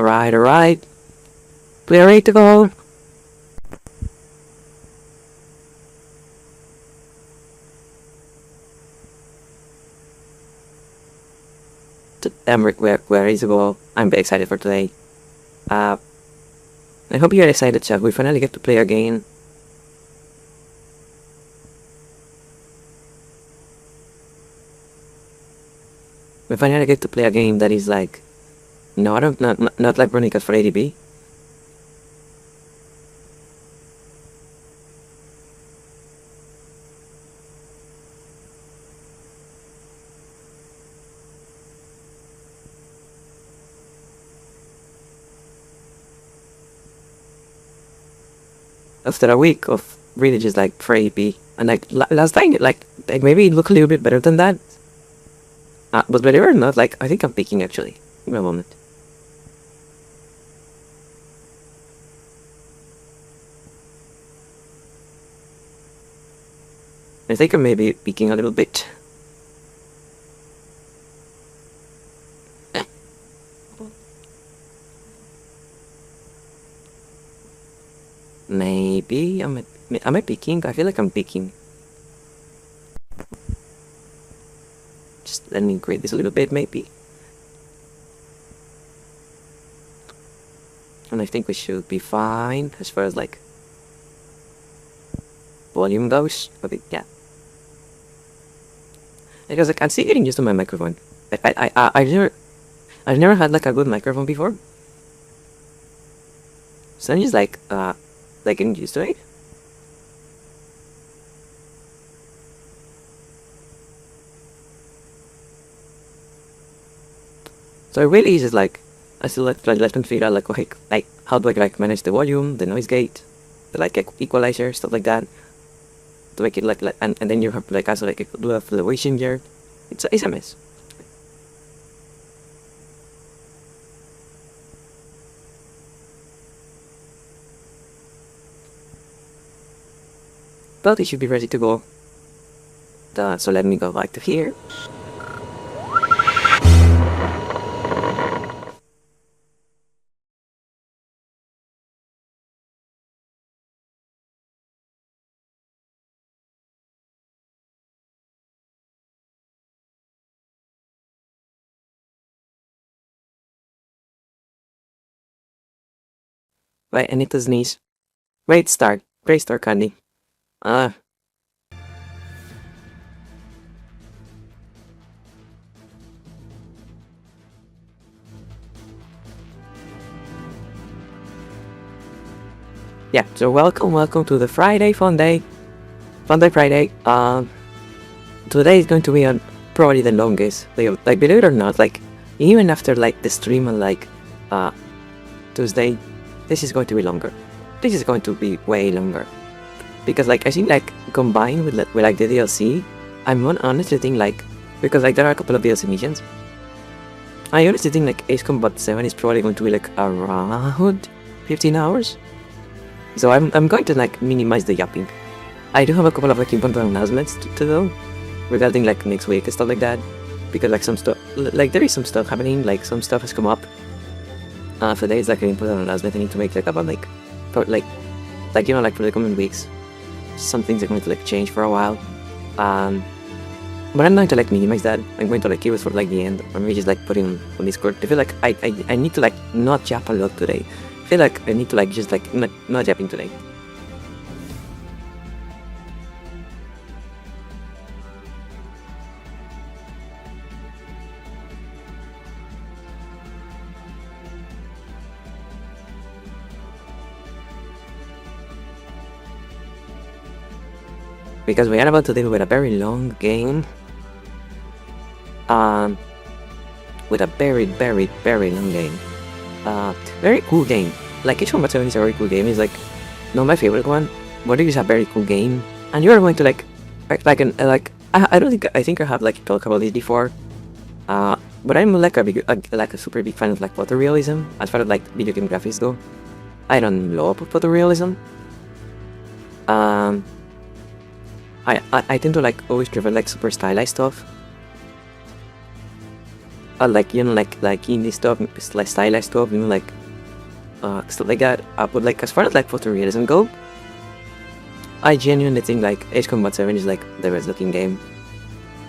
Alright. We are ready to go. I'm ready to go. I'm very excited for today. I hope you're excited, Chuck. We finally get to play again. We finally get to play a game that is like not like running for ADB. After a week of really just like for ADB, and like last time, like maybe it looked a little bit better than that. But believe it or not, like I think I'm peaking actually. Give me a moment. I think I'm maybe peaking a little bit. Maybe am I peaking? I feel like I'm peaking. Just let me grade this a little bit, maybe. And I think we should be fine as far as like volume goes. But yeah, because like I'm still getting used to my microphone. I've never had like a good microphone before. So I'm just like getting used to it. So it really is just like I still left and figure out like okay, like how do I like manage the volume, the noise gate, the like equalizer, stuff like that, to make it like and then you have to like also like do a fluctuation here. It's a mess. But it should be ready to go. So let me go back to here. Right, I need to sneeze. Great start, Candy. Yeah, so welcome to the Friday Fun Day Friday. Today is going to be probably the longest day of, like, believe it or not, like even after like the stream on like Tuesday, this is going to be longer. This is going to be way longer because like I think like combined with like the DLC, I'm honestly think like because like there are a couple of DLC missions. I honestly think like Ace Combat 7 is probably going to be like around 15 hours. So I'm going to like minimize the yapping. I do have a couple of like important announcements to do regarding like next week and stuff like that, because like some stuff, like there is some stuff happening, like some stuff has come up. For days like an important announcement I need to make like about like for like you know like for the coming weeks, some things are going to like change for a while. But I'm going to like minimize that. I'm going to like keep it for like the end, or maybe just like put it on Discord. I feel like I need to like not yap a lot today. I feel like I need to like just like not yapping today. Because we are about to deal with a very long game. With a very long game. Very cool game. Like each Combat 7 is a very cool game. It's like not my favorite one, but it is a very cool game. And you are going to like I don't think I have like talked about this before. But I'm like a super big fan of like photorealism as far as like video game graphics go. I don't love photorealism. I tend to like always prefer like super stylized stuff. Like you know like indie stuff, like stylized stuff, you know like stuff like that. But like as far as like photorealism go, I genuinely think like Ace Combat 7 is like the best looking game.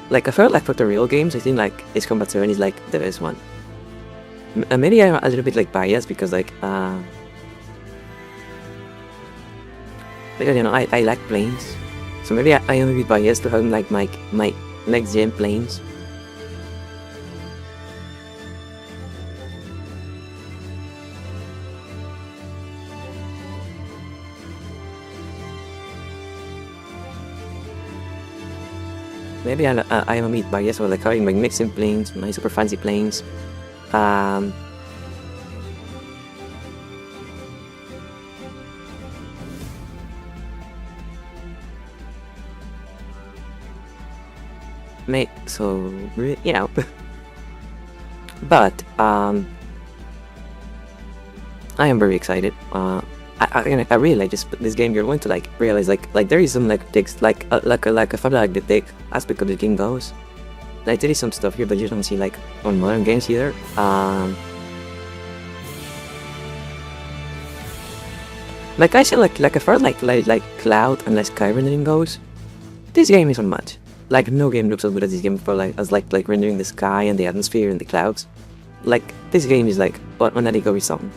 Like I felt like for the real games, I think like Ace Combat 7 is like the best one. Maybe I'm a little bit like biased because like because you know I like planes, so maybe I am a bit biased to having like my next gen planes. Maybe I am a bit biased with like having my mixing planes, my super fancy planes. Um, so you know, but I am very excited. I really like this game. You're going to like realize like there is some like text like a fun like the tech aspect of the game goes. Like there is some stuff here that you don't see like on modern games either. Like I said, like as far as like cloud and like sky rendering goes, this game isn't much. Like no game looks as good as this game for like rendering the sky and the atmosphere and the clouds. Like this game is like on a degree zone.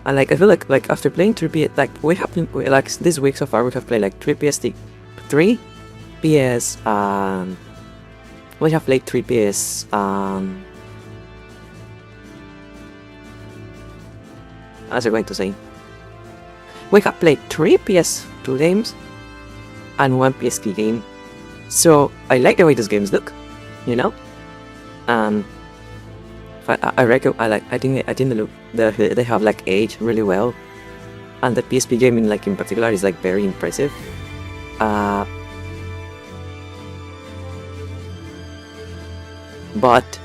And like I feel like after playing 3PS, like we have been like this week so far we have played like 3 PS we have played 3 PS as I'm going to say. We have played 3 PS2 games and 1 PSP game. So I like the way those games look, you know? I reckon I think they look they have like aged really well, and the PSP game in particular is like very impressive. But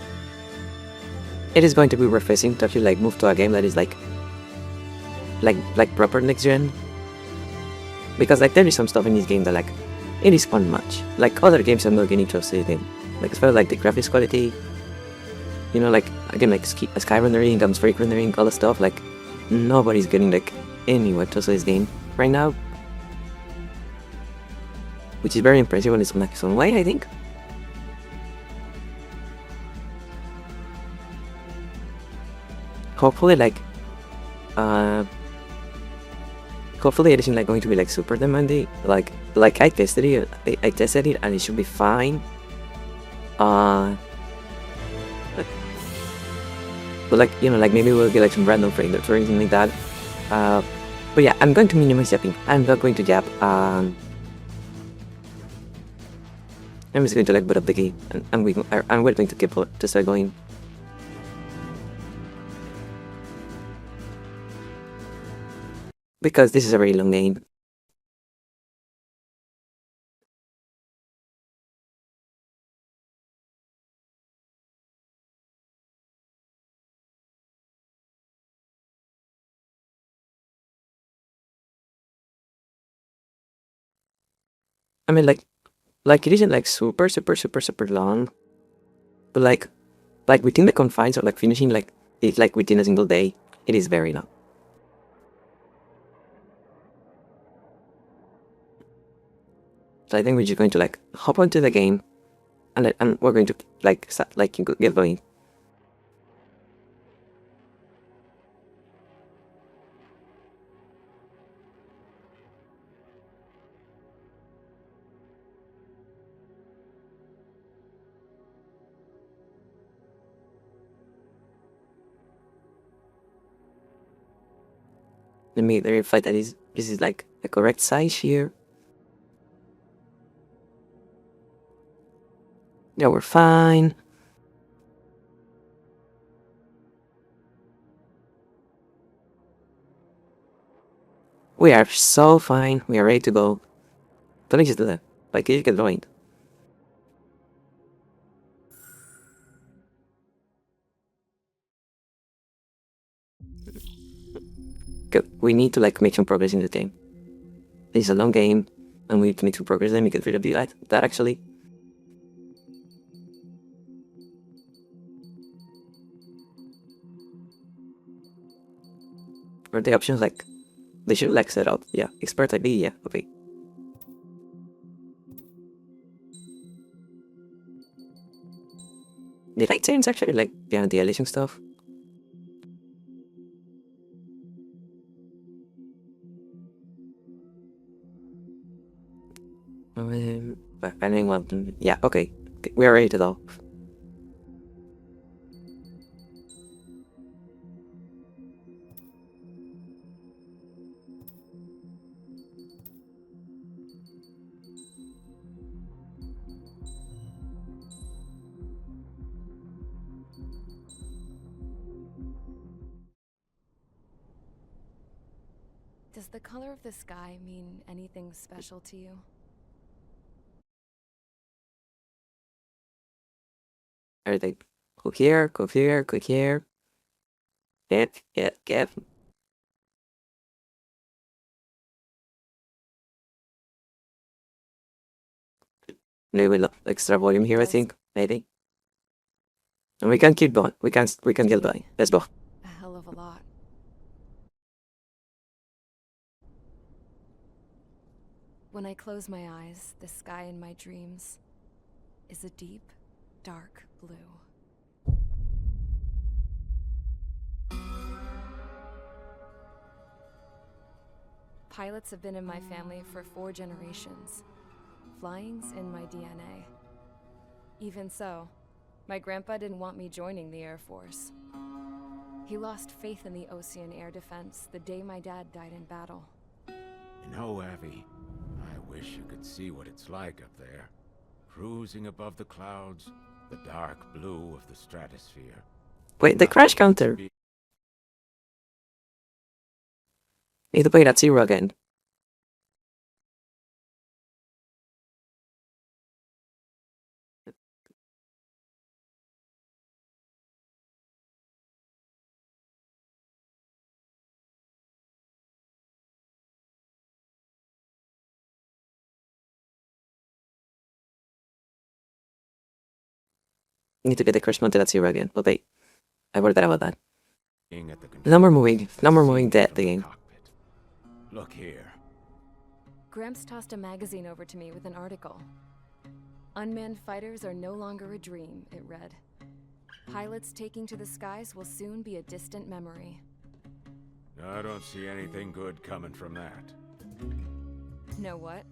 it is going to be refreshing to actually like move to a game that is like proper next gen, because like there is some stuff in this game that like it is fun much. Like other games I'm not getting interested in, like as far as like the graphics quality. You know, like again, like sky rendering, atmospheric rendering, all the stuff. Like nobody's getting like anywhere close to this game right now, which is very impressive in its own way, I think. Hopefully, hopefully it isn't like going to be like super demanding. Like I tested it, and it should be fine. But like, you know, like maybe we'll get like some random frame drops or anything like that. But yeah, I'm going to minimize japping. I'm not going to jap. I'm just going to like boot up the game, and I'm waiting to keep to start going. Because this is a very long game. I mean, like it isn't like super long, but like within the confines of like finishing like it like within a single day, it is very long. So I think we're just going to like hop onto the game, and we're going to like start like get going. Let me verify that this is like the correct size here. Yeah, we're fine. We are so fine. We are ready to go. Don't just do that. Like, you get going. We need to like make some progress in the game. This is a long game, and we need to make some progress. Let me get rid of that actually. Or the options like they should like set out. Yeah, expert ID. Yeah, okay. The light turns actually like behind the aliasing stuff. Anyone? Yeah, okay. We are ready to go. Does the color of the sky mean anything special to you? Are they click here, click here, click here? Get. Maybe extra volume here, I think. Maybe. And we can keep going. We can get by. Let's go. A hell of a lot. When I close my eyes, the sky in my dreams is a deep, dark blue. Pilots have been in my family for 4 generations. Flying's in my DNA. Even so, my grandpa didn't want me joining the Air Force. He lost faith in the Ocean Air Defense the day my dad died in battle. You know, Abby, I wish you could see what it's like up there. Cruising above the clouds, the dark blue of the stratosphere. Wait, the crash counter. Need to play that 0 again. Need to get the crash mounted at 0 again. But wait, I worried about that. No more moving the game. Look here. Gramps tossed a magazine over to me with an article. Unmanned fighters are no longer a dream, it read. Pilots taking to the skies will soon be a distant memory. I don't see anything good coming from that. Know what?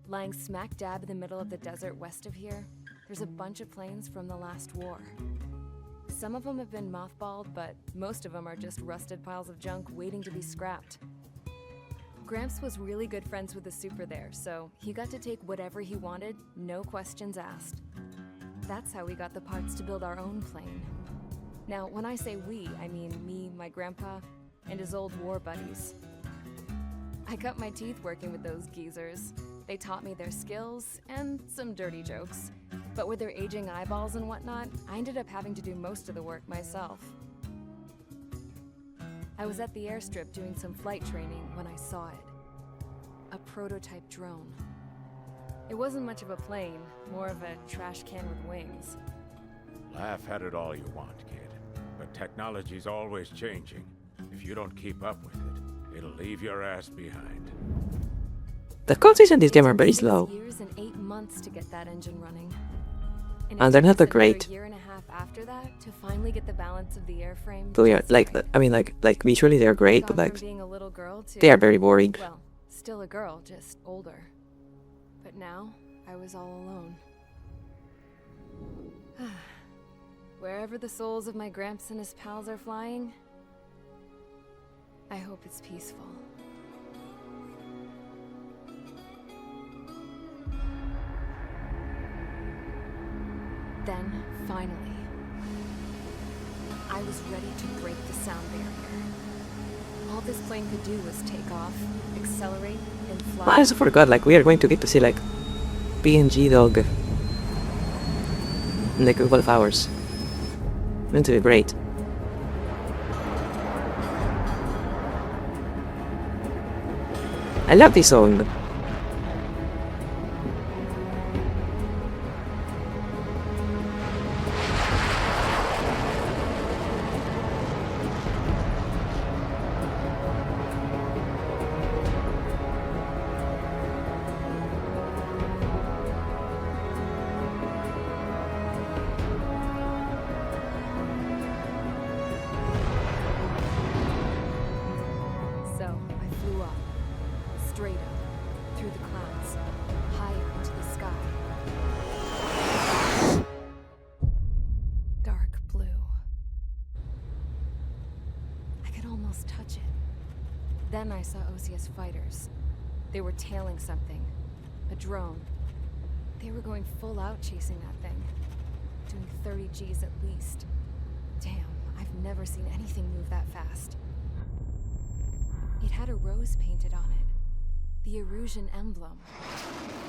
Lying smack dab in the middle of the desert west of here, there's a bunch of planes from the last war. Some of them have been mothballed, but most of them are just rusted piles of junk waiting to be scrapped. Gramps was really good friends with the super there, so he got to take whatever he wanted, no questions asked. That's how we got the parts to build our own plane. Now, when I say we, I mean me, my grandpa, and his old war buddies. I cut my teeth working with those geezers. They taught me their skills and some dirty jokes. But with their aging eyeballs and whatnot, I ended up having to do most of the work myself. I was at the airstrip doing some flight training when I saw it. A prototype drone. It wasn't much of a plane, more of a trash can with wings. Laugh at it all you want, kid. But technology's always changing. If you don't keep up with it, it'll leave your ass behind. The cutscenes in this game are very slow. Years and 8 months to get that engine running. And they're not that great. A year and a half after that to finally get the balance of the airframe. So yeah, like I mean, like visually they're great, but like being a little girl to, they are very boring. Well, still a girl, just older. But now I was all alone. Wherever the souls of my Gramps and his pals are flying, I hope it's peaceful. Then, finally, I was ready to break the sound barrier. All this plane could do was take off, accelerate, and fly. I also forgot, like, we are going to get to see, like, PNG dog in like a couple of hours. It's going to be great. I love this song. the clouds, higher into the sky. Dark blue. I could almost touch it. Then I saw Osius fighters. They were tailing something. A drone. They were going full out chasing that thing. Doing 30 Gs at least. Damn, I've never seen anything move that fast. It had a rose painted on it. The Erusian emblem.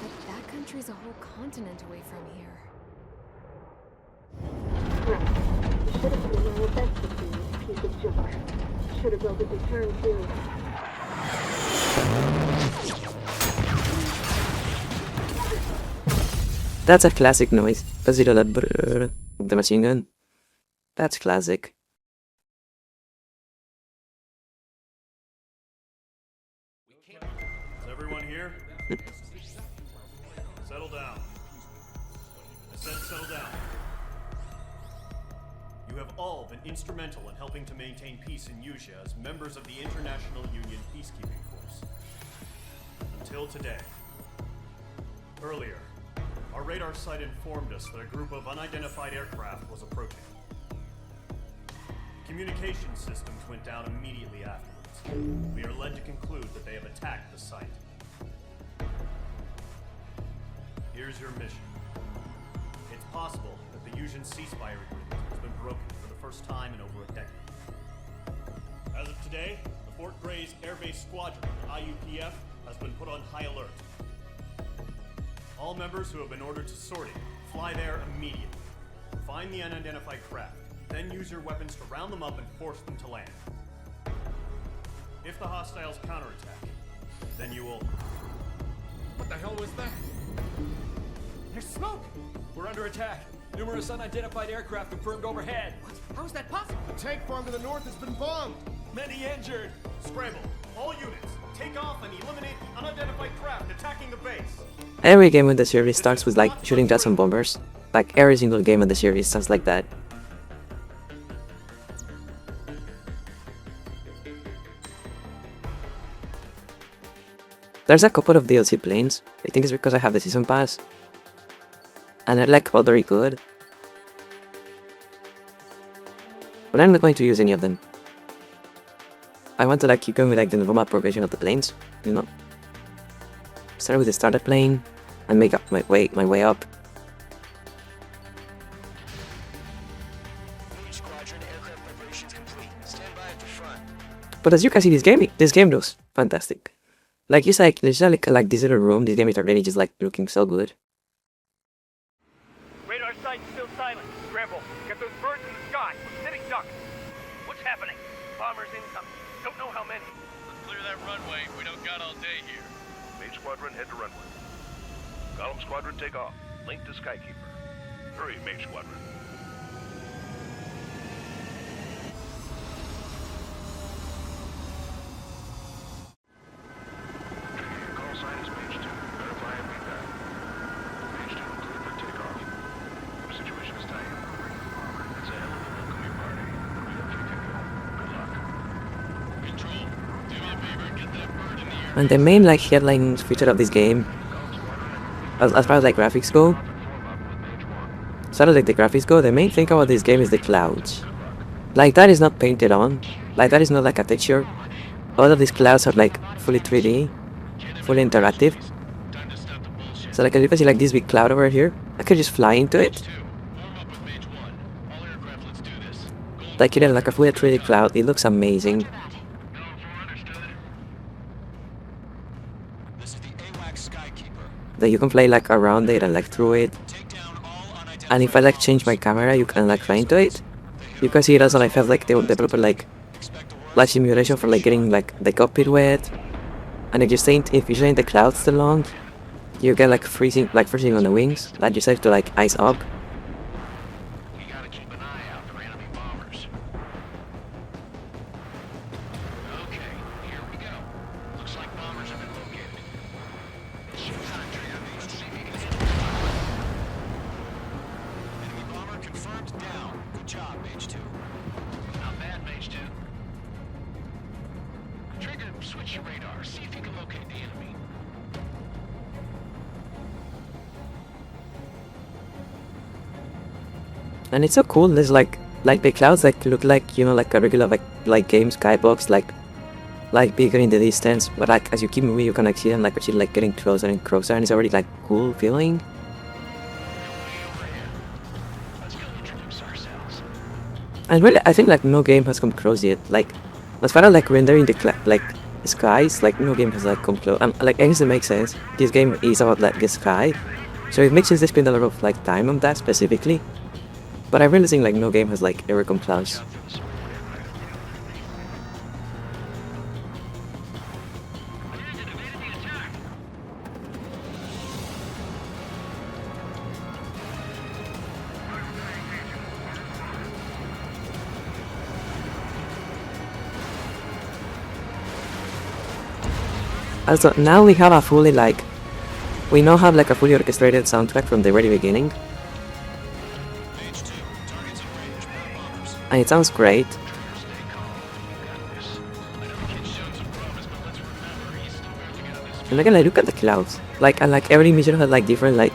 But that country's a whole continent away from here. Right. You should have been doing your best to see this piece of junk. Should have built a return too. That's a classic noise. Does it that brrrr of the machine gun? That's classic. Is everyone here? Settle down. I said settle down. You have all been instrumental in helping to maintain peace in Yuzha as members of the International Union Peacekeeping Force. Until today. Earlier, our radar site informed us that a group of unidentified aircraft was approaching. Communication systems went down immediately afterwards. We are led to conclude that they have attacked the site. Here's your mission. It's possible that the Yuzhan ceasefire agreement has been broken for the first time in over a decade. As of today, the Fort Gray's Air Base Squadron, the IUPF, has been put on high alert. All members who have been ordered to sortie, fly there immediately. Find the unidentified craft, then use your weapons to round them up and force them to land. If the hostiles counterattack, then you will... What the hell was that? There's smoke! We're under attack. Numerous unidentified aircraft confirmed overhead. What? How is that possible? The tank farm to the north has been bombed! Many injured. Scramble. All units, take off and eliminate the unidentified craft attacking the base. Every game in the series starts with like shooting down some bombers. Like every single game in the series sounds like that. There's a couple of DLC planes. I think it's because I have the season pass. And they're like all very good. But I'm not going to use any of them. I want to like keep going with like the normal progression of the planes, you know. Start with the starter plane and make up my way up. Squadron aircraft preparations complete. Stand by at the front. But as you can see, this game looks fantastic. Like it's like there's like this little room. This game is already just like looking so good. Radar site's still silent. Scramble. Get those birds in the sky. We're sitting ducks. What's happening? Bombers incoming. Don't know how many. Let's clear that runway. We don't got all day here. Main Squadron, head to runway. Column Squadron, take off. Link to Skykeeper. Hurry, Main Squadron. Call sign is Page 2. Verify and read that. Page 2, clear for takeoff. The situation is tight. It's a hell of a welcoming party. We hope you can go. Good luck. Control, do me a favor, get that bird in the air. And the main like headline feature of this game, as far as like graphics go, like the graphics go, the main thing about this game is the clouds. Like that is not painted on. Like that is not like a texture. All of these clouds are like fully 3D, fully interactive. So like as you can see like this big cloud over here, I could just fly into it. Like you know, like a fully 3D cloud, it looks amazing. That you can fly like around it and like through it. And if I like change my camera, you can like fly into it. You can see it also like have like the proper like simulation for like getting like the cockpit wet. And if you stay in the clouds too long, you get like freezing on the wings. That you have to like ice up. We gotta keep an eye out for enemy bombers. Okay, here we go. Looks like bombers have been located. Let's see if we can hit them. Enemy bomber confirmed down. Good job, Mage 2. Not bad, Mage 2. Trigger, switch your radar. See if you can locate the enemy. And it's so cool. There's like the clouds like look like, you know, like a regular like game skybox, like bigger in the distance, but like as you keep moving you can like see them like actually like getting closer and closer, and it's already like cool feeling. And really I think like no game has come close yet. Like as far as like rendering the like skies, like no game has like come close. Like I guess it makes sense. This game is about like the sky, so it makes sense they spend a lot of like time on that specifically. But I really think like no game has like ever come close. Also, now we have a fully like, we now have like a fully orchestrated soundtrack from the very beginning. And it sounds great. And again, like, look at the clouds. Like, and like every mission has like different like,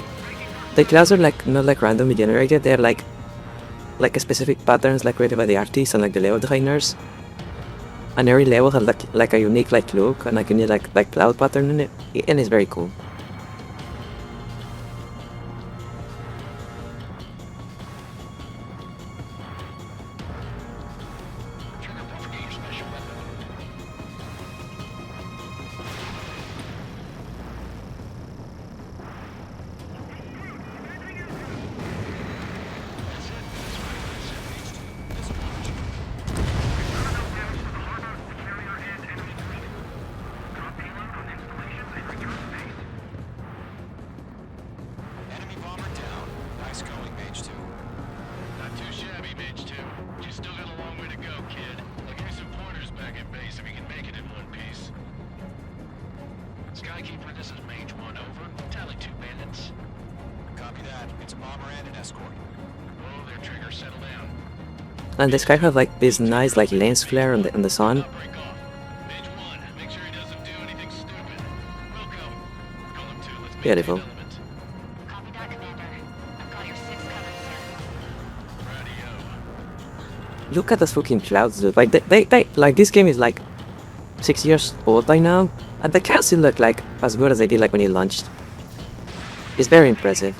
the clouds are like not like randomly generated. They're like specific patterns like created by the artists and like the level designers. And every level has like a unique like look and like a unique like cloud pattern in it, and it's very cool. Skykeeper, this is Mage 1, over. Tally 2 bandits. Copy that. It's a bomber and an escort. Whoa there, Trigger, settle down. And the sky has like this nice like lens flare on the sun. Break off. Mage 1, make sure he doesn't do anything stupid. We'll go. Call him 2, let's make Beautiful. an element. Copy that, Commander. I've got your 6 covered, sir. Radio. Look at those fucking clouds, dude. Like they like this game is like 6 years old by now, and the clouds still look like as good as they did like when it launched. It's very impressive.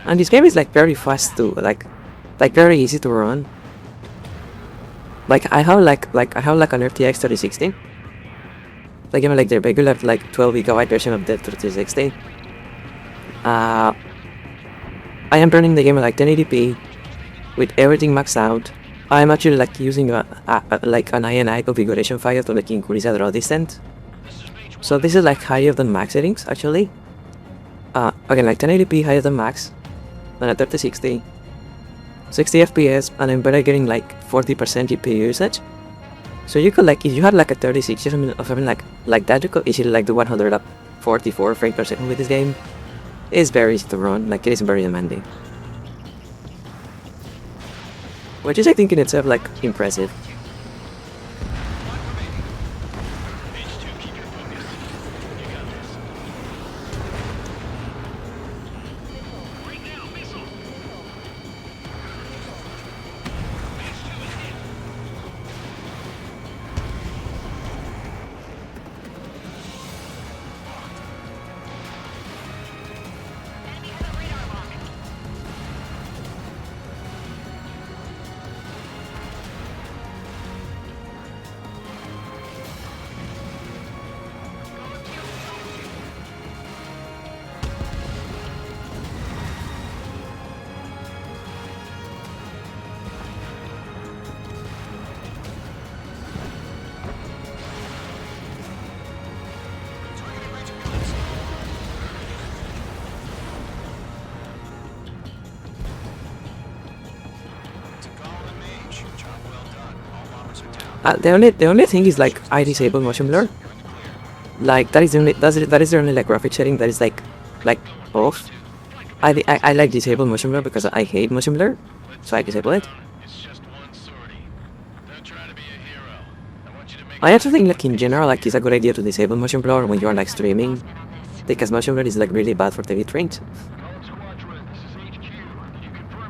And this game is like very fast too, like very easy to run. Like I have like an RTX 3060. Like even like the regular like 12 GB version of the 3060. I am running the game at like 1080p with everything maxed out. I am actually like using like an INI configuration file to like increase the draw distance. So this is like higher than max settings actually. Again like 1080p higher than max. And at 3060, 60 FPS, and I'm better getting like 40% GPU usage. So you could like, if you had like a 3060 or something like that, you could easily like do 144 frames per second with this game. It's very easy to run, like it is very demanding. Which is I think in itself like impressive. the only thing is like I disable motion blur. Like that is the only like graphic setting that is like off. I like disable motion blur because I hate motion blur, so I disable it. I also think like in general like it's a good idea to disable motion blur when you are like streaming, because motion blur is like really bad for the bitrate.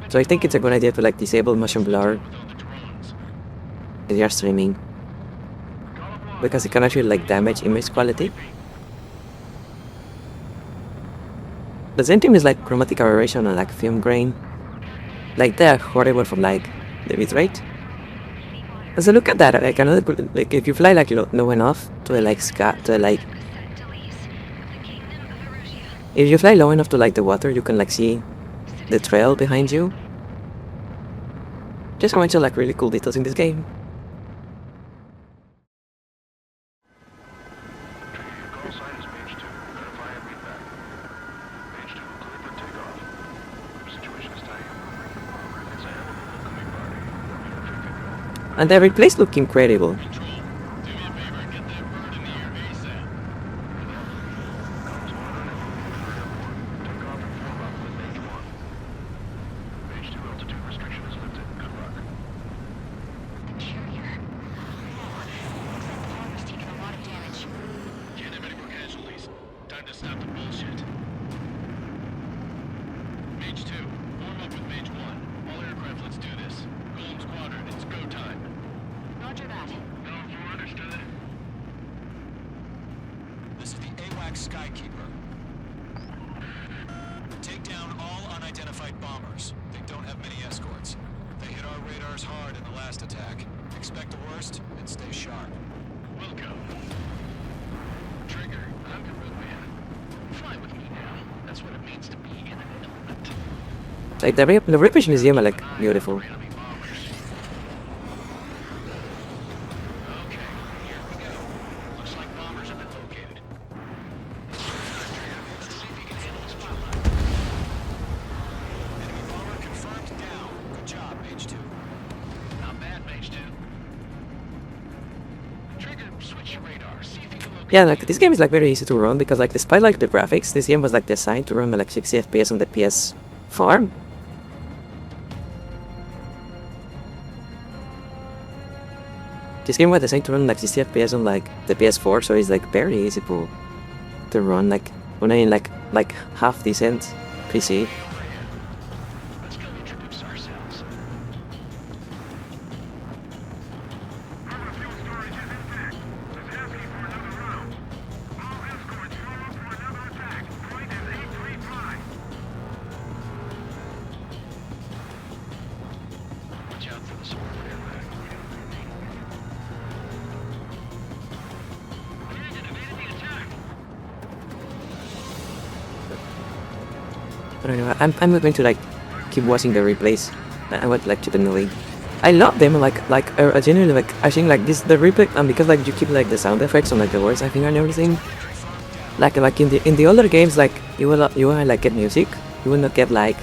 So I think it's a good idea to like disable motion blur if you are streaming, because it can actually like damage image quality. The same thing is like chromatic aberration and like film grain. Like they are horrible for like the bitrate. And so look at that, like another like if you fly like low enough to like if you fly low enough to like the water, you can like see the trail behind you. Just a bunch of like really cool details in this game. Call sign is page 2. Verify and read that. Page 2, clear for takeoff. Situation is tight. It's a hell of a welcoming party. We hope you can go. And every place look incredible. Page 2 altitude restriction is lifted. Good luck. Taken a lot of damage. Can't have any more casualties. Time to stop the bullshit. Mage 2, warm up with Mage 1. All aircraft, let's do this. Golem Squadron, it's go time. Roger that. Going for understood. This is the AWAC Skykeeper. Take down all unidentified bombers. They don't have many escorts. They hit our radars hard in the last attack. Expect the worst and stay sharp. Welcome. Trigger, I'm your roadman. Fly with me now. That's what it means to be in an element. Like the British Museum are like beautiful. Enemy bombers. Okay, here we go. Looks like bombers have been located. Let's see if you can handle the spotlight. Enemy bomber confirmed down. Good job, Mage 2. Not bad, Mage 2. Trigger, switch your radar. See if you can locate. Yeah, like this game is like very easy to run because like despite like the graphics, this game was like designed to run at like 60 FPS on the PS4. This game was designed to run like 60 FPS on like the PS4, so it's like very easy to run like when I like half decent PC. Let's go introduce ourselves. Fuel storage is intact. Just asking for another round. All escorts show up for another attack. Point is 835. Watch out for the sword airback. But anyway, I'm going to like keep watching the replays. I would like to the league. I love them I genuinely like I think like this the replay, and because like you keep like the sound effects on like the voice acting and everything. Like in the older games like you will like get music. You will not get like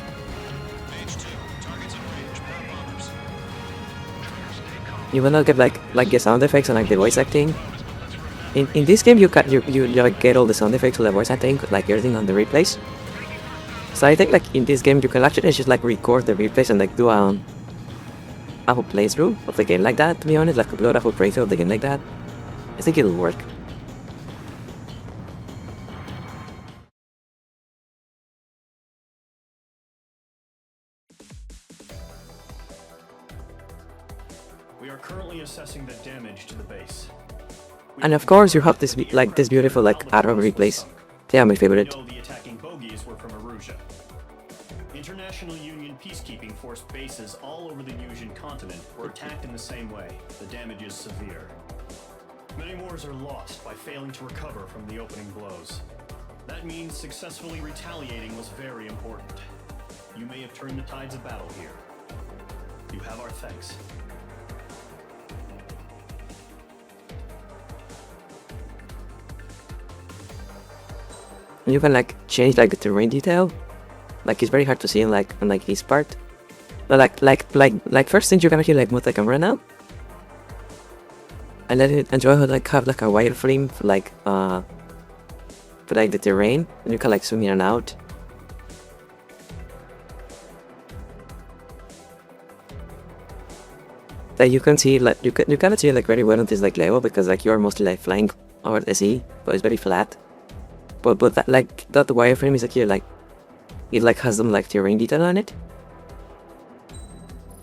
Mage 2, targets in range. More bombers. you will not get like the sound effects and like the voice acting. In this game you like get all the sound effects with the voice acting, like everything on the replays. So I think like in this game you can actually just like record the replays and like do a whole playthrough of the game like that, to be honest, like upload a whole playthrough of the game like that. I think it'll work. We are currently assessing the damage to the base. And of course you have this this beautiful like Arab replays. They are my favorite. We know the attacking bogies were from Arusha. International Union peacekeeping force bases all over the Yusian continent were attacked in the same way. The damage is severe. Many wars are lost by failing to recover from the opening blows. That means successfully retaliating was very important. You may have turned the tides of battle here. You have our thanks. And you can like change like the terrain detail. Like it's very hard to see in like this part. But like first thing you can actually like move the camera now. I enjoy how like have like a wireframe for like the terrain, and you can like zoom in and out. Like you can see like you cannot see like very well on this like level because like you're mostly like flying over the sea, but it's very flat. But that like that wireframe is actually like it like has some like terrain detail on it.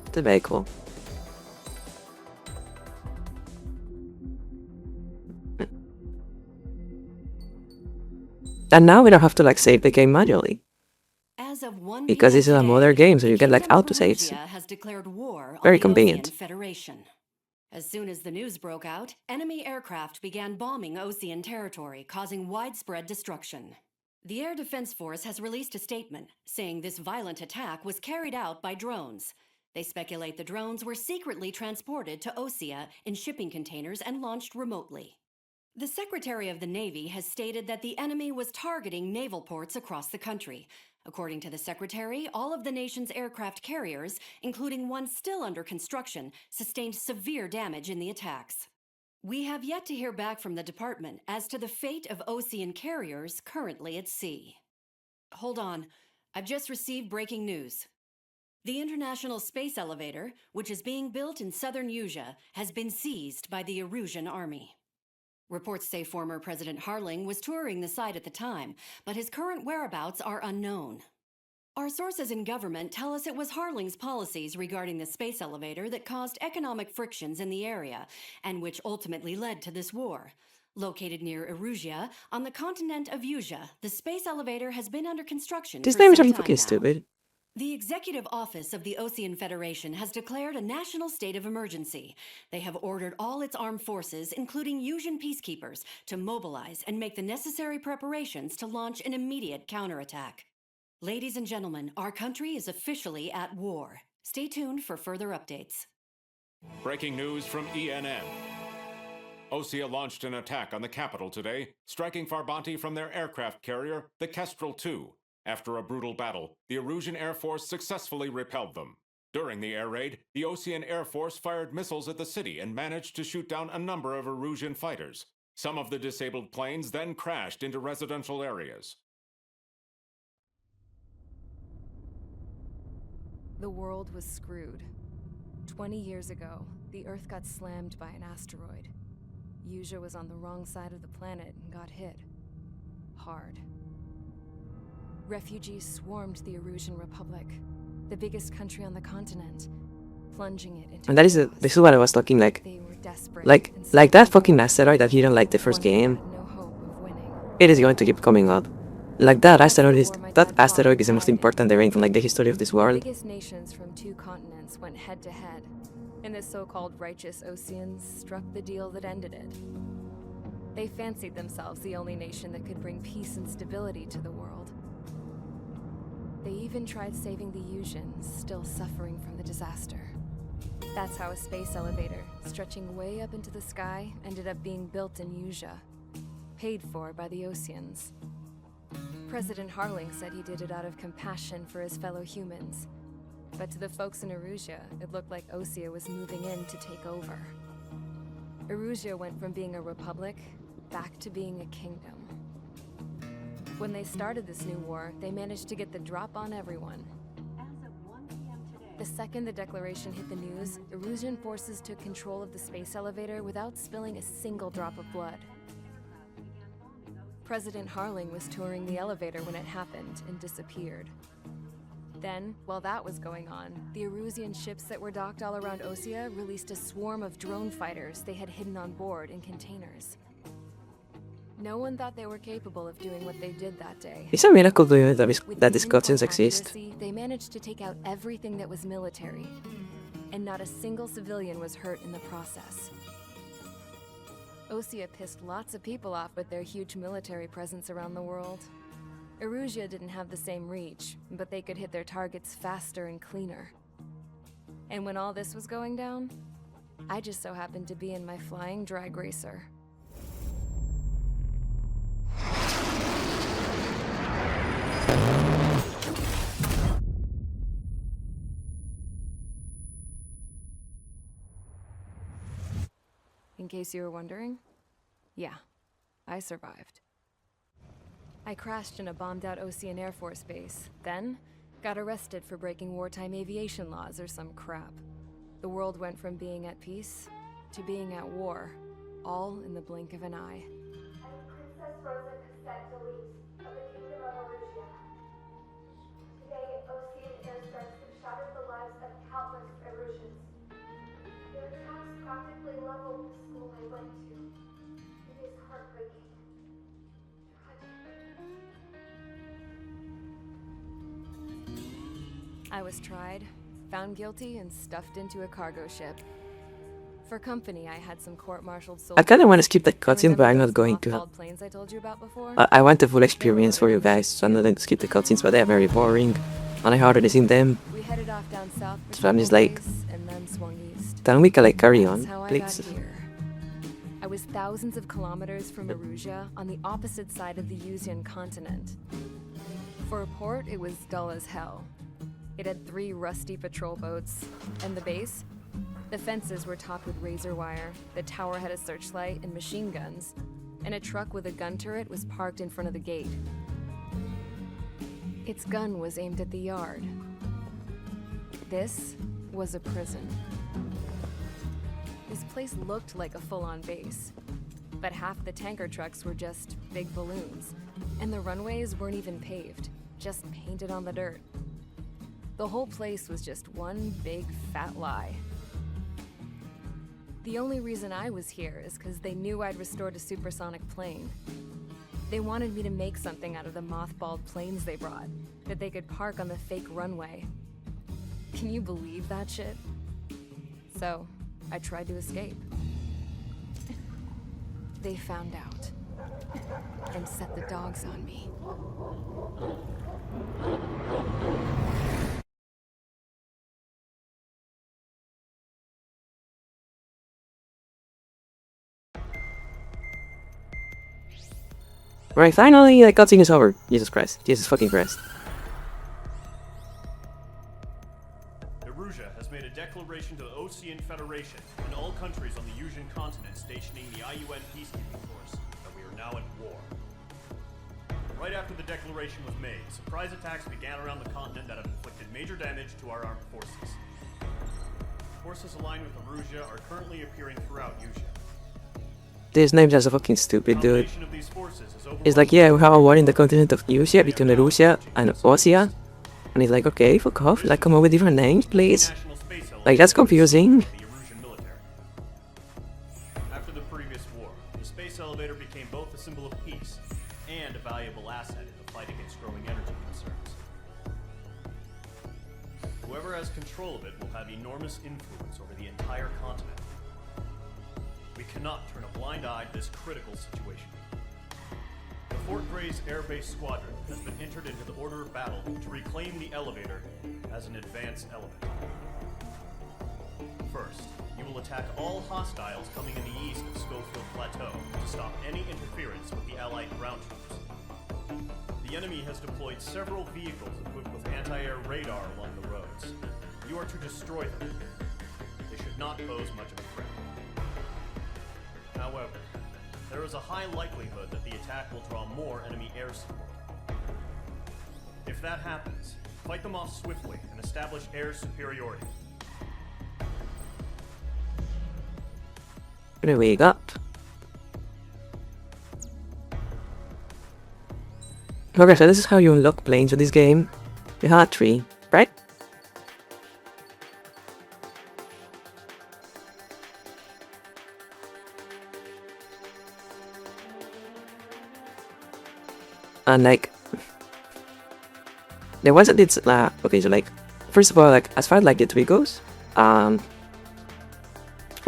It's very cool. And now we don't have to like save the game manually. As of 1 Because this is a today, modern game, so you get like Kingdom of autosaves. Erusia has declared war Very on the convenient. Osean Federation. As soon as the news broke out, enemy aircraft began bombing Osean territory, causing widespread destruction. The Air Defense Force has released a statement saying this violent attack was carried out by drones. They speculate the drones were secretly transported to Osea in shipping containers and launched remotely. The Secretary of the Navy has stated that the enemy was targeting naval ports across the country. According to the Secretary, all of the nation's aircraft carriers, including one still under construction, sustained severe damage in the attacks. We have yet to hear back from the department as to the fate of Osean carriers currently at sea. Hold on, I've just received breaking news. The International Space Elevator, which is being built in southern Usea, has been seized by the Erusian Army. Reports say former President Harling was touring the site at the time, but his current whereabouts are unknown. Our sources in government tell us it was Harling's policies regarding the space elevator that caused economic frictions in the area, and which ultimately led to this war. Located near Erusia, on the continent of Usea, the space elevator has been under construction This for name is some really time fucking now. stupid. The Executive Office of the Osean Federation has declared a national state of emergency. They have ordered all its armed forces, including Usian peacekeepers, to mobilize and make the necessary preparations to launch an immediate counterattack. Ladies and gentlemen, our country is officially at war. Stay tuned for further updates. Breaking news from ENN. Osea launched an attack on the capital today, striking Farbanti from their aircraft carrier, the Kestrel II. After a brutal battle, the Erusian Air Force successfully repelled them. During the air raid, the Osean Air Force fired missiles at the city and managed to shoot down a number of Erusian fighters. Some of the disabled planes then crashed into residential areas. The world was screwed. 20 years ago, the Earth got slammed by an asteroid. Usea was on the wrong side of the planet and got hit. Hard. Refugees swarmed the Erusian Republic, the biggest country on the continent, plunging it into And that is chaos. this is what I was talking like. They were desperate Like and that fucking asteroid that hit on like the first one who game. had no hope of winning. It is going to keep coming up. Like that asteroid is the most important event in like the history of this The world. biggest nations from 2 continents went head to head, and the so-called righteous Oseans struck the deal that ended it. They fancied themselves the only nation that could bring peace and stability to the world. They even tried saving the Usians, still suffering from the disaster. That's how a space elevator, stretching way up into the sky, ended up being built in Usea, paid for by the Oseans. President Harling said he did it out of compassion for his fellow humans. But to the folks in Erusia, it looked like Osea was moving in to take over. Erusia went from being a republic back to being a kingdom. When they started this new war, they managed to get the drop on everyone. The second the declaration hit the news, Erusian forces took control of the space elevator without spilling a single drop of blood. President Harling was touring the elevator when it happened and disappeared. Then, while that was going on, the Erusian ships that were docked all around Osea released a swarm of drone fighters they had hidden on board in containers. No one thought they were capable of doing what they did that day. It's a miracle to you that With these pinpoint cutscenes exist. accuracy, they managed to take out everything that was military, and not a single civilian was hurt in the process. Osea pissed lots of people off with their huge military presence around the world. Erusia didn't have the same reach, but they could hit their targets faster and cleaner. And when all this was going down, I just so happened to be in my flying drag racer. In case you were wondering, yeah, I survived. I crashed in a bombed-out Ocean Air Force base, then got arrested for breaking wartime aviation laws or some crap. The world went from being at peace to being at war, all in the blink of an eye. I'm Princess Rosa Cassette-Delete of the Kingdom of Erusia. Today, Ocean airstrikes have shattered the lives of countless Erusians. Their attacks practically leveled the school I went to. It is heartbreaking. I was tried, found guilty, and stuffed into a cargo ship. For company, I had some court-martialed soldiers. I kind of want to skip the cutscenes, but I'm not going to. Mothballed planes I told you about before? I want the full experience for you guys, so I'm not going to skip the cutscenes, but they're very boring, and I already seen them. We headed off down south for So I'm just like, and then swung east. then we can like carry on, That's how please. I got here. I was thousands of kilometers from Erusia on the opposite side of the Yuzian continent. For a port, it was dull as hell. It had 3 rusty patrol boats, and the base? The fences were topped with razor wire, the tower had a searchlight and machine guns, and a truck with a gun turret was parked in front of the gate. Its gun was aimed at the yard. This was a prison. This place looked like a full-on base, but half the tanker trucks were just big balloons, and the runways weren't even paved, just painted on the dirt. The whole place was just one big fat lie. The only reason I was here is because they knew I'd restored a supersonic plane. They wanted me to make something out of the mothballed planes they brought, that they could park on the fake runway. Can you believe that shit? So, I tried to escape. They found out, and set the dogs on me. Right, finally, the cutscene is over. Jesus Christ. Jesus fucking Christ. Erusia has made a declaration to the Ocean Federation and all countries on the Yuzian continent stationing the IUN peacekeeping force that we are now at war. Right after the declaration was made, surprise attacks began around the continent that have inflicted major damage to our armed forces. Forces aligned with Erusia are currently appearing throughout Yusia. This name is a fucking stupid, dude. It's like, yeah, we have a war in the continent of Yusia between Erusia and Osia. And he's like, okay, fuck off. Like, come up with different names, please. Like, that's confusing. After the previous war, the space elevator became both a symbol of peace and a valuable asset in the fight against growing energy concerns. Whoever has control of it will have enormous influence over the entire continent. We cannot turn a blind eye to this critical situation. The Fort Gray's Air Base Squadron has been entered into the order of battle to reclaim the elevator as an advance element. First, you will attack all hostiles coming in the east of Schofield Plateau to stop any interference with the Allied ground troops. The enemy has deployed several vehicles equipped with anti-air radar along the roads. You are to destroy them. They should not pose much of a threat. However, there is a high likelihood that the attack will draw more enemy air support. If that happens, fight them off swiftly and establish air superiority. Gonna wake up. Okay, so this is how you unlock planes with this game. You had 3, right? And like, the ones that did okay, so like, first of all, like, as far as like the tree goes, as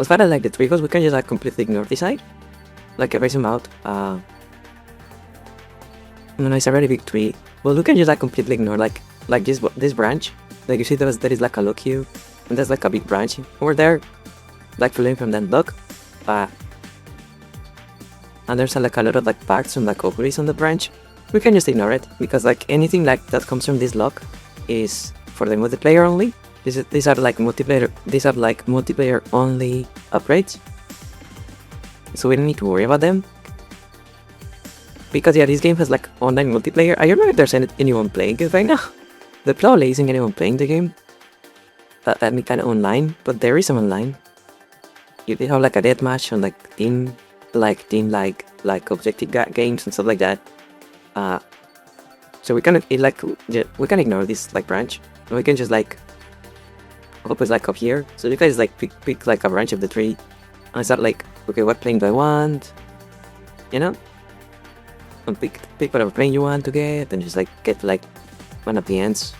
far as like the tree goes, we can just like completely ignore this side, like erase them out. No, it's a very big tree. Well, we can just like completely ignore like this branch. Like you see, there is like a lock here, and there's like a big branch over there, like flowing from that lock. And there's like a lot of like packs from like ovaries on the branch. We can just ignore it, because like anything like that comes from this lock is for the multiplayer only. These are like multiplayer only upgrades. so we don't need to worry about them. Because yeah, this game has like online multiplayer. I don't know if there's anyone playing it right now. The probably isn't anyone playing the game. I mean, kind of online, but there is some online. You have like a deathmatch on like team objective games and stuff like that. So we can we can ignore this like branch. And we can just like hope it's like up here. So you guys like pick like a branch of the tree and start like, okay, what plane do I want? You know? And pick whatever plane you want to get, and just like get like one of the ends.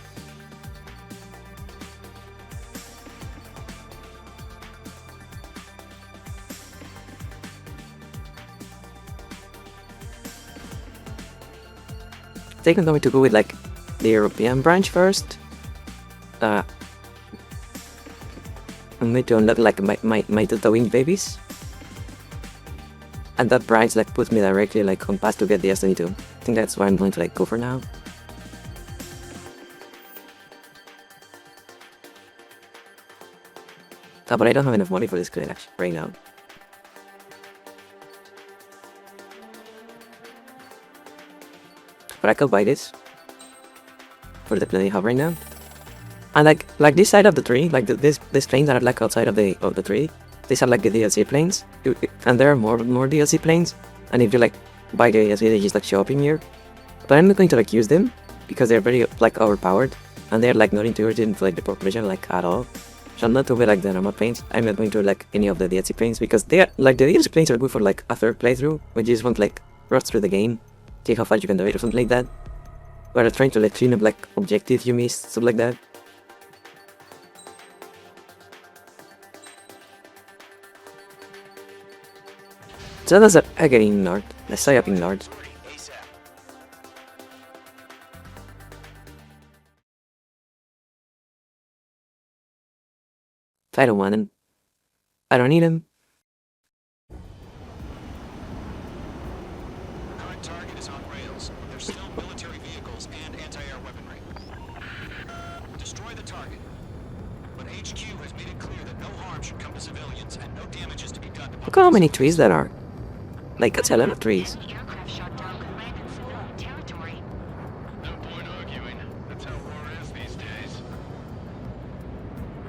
I think I'm going to go with like the European branch first. I'm going to unlock like my Delta Wing babies. And that branch like puts me directly like on path to get the S-22. I think that's what I'm going to like go for now. Oh, but I don't have enough money for this crate actually right now. But I could buy this for the plane I have right now. And like this side of the tree, like this planes that are like outside of the tree, these are like the DLC planes, and there are more DLC planes. And if you like buy the DLC, they just like show up in here. But I'm not going to like use them because they're very like overpowered, and they're like not integrated into like the population like at all. So I'm not over like the normal planes. I'm not going to like any of the DLC planes because they are like the DLC planes are good for like a third playthrough when you just want like rush through the game, see how far you can do it or something like that. Or trying to like clean up like objectives you missed, stuff like that. So that's again ignored. Let's say up ignored. I don't want him. I don't need him. Current target is on rails. There's still military vehicles and anti-air weaponry. Destroy the target. But HQ has made it clear that no harm should come to civilians and no damage is to be done to Look how many trees there are. Like, that's a lot of trees. Aircraft shot down could land in civilian territory. No point arguing. That's how war is these days.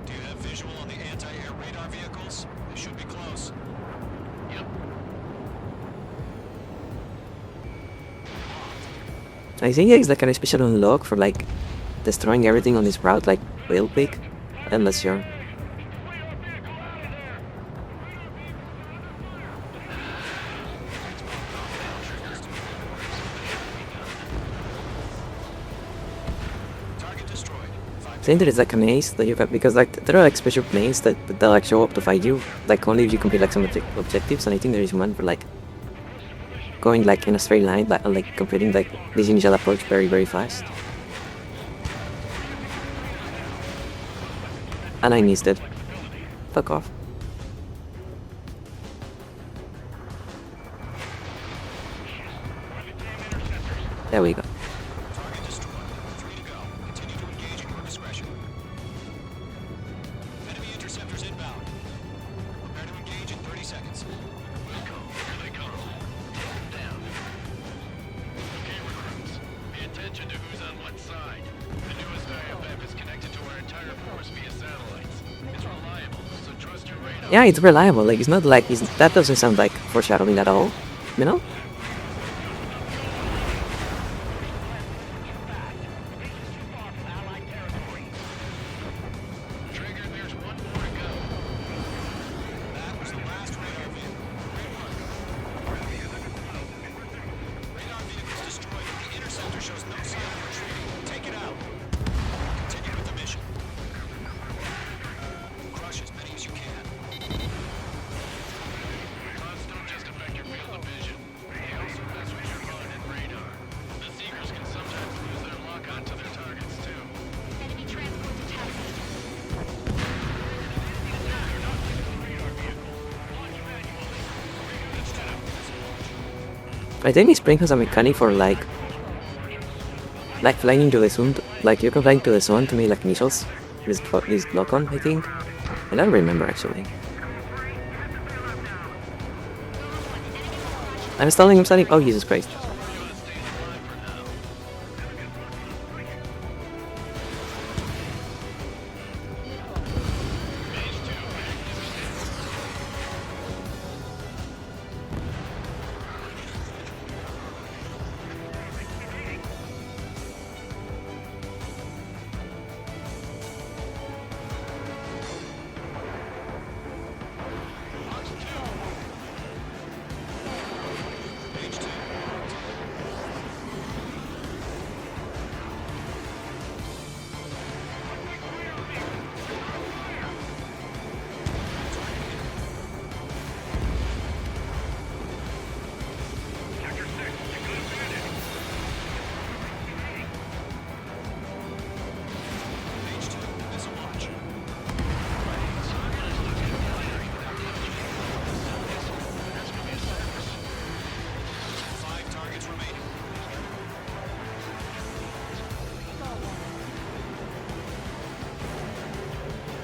Do you have visual on the anti-air radar vehicles? They should be close. Yep. I think it's like a special unlock for like destroying everything on this route, like real quick. I'm not sure. I think there is like an ace that you can, because like there are like special planes that they'll like show up to fight you, like only if you complete like some objectives, and I think there is one for like going like in a straight line, like completing like this initial approach very fast. And I missed it. Fuck off. There we go. Yeah, it's reliable. Like, it's not like that doesn't sound like foreshadowing at all, you know? I think this plane has a mechanic for like flying into the sun. Like you can fly into the sun to make like missiles. This lock on, I think. I don't remember actually. I'm stalling, I'm stalling. Oh, Jesus Christ.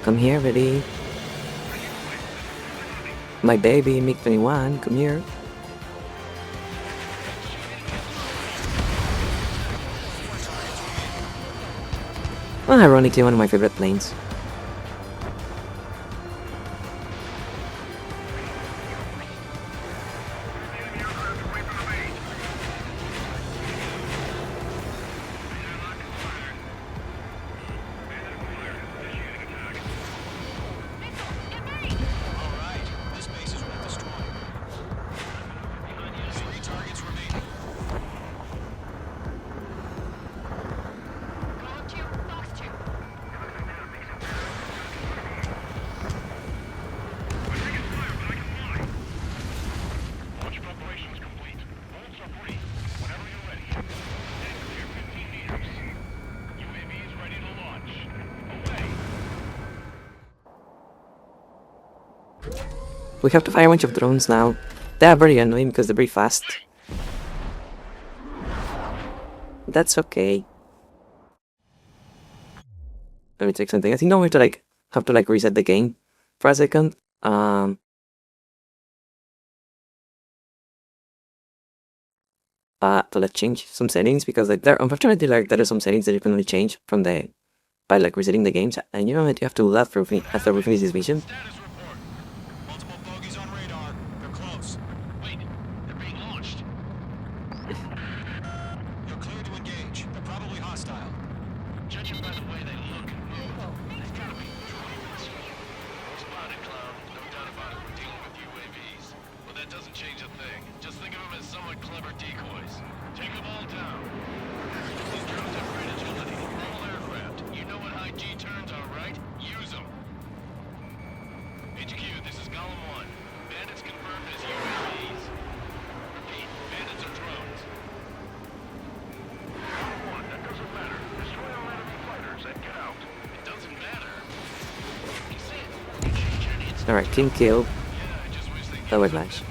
Come here, buddy. My baby, MiG-21, come here. Well, ironically, one of my favorite planes. We have to fire a bunch of drones now. They are very annoying because they're very fast. That's okay. Let me check something. I think now we have to have to reset the game for a second. To change some settings, because there unfortunately there are some settings that you can only change from by resetting the games, and you know that you have to do that after we finish this mission. Alright, King kill. That was nice.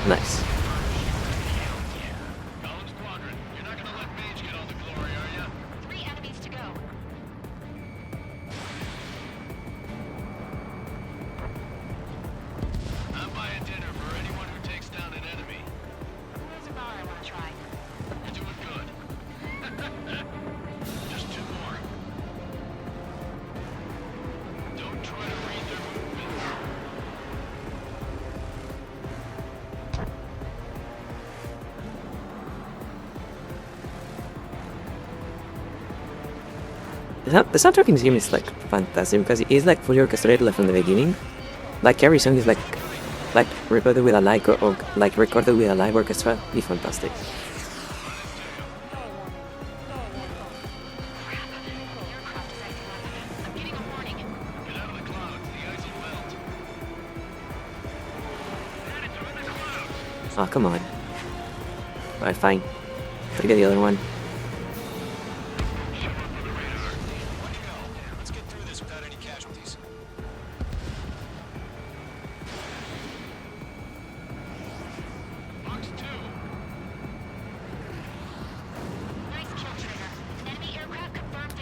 Nice. The soundtrack in this game is fantastic because it is fully orchestrated from the beginning. Every song is recorded with a recorded with a live orchestra. It's fantastic. Oh, come on. Alright, fine. Gotta get the other one.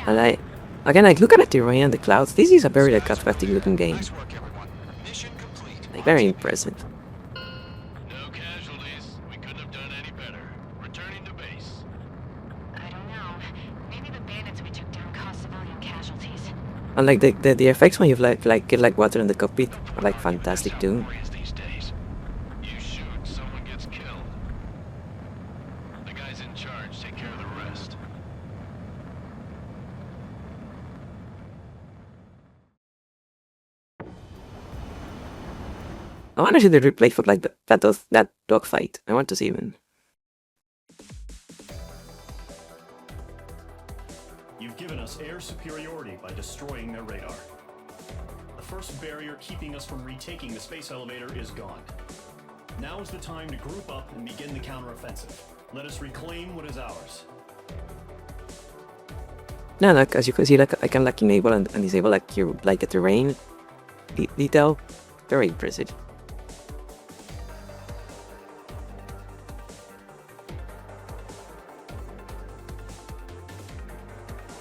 And again, like, looking at the rain and the clouds, this is a very, like, attractive looking game. Like, very impressive. No casualties. We couldn't have done any better. Returning to base. I don't know. Maybe the bandits we took down caused civilian casualties. And like the effects when you get like water in the cockpit are like fantastic too. These days. You shoot, someone gets killed. The guys in charge take care of the rest. I want to see the replay for like that dogfight. I want to see even. You've given us air superiority by destroying their radar. The first barrier keeping us from retaking the space elevator is gone. Now is the time to group up and begin the counteroffensive. Let us reclaim what is ours. Now, like, as you can see, like, I can like enable and disable like your like the terrain detail. Very impressive.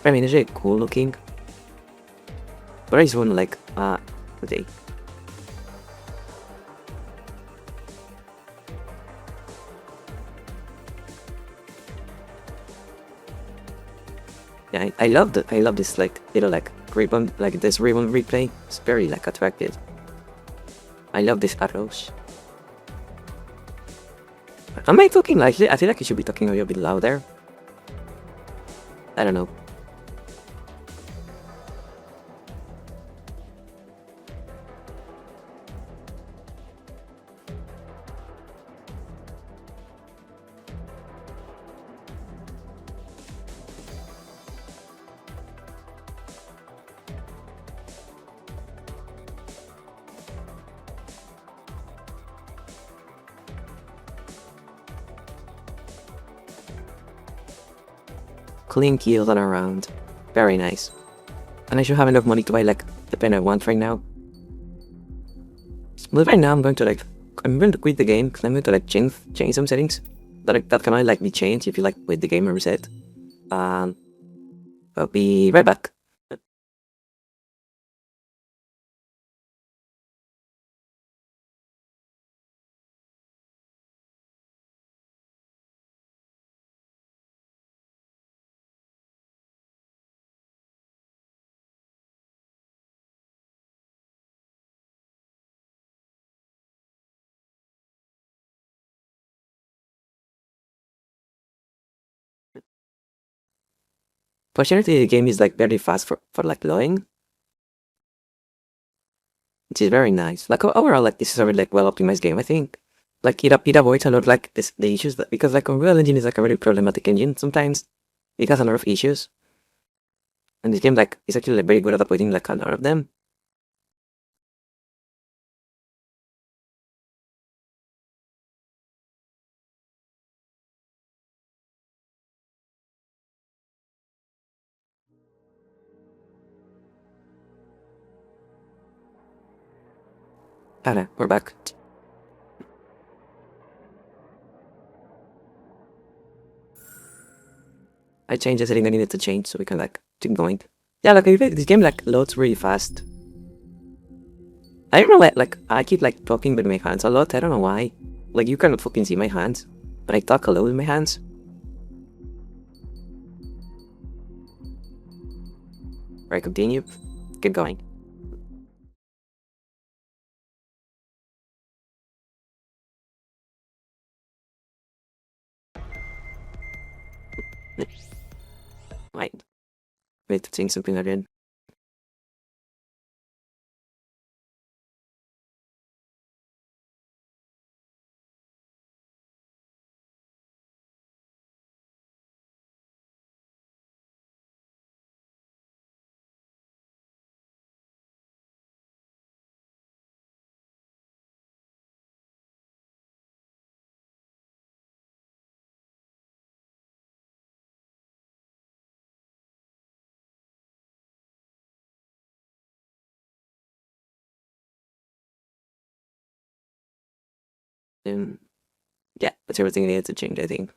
I mean, it's really cool looking. But I just want like today. Yeah, I love this like little like ribbon, like this ribbon replay. It's very like attractive. I love these arrows. Am I talking lightly? I feel like I should be talking a little bit louder. I don't know. Clean keels all around. Very nice. And I should have enough money to buy like the pen I want right now. But right now I'm going to quit the game because I'm going to like change some settings that can only like be changed if you like quit the game or reset. I'll be right back. Fortunately, the game is like very fast for like loading, which is very nice. Like overall, like this is a really like well optimized game. I think like it avoids a lot like the issues that, because like Unreal Engine is like a very problematic engine sometimes. It has a lot of issues, and this game like is actually like, very good at avoiding like a lot of them. Alright, we're back. I changed the setting I needed to change so we can like keep going. Yeah, like this game like loads really fast. I don't know why, like I keep like talking with my hands a lot. I don't know why. Like you cannot fucking see my hands, but I talk a lot with my hands. Right, continue. Keep going. Wait. Wait to think something again. Yeah, that's everything I needed to change, I think.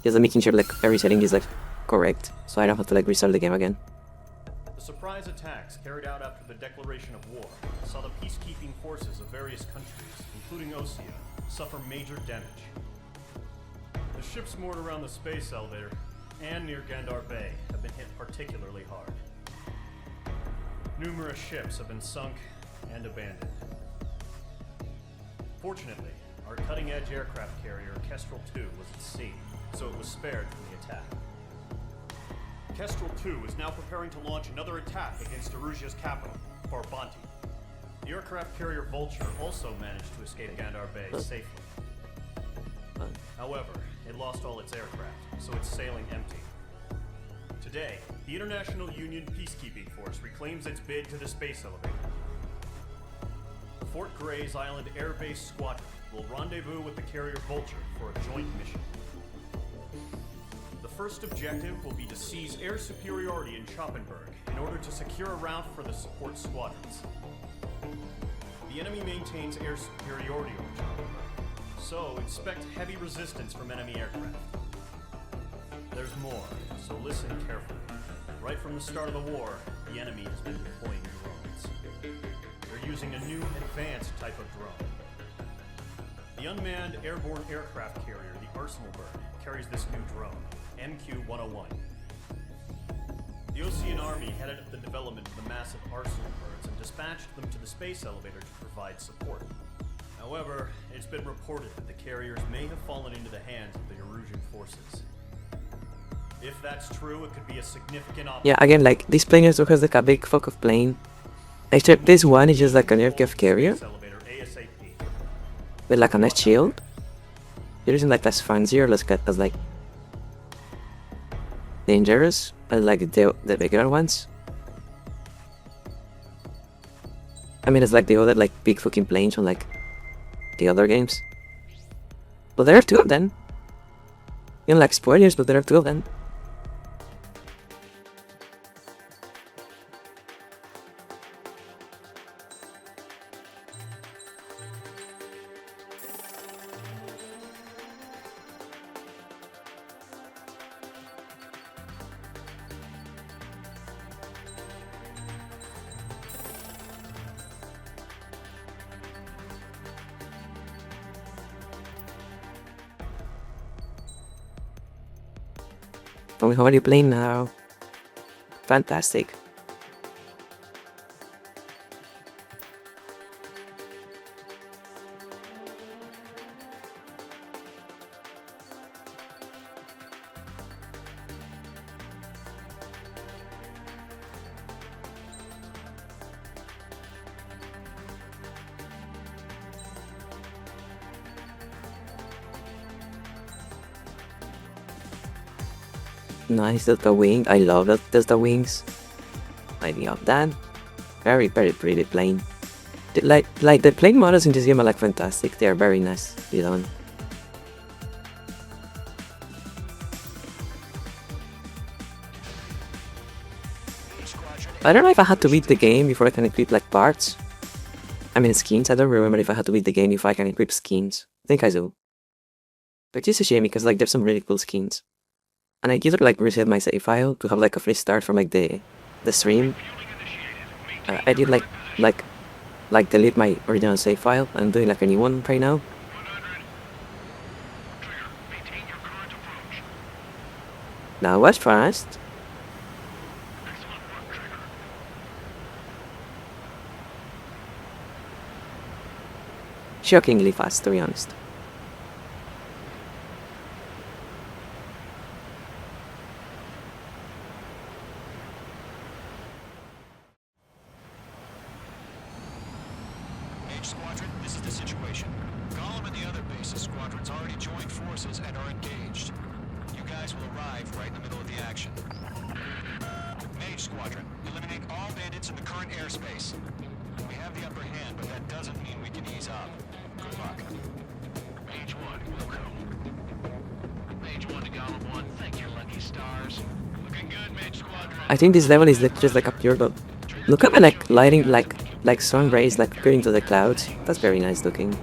Just making sure like every setting is like correct, so I don't have to like restart the game again. The surprise attacks carried out after the declaration of war saw the peacekeeping forces of various countries, including Osea, suffer major damage. The ships moored around the space elevator and near Gandar Bay have been hit particularly hard. Numerous ships have been sunk and abandoned. Fortunately, our cutting-edge aircraft carrier, Kestrel 2, was at sea, so it was spared from the attack. Kestrel 2 is now preparing to launch another attack against Erusia's capital, Farbanti. The aircraft carrier Vulture also managed to escape Gandar Bay safely. However, it lost all its aircraft, so it's sailing empty. Today, the International Union Peacekeeping Force reclaims its bid to the space elevator. Fort Gray's Island Air Base Squadron will rendezvous with the carrier Vulture for a joint mission. The first objective will be to seize air superiority in Schoppenberg in order to secure a route for the support squadrons. The enemy maintains air superiority over Schoppenberg, so expect heavy resistance from enemy aircraft. There's more, so listen carefully. Right from the start of the war, the enemy has been deploying drones. They're using a new advanced type of drone. The unmanned airborne aircraft carrier, the Arsenalberg, carries this new drone, MQ-101. The Osean Army headed up the development of the massive Arsenalbirds and dispatched them to the space elevator to provide support. However, it's been reported that the carriers may have fallen into the hands of the Erusian forces. If that's true, it could be a significant option. Yeah, again, like, this plane also has like a big fuck of plane. Except this one is just like an aircraft carrier with like a nice shield. It isn't like as fancy or as like dangerous as like the regular ones. I mean, it's like the other like big fucking planes on like the other games. But there are two of them. You know, like spoilers, but there are two of them. How are you playing now? Fantastic. Nice Delta wing. I love that Delta wings. I love that. Very pretty plane. Like the plane models in this game are like fantastic. They are very nice. You know. I don't know if I had to beat the game before I can equip like parts. I mean skins. I don't remember if I had to beat the game before I can equip skins. I think I do. But it's a shame because like there's some really cool skins. And I either like reset my save file to have like a free start from like the stream. I did like delete my original save file. I'm doing like a new one right now. That was fast. Shockingly fast, to be honest. Squadron, this is the situation. Gollum and the other bases squadrons already joined forces and are engaged. You guys will arrive right in the middle of the action. Mage Squadron, eliminate all bandits in the current airspace. We have the upper hand, but that doesn't mean we can ease up. Good luck. Mage 1, welcome. Mage 1 to Gollum 1, thank your lucky stars. Looking good, Mage Squadron. I think this level is just like a pure but look at the like lighting like sun rays like appearing to the clouds. That's very nice looking.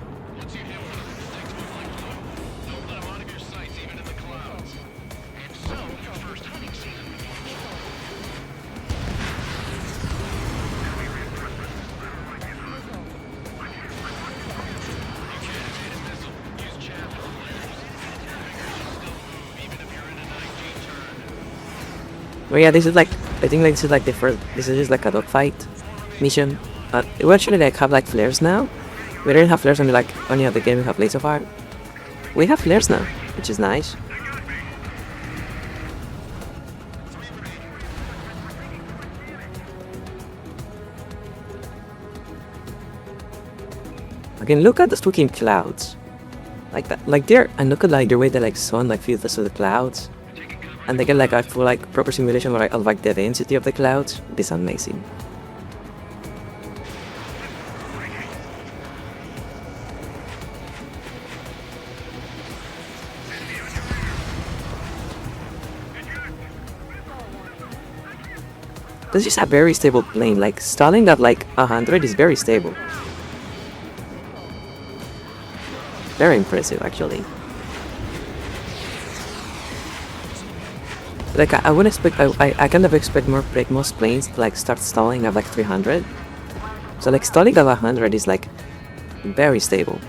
Oh yeah, this is like, I think like this is like the first, this is just like a dogfight mission. We actually like have like flares now. We didn't have flares only at the game we have played so far. We have flares now, which is nice. Again, look at the fucking clouds. Like that, like there, and look at like the way the like sun like filters through the clouds. And they get like a full like proper simulation of like the density of the clouds. This is amazing. This is a very stable plane. Like stalling at like 100 is very stable. Very impressive, actually. Like I wouldn't expect, I kind of expect most planes to like start stalling at like 300. So like stalling at 100 is like very stable.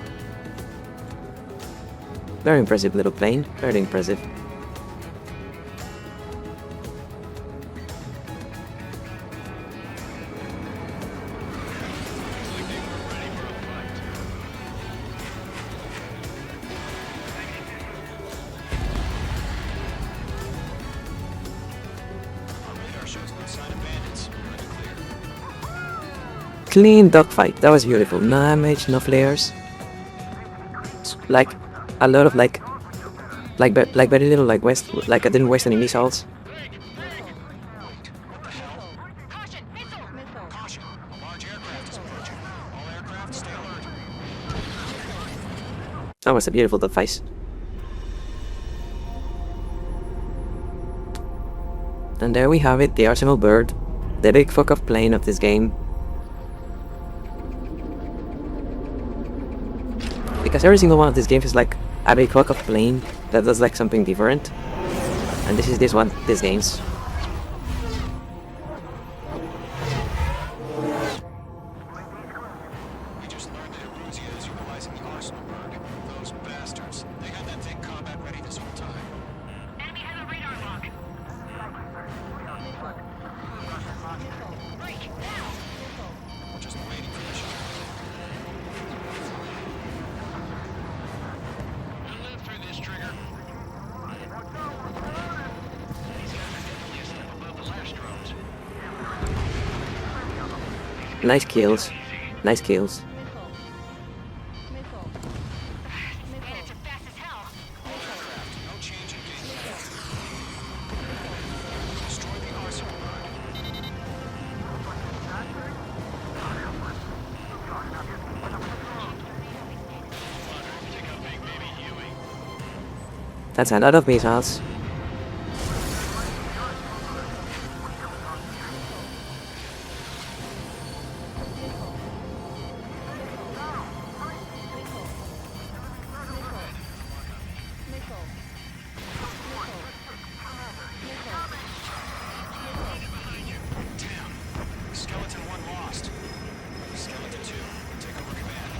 Very impressive little plane, very impressive. Clean dogfight, that was beautiful. No damage, no flares. Like a lot of like very little like I didn't waste any missiles. That was a beautiful dogfight. And there we have it, the Arsenal bird, the big fuck off plane of this game. Because every single one of these games is like a big fuck off plane that does like something different. And this is these games. We just learned that Eruzia is utilizing the Arsenal bird. Those bastards. They had that thing combat ready this whole time. Enemy has a radar lock. Break, now! We're just waiting for the shot. We'll live through this, Trigger. These guys are definitely a step above the last drones. Nice kills. Nice kills. Bandits are fast as hell. All aircraft, no change in game plan. Destroy the Arsenal bird. That's a lot of missiles. Skeleton 1 lost. Skeleton 2, take over command.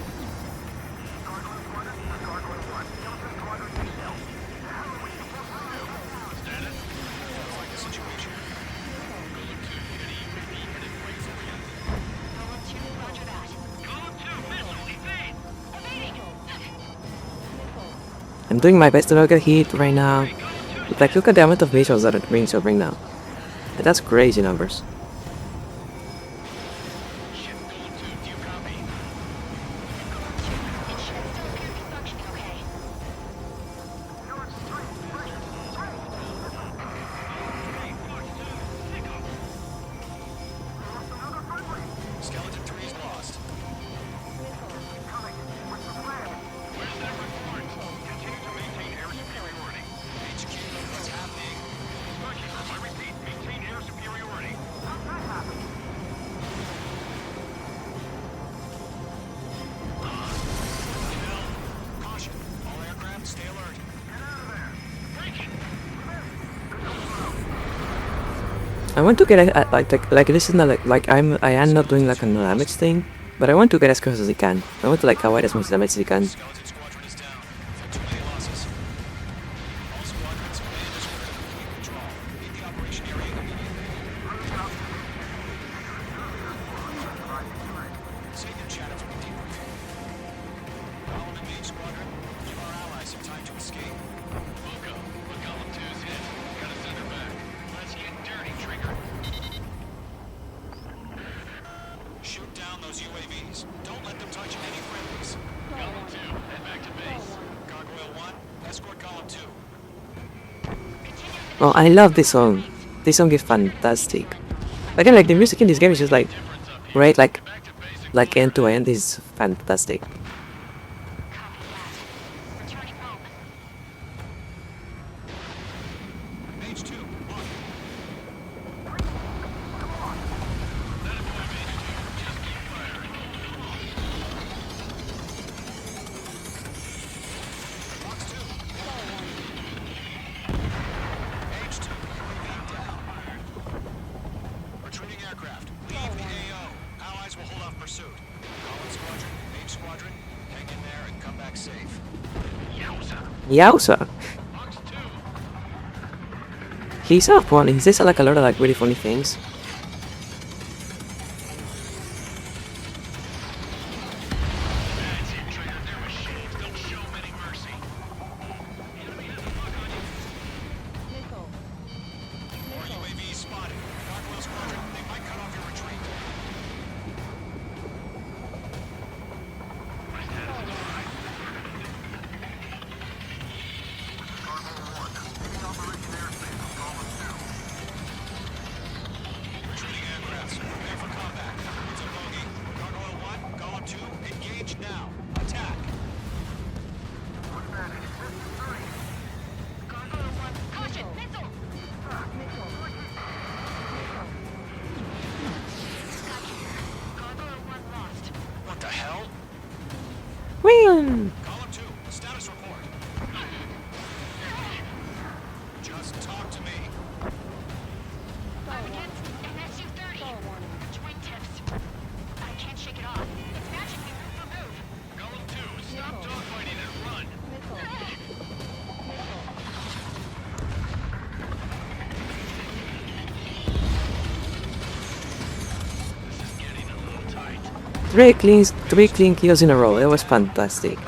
Like the situation. Column 2, roger that. Column 2, missile, evade! Evading! I'm doing my best to not get hit right now. Like look at the amount of missiles that it brings over now. That's crazy numbers. Ship Golem 2, do you copy? It should still appear to be functioning okay. Skeleton 3 is lost. Where's that report? Continue to maintain air superiority. HQ, what's happening? I repeat, maintain air superiority. Caution, all aircraft stay alert. I want to get like this is not like I am not doing like a no damage thing, but I want to get as close as I can. I want to like avoid as much damage as I can. Skeleton squadron is down. Inflict 2 losses. All squadrons, command is ordered to complete control. Leave the operation area immediately. those UAVs. Don't let them touch any friendlies. Column 2, head back to base. Gargoyle 1, escort column 2. Oh, I love this song. This song is fantastic. Again, like the music in this game is just like great, like end to end is fantastic. H2, lock. H2, UAV down. Retreating aircraft. Leave the AO. Allies will hold off pursuit. Collins Squadron, H Squadron, hang in there and come back safe. Yowza! He's up one. He says like a lot of like really funny things. More UAVs spotted. Gargoyle Squadron, they might cut off your retreat. Retreating aircrafts, prepare for combat. It's a bogey. Gargoyle 1, column 2, engage now. Attack. Gargoyle 1, caution, missile! Gargoyle 1 lost. What the hell? Whee! Column 2, status report. Just talk to me. I'm against MSU-30. Twin tips. I can't shake it off. It's matching me move for move. Column 2, stop dogfighting and run. This is getting a little tight. Three clean kills in a row. It was fantastic.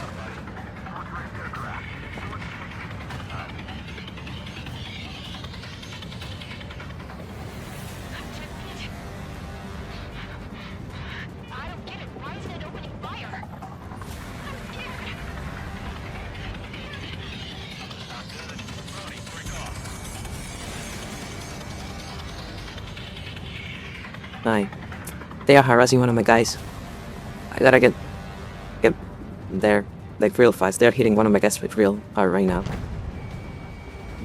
I don't get it. Why isn't it opening fire? I'm scared. Brody, break off. Aye. They are harassing one of my guys. I gotta get there like real fast. They're hitting one of my guys with real hard right now.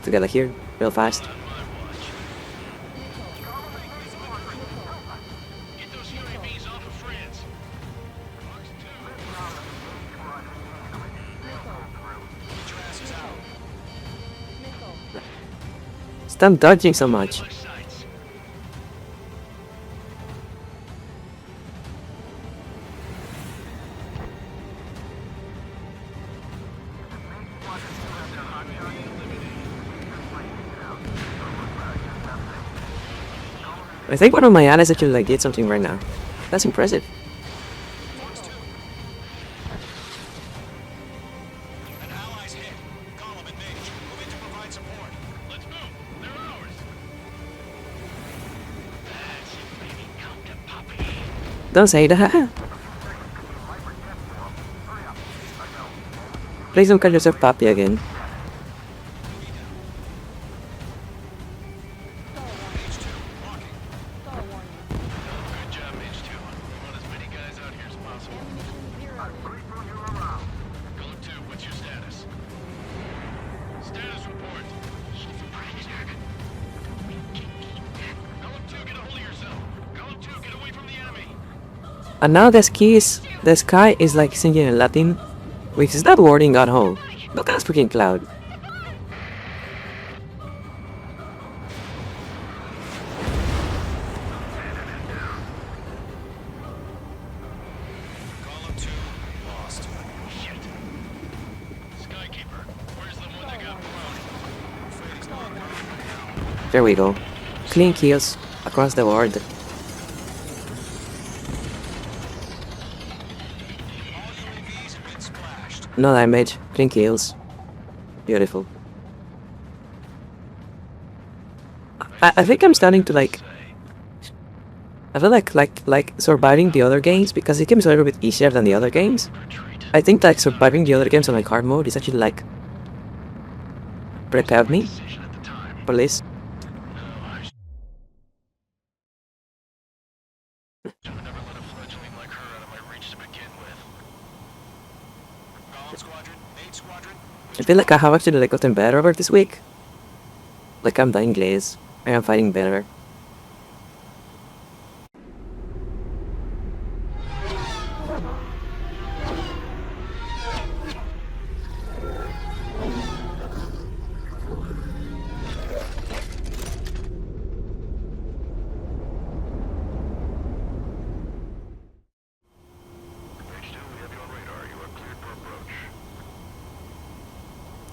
Together here, real fast. Get those UAVs off of France. Get your asses out. Stop dodging so much. I think one of my allies actually like did something right now. That's impressive. An ally's hit. Column engage. Moving to provide support. Let's move. They're ours. That's it, baby. Come to Poppy. Don't say that. Please don't call yourself Papi again. H2, locking. Good job, H2. We want as many guys out here as possible. Column 2, what's your status? Status report. He's a predator. Column 2, get a hold of yourself. Column 2, get away from the enemy. And now the sky is like singing in Latin, which is that wording got home. Look at that freaking cloud. Column 2, lost. Shit. Skykeeper, where's the one that got blown? Afraid he's not. There we go. Clean kills across the board. All UAVs have been splashed. No damage, clean kills. Beautiful. I think I'm starting to like... I feel like surviving the other games, because it game's a little bit easier than the other games. I think like surviving the other games on like hard mode is actually like prepared me for this. I feel like I have actually like gotten better over this week. Like I'm dying glaze. I am fighting better.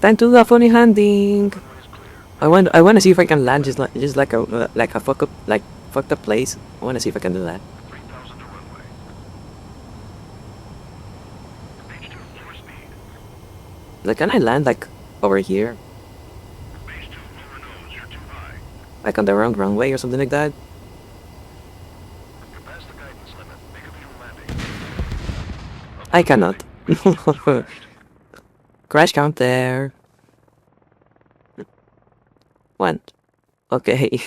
Time to do a funny landing. I want to see if I can land just like a fucked up place. I want to see if I can do that. Like, can I land like over here? Like on the wrong runway or something like that? I cannot. Crash count there. 1. Okay.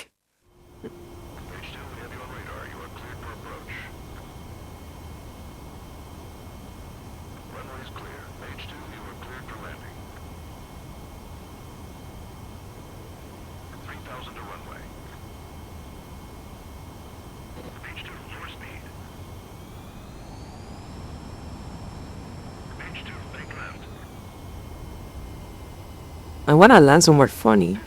I wanna land somewhere funny.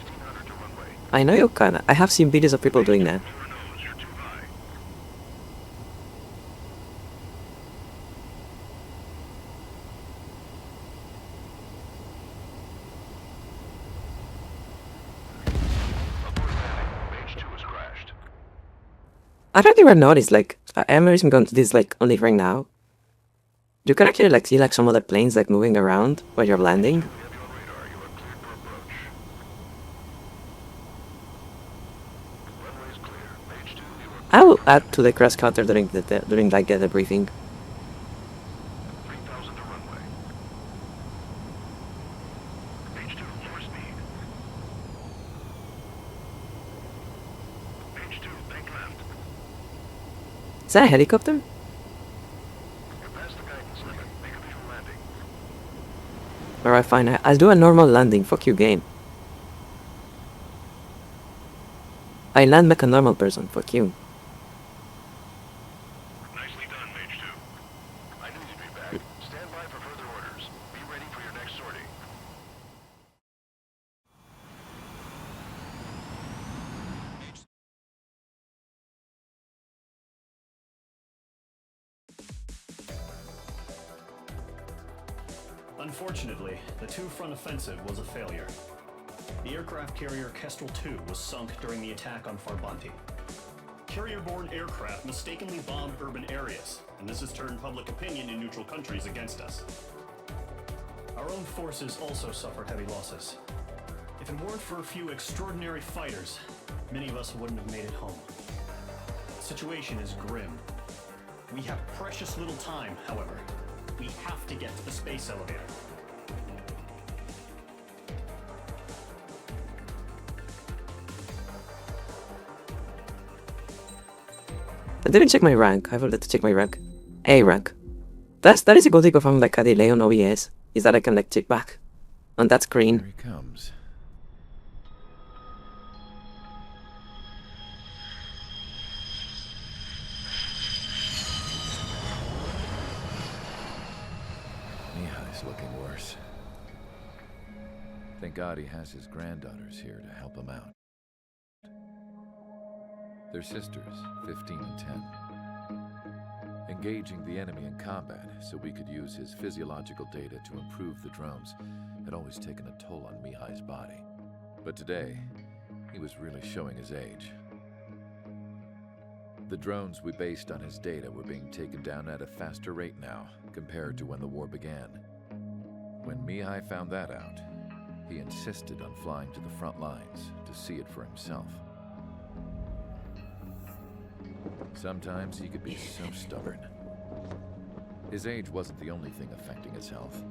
I know you can. I have seen videos of people doing that. I don't even notice, like, I'm even going to this, like, only right now. You can actually, like, see, like, some other planes, like, moving around while you're landing. I will add to the crash counter during the briefing. Is that a helicopter? Alright, fine. I'll do a normal landing. Fuck you, game. I land like a normal person. Fuck you. Nicely done, Mage 2. I knew you'd be back. Stand by for further orders. Be ready for your next sortie. Unfortunately, the two-front offensive was a failure. The aircraft carrier Kestrel 2 was sunk during the attack on Farbanti. Carrier-borne aircraft mistakenly bombed urban areas, and this has turned public opinion in neutral countries against us. Our own forces also suffered heavy losses. If it weren't for a few extraordinary fighters, many of us wouldn't have made it home. The situation is grim. We have precious little time, however. We have to get to the space elevator. I didn't check my rank. I forgot to check my rank. A rank. That is a good thing if I'm like a delay on OBS. Is that I can like check back on that screen. Here he comes. Mihai's looking worse. Thank God he has his granddaughters here to help him out. They're sisters, 15 and 10. Engaging the enemy in combat so we could use his physiological data to improve the drones had always taken a toll on Mihai's body. But today, he was really showing his age. The drones we based on his data were being taken down at a faster rate now compared to when the war began. When Mihai found that out, he insisted on flying to the front lines to see it for himself. Sometimes he could be so stubborn. His age wasn't the only thing affecting his health.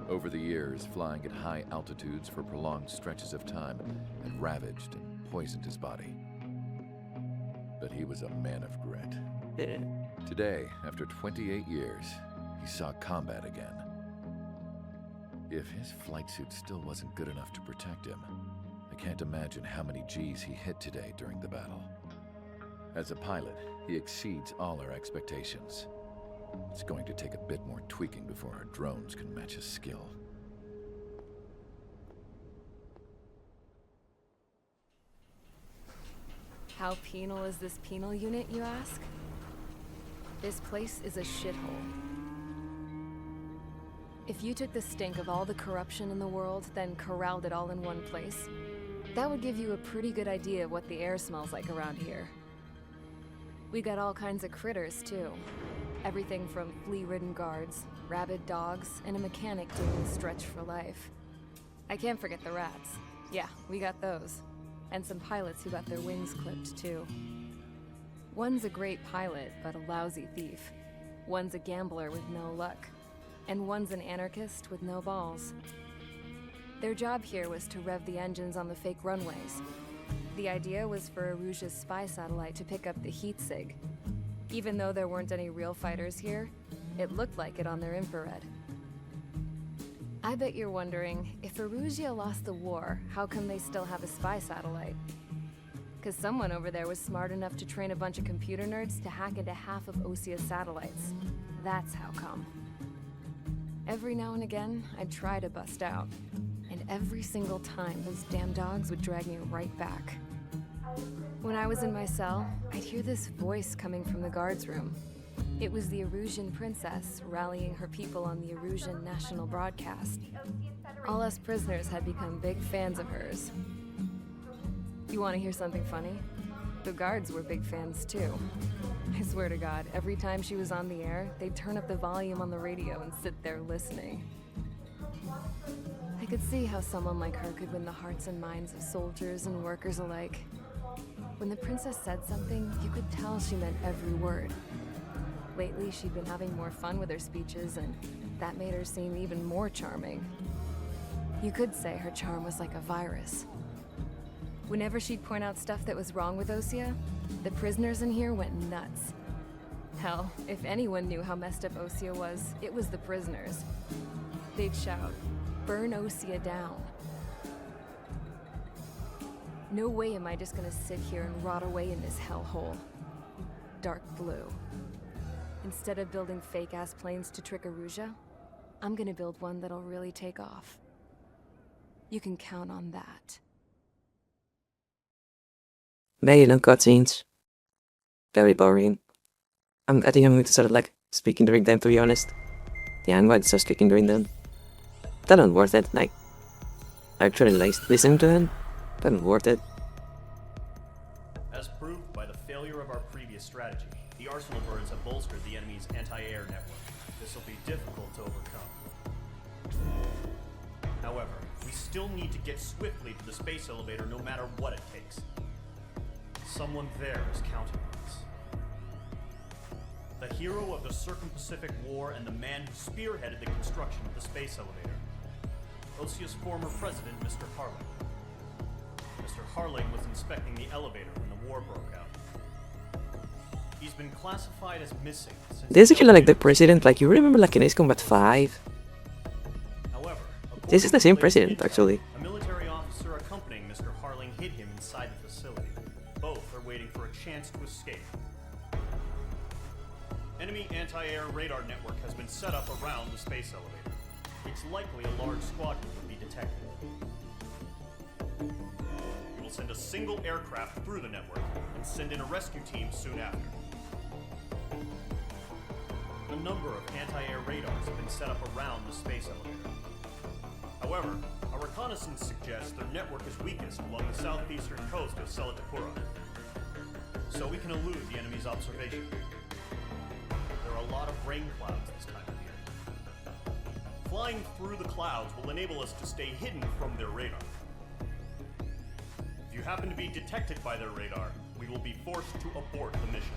Over the years, flying at high altitudes for prolonged stretches of time had ravaged and poisoned his body. But he was a man of grit. Today, after 28 years, he saw combat again. If his flight suit still wasn't good enough to protect him, I can't imagine how many G's he hit today during the battle. As a pilot, he exceeds all our expectations. It's going to take a bit more tweaking before our drones can match his skill. How penal is this penal unit, you ask? This place is a shithole. If you took the stink of all the corruption in the world, then corralled it all in one place, that would give you a pretty good idea of what the air smells like around here. We got all kinds of critters, too. Everything from flea-ridden guards, rabid dogs, and a mechanic doing a stretch for life. I can't forget the rats. Yeah, we got those. And some pilots who got their wings clipped, too. One's a great pilot, but a lousy thief. One's a gambler with no luck. And one's an anarchist with no balls. Their job here was to rev the engines on the fake runways. The idea was for Aruja's spy satellite to pick up the heat sig. Even though there weren't any real fighters here, it looked like it on their infrared. I bet you're wondering, if Aruja lost the war, how come they still have a spy satellite? Because someone over there was smart enough to train a bunch of computer nerds to hack into half of Osia's satellites. That's how come. Every now and again, I'd try to bust out. And every single time, those damn dogs would drag me right back. When I was in my cell, I'd hear this voice coming from the guards room. It was the Erusian princess rallying her people on the Erusian national broadcast. All us prisoners had become big fans of hers. You want to hear something funny? The guards were big fans too. I swear to God, every time she was on the air, they'd turn up the volume on the radio and sit there listening. I could see how someone like her could win the hearts and minds of soldiers and workers alike. When the princess said something, you could tell she meant every word. Lately, she'd been having more fun with her speeches, and that made her seem even more charming. You could say her charm was like a virus. Whenever she'd point out stuff that was wrong with Osia, the prisoners in here went nuts. Hell, if anyone knew how messed up Osia was, it was the prisoners. They'd shout, "Burn Osia down." No way am I just gonna sit here and rot away in this hellhole. Dark blue. Instead of building fake-ass planes to trick Aruja, I'm gonna build one that'll really take off. You can count on that. Very long cutscenes. Very boring. I think I'm going to start like speaking during them, to be honest. Yeah, I'm going to start speaking during them. That not worth it. Like, I actually like listening to them. That not worth it. As proved by the failure of our previous strategy, the Arsenal birds have bolstered the enemy's anti-air network. This will be difficult to overcome. However, we still need to get swiftly to the space elevator no matter what it takes. Someone there is counting on us. The hero of the Circum-Pacific War and the man who spearheaded the construction of the space elevator. Osia's former president, Mr. Harling. Mr. Harling was inspecting the elevator when the war broke out. He's been classified as missing since... This is like the president, like you remember like in Ace Combat 5? However, This is the same president, actually. a military officer accompanying Mr. Harling hid him inside the facility. Both are waiting for a chance to escape. Enemy anti-air radar network has been set up around the space elevator. It's likely a large squadron would be detected. We will send a single aircraft through the network and send in a rescue team soon after. A number of anti-air radars have been set up around the space elevator. However, our reconnaissance suggests their network is weakest along the southeastern coast of Selatakura, so we can elude the enemy's observation. There are a lot of rain clouds this time of year. Flying through the clouds will enable us to stay hidden from their radar. If you happen to be detected by their radar, we will be forced to abort the mission.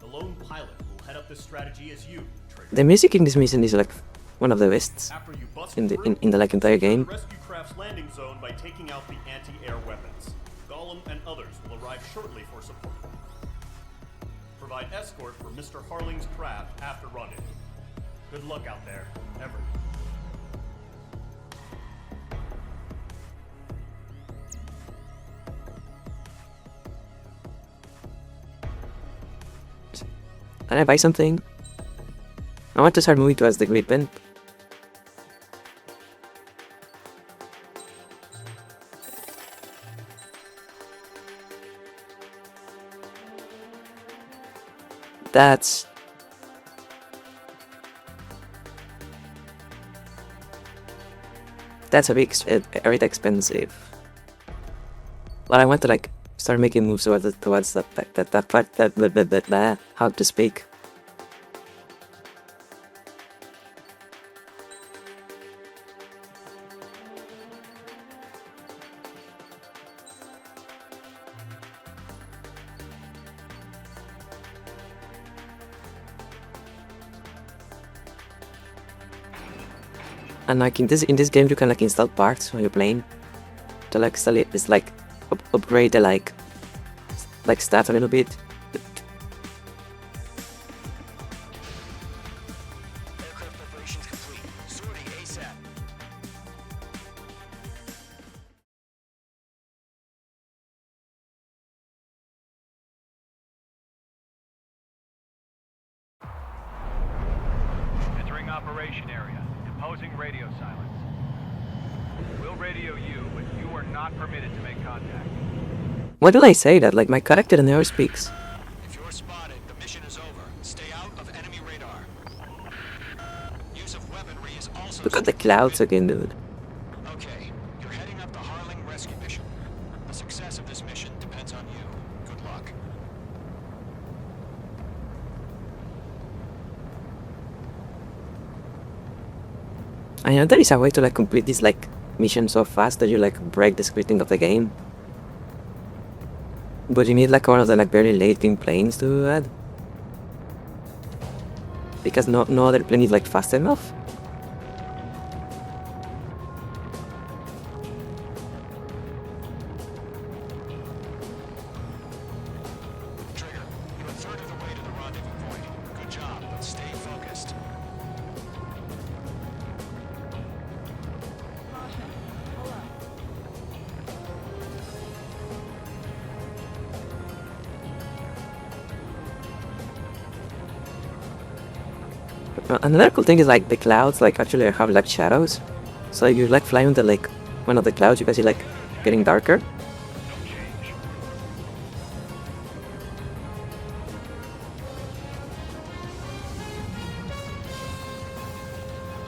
The lone pilot will head up this strategy as you, Trigger. The music in this mission is like one of the best After you bust in the through, in the like entire secure game. the rescue craft's landing zone by taking out the anti-air weapons. Gollum and others will arrive shortly for support. Provide escort for Mr. Harling's craft after rendezvous. Good luck out there, everyone. Can I buy something? I want to start moving towards the Great Bend. That's a bit expensive. But I want to like start making moves towards that part that how to speak. And like in this game, you can like install parts when you're playing to like install it. It's like upgrade the like stats a little bit. Aircraft preparations complete. Sorting ASAP. Entering operation area. Imposing radio silence. We'll radio you, but you are not permitted to make contact. Why did I say that? Like my character never speaks. If you're spotted, the mission is over. Stay out of enemy radar. Use of weaponry is also... Look at the clouds again, dude. Okay, you're heading up the Harling rescue mission. The success of this mission depends on you. Good luck. I know there is a way to like complete this like mission so fast that you like break the scripting of the game. But you need like one of the like very late game planes to do that. Because no other plane is like fast enough. Trigger, you're a third of the way to the rendezvous point. Good job, but stay focused. Another cool thing is like the clouds like actually have like shadows. So if you like fly on the like one of the clouds, you can see like getting darker.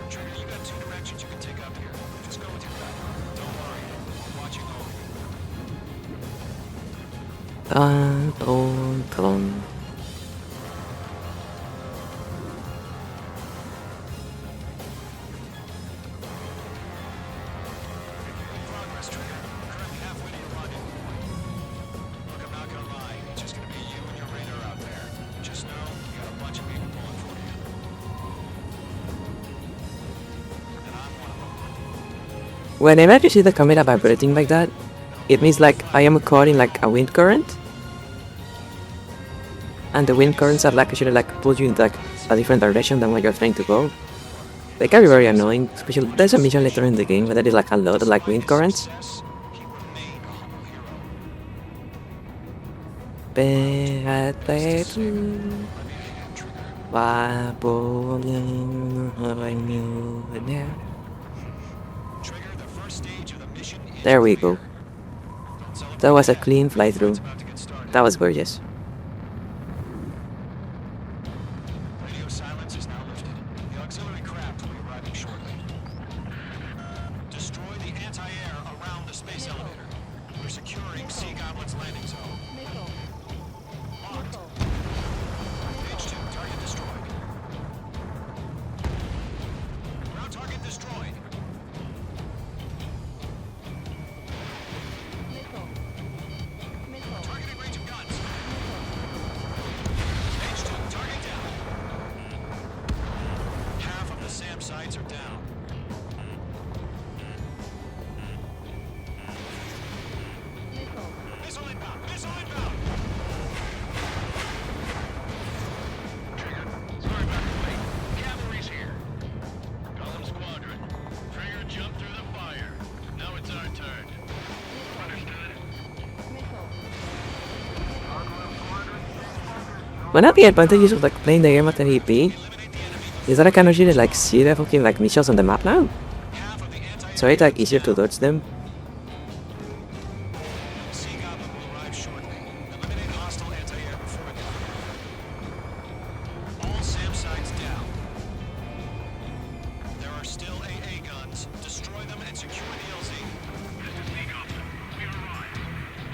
Trigger, you got two directions you can take up here. Just go with your gut. Don't worry, we're watching over you. Progress, Trigger. Currently halfway to your rendezvous point. Look, I'm not gonna lie. It's just gonna be you and your radar out there. Just know you got a bunch of people pulling for you. And I'm one of them. Whenever you see the camera vibrating like that, it means like I am caught in like a wind current. And the wind currents are like actually like pull you in like a different direction than what you're trying to go. They can be very annoying, especially there's a mission later in the game where there is like a lot of like wind currents. There we go. That was a clean fly through. That was gorgeous. Radio silence is now lifted. The auxiliary craft will be arriving shortly. Destroy the anti-air around the space elevator. We're securing Sea Goblin's landing zone. Locked. H2, target destroyed. Ground target destroyed. Targeting range of guns. targets are down. Missile inbound! Missile inbound! Sorry about the wait. Cavalry's here. Call them squadron. Trigger jumped through the fire. Now it's our turn. Understood? One of the advantages of like playing the game at an EP is that I can actually like see the fucking like missions on the map now. So it's like easier to dodge them. All SAM sites down. There are still AA guns. Destroy them and secure the LZ. This is Seagull. We arrived. Do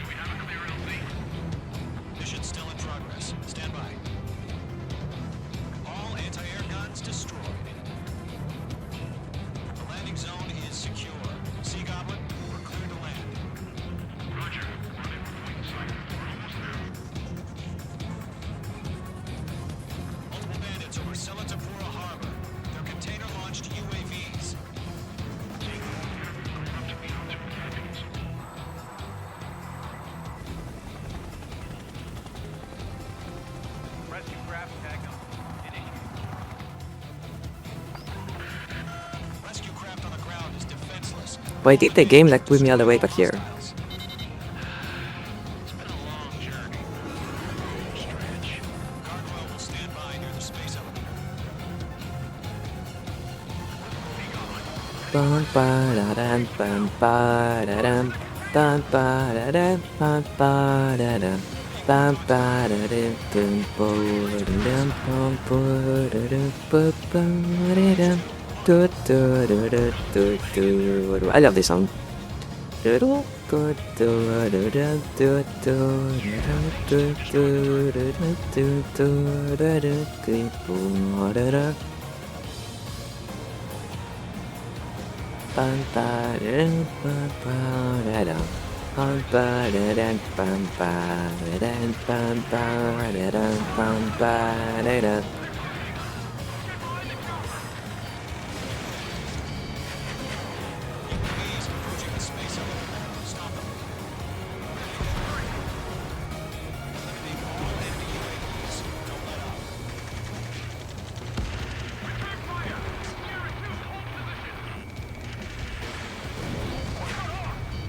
we have a clear LZ? Mission still in progress. Stand by. All anti-air guns destroyed. The landing zone is secure. Sea Goblin, we're clear to land. Roger. Running point site. We're almost there. Multiple bandits over Selatapura Harbor. They're container-launched UAVs. Rescue craft tag them. Initiate. Rescue craft on the ground is defenseless. Why did the game like put me all the way back here? Gargoyle will stand by near the space elevator. Bum ba-da-dum, bum ba-da-dum, bum ba-da-dum, bum ba-da-dum, bum ba-da-dum, bum ba-da-dum, bum ba-da-dum, bum ba-da-dum, do-do-do-do-do-do. I love this song.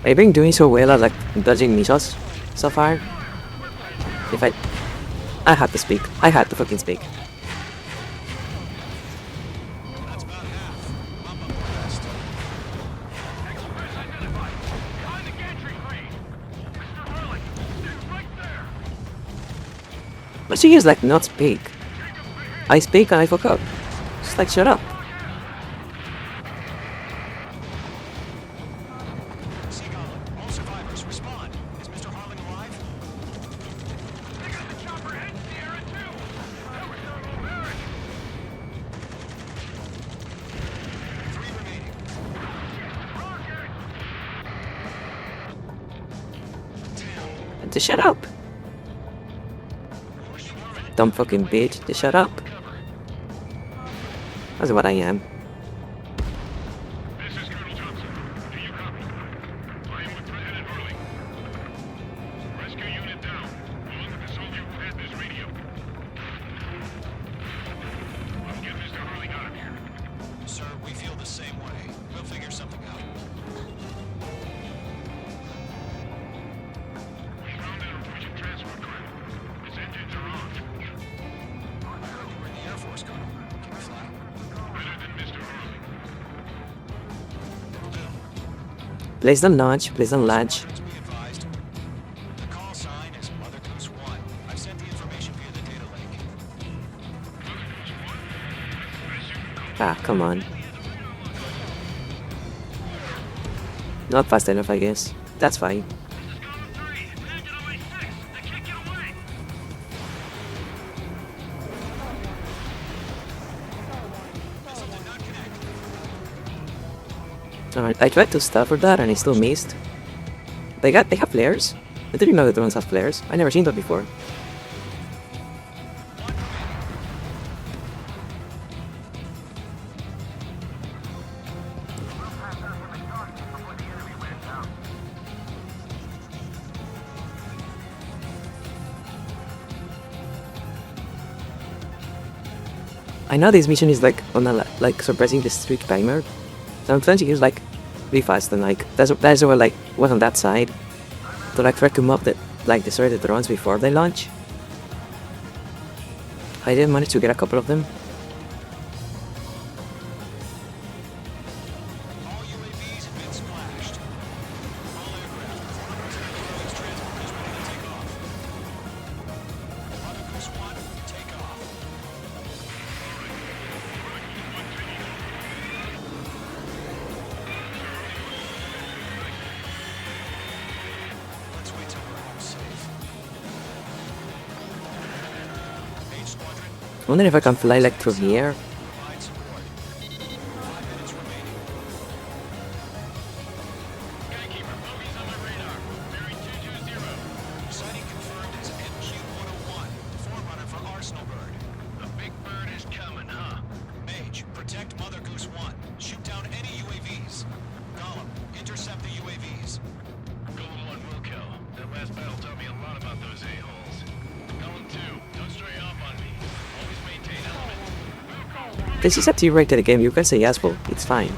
I've been doing so well at like dodging missiles so far. If I had to speak. I had to fucking speak. But she is like not speak. I speak and I fuck up. Just like shut up. All survivors, respond. Is Mr. Harling alive? They got the chopper heading Sierra too. That was so embarrassing. 3 remaining. Just shut up. Dumb fucking bitch. Just shut up. That's what I am. This is Colonel Johnson. Do you copy? I am with President Hurley. Rescue unit down, along with the soldier who had this radio. Let's get Mr. Hurley out of here. Sir, we feel the same way. We'll figure something out. We found an efficient transport craft. Its engines are on. You were in the Air Force, Colonel. Can you fly? Better than Mr. Hurley. Please don't launch. Please don't launch. Be advised. The call sign is Mother Goose 1. I've sent the information via the data link. Ah, come on. Not fast enough, I guess. That's fine. Alright, I tried to stop for that and it still missed. They have flares? I didn't know that the ones have flares. I never seen that before. I know this mission is like on a like surprisingly strict timer, so I'm trying to use like be fast and like that's why like was on that side to like try to mob the like destroy the drones before they launch. I did manage to get a couple of them. I wonder if I can fly like through the air. This is a T-rated game, you can say yes, well, it's fine.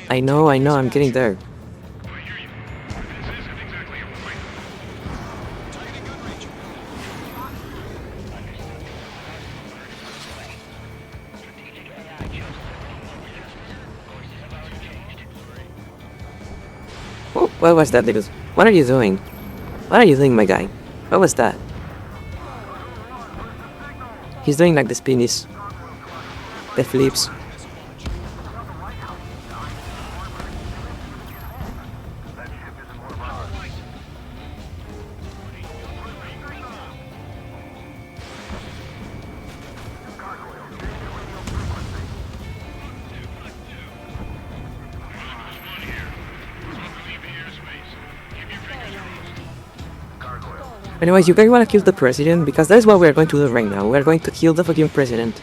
I know, I'm getting there. Oh, what was that, Ligus? What are you doing? What are you doing, my guy? What was that? He's doing like the spinnies. The flips. Anyways, you guys wanna kill the president? Because that is what we're going to do right now. We're going to kill the fucking president.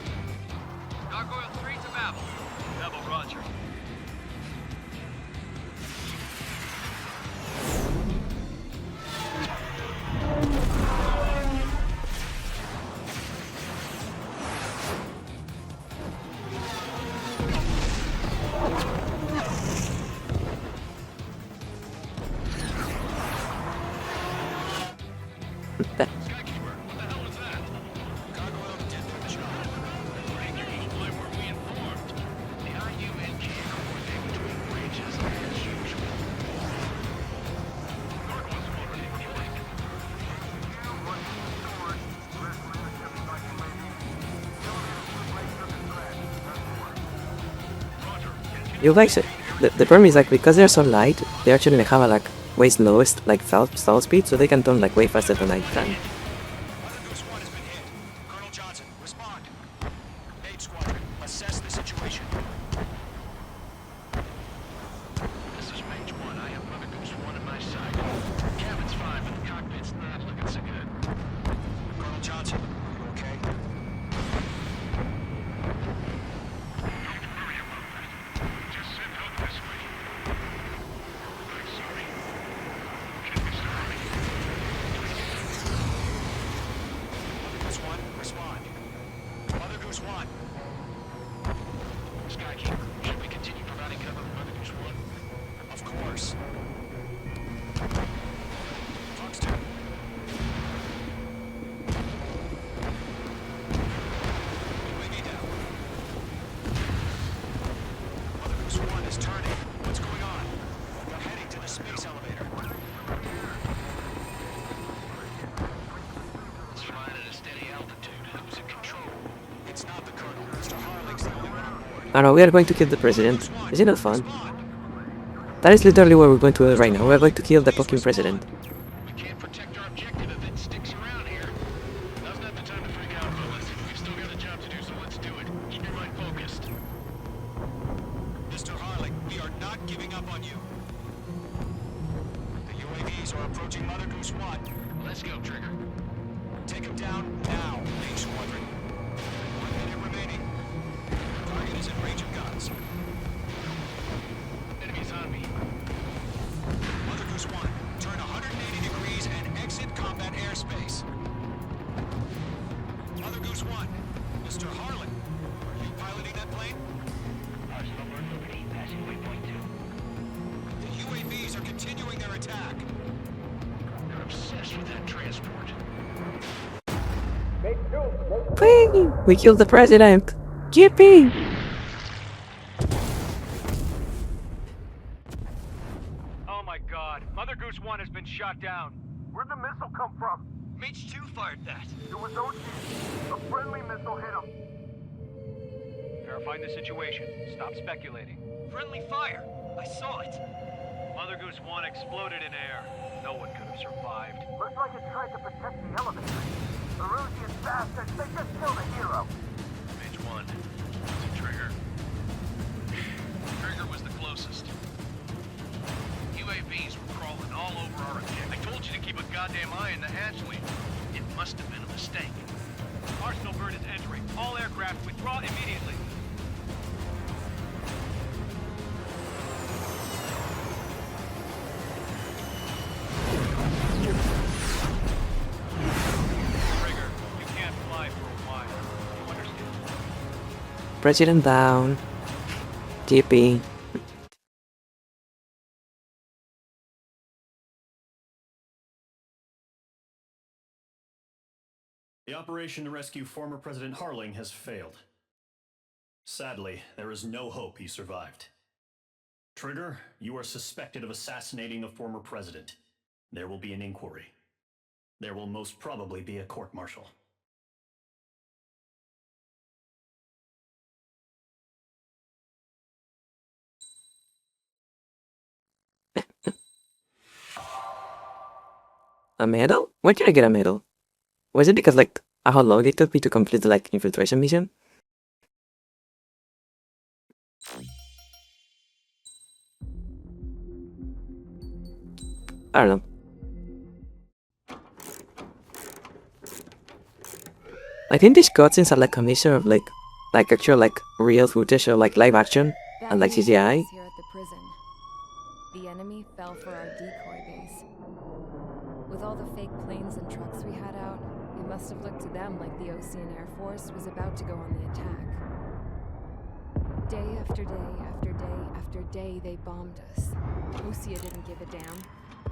You guys, the problem is like because they're so light, they actually have a like way slowest like stall speed, so they can turn like way faster than I can. I know, we are going to kill the president. Is it not fun? That is literally what we're going to do right now. We're going to kill the fucking president. UAVs are approaching Mother Goose 1. Let's go, Trigger. Take him down now, H Squadron. 1 minute remaining. Target is in range of guns. Enemies on me. Mother Goose 1, turn 180 degrees and exit combat airspace. Mother Goose 1, Mr. Harlan, are you piloting that plane? Arsenal Bird Liberty, passing waypoint 2. The UAVs are continuing their attack. You're obsessed with that transport. Whee! We killed the president! Yippee! Oh my god, Mother Goose 1 has been shot down. Where'd the missile come from? Mage 2 fired that. It was OG. A friendly missile hit him. Verifying the situation. Stop speculating. Friendly fire. I saw it. Mother Goose 1 exploded in air. No one could have survived. Looks like it tried to protect the elevator. The Rusian bastards, they just killed a hero. Mage 1. Was it Trigger? Trigger was the closest. UAVs were crawling all over our objective. I told you to keep a goddamn eye in the hatchway. It must have been a mistake. Arsenal Bird is entering. All aircraft withdraw immediately. Trigger, you can't fly for a while. You understand? President down. Yippee. The operation to rescue former President Harling has failed. Sadly, there is no hope he survived. Trigger, you are suspected of assassinating the former president. There will be an inquiry. There will most probably be a court-martial. A medal? Where did I get a medal? Was it because, like, how long it took me to complete the, like, infiltration mission? I don't know. I think these cutscenes are like a mixture of like actual like real footage or like live action and like CGI. Here at the prison, the enemy fell for our decoy base. With all the fake planes and trucks we had out, it must have looked to them like the Ocean Air Force was about to go on the attack. Day after day after day after day, they bombed us. Osea didn't give a damn.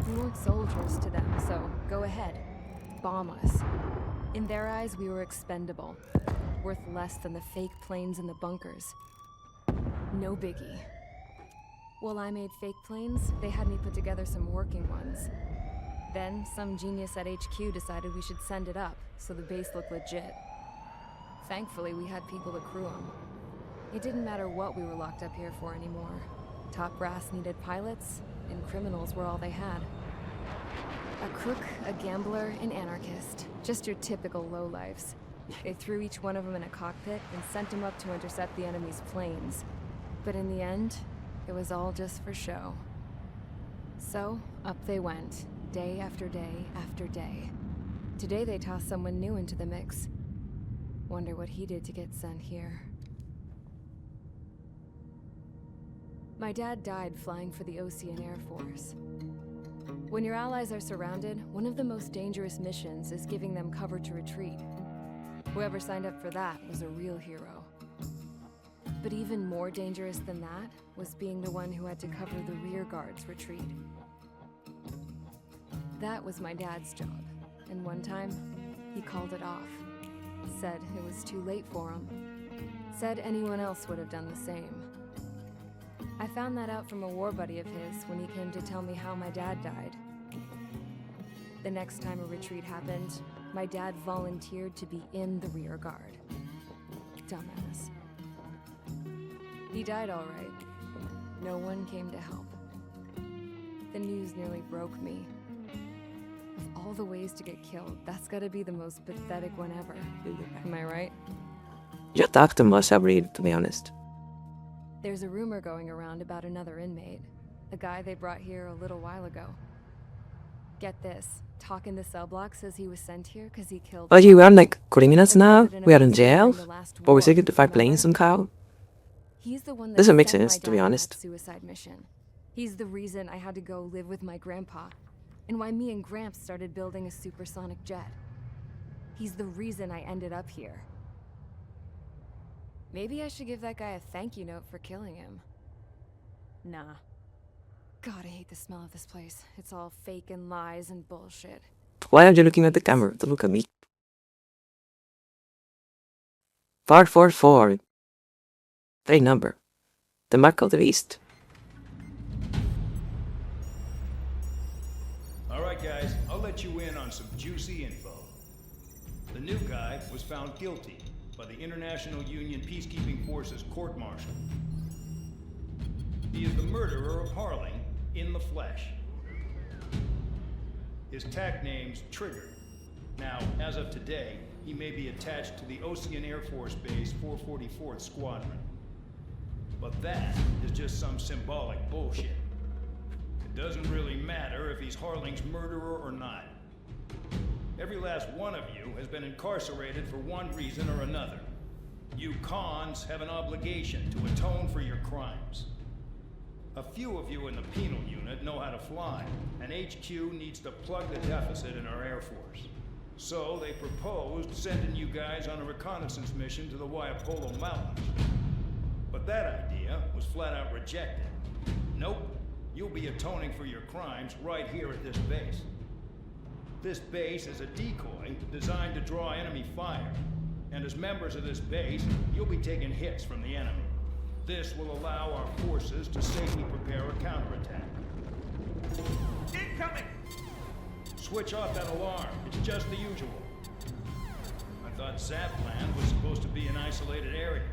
We weren't soldiers to them, so go ahead. Bomb us. In their eyes, we were expendable. Worth less than the fake planes in the bunkers. No biggie. While I made fake planes, they had me put together some working ones. Then, some genius at HQ decided we should send it up, so the base looked legit. Thankfully, we had people to crew them. It didn't matter what we were locked up here for anymore. Top brass needed pilots, and criminals were all they had. A crook, a gambler, an anarchist. Just your typical lowlifes. They threw each one of them in a cockpit and sent them up to intercept the enemy's planes. But in the end, it was all just for show. So, up they went, day after day after day. Today they tossed someone new into the mix. Wonder what he did to get sent here. My dad died flying for the Ocean Air Force. When your allies are surrounded, one of the most dangerous missions is giving them cover to retreat. Whoever signed up for that was a real hero. But even more dangerous than that was being the one who had to cover the rear guard's retreat. That was my dad's job, and one time, he called it off. Said it was too late for him. Said anyone else would have done the same. I found that out from a war buddy of his when he came to tell me how my dad died. The next time a retreat happened, my dad volunteered to be in the rear guard. Dumbass. He died all right. No one came to help. The news nearly broke me. Of all the ways to get killed, that's gotta be the most pathetic one ever. Am I right? You talk too much, Sabrina, to be honest. There's a rumor going around about another inmate. A guy they brought here a little while ago. Get this. Talk in the cell block says he was sent here because he killed... Oh, you are like criminals now? president We of are in Ocean during jail? the last But we're war, seeking to fight remember? planes somehow? He's the one that Doesn't make sent sense, my to be dad on honest. that suicide mission. He's the reason I had to go live with my grandpa, and why me and Gramps started building a supersonic jet. He's the reason I ended up here. Maybe I should give that guy a thank you note for killing him. Nah. God, I hate the smell of this place. It's all fake and lies and bullshit. Why are you looking at the camera? Don't look at me. 444. Very number. The mark of the beast. Alright guys, I'll let you in on some juicy info. The new guy was found guilty by the International Union Peacekeeping Forces court-martial. He is the murderer of Harling in the flesh. His tag name's Trigger. Now, as of today, he may be attached to the Ocean Air Force Base 444th Squadron. But that is just some symbolic bullshit. It doesn't really matter if he's Harling's murderer or not. Every last one of you has been incarcerated for one reason or another. You cons have an obligation to atone for your crimes. A few of you in the penal unit know how to fly, and HQ needs to plug the deficit in our Air Force. So they proposed sending you guys on a reconnaissance mission to the Waiapolo Mountains. But that idea was flat out rejected. Nope, you'll be atoning for your crimes right here at this base. This base is a decoy designed to draw enemy fire, and as members of this base, you'll be taking hits from the enemy. This will allow our forces to safely prepare a counterattack. Incoming! Switch off that alarm. It's just the usual. I thought Zapland was supposed to be an isolated area.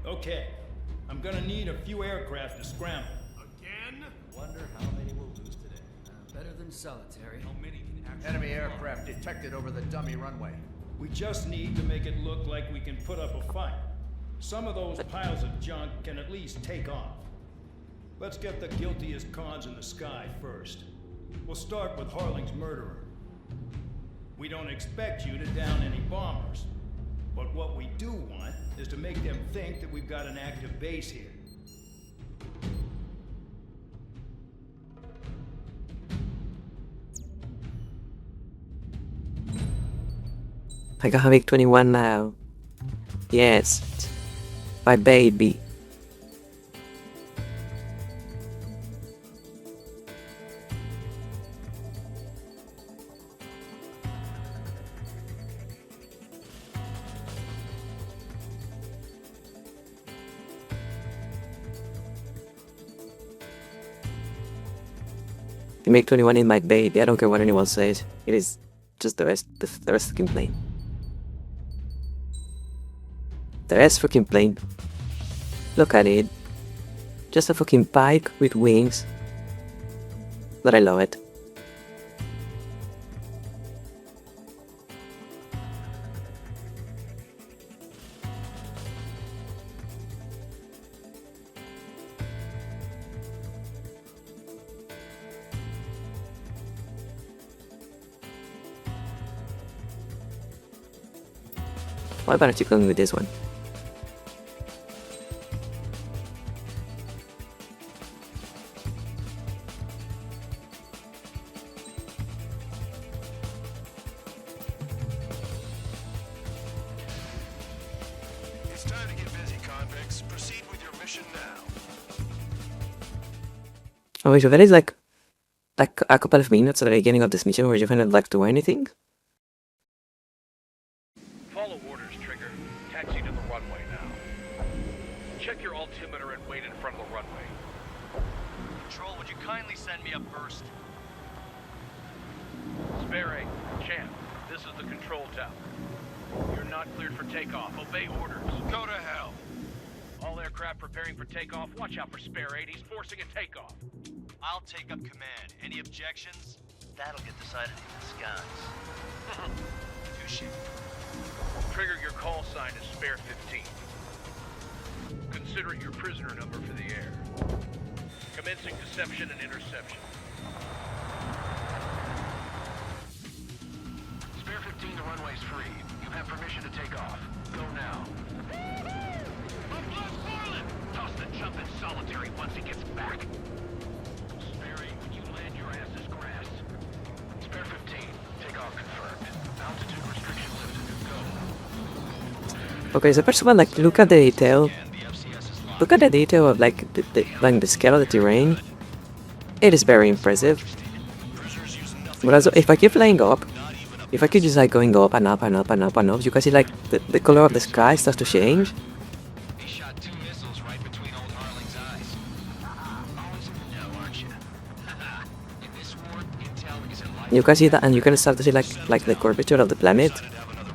Okay, I'm gonna need a few aircraft to scramble. Again? Wonder how many we'll lose today. Better than solitary. How many can actually... Enemy aircraft detected over the dummy runway. We just need to make it look like we can put up a fight. Some of those piles of junk can at least take off. Let's get the guiltiest cons in the sky first. We'll start with Harling's murderer. We don't expect you to down any bombers, but what we do want is to make them think that we've got an active base here. I got Havik 21 now. Yes. My baby. You make 21 in my baby. I don't care what anyone says. It is just the rest fucking plane. The rest fucking plane. Look at it. Just a fucking bike with wings. But I love it. Why aren't you going with this one? It's time to get busy, convicts. Proceed with your mission now. Oh wait, so there is like a couple of minutes at the beginning of this mission where you cannot like do anything? Follow orders, Trigger. Taxi to the runway now. Check your altimeter and wait in front of the runway. Control, would you kindly send me up first? Spare Champ, this is the control tower. You're not cleared for takeoff. Obey orders. Go to hell. All aircraft preparing for takeoff. Watch out for Spare 8. He's forcing a takeoff. I'll take up command. Any objections? That'll get decided in the skies. Touche. Trigger, your call sign is Spare 15. Consider it your prisoner number for the air. Commencing deception and interception. 15, the runway's free. You have permission to take off. Go now. Toss the jump in solitary once he gets back. Sperry, when you land, your ass is grass. Spare 15, takeoff confirmed. Altitude restriction lifted. Go. Okay, so first of all, like, look at the detail. Look at the detail of like the scale of the terrain. It is very impressive. But also, if I keep flying up, if I keep just like going up and up and up and up and up, you can see like the color of the sky starts to change. You can see that, and you can start to see like the curvature of the planet.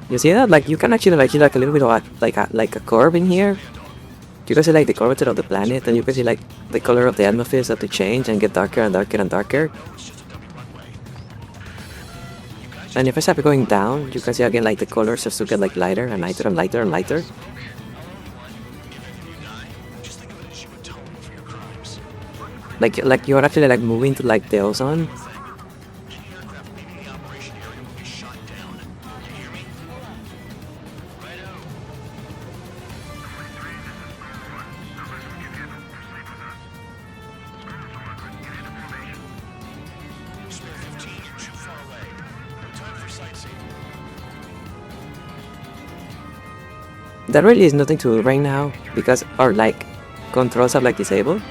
You see that? Like you can actually like see like a little bit of like a curve in here. You can see like the curvature of the planet, and you can see like the color of the atmosphere start to change and get darker and darker and darker. And if I start going down, you can see again like the color starts to get like lighter and lighter and lighter and lighter. Like you're actually like moving to like the ozone. There really is nothing to do right now because our like controls are like disabled.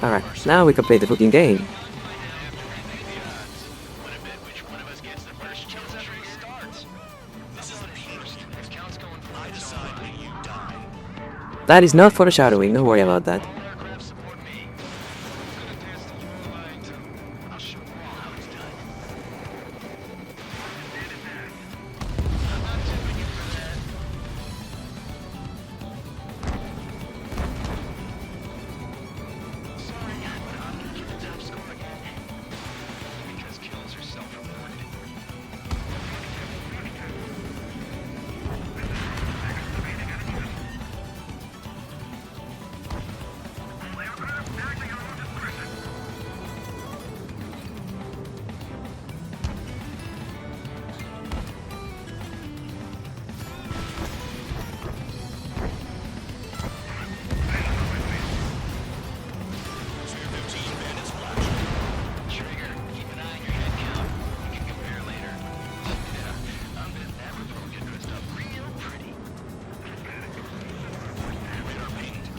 Alright, now we can play the fucking game. That is not foreshadowing, don't worry about that.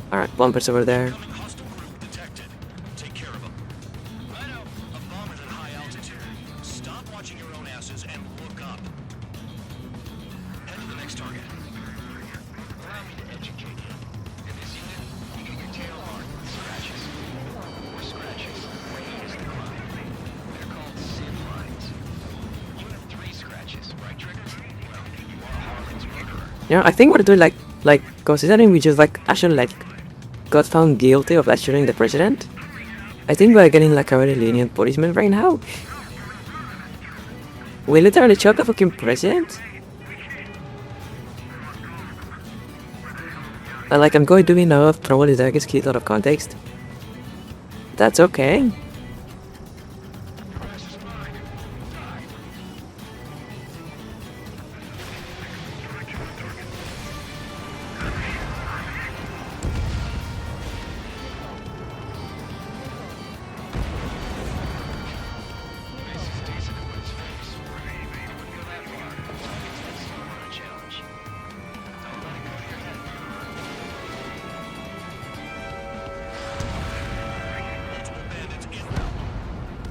Alright, bumpers over there. Yeah, I think we're doing like considering we just like actually like got found guilty of lecturing the president. I think we're getting like a very lenient punishment right now. We literally shot the fucking president. And like I'm going to be now probably the biggest kid out of context. That's okay.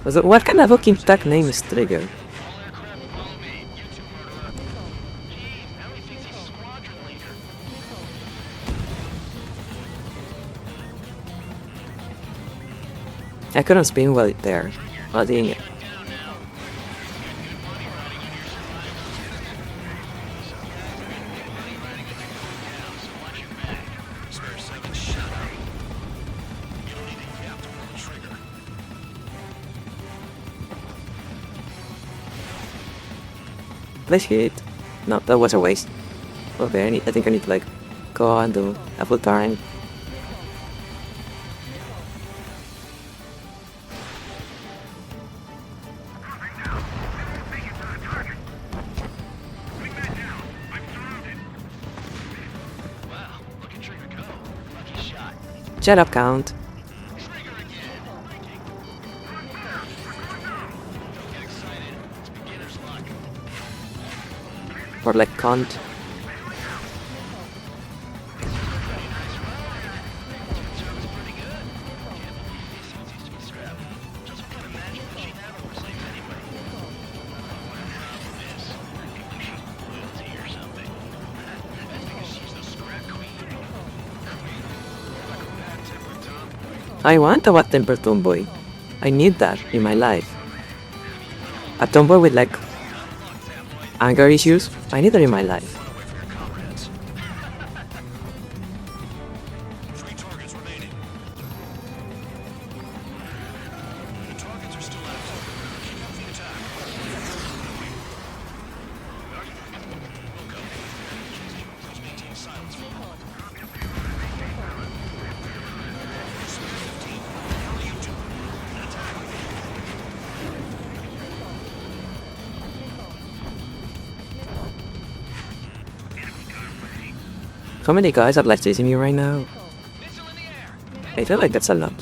So what kind of fucking tag name is Trigger? I couldn't spin well there. Oh, dang it. Let's hit. No, that was a waste. Okay, I think I need to like go and do a full turn. Shut up, Count. Or like Count. I want a bad tempered tomboy. I need that in my life. A tomboy with like anger issues. I need that in my life. How many guys are like chasing me right now? I feel like that's a lot.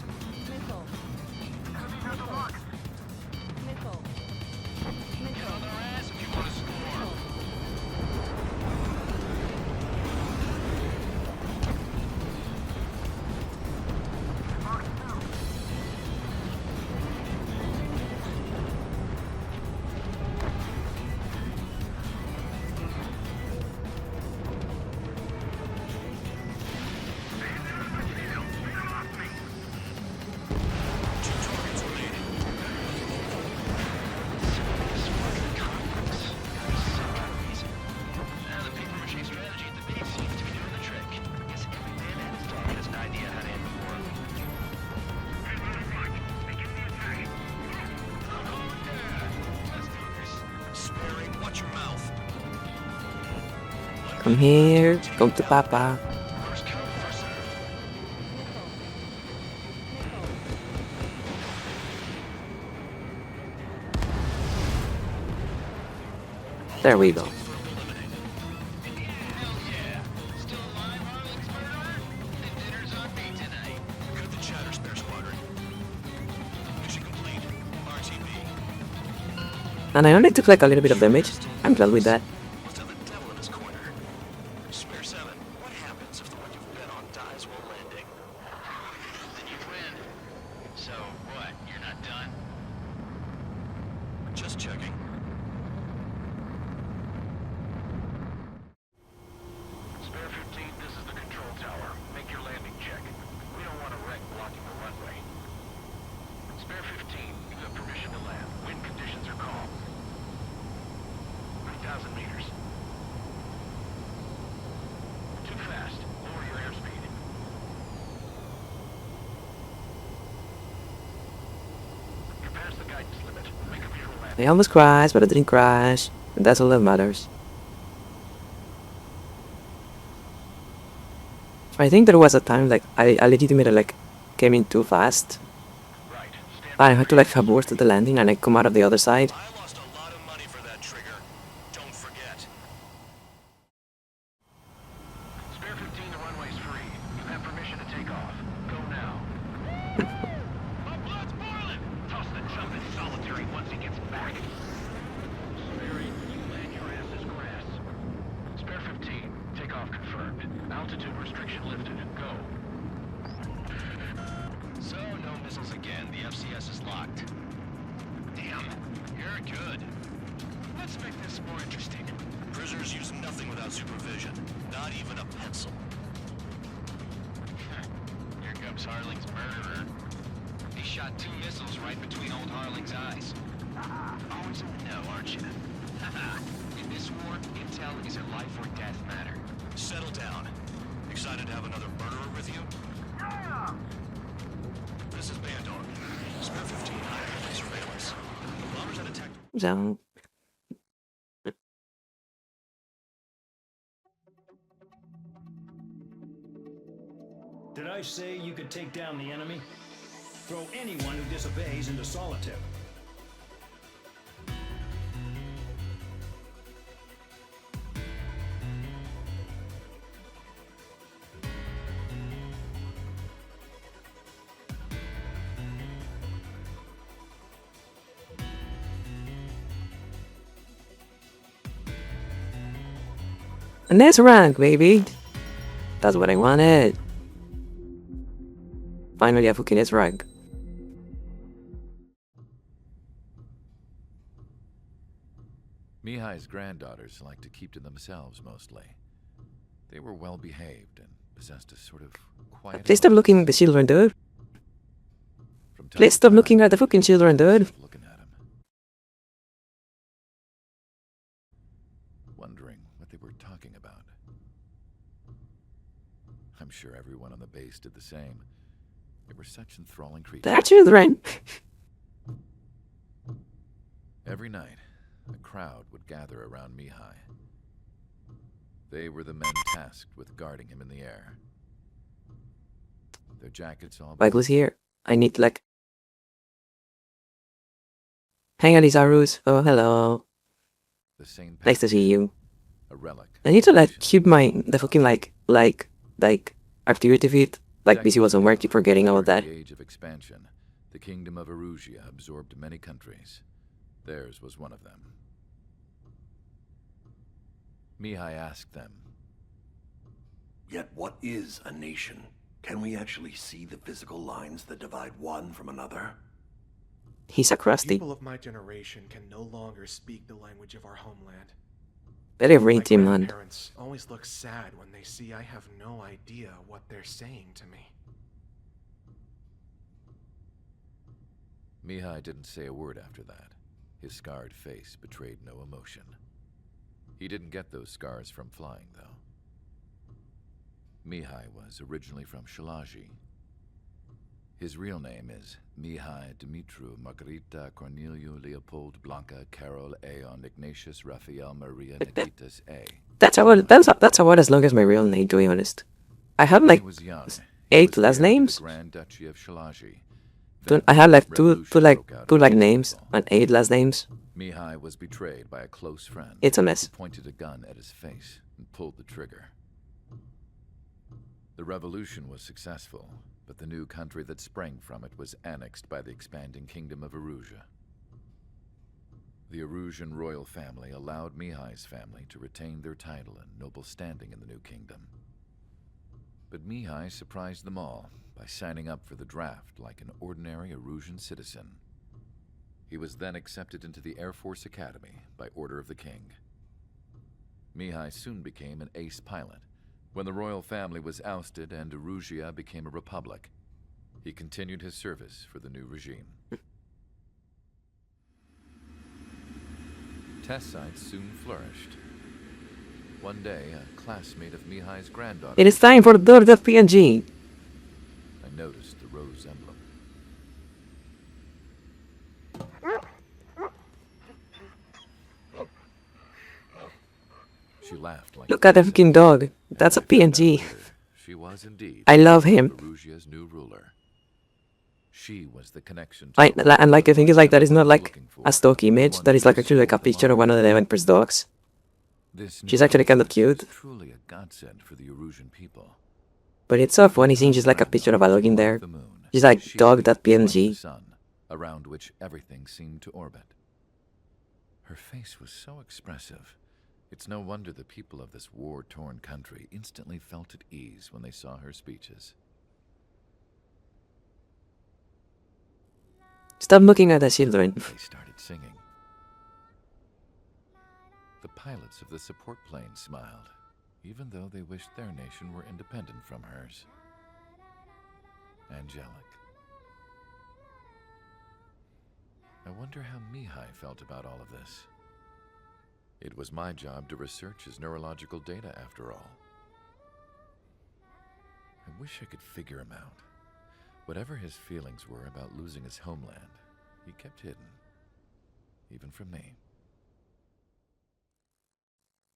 Come here, come to Papa. There we go. And I only took like a little bit of damage. I'm glad with that. Just checking. Spare 15, this is the control tower. Make your landing check. We don't want a wreck blocking the runway. Spare 15, you have permission to land. Wind conditions are calm. 3,000 meters. Too fast. Lower your airspeed. You're past the guidance limit. Make a visual land. I almost crashed, but I didn't crash. And that's all that matters. I think there was a time like I legitimately like came in too fast. I had to like abort the landing and I come out of the other side. I lost a lot of money for that trigger. Don't forget. Spare 15, the runway's free. You have permission to take off. Go now. My blood's boiling! Toss the chump in solitary once he gets back. Spare 8, you land your ass as grass. Spare 15, takeoff confirmed. Altitude restriction lifted. Go. So, no missiles again. The FCS is locked. Damn, you're good. Let's make this more interesting. Prisoners use nothing without supervision. Not even a pencil. Here comes Harling's murderer. He shot 2 missiles right between old Harling's eyes. Always in the know, aren't you? Haha. In this war, intel is a life or death matter. Settle down. Excited to have another murderer with you? Yeah! This is Bandor. Spare 15 high surveillance. The bombers had attacked. So, Did I say you could take down the enemy? Throw anyone who disobeys into solitary. and that's rank, baby. That's what I wanted. Finally, a fucking S-rank. Mihai's granddaughters liked to keep to themselves mostly. They were well behaved and possessed a sort of quiet. Please stop looking at the children, dude. From time Please to stop time, looking at the fucking children, dude. looking at him, wondering what they were talking about. I'm sure everyone on the base did the same. They were such enthralling creatures. They're children. Every night, a crowd would gather around Mihai. They were the men tasked with guarding him in the air. Their jackets all... Michael's here. I need to, like... Hang on, Izarus. Oh, hello. The same Nice to see you. A relic. I need to, like, keep the fucking, like, activity feed. Like, PC wasn't working, forgetting all of that. During the Age of Expansion, the Kingdom of Erusia absorbed many countries. Theirs was one of them. Mihai asked them, "Yet what is a nation? Can we actually see the physical lines that divide one from another?" He's a crusty. People of my generation can no longer speak the language of our homeland. Very rainy, My man. grandparents always look sad when they see I have no idea what they're saying to me. Mihai didn't say a word after that. His scarred face betrayed no emotion. He didn't get those scars from flying, though. Mihai was originally from Shalaji. His real name is Mihai Dumitru Margarita Corneliu Leopold Blanca Carol Aeon Ignatius Raphael Maria Nikitas A. That's how as long as my real name, to be honest. I had like 8 last names. Grand Duchy of Shalaji. I had like two names and 8 last names. Mihai was betrayed by a close friend. It's a mess. Who pointed a gun at his face and pulled the trigger. The revolution was successful, but the new country that sprang from it was annexed by the expanding Kingdom of Erusia. The Erusian royal family allowed Mihai's family to retain their title and noble standing in the new kingdom. But Mihai surprised them all by signing up for the draft like an ordinary Erusian citizen. He was then accepted into the Air Force Academy by order of the king. Mihai soon became an ace pilot. When the royal family was ousted and Erusia became a republic, he continued his service for the new regime. Test sites soon flourished. One day, a classmate of Mihai's granddaughter... It is time for the third PNG. I noticed the rose emblem. She laughed like... Look at the fucking dog. That's a PNG. She was indeed... I love him. Erusia's new ruler. She was the connection to... And like the thing is like that is not like a stock image. That is like actually like a picture of one of the Emperor's dogs. She's actually kind of cute. Truly a godsend for the Erusian people. But it's so funny seeing just like a picture of a dog in there. She's like dog.png. Sun, around which everything seemed to orbit. Her face was so expressive. It's no wonder the people of this war-torn country instantly felt at ease when they saw her speeches. Stop looking at the children. They started singing. The pilots of the support plane smiled, even though they wished their nation were independent from hers. Angelic. wonder how Mihai felt about all of this. It was my job to research his neurological data, after all. I wish I could figure him out. Whatever his feelings were about losing his homeland, he kept hidden. Even from me.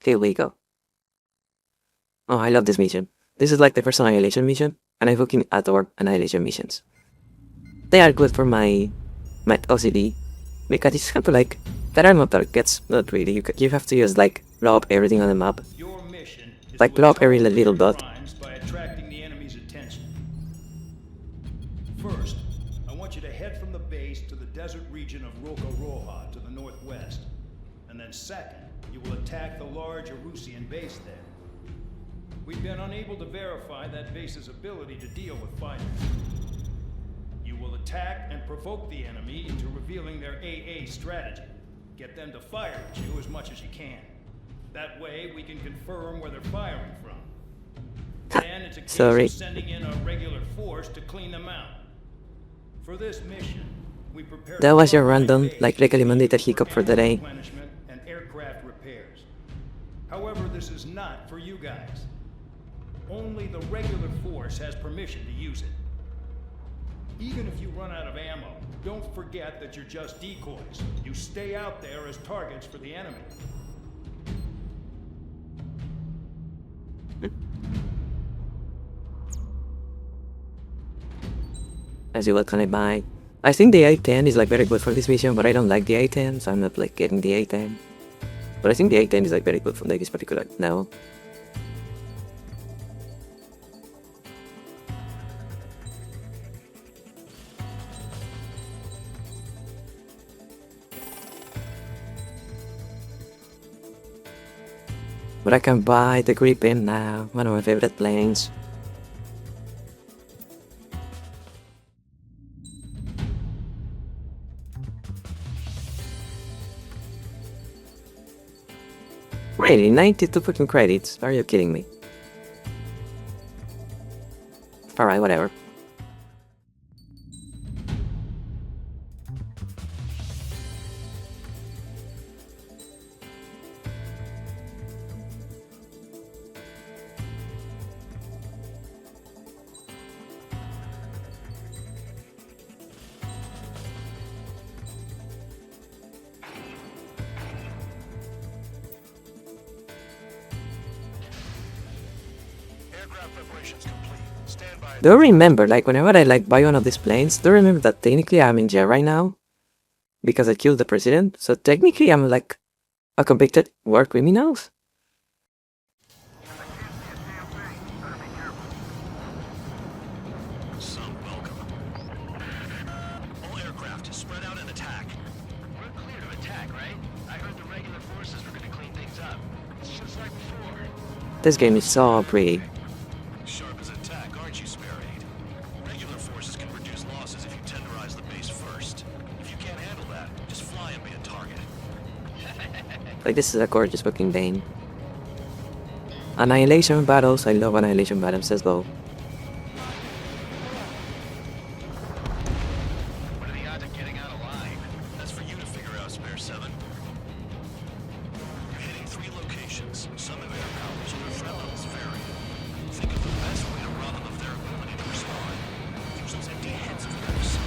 Here we go. Oh, I love this mission. This is like the first Annihilation mission, and I fucking adore Annihilation missions. They are good for my OCD, because it's kind of like, there are no targets, not really. You have to just like blow up everything on the map. Your mission is Like to blow up every atone for little your dot. crimes by attracting the enemy's attention. First, I want you to head from the base to the desert region of Roca-Roja to the northwest. And then second, you will attack the large Erusian base there. We've been unable to verify that base's ability to deal with fighters. You will attack and provoke the enemy into revealing their AA strategy. Get them to fire at you as much as you can. That way, we can confirm where they're firing from. Then it's a case of sending in a regular force to clean them out. For this mission, we prepared That was your random, like recommended hiccup for the day. replenishment and aircraft repairs. However, this is not for you guys. Only the regular force has permission to use it. Even if you run out of ammo, don't forget that you're just decoys. You stay out there as targets for the enemy. As you what can I buy? I think the A10 is like very good for this mission, but I don't like the A10, so I'm not like getting the A10. But I think the A10 is like very good for like this particular now. But I can buy the Gripen now, one of my favorite planes. Really? 92 fucking credits? Are you kidding me? Alright, whatever. Do you remember, like, whenever I, like, buy one of these planes, do you remember that technically I'm in jail right now? Because I killed the president? So technically I'm, like, a convicted war criminal? So welcome. All aircraft, spread out and attack. We're clear to attack, right? I heard the regular forces were gonna clean things up. It's just like before. This game is so pretty. Sharp as a tack, aren't you, Spare-Aid? Regular forces can reduce losses if you tenderize the base first. If you can't handle that, just fly and be a target. Like, this is a gorgeous fucking game. Annihilation battles, I love Annihilation battles as well. What are the odds of getting out alive? That's for you to figure out, Spare-7. You're hitting 3 locations. Some have air powers, and their threat levels vary. Think of the best way to rob them of their ability to respond. Use those empty heads of yours.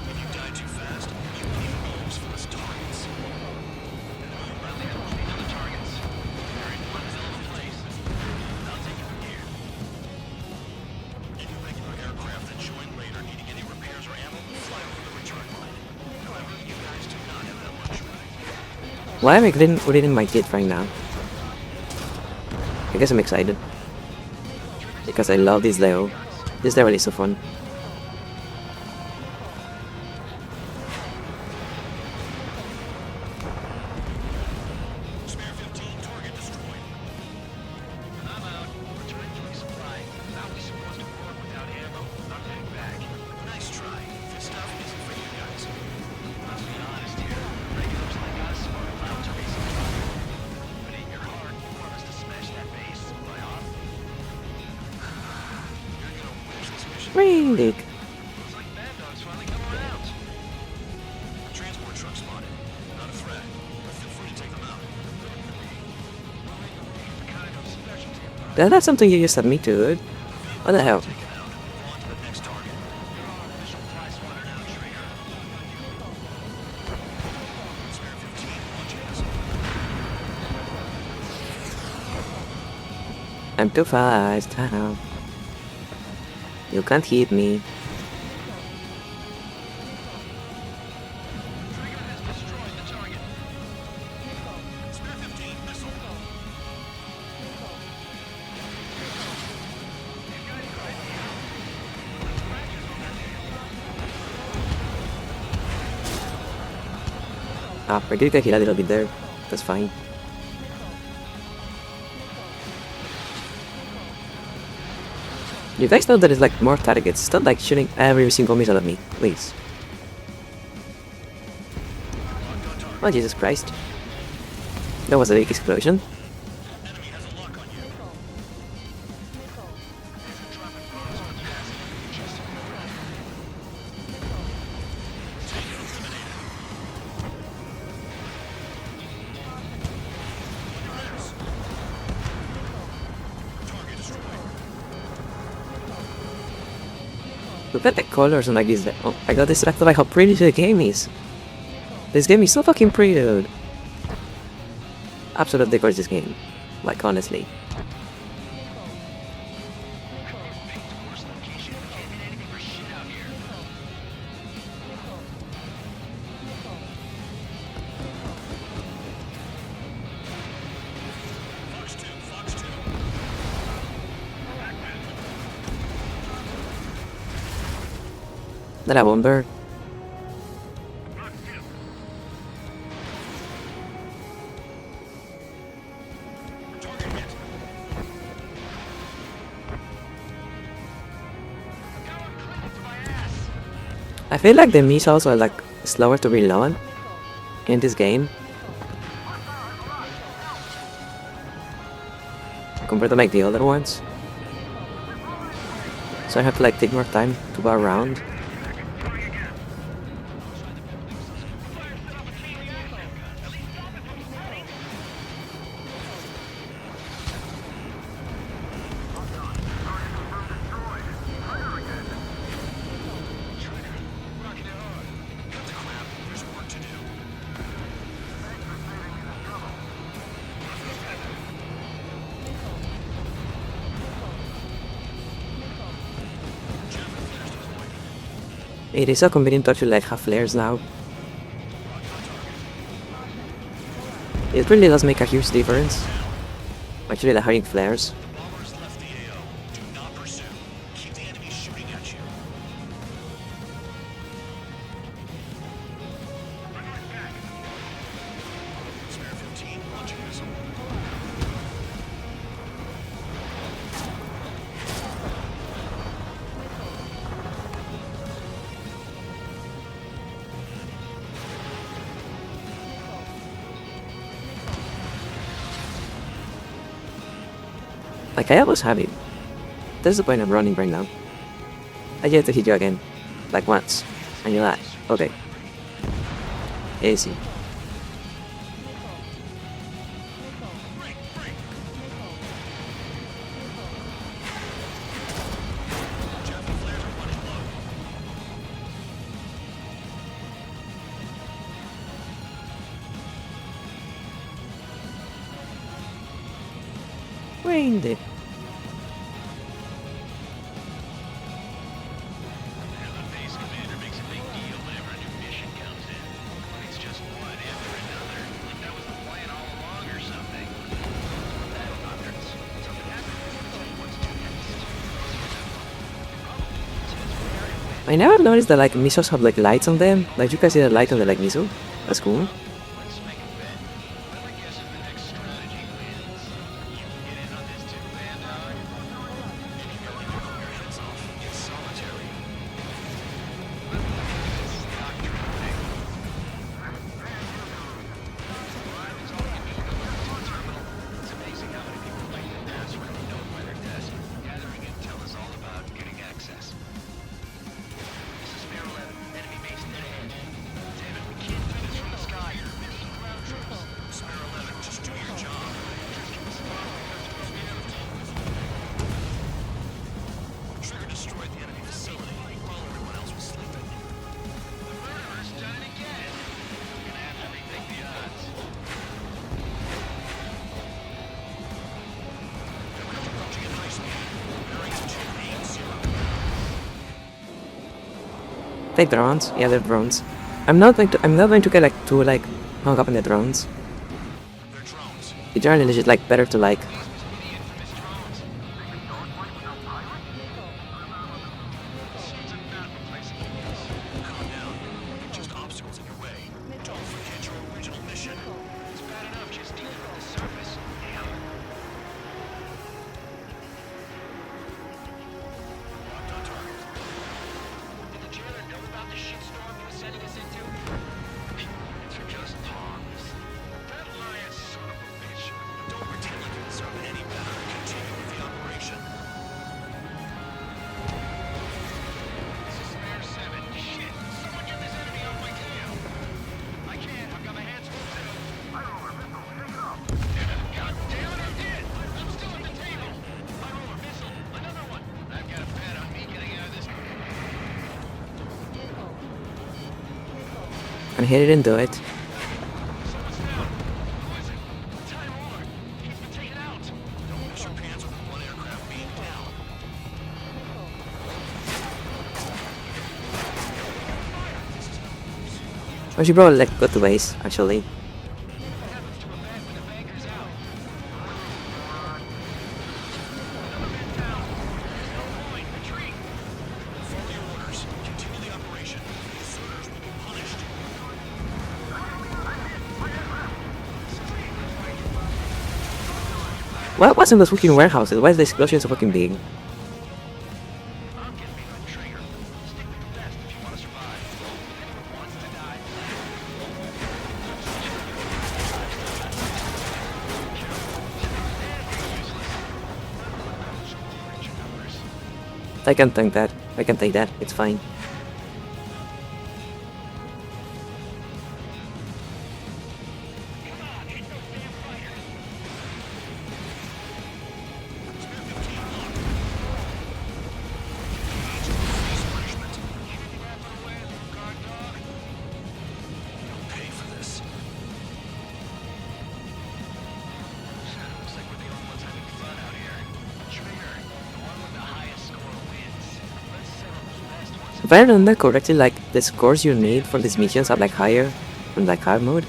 If you die too fast, you leave holes full of targets. Rally up, speed on the targets. You're in one hell of a place. I'll take it from here. Any regular aircraft that join later needing any repairs or ammo will fly over the return line. However, you guys do not have that luxury. Why am I reading my kit right now? I guess I'm excited. Because I love this level. This level is so fun. I'm out. Returning to resupply. How are we supposed to work without ammo? I'm heading back. Nice try. This stuff isn't for you guys. Let's be honest here. Regulars like us are allowed to resupply. But in your heart, you want us to smash that base. Am I off? You're gonna wish this mission. Really? Looks like Bad Dog's finally come around. Transport truck spotted. Not a threat, but feel free to take them out. That's something you just admit to, dude. What the hell? I'm too fast, haha. You can't hit me. Ah, I did get hit a little bit there. That's fine. You guys know that it's like more targets. Stop like shooting every single missile at me, please. Oh Jesus Christ. That was a big explosion. Look at the colors and like this. Oh, I got distracted by how pretty the game is. This game is so fucking pretty, dude. Absolutely gorgeous game. Like, honestly. That a bomber. I feel like the missiles are like slower to reload in this game compared to like the other ones. So I have to like take more time to go around. It is so convenient to actually like have flares now. It really does make a huge difference. Actually like having flares. Like, I always have it. That's the point I'm running right now. I get to hit you again. Like once. And you die. Okay. Easy. Rained it. I never noticed that like missiles have like lights on them. Like you can see the light on the like missile. That's cool. They drones. Yeah, they're drones. I'm not going to get like too like hung up in the drones. It's generally just like better to like. Just obstacles in your way. Don't forget your original mission. It's bad enough just dealing with the surface. Damn. Locked on target. Did the jailer know about the shitstorm he was sending us into? It's just pawns. That lion son of a bitch. Don't pretend like you deserve it any better and continue with the operation. This is Spare 7. Shit! Someone get this enemy off my tail! I can't. I've got my hands full too. I roll a missile. Take it off. God damn it, I did! I'm still at the table. I roll a missile. Another one. I've got a bet on me getting out of this. And he didn't do it. Well, she probably like got the base actually. What was in those fucking warehouses? Why is the explosion so fucking big? I can tank that. I can take that. It's fine. If I remember correctly, like the scores you need for these missions are like higher from like hard mode.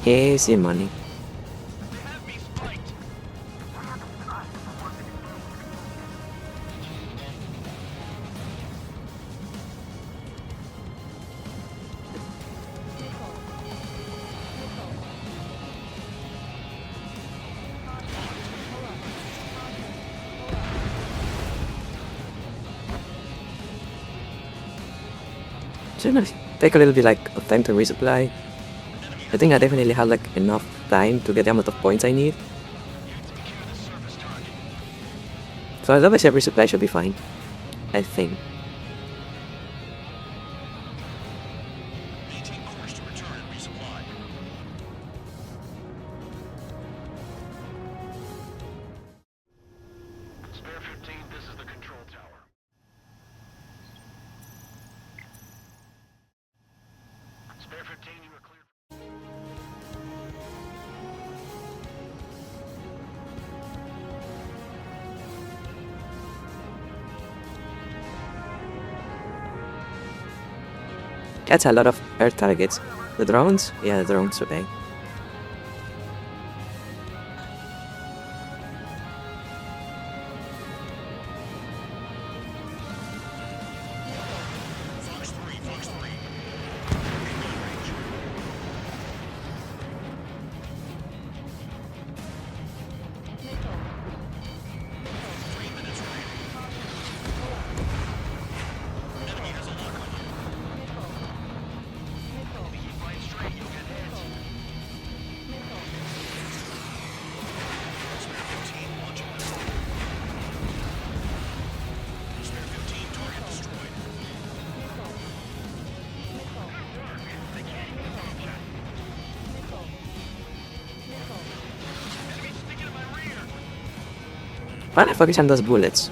Easy money. Shouldn't I take a little bit like of time to resupply? I think I definitely had like enough time to get the amount of points I need. So otherwise every supply should be fine. I think. Spare 15, this is the control tower. Spare 15, you are cleared. That's a lot of air targets. The drones? Yeah, the drones obey. Why not focus on those bullets?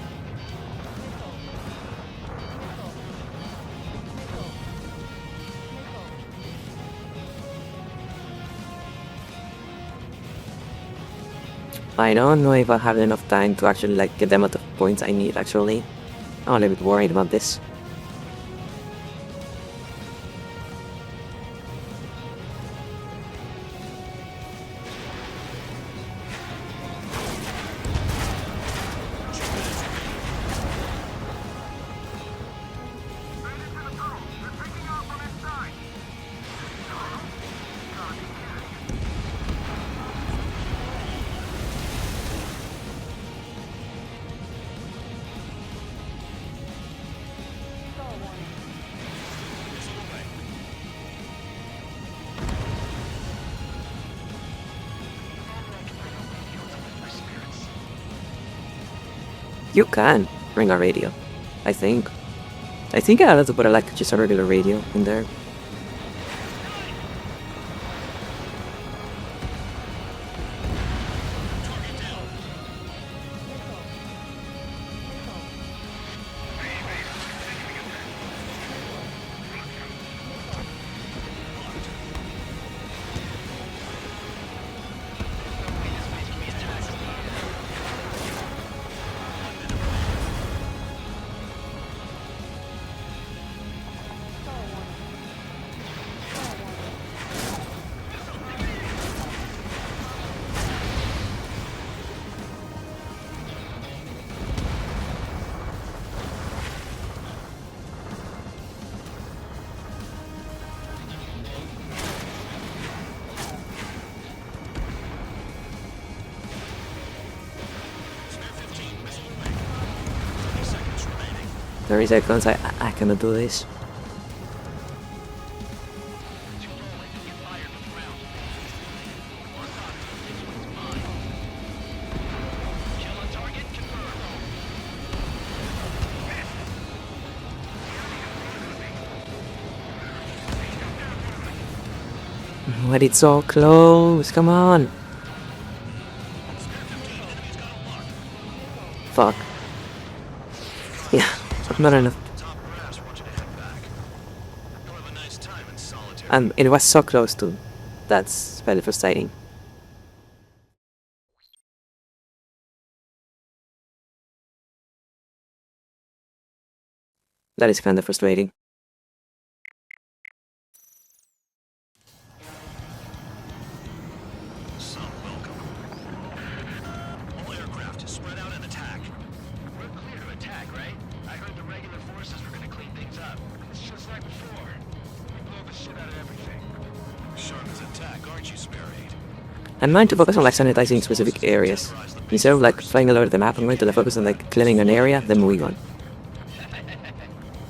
I don't know if I'll have enough time to actually like get the amount of points I need actually. I'm a little bit worried about this. You can bring a radio, I think. I think I have to put like just a regular radio in there. There is seconds, I cannot do this. But it's so close, come on. Fuck. Yeah, not enough. And it was so close too. That's very frustrating. That is kind of frustrating. All aircraft, spread out and attack. We're clear to attack, right? I heard the regular forces were gonna clean things up. It's just like before. We blow the shit out of everything. Sharp as attack, aren't you, Spare Aid? I'm going to focus on like sanitizing specific areas. Instead of like flying all over the map, I'm going to focus on like clearing an area, then moving on.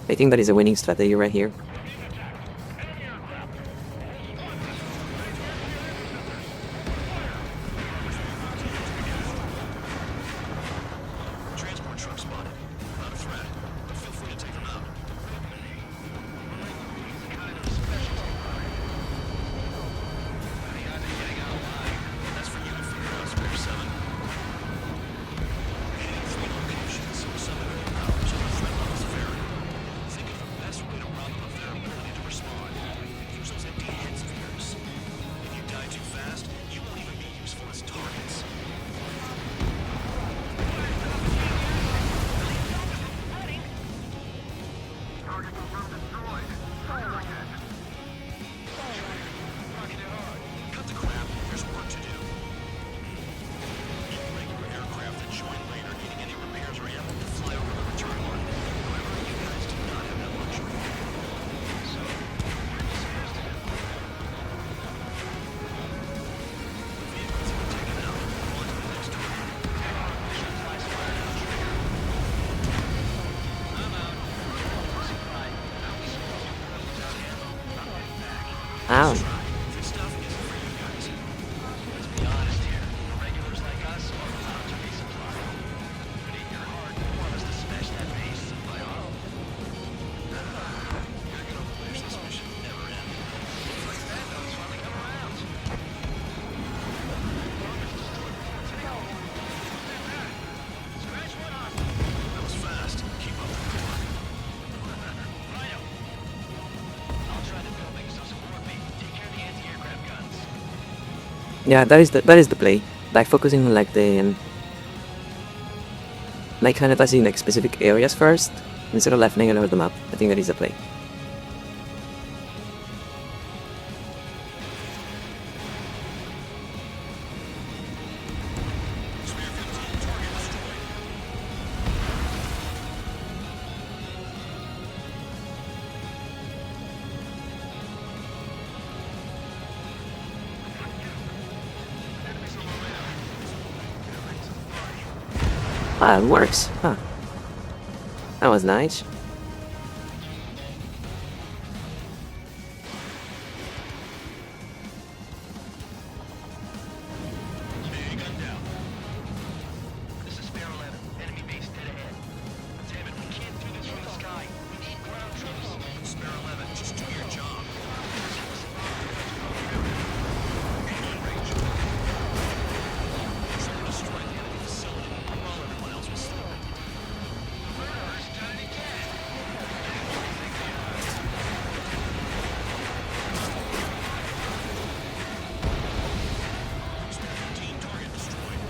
I think that is a winning strategy right here. Transport truck spotted. Not a threat, but feel free to take them out. That's for you to figure out, Spare 7. Hitting 3 locations, some of their powers and the threat levels vary. Think of the best way to rob them of their ability to respond. Use those empty heads of yours. If you die too fast, you won't even be useful as targets. Cut the crap, there's work to do. Regular aircraft that join later needing any repairs or ammo to fly over the return line. However, you guys do not have that luxury. So, what are you supposed to do? The vehicles have been taken out. On to the next target. Mission classified as trigger. I'm out. Supply. How we supposed to put up without ammo? I'm heading back. Ow. This stuff isn't for you guys. Let's be honest here. Regulars like us are allowed to resupply. But in your heart, you want us to smash that base and fly off. You're gonna wish this mission never ended. Looks like Sando's finally come around. Spare Yeah, that is the play. Like focusing on like the like kind of touching like specific areas first instead of leveling all over the map. I think that is the play. Ah, it works. Huh. That was nice. This is Sparrow 11. Enemy base dead ahead. Damn it, we can't do this from the sky. We need ground troops. Sparrow 11, just do your job. Try to destroy the enemy facility while everyone else was sleeping. Murderers done it again. Spare 15 target destroyed.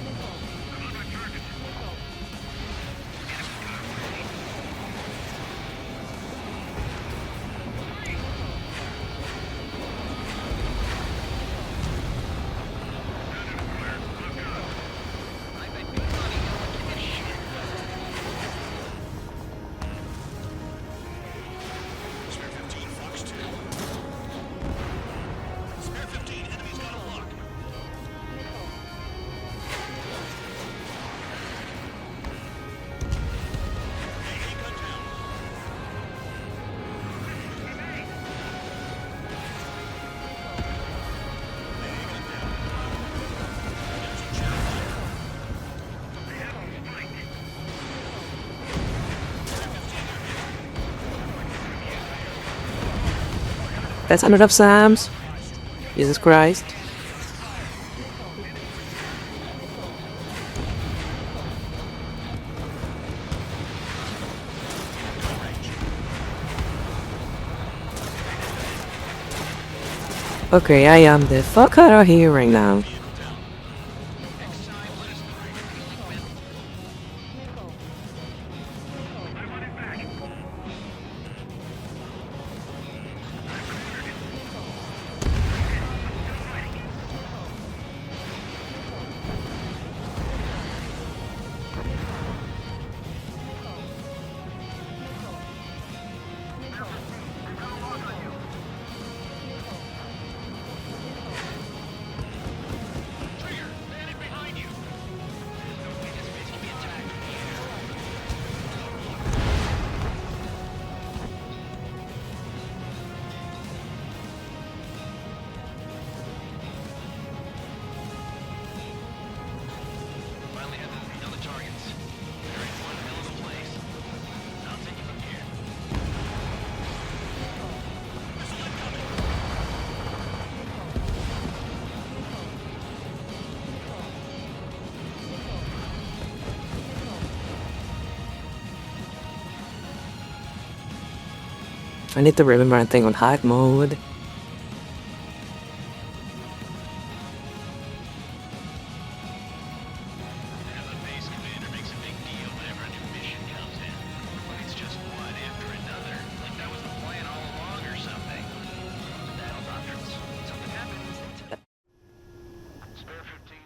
Spare 15, Fox 2. Spare 15, enemy's got a lock. Hey, gun down. That's 100 of Sams. Jesus Christ. Okay, I am the fuck out of here right now. Finally had to nail the targets. They're in one hell of a place. I'll take it from here. Missile incoming! I need to remember a thing on hive mode. The base commander makes a big deal whenever a new mission comes in. But it's just one after another. Like that was the plan all along or something. Battle doctrines. Something happens. Spare 15.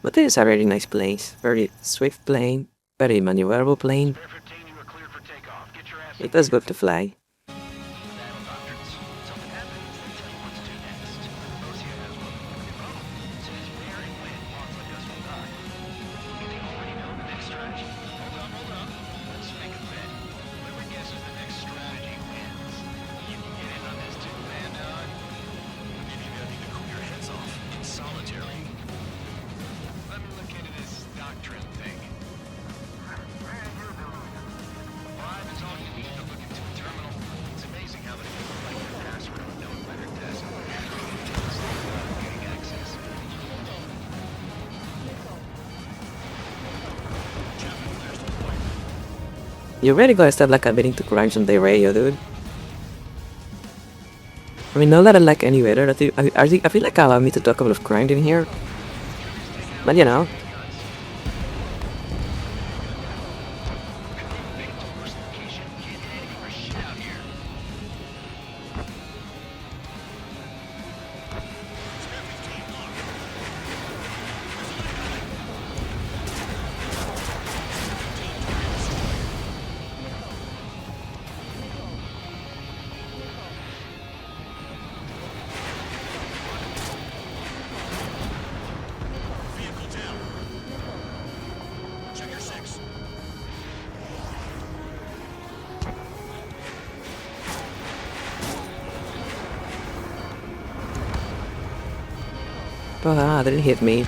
But this is a very nice place. Very swift plane. Very maneuverable plane. Spare 15, you are cleared for takeoff. Get your ass It does good to fly. battle doctrines. Something happens, they tell you what to do next. Rosia has one of your own. Says where and when pawns like us will die. Do they already know the next strategy? Hold up. Let's make a bet. Whoever guesses the next strategy wins. You can get in on this too, man, dog. Maybe you gotta need to cool your heads off in solitary. Let me look into this doctrine thing. Bribe is all you need to look into a terminal. It's amazing how many people like their password with no better test. Getting access. Chapter clears to point. You really gotta stop like admitting to crimes on the radio, dude. I mean, not that I like any better. I feel like I allow me to do a couple of grind in here. But you know. Ah, that didn't hit me.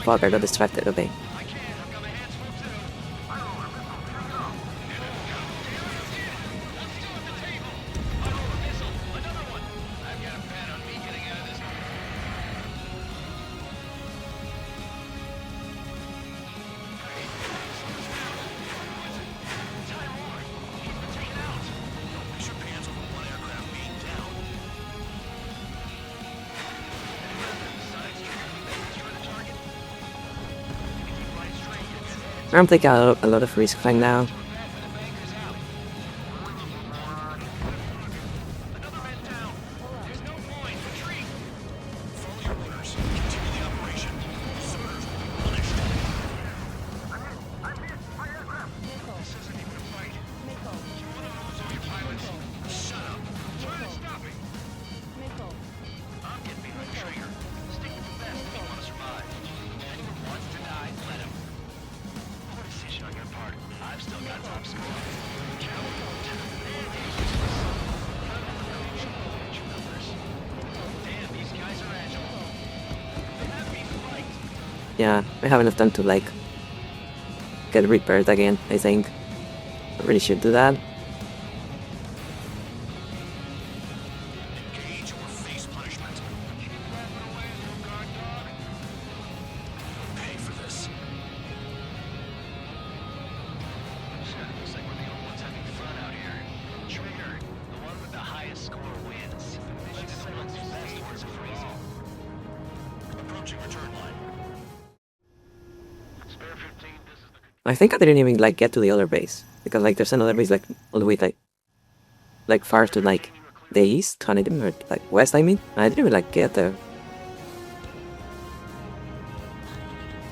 Fuck, I got distracted, okay. I'm taking a lot of risk right now. Yeah, I have enough time to like get repaired again, I think. I really should do that. I think I didn't even like get to the other base because like there's another base like all the way like far to like the east, and I didn't even, like west. I mean, I didn't even like get there.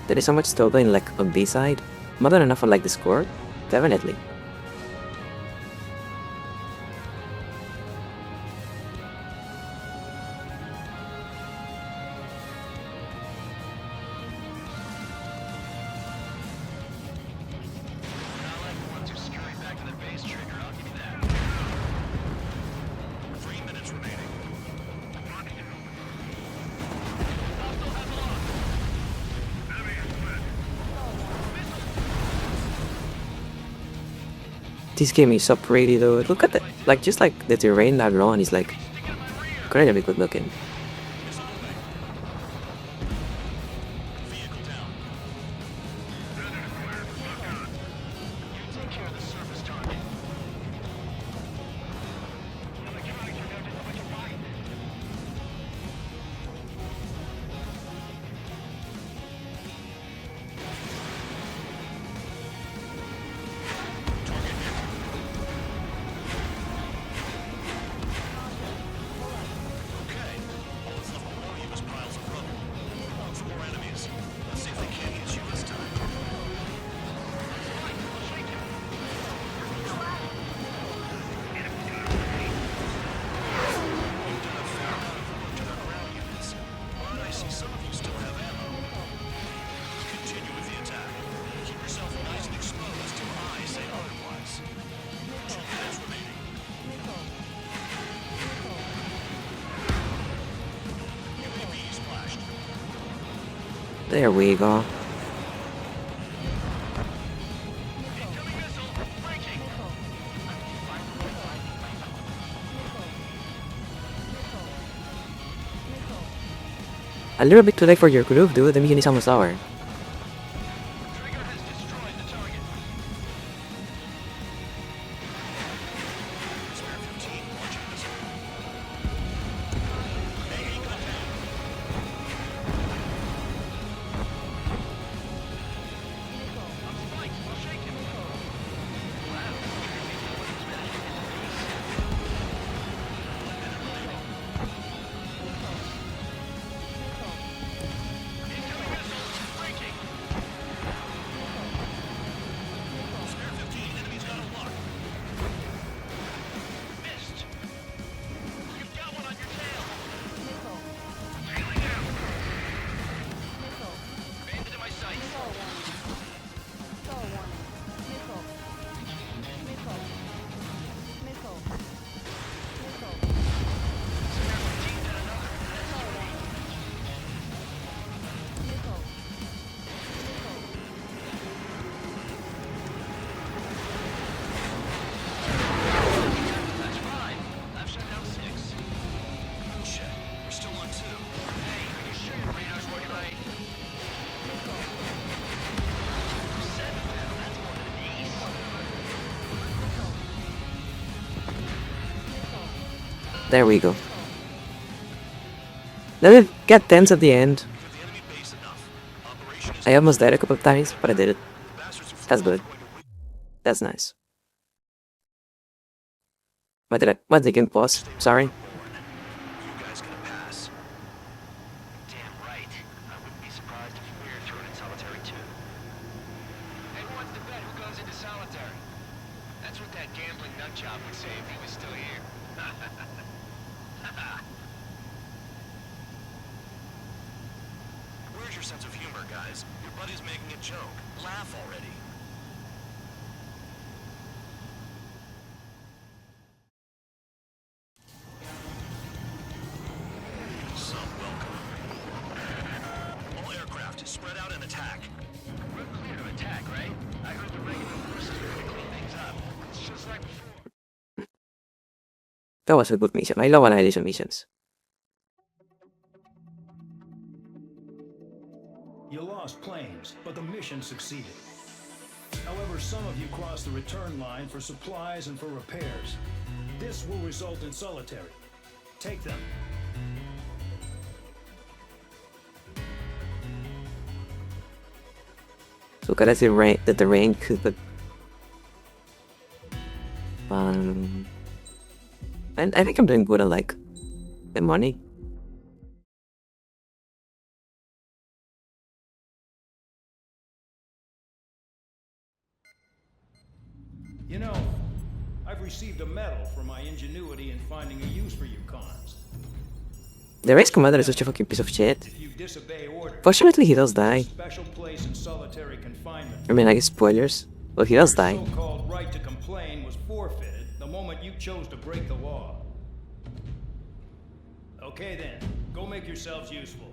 There is so much still going like on this side, more than enough on like the score, definitely. This game is so pretty, dude. Look at that. Like, just like the terrain that run is like incredibly good looking. There we go. A little bit too late for your groove, dude. The mission is almost over. There we go. Let it get tense at the end. I almost died a couple of times, but I did it. That's good. That's nice. What did I can pause? Sorry. Where's your sense of humor, guys? Your buddy's making a joke. Laugh already. Some welcome. All aircraft, spread out and attack. We're clear to attack, right? I heard the regular forces are going to clean things up. It's just like before. That was a good mission. I love Annihilation missions. You lost planes, but the mission succeeded. However, some of you crossed the return line for supplies and for repairs. This will result in solitary. Take them. So gotta see that the rain could and I think I'm doing good on like the money. You know, I've received a medal for my ingenuity in finding a use for you cons. The race commander is such a fucking piece of shit. If you disobey orders, Fortunately, he does die. special place in solitary confinement. I mean, I guess spoilers. Well, he does die. Your so-called right to complain was forfeited the moment you chose to break the law. Okay then, go make yourselves useful.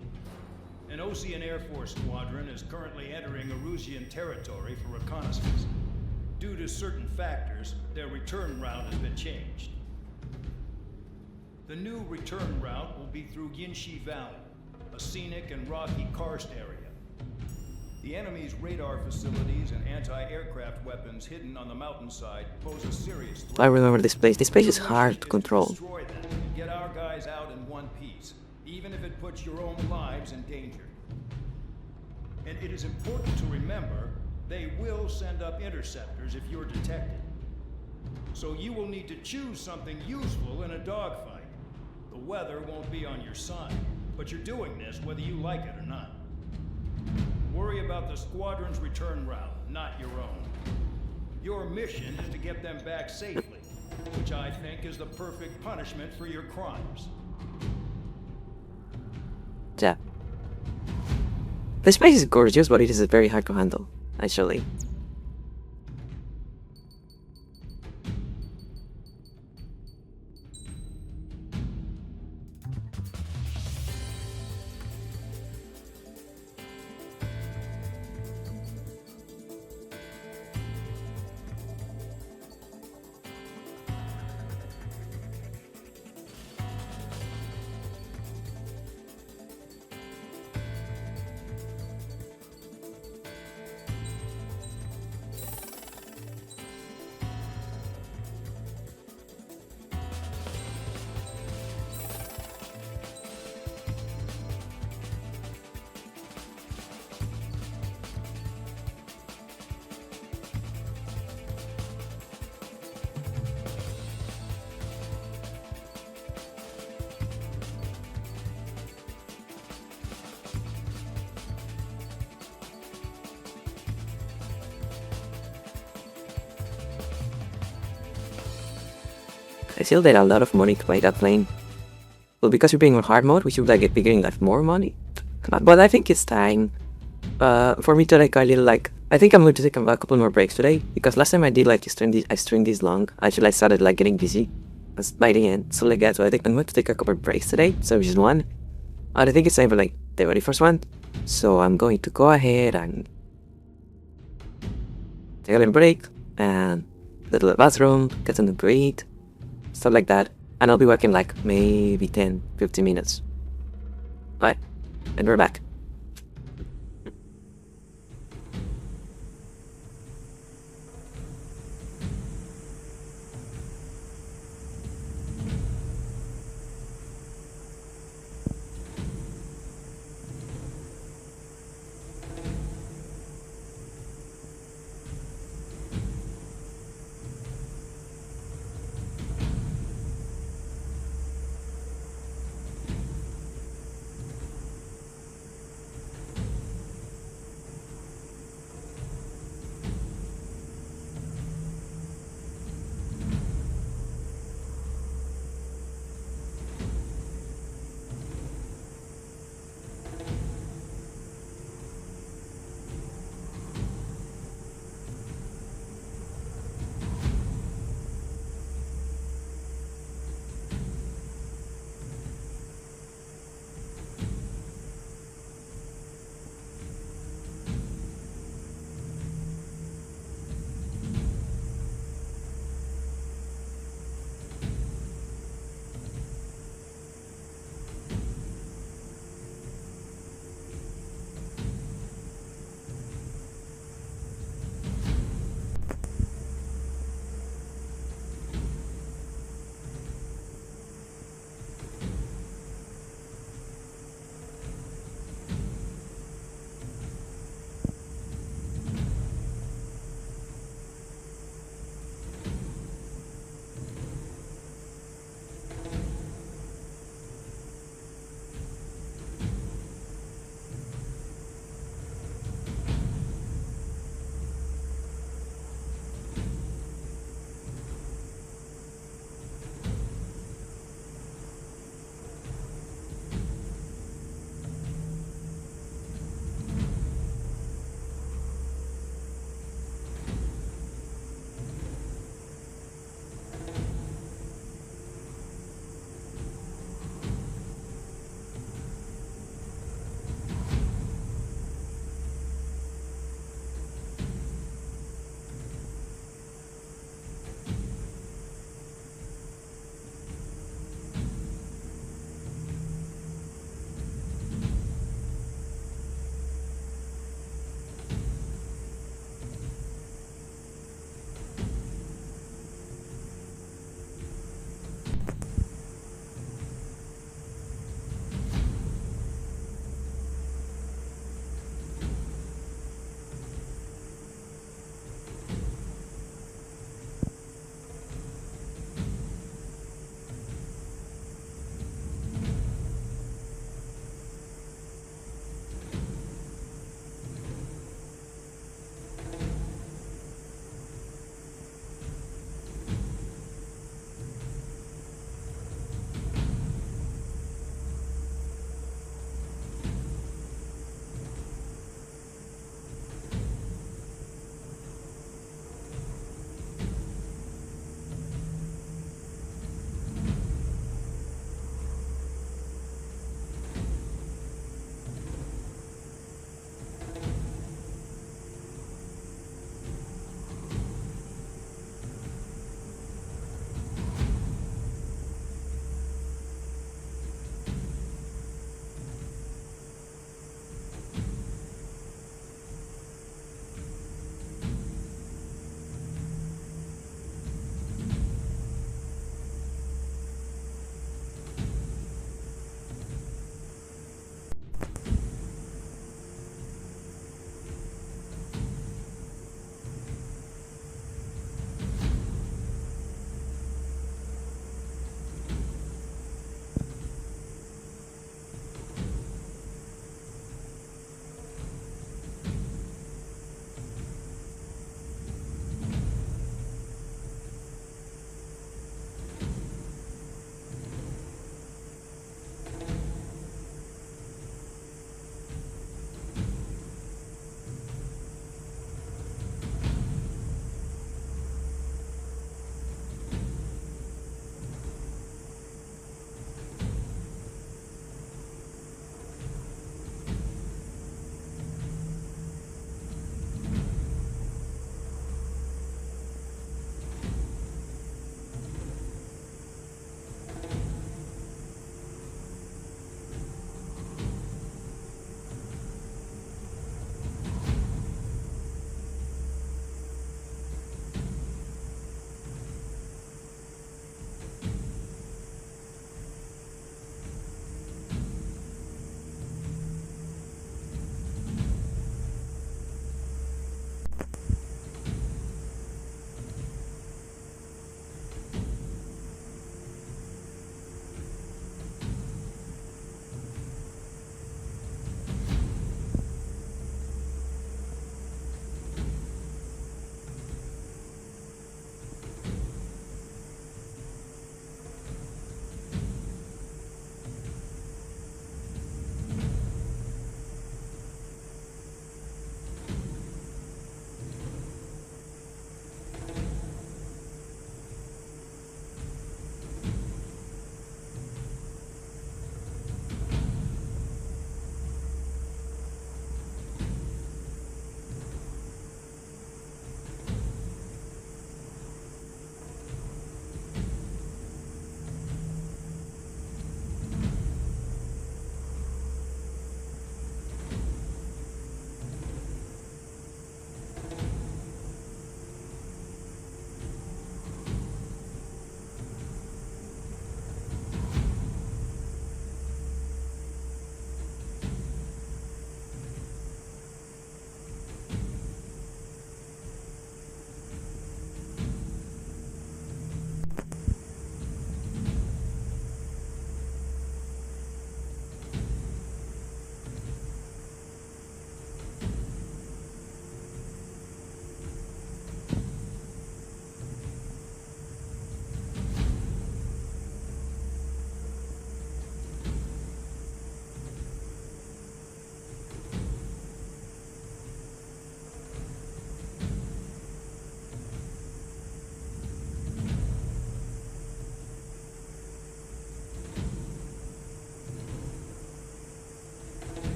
An Ocean Air Force squadron is currently entering Erusian territory for reconnaissance. due to certain factors, their return route has been changed. The new return route will be through Yinshi Valley, a scenic and rocky karst area. The enemy's radar facilities and anti-aircraft weapons hidden on the mountainside pose a serious threat. I remember this place. This place is hard to control. Destroy them and get our guys out in one piece, even if it puts your own lives in danger. And it is important to remember, they will send up interceptors if you're detected. So you will need to choose something useful in a dogfight. The weather won't be on your side, but you're doing this whether you like it or not. Worry about the squadron's return route, not your own. Your mission is to get them back safely, which I think is the perfect punishment for your crimes. Yeah. This place is gorgeous, but it is very hard to handle, actually. I still did a lot of money to buy that plane. Well, because we're being on hard mode, we should like be getting like more money. But I think it's time for me to like a little like. I think I'm going to take a couple more breaks today because last time I did like I streamed this long. Actually, I started like getting busy by the end. So like that, so I think I'm going to take a couple breaks today. So just one. And I think it's time for like the very first one. So I'm going to go ahead and take a little break and go to the bathroom, get some breathe. Stuff like that, and I'll be working like maybe 10-15 minutes. Alright, and we're back.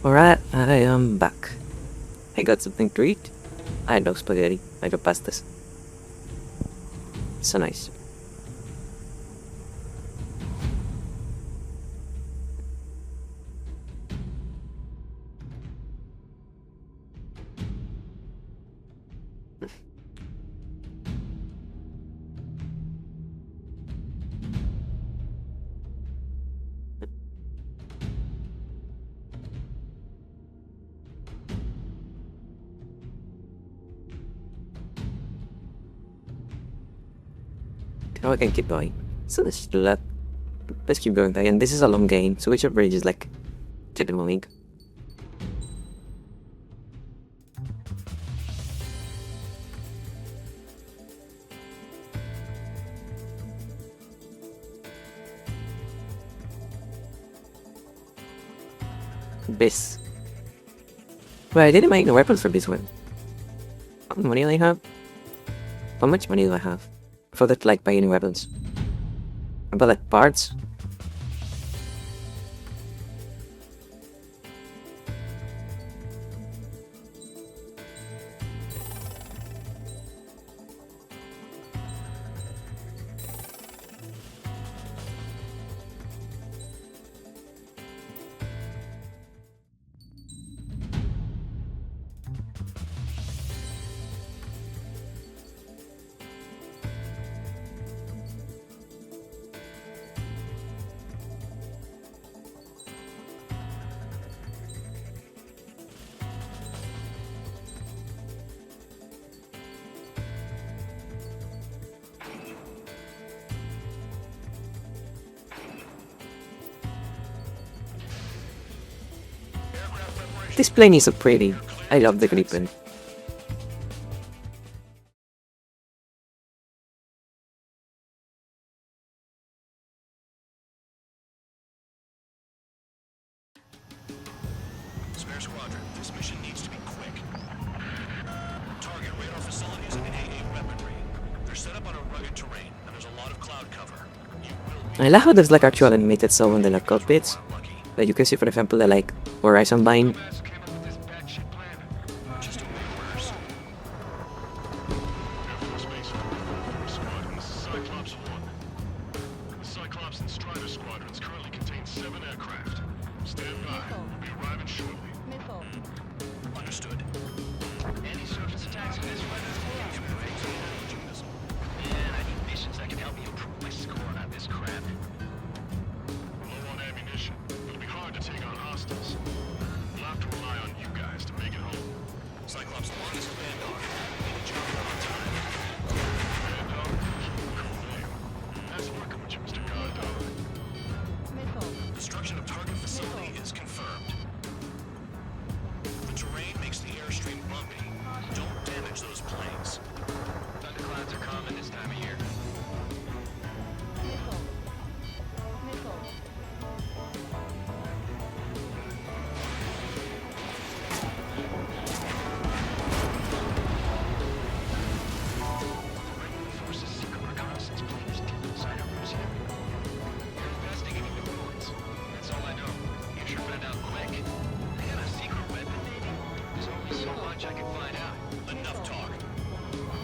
Alright, I am back. I got something to eat. I had no spaghetti. I got pastas. So nice. Now I can keep going. So let's do that. Let's keep going again. This is a long game, so which bridge is like the moving. This. Well, I didn't make no weapons for this one. How much money do I have? How much money do I have? For that, like, buy any weapons. About like parts. This plane is so pretty. I love the Gripen. Spare squadron, this mission needs to be quick. Target radar facilities and AA weaponry. They're set up on a rugged terrain, and there's a lot of cloud cover. I love how there's like actual animated sound in the like cockpits. That you can see, for example, the like horizon line. Cyclops and Strider squadrons currently contain 7 aircraft. Stand by. We'll be arriving shortly. Understood. Any surface attacks in this weather? Man, I need missions that can help me improve my score on this crap. Low on ammunition. It'll be hard to take on hostiles. We'll have to rely on you guys to make it home. Cyclops, the longest command dog. We need a job on time. Command dog? Cool name. Nice working with you, Mr. Guard Dog. Destruction of target facility is confirmed. The terrain makes the airstream bumpy. Don't damage those planes. Thunderclouds are common this time of year. Forces secret reconnaissance planes deep inside Erusia. They're investigating the ruins. That's all I know. You should find out quick. They got a secret weapon, maybe? There's only so much I can find out. Enough talk.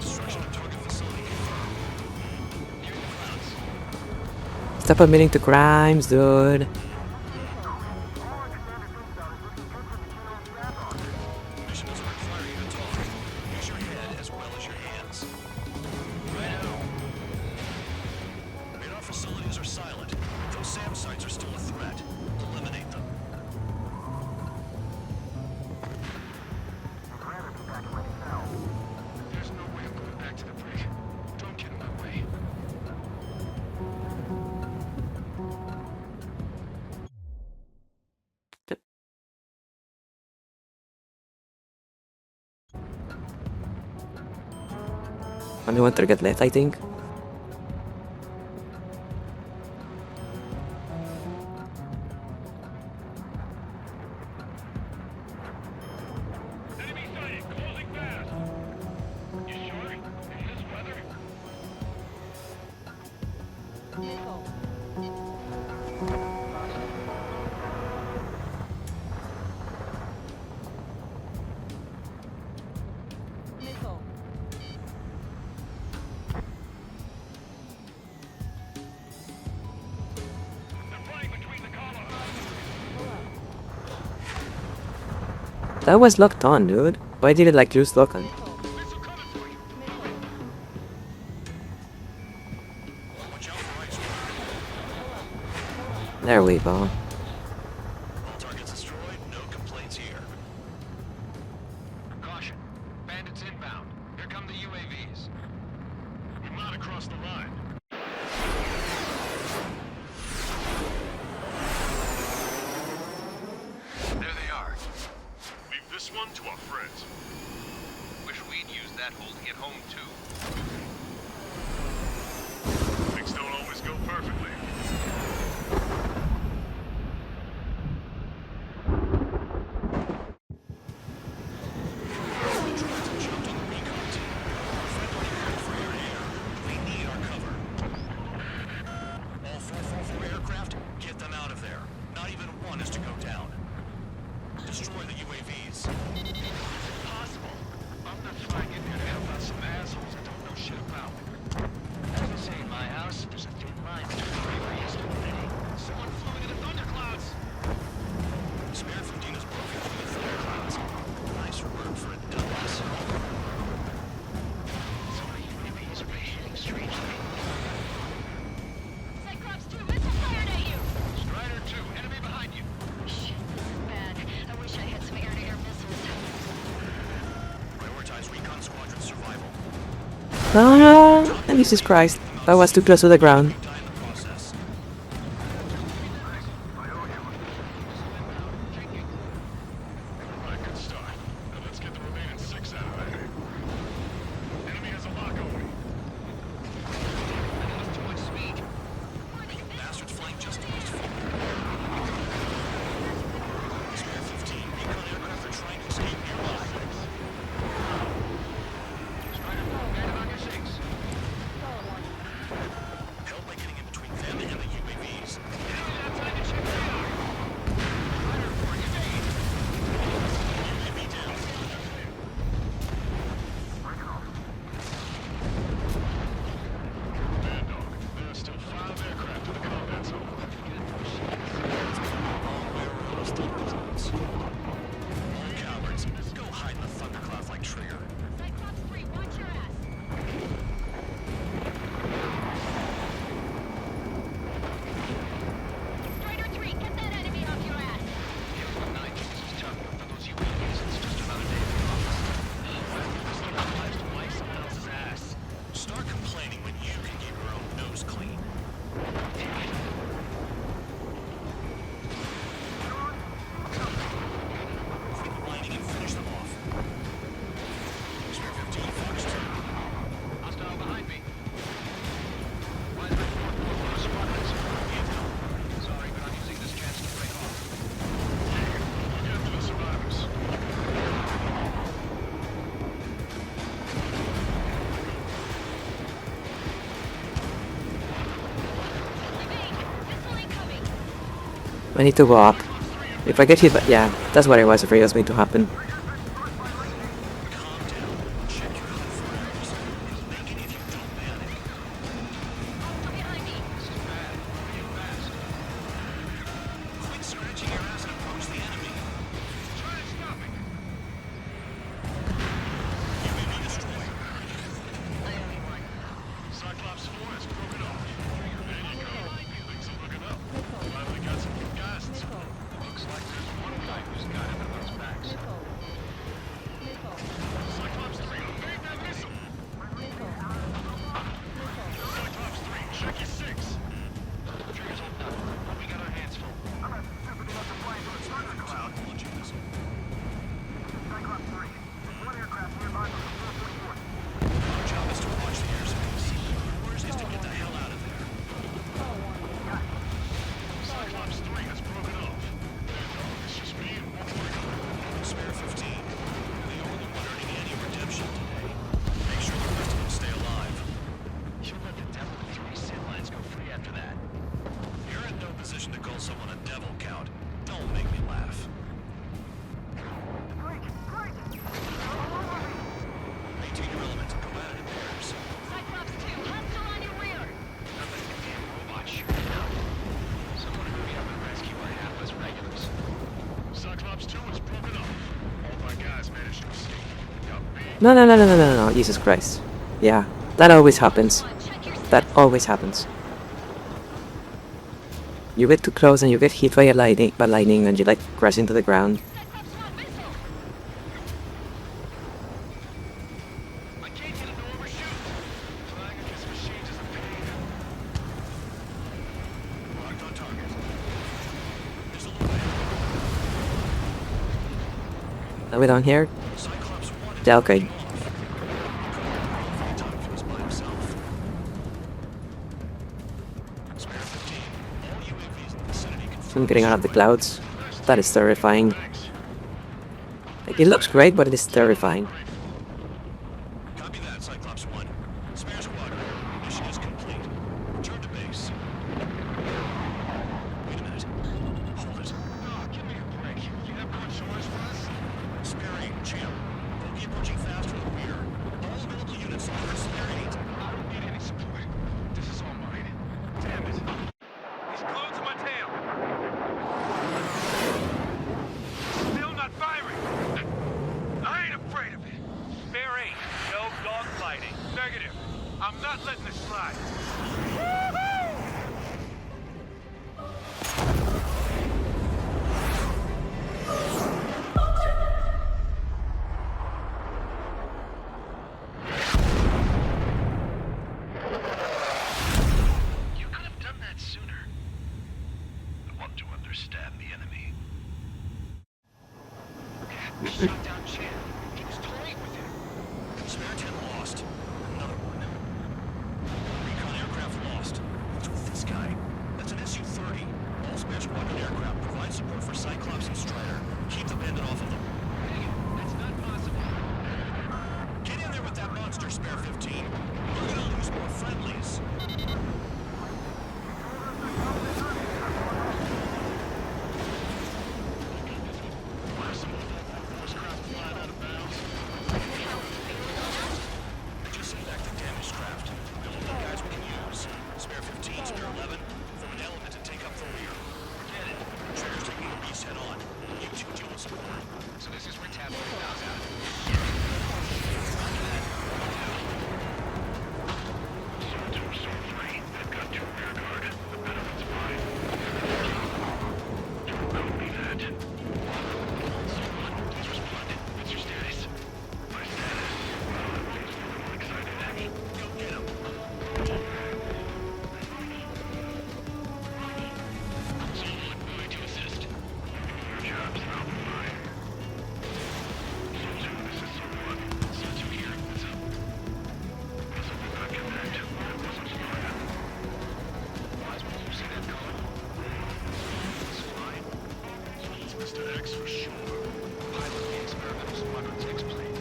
Destruction of target facility confirmed. Near the clouds. Stop admitting to crimes, dude. Mission doesn't require you to talk. Use your head as well as your hands. Righto. Radar facilities are silent. Those SAM sites are still a threat. Eliminate them. I'd rather be back in my cell. There's no way I'm going back to the brig. Don't get in my way. Only one target left, I think. Enemy sighted, closing fast. You sure? In this weather? That was locked on, dude. Why did it like just lock on? There we go. All targets destroyed, no complaints here. Caution. Bandits inbound. Here come the UAVs. We're not across the line. There they are. Leave this one to our friends. Wish we'd used that hole to get home too. Things don't always go perfectly. All 444 aircraft, get them out of there. Not even one is to go down. Destroy the UAVs. Impossible. I'm not flying in there to help out some assholes I don't know shit about. As they say in my house, there's a thin line between bravery and stupidity. Someone flew into the thunderclouds. Spare from Dina's broken through the thunderclouds. Nice work for a dumbass. Some of the UAVs are behaving strangely. Cyclops 2, missile fired at you! Strider 2, enemy behind you. Shit, bad. I wish I had some air-to-air missiles. Prioritize recon squadron survival. Ah, Jesus Christ. That was too close to the ground. Die in the process. Alright, good start. Now let's get the remaining 6 out of there. Enemy has a lock on me. Too much speed. You bastards flying just east. Spare 15. Recon aircraft are trying to escape nearby. Strider 4, bandit on your 6. Help by getting in between them and the UAVs. Enemies outside the ship radar. Strider 4, evade. UAV down. Bad dog. There are still 5 aircraft in the combat zone. All cowards, go hide in the thunderclouds like Trigger. Cyclops 3, watch your ass! Strider 3, get that enemy off your ass! I think this is tough, but for those UAVs, it's just another day at the office. Well, this little applies to wipe someone else's ass. Start complaining when you can keep your own nose clean. Quit whining and finish them off. Spare 15, Fox 2. Hostile behind me. Why is my 444 squadron support intel? Sorry, but I'm using this chance to break off. Look after the survivors. Evade! Missile incoming! I need to go up. If I get hit, yeah, that's what I was afraid was going to happen. Calm down. Check your HUD for errors. You'll make it if you don't man it. Hostile behind me! This is bad. Real fast. Quit scratching your ass and approach the enemy. Try to stop me. UAV destroyed. Cyclops 4 has broken off. There you go. Things are looking up. Finally got some new guys in support. Looks like there's one guy who's got him in those backs. No, no, no, no, no, no, no, Jesus Christ. Yeah, that always happens. That always happens. You get too close and you get hit by lightning and you like crash into the ground. Are we down here? Yeah, okay. I'm getting out of the clouds. That is terrifying. Like, it looks great, but it is terrifying. Copy that, Cyclops 1. Spare squadron. Mission is complete. Return to base. Wait a minute. Hold it. Oh, give me a break. You have no choice for us? Spare 8, Champ. Bogey approaching fast from the rear. All available units lost for spare 8. I don't need any support. This is all mine. Damn it. He's glued to my tail. Still not firing. I ain't afraid of it. Spare 8. No dogfighting. Negative. I'm not letting this slide. You could have done that sooner. I want to understand the enemy. Shut down Chan. He was toying with him. Spare 10 lost. Another one. Recon aircraft lost. What's with this guy? That's an SU-30. All spare squadron aircraft provide support for Cyclops and Strider. Keep the bandit off of them. Hey, that's not possible. Get in there with that monster, Spare 15. We're gonna lose more friendlies. Just send back the damaged craft. The only guys we can use. Spare 15, Spare 11, form an element to take up the rear. Get it. Trigger's taking a reset on. You two deal with support. So this is where Tab comes out. Zone 2, Zone 3. I've got 2 rear guard. The benefit's fine. Don't copy that. Zone 1, please respond. What's your status? My status? Things for more excited action. Go get him. Zone 1, moving to assist. Your job's not mine. Zone 2, this is Zone 1. Zone 2 here. What's up? Vessel will not connect. That wasn't spotted. Wiseman, you see that code? It's fine. It's Mr. X for sure. Pilot the experimental squadron takes plane.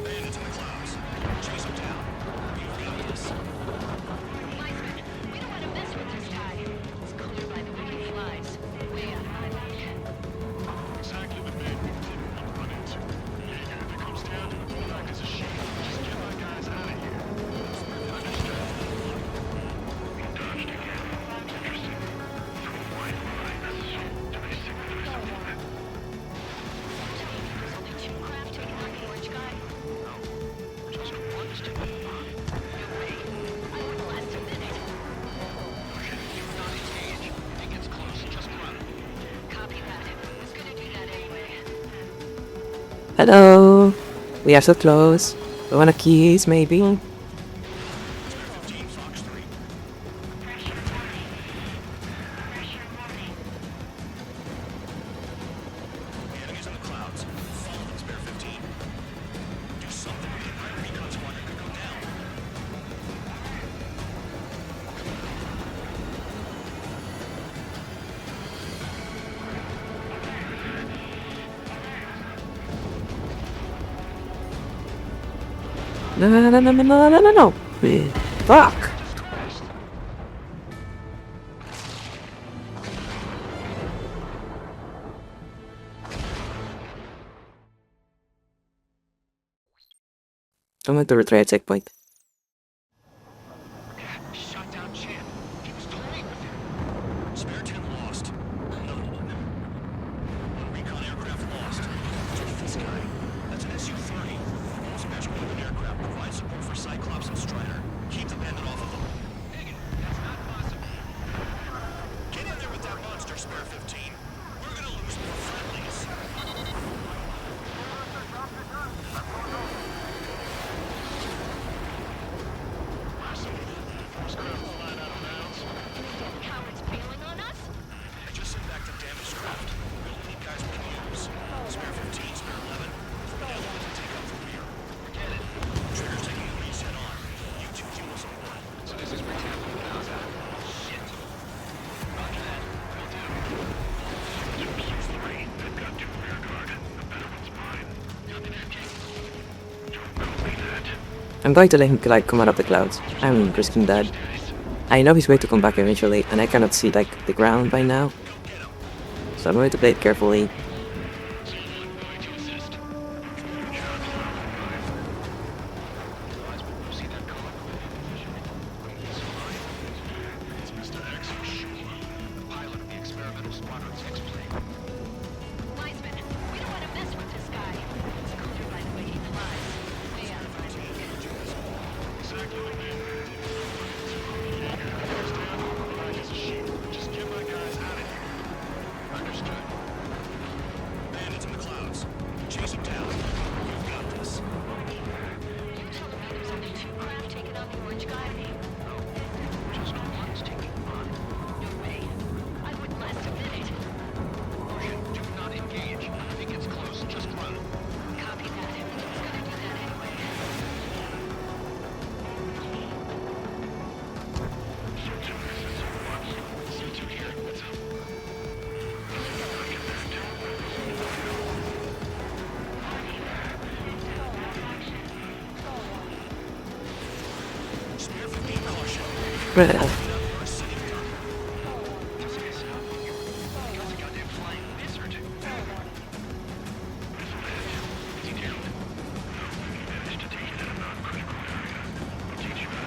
Bandits in the clouds. Chase them down. You've got this. Wiseman, we don't want to mess with this guy. It's clear by the way he flies. Way out of my league. Exactly the man we didn't want to run into. Jaeger, if it comes down to it, the fact is a shame. Just get my guys out of here. Understood. We dodged again. Interesting. From a wide line, do they signal for something? There's only 2 craft taking on the orange guy. No. Just one is too many. No way. I wouldn't last a minute. Do not engage. If he gets close, just run. Copy that. Was gonna do that anyway. Hello! We are so close. We want a kiss, maybe? Spare 15, Fox 3. Pressure warning. Pressure warning. The enemy's in the clouds. Follow them, Spare 15. Do something. The entire recon squadron could go down. No, no, no, no, no, no, no, no, no. Fuck! I'm going to retry a checkpoint. Shot down Chan. He was toying with him. Spare 10 lost. Another one. One recon aircraft lost. What's with this guy? That's an SU-30. I'm going to let him like come out of the clouds. I'm risking that. I know he's going to come back eventually, and I cannot see like the ground by now. So I'm going to play it carefully.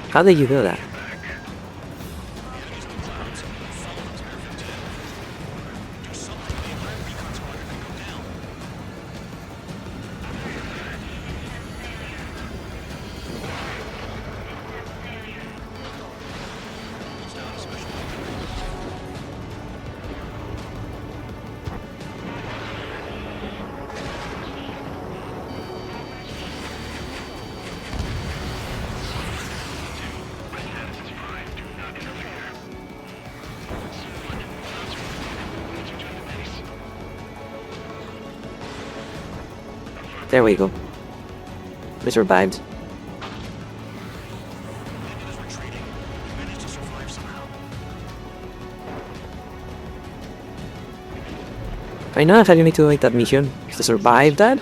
How did you do that? There we go. We survived. I know how you need to like that mission to survive that.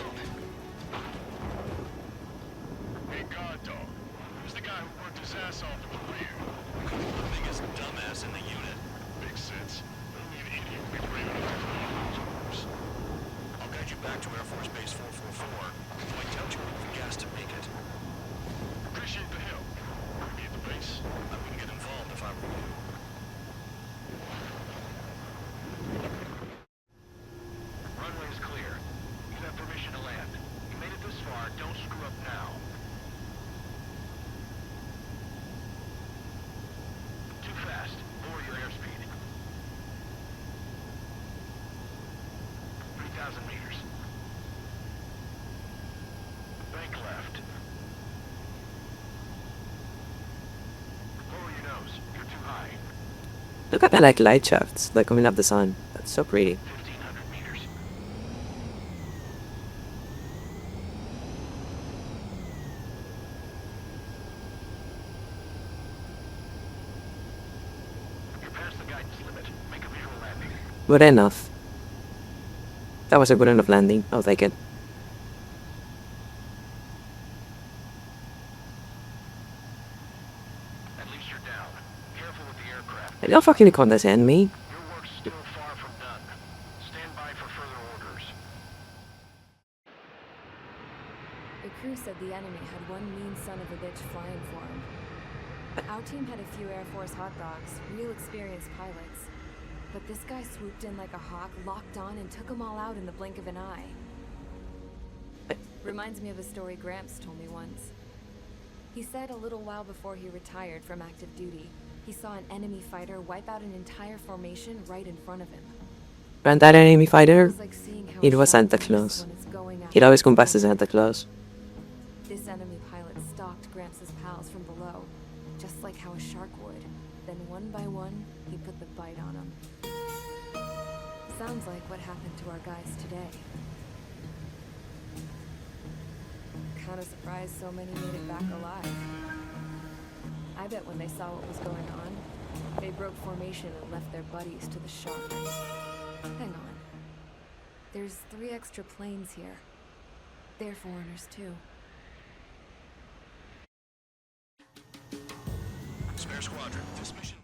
Look at that like light shafts like coming up the sun. That's so pretty. But enough. That was a good enough landing. I'll take it. Don't fucking condescend me. The crew said the enemy had one mean son of a bitch flying for him. Our team had a few Air Force hot dogs, real experienced pilots. But this guy swooped in like a hawk, locked on, and took them all out in the blink of an eye. Reminds me of a story Gramps told me once. He said a little while before he retired from active duty, he saw an enemy fighter wipe out an entire formation right in front of him. And that enemy fighter, it was Santa Claus. He'd always come past as Santa Claus. This enemy pilot stalked Gramps' pals from below, just like how a shark would. Then one by one, he put the bite on them. Sounds like what happened to our guys today. Kinda surprised so many made it back alive. I bet when they saw what was going on, they broke formation and left their buddies to the shark. Hang on. There's 3 extra planes here. They're foreigners too. Squadron, this mission...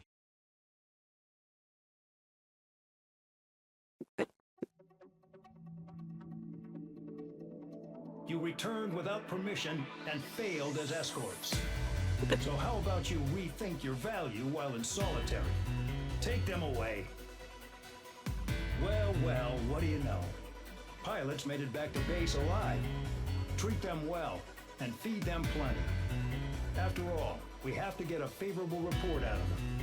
You returned without permission and failed as escorts. So how about you rethink your value while in solitary? Take them away. Well, well, what do you know? Pilots made it back to base alive. Treat them well and feed them plenty. After all, we have to get a favorable report out of them.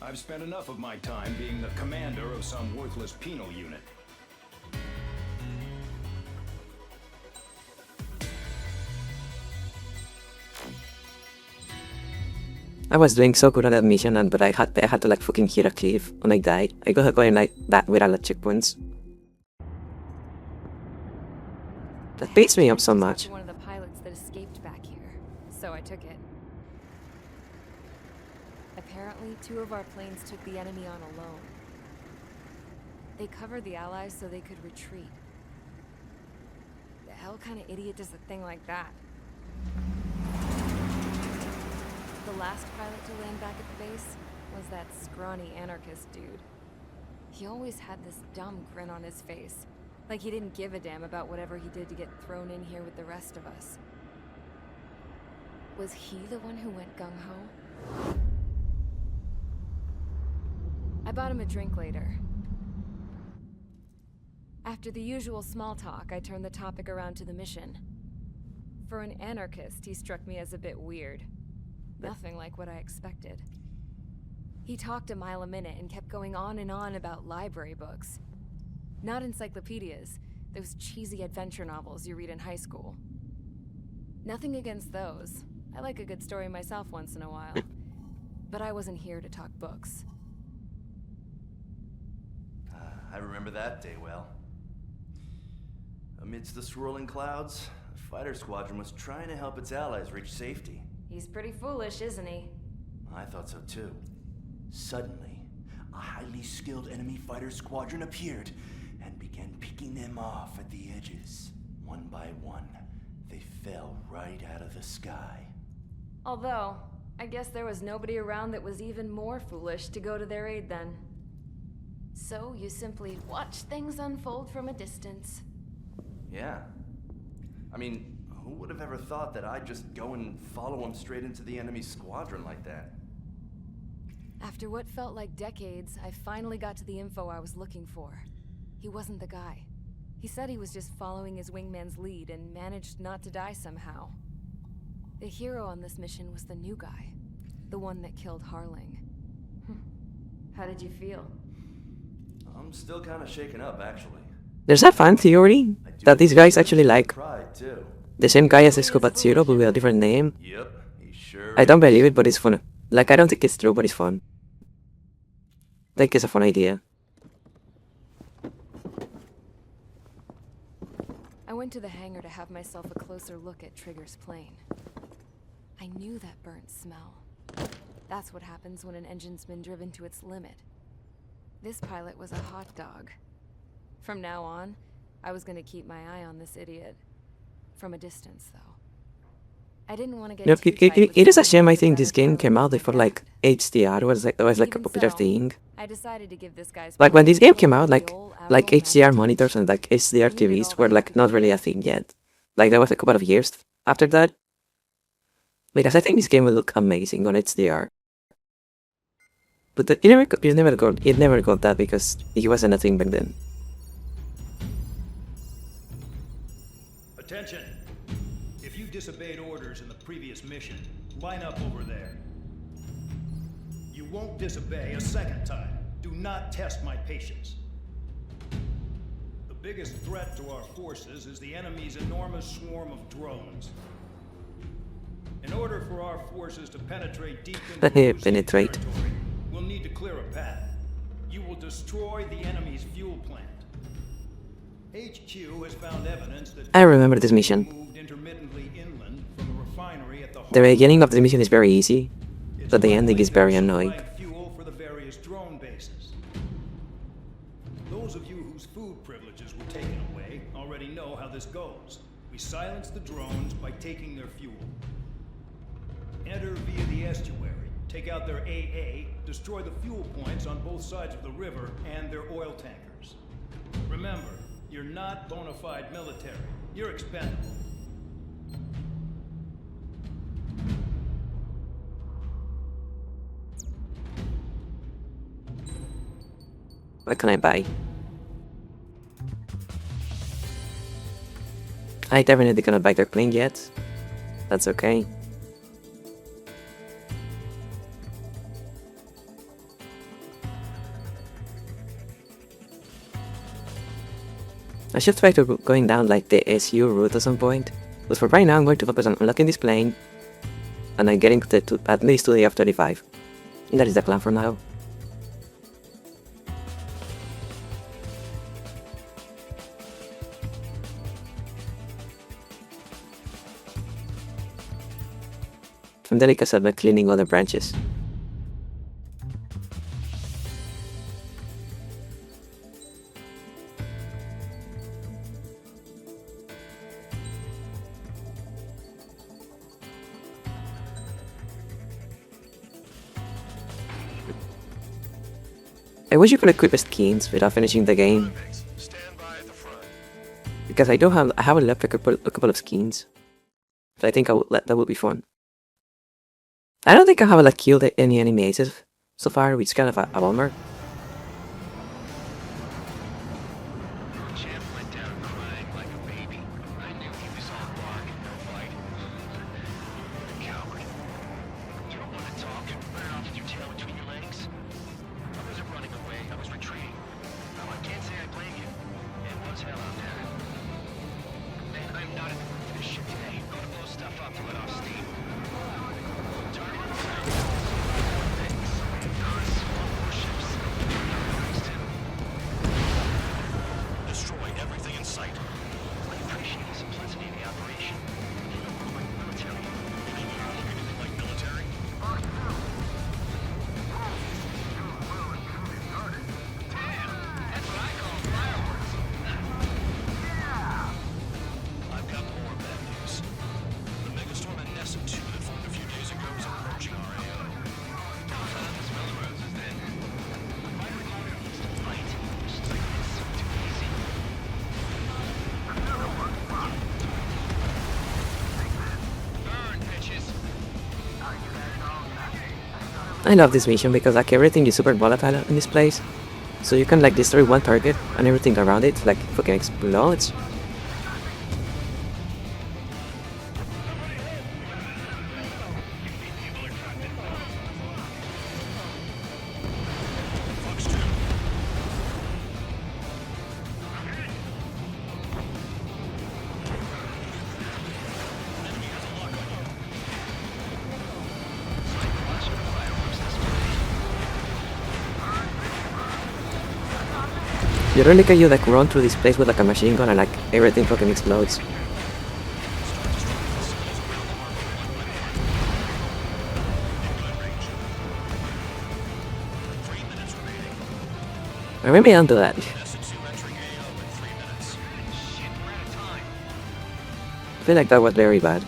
I've spent enough of my time being the commander of some worthless penal unit. I was doing so good on that mission, but I had to like fucking hit a cliff and I died. I got going like that with a lot of checkpoints. That pissed me up so much. One of the pilots that escaped back here, so I took it. Apparently, 2 of our planes took the enemy on alone. They covered the Allies so they could retreat. The hell kind of idiot does a thing like that? The last pilot to land back at the base was that scrawny anarchist dude. He always had this dumb grin on his face, like he didn't give a damn about whatever he did to get thrown in here with the rest of us. Was he the one who went gung-ho? I bought him a drink later. After the usual small talk, I turned the topic around to the mission. For an anarchist, he struck me as a bit weird. Nothing like what I expected. He talked a mile a minute and kept going on and on about library books. Not encyclopedias, those cheesy adventure novels you read in high school. Nothing against those. I like a good story myself once in a while. But I wasn't here to talk books. I remember that day well. Amidst the swirling clouds, the fighter squadron was trying to help its allies reach safety. He's pretty foolish, isn't he? I thought so too. Suddenly, a highly skilled enemy fighter squadron appeared and began picking them off at the edges. One by one, they fell right out of the sky. Although, I guess there was nobody around that was even more foolish to go to their aid then. So you simply watch things unfold from a distance. Yeah. I mean, who would have ever thought that I'd just go and follow him straight into the enemy squadron like that? After what felt like decades, I finally got to the info I was looking for. He wasn't the guy. He said he was just following his wingman's lead and managed not to die somehow. The hero on this mission was the new guy. The one that killed Harling. How did you feel? I'm still kind of shaken up, actually. There's a fan theory that these guys actually like Pride, too. the same guy as Scuba Zero, but with a different name. Yep, he sure I don't believe it, but it's fun. Like, I don't think it's true, but it's fun. I think it's a fun idea. I went to the hangar to have myself a closer look at Trigger's plane. I knew that burnt smell. That's what happens when an engine's been driven to its limit. This pilot was a hot dog. From now on, I was gonna keep my eye on this idiot. From a distance, though. I didn't want to get Look, too tight with it is a the shame I think threat this of game going came out to before the like HDR was like a Even popular so, thing. I decided to give this guy's Like when plane this game the came out, like old HDR monitors and like HDR TVs were like not really a thing yet. Like there was a couple of years after that. Because I think this game will look amazing on HDR. But it never got that because it wasn't a thing back then. Attention! If you disobeyed orders in the previous mission, line up over there. You won't disobey a second time. Do not test my patience. The biggest threat to our forces is the enemy's enormous swarm of drones. In order for our forces to penetrate deep into Penetrate. territory, we'll need to clear a path. You will destroy the enemy's fuel plant. HQ has found evidence that I remember this mission. moved intermittently inland from a refinery at the The beginning of the mission is very easy, but the ending is very annoying. fuel for the various drone bases. Those of you whose food privileges were taken away already know how this goes. We silence the drones by taking their fuel. Enter via the estuary take out their AA, destroy the fuel points on both sides of the river, and their oil tankers. Remember, you're not bona fide military. You're expendable. What can I buy? I definitely cannot buy their plane yet. That's okay. I should try to going down like the SU route at some point. But for right now I'm going to focus on unlocking this plane and then getting to at least to the F-35. And that is the plan for now. And then I can start cleaning all the branches. I wish you could equip skins without finishing the game. Because I have left a couple of skins. So I think that would be fun. I don't think I have like killed any enemy aces so far, which is kind of a bummer. Champ went down crying like a baby. I knew he was all bark and no fight. Coward. You don't want to talk? Run it off with your tail between your legs? I wasn't running away, I was retreating. Now I can't say I blame you. It was hell out there. Man, I'm not in the mood for this shit today. I'm gonna blow stuff up to let off steam. Destroy everything in sight. I appreciate the simplicity of the operation. You don't look like military. You mean you don't look anything like military? Damn, that's what I call fireworks. I've got more bad news. The megastorm at Nessa 2 that formed a few days ago is approaching our AO. This Melrose is dead. Why do we want to use the fight? Just like this, too easy. Burn, bitches. I love this mission because like everything is super volatile in this place. So you can like destroy one target and everything around it like fucking explodes. You really can you like run through this place with like a machine gun and like everything fucking explodes. Or maybe I'll do that. I feel like that was very bad.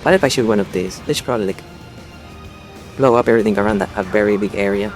What if I shoot one of these? They should probably like blow up everything around that a very big area.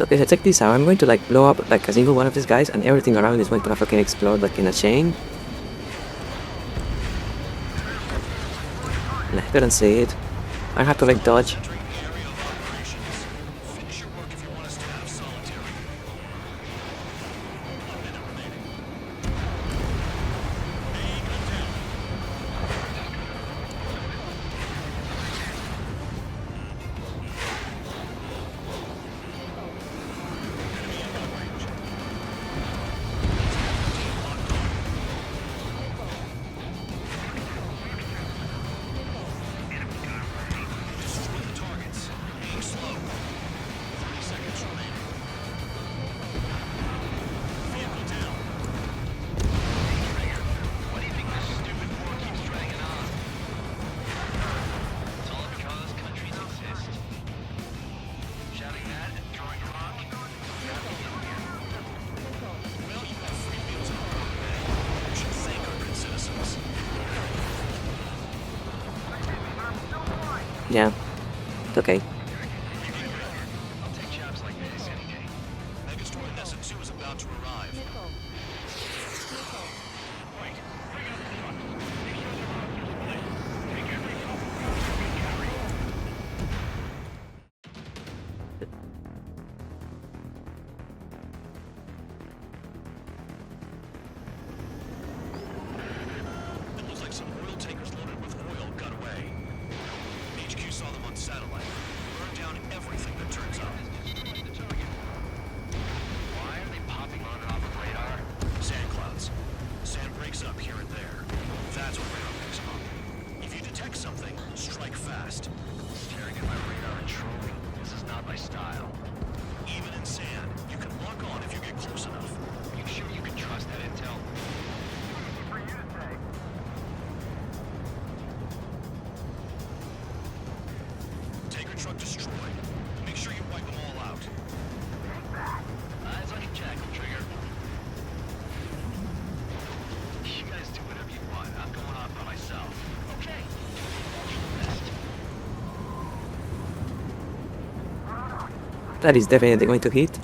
Okay, so check this out. I'm going to like blow up like a single one of these guys, and everything around is going to fucking explode like in a chain. And I couldn't see it. I had to like dodge. Yeah. It's okay. It looks like some oil tankers loaded with oil got away. HQ saw them on satellite. Burned down everything that turns up. Why are they popping on and off of radar? Sand clouds. Sand breaks up here and there. That's what radar picks up. If you detect something, strike fast. Staring at my radar and trolling. This is not my style. Even in sand, you can lock on if you get close enough. Are you sure you can trust that intel? For you to say. Tanker truck destroyed. Make sure you wipe them all out. Eyes on your jackal, Trigger. You guys do whatever you want. I'm going off by myself. Okay. That is definitely going to hit.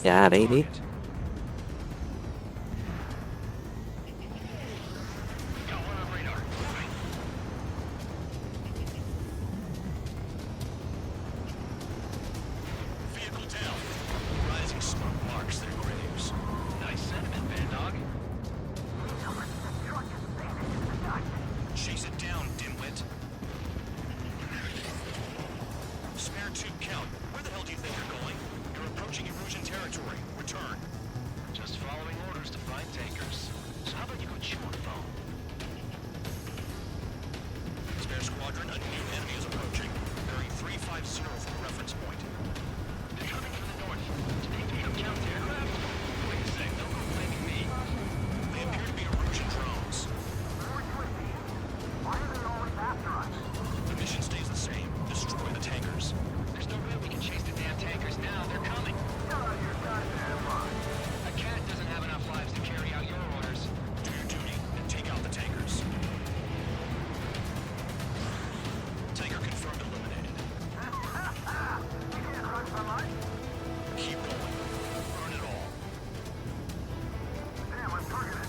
Yeah, baby. Vehicle down. Rising smoke marks their graves. Nice sentiment, Bad Dog. Chase it down, dimwit. Spare tube count. Where the hell do you think you're going? You're approaching erosion territory. Return. Just following orders to find tankers. So how about you go chew on the phone? Spare squadron, a new enemy is approaching. Bearing 350 from the reference point. They're coming from the north. Do they pick up counter aircraft? Wait a sec, don't go blaming me. They appear to be erosion drones. Why are they always after us? The mission stays the same. Destroy the tankers. There's no way we can chase the damn tankers now. They're coming. A cat doesn't have enough lives to carry out your orders. Do your duty and take out the tankers. Tanker confirmed eliminated. Keep going. Burn it all. Damn, I'm targeted.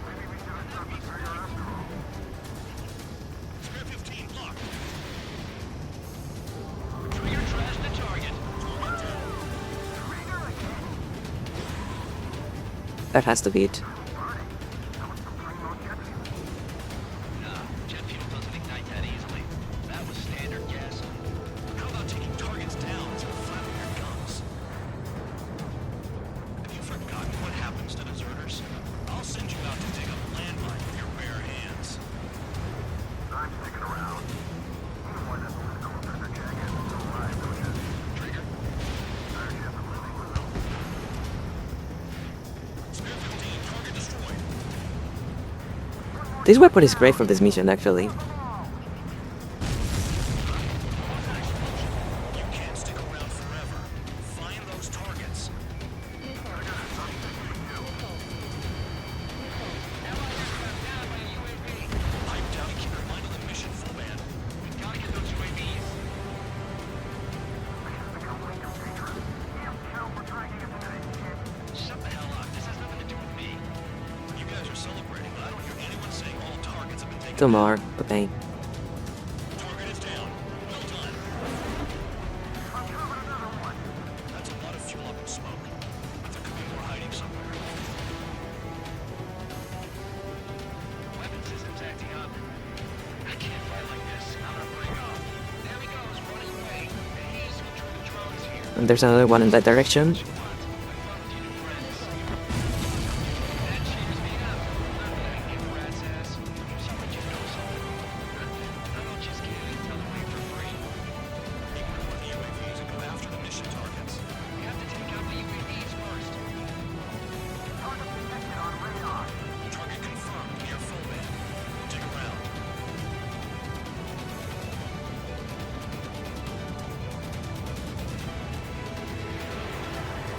Maybe we should have shot the trigger after all. Spare 15 locked. Trigger trashed the target. That has to be it. Nah, jet fuel doesn't ignite that easily. That was standard gas. How about taking targets down to flatten your guns? Have you forgotten what happens to deserters? I'll send you out to dig up landmine with your bare hands. I'm sticking around. Even more than physical defender jacket. Alive, don't you? Trigger. Third ship of living with them. Spare 15, target destroyed. This weapon is great for this mission, actually. You can't stick around forever. Find those targets. Pipe down and keep your mind on the mission, full band. Gotta get those UAVs. 2 more. Okay. Target is down. Well done. That's a lot of fuel up in smoke. But there could be more hiding somewhere. Weapon systems acting up. I can't fight like this. I'm gonna break off. There he goes, running away. And he's control the drones here. And there's another one in that direction.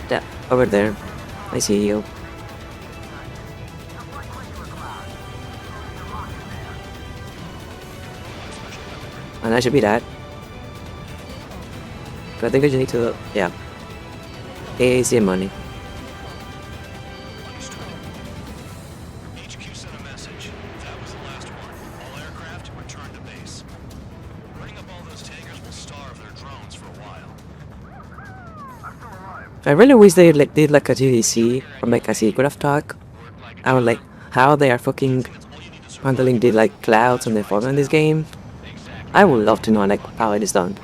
Yeah, over there. I see you. And that should be that. But I think I just need to, yeah. Easy money. HQ sent a message. That was the last one. All aircraft return to base. Running up all those tankers will starve their drones for a while. I really wish they did like a GDC or like a secret of talk. I would like how they are fucking handling the like clouds and the fog in this game. I would love to know like how it is done.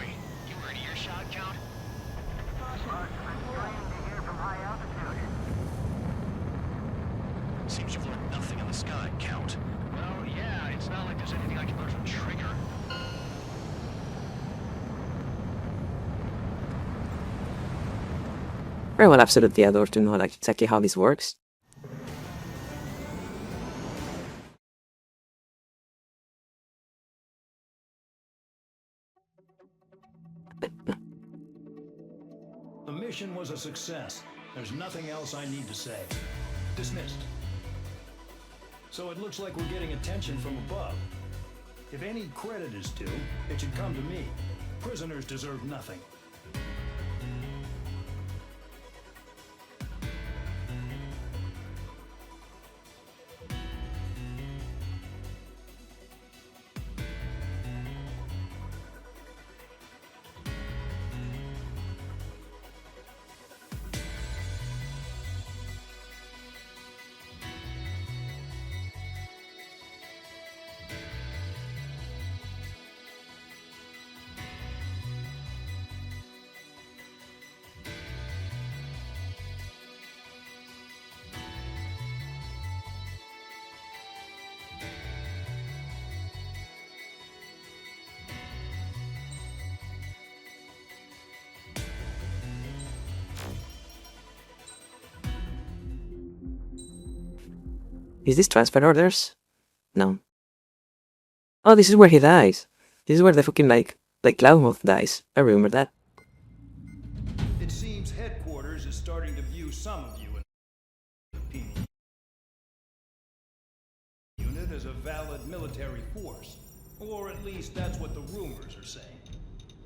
Seems you've learned nothing in the sky, Count. Well, yeah, it's not like there's anything I can learn from Trigger. Very well, absolutely adore to know like exactly how this works. The mission was a success. There's nothing else I need to say. Dismissed. So it looks like we're getting attention from above. If any credit is due, it should come to me. Prisoners deserve nothing. Is this transfer orders? No. Oh, this is where he dies. This is where the fucking like Cloudmouth dies. I remember that. It seems headquarters is starting to view some of you in the penal unit as a valid military force. Or at least that's what the rumors are saying.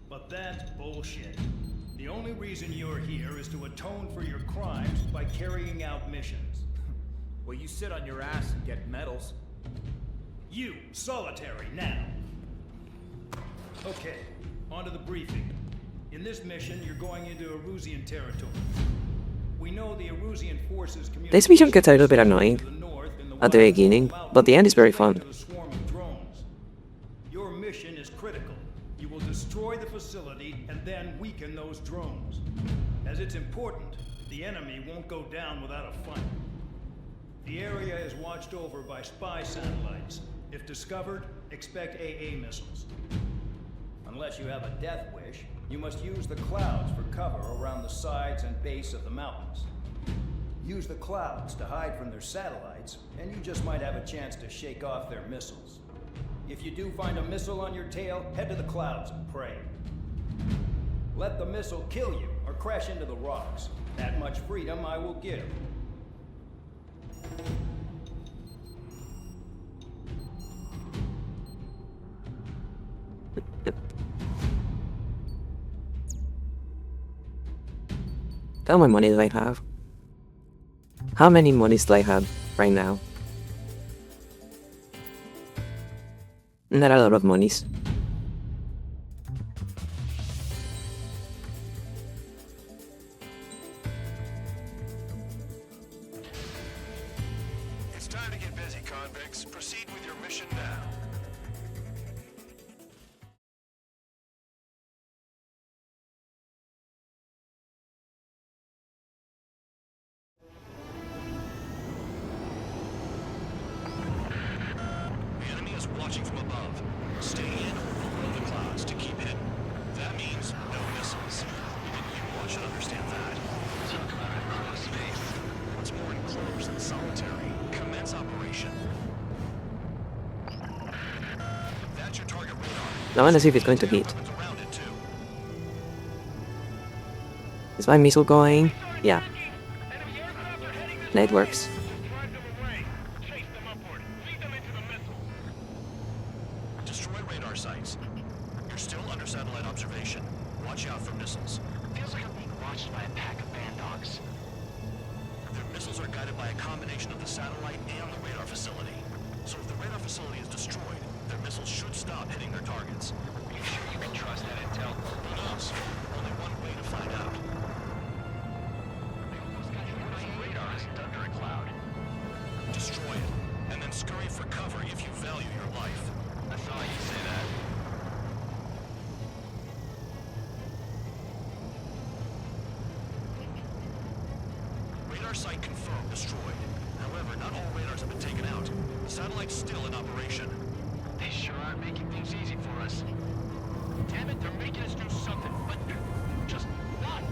But that's bullshit. The only reason you're here is to atone for your crimes by carrying out missions. Well, you sit on your ass and get medals. You, solitary, now. Okay, on to the briefing. In this mission, you're going into Erusian territory. We know the Erusian forces communicate. This mission gets a little bit annoying at the beginning, but the end is very fun. Your mission is critical. You will destroy the facility and then weaken those drones. As it's important, the enemy won't go down without a fight. The area is watched over by spy satellites. If discovered, expect AA missiles. Unless you have a death wish, you must use the clouds for cover around the sides and base of the mountains. Use the clouds to hide from their satellites, and you just might have a chance to shake off their missiles. If you do find a missile on your tail, head to the clouds and pray. Let the missile kill you or crash into the rocks. That much freedom I will give. How much money do I have? How many monies do I have right now? Not a lot of monies. It's time to get busy, convicts. Proceed with your mission now. The enemy is watching from above. Stay in or below the clouds to keep hidden. That means no missiles. Even you should understand that. Talk about enclosed space. What's more enclosed than solitary? Commence operation. That's your target radar. I want to see if it's going to hit. Around it too. Is my missile going? Yeah. It works. Destroy radar sites. You're still under satellite observation. Watch out for missiles. Feels like I'm being watched by a pack of band dogs. Their missiles are guided by a combination of the satellite and the radar facility. So if the radar facility is destroyed, their missiles should stop hitting their targets. You sure you can trust that intel? Who knows? Only one way to find out. Radar is under a cloud. Destroy it, and then scurry for cover if you value your life. I thought you'd say that. Radar site confirmed destroyed. However, not all radars have been taken out. The satellite's still in operation. They sure are making things easy for us. Damn it, they're making us do something, but just what?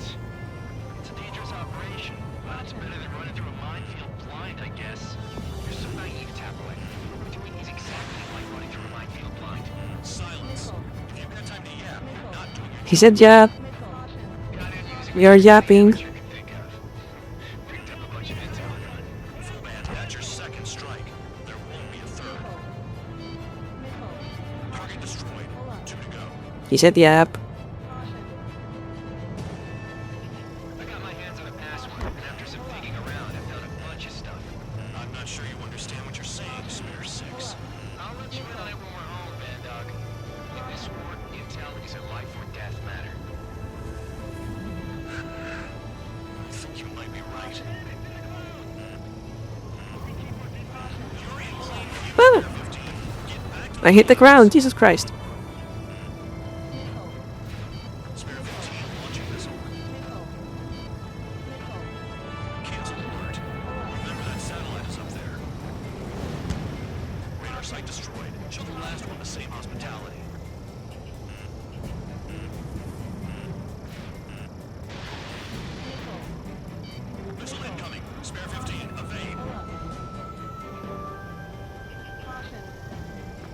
It's a dangerous operation, but it's better than running through a minefield blind, I guess. You're so naive, Tapperway. What we're doing is exactly like running through a minefield blind. Silence. If you've got time to yap, you're not doing your He said yap. We are yapping. full band. That's your second strike. There won't be a third. Target destroyed. 2 to go. He said yap. I got my hands on a password, and after some digging around, I found a bunch of stuff. I'm not sure you understand what you're saying, Spare 6. I'll let you in on it when we're home, Band Dog. In this war, intel is a life or death matter. I think you might be right. You're in plain view, Ah! Spare 15. Get back to I hit the ground. Jesus Christ. Spare 15 launching missile. Cancel alert. Remember that satellite is up there. Radar site destroyed. Show the last one the same hospitality. Missile incoming. Spare 15. Evade.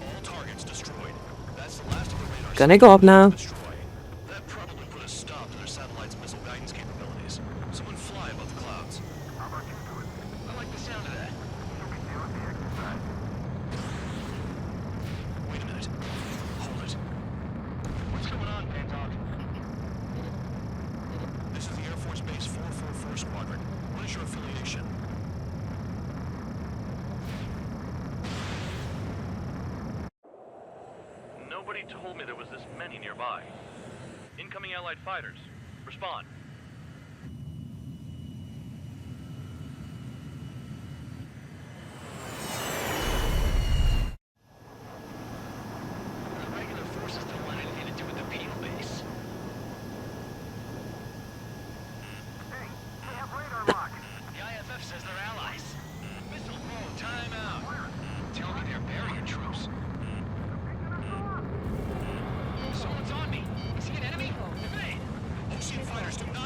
All targets destroyed. That's the last of the radar Can I go up now? destroy. That probably put a stop to their satellite's missile guidance capabilities. Someone fly above the clouds. How about you do it? I like the sound of that. You can deal with the exercise. Wait a minute. Hold it. What's going on, Band Dog? This is the Air Force Base 444 Squadron. What is your affiliation? Nobody told me there was this many nearby. Incoming Allied fighters. Respond. The regular forces don't want anything to do with the Peel base. Hey, they have radar lock. The IFF says they're allies. Missile phone, time out. Tell me they're barrier troops. Someone's on me. Is he an enemy? Evade! Ocean fighters do not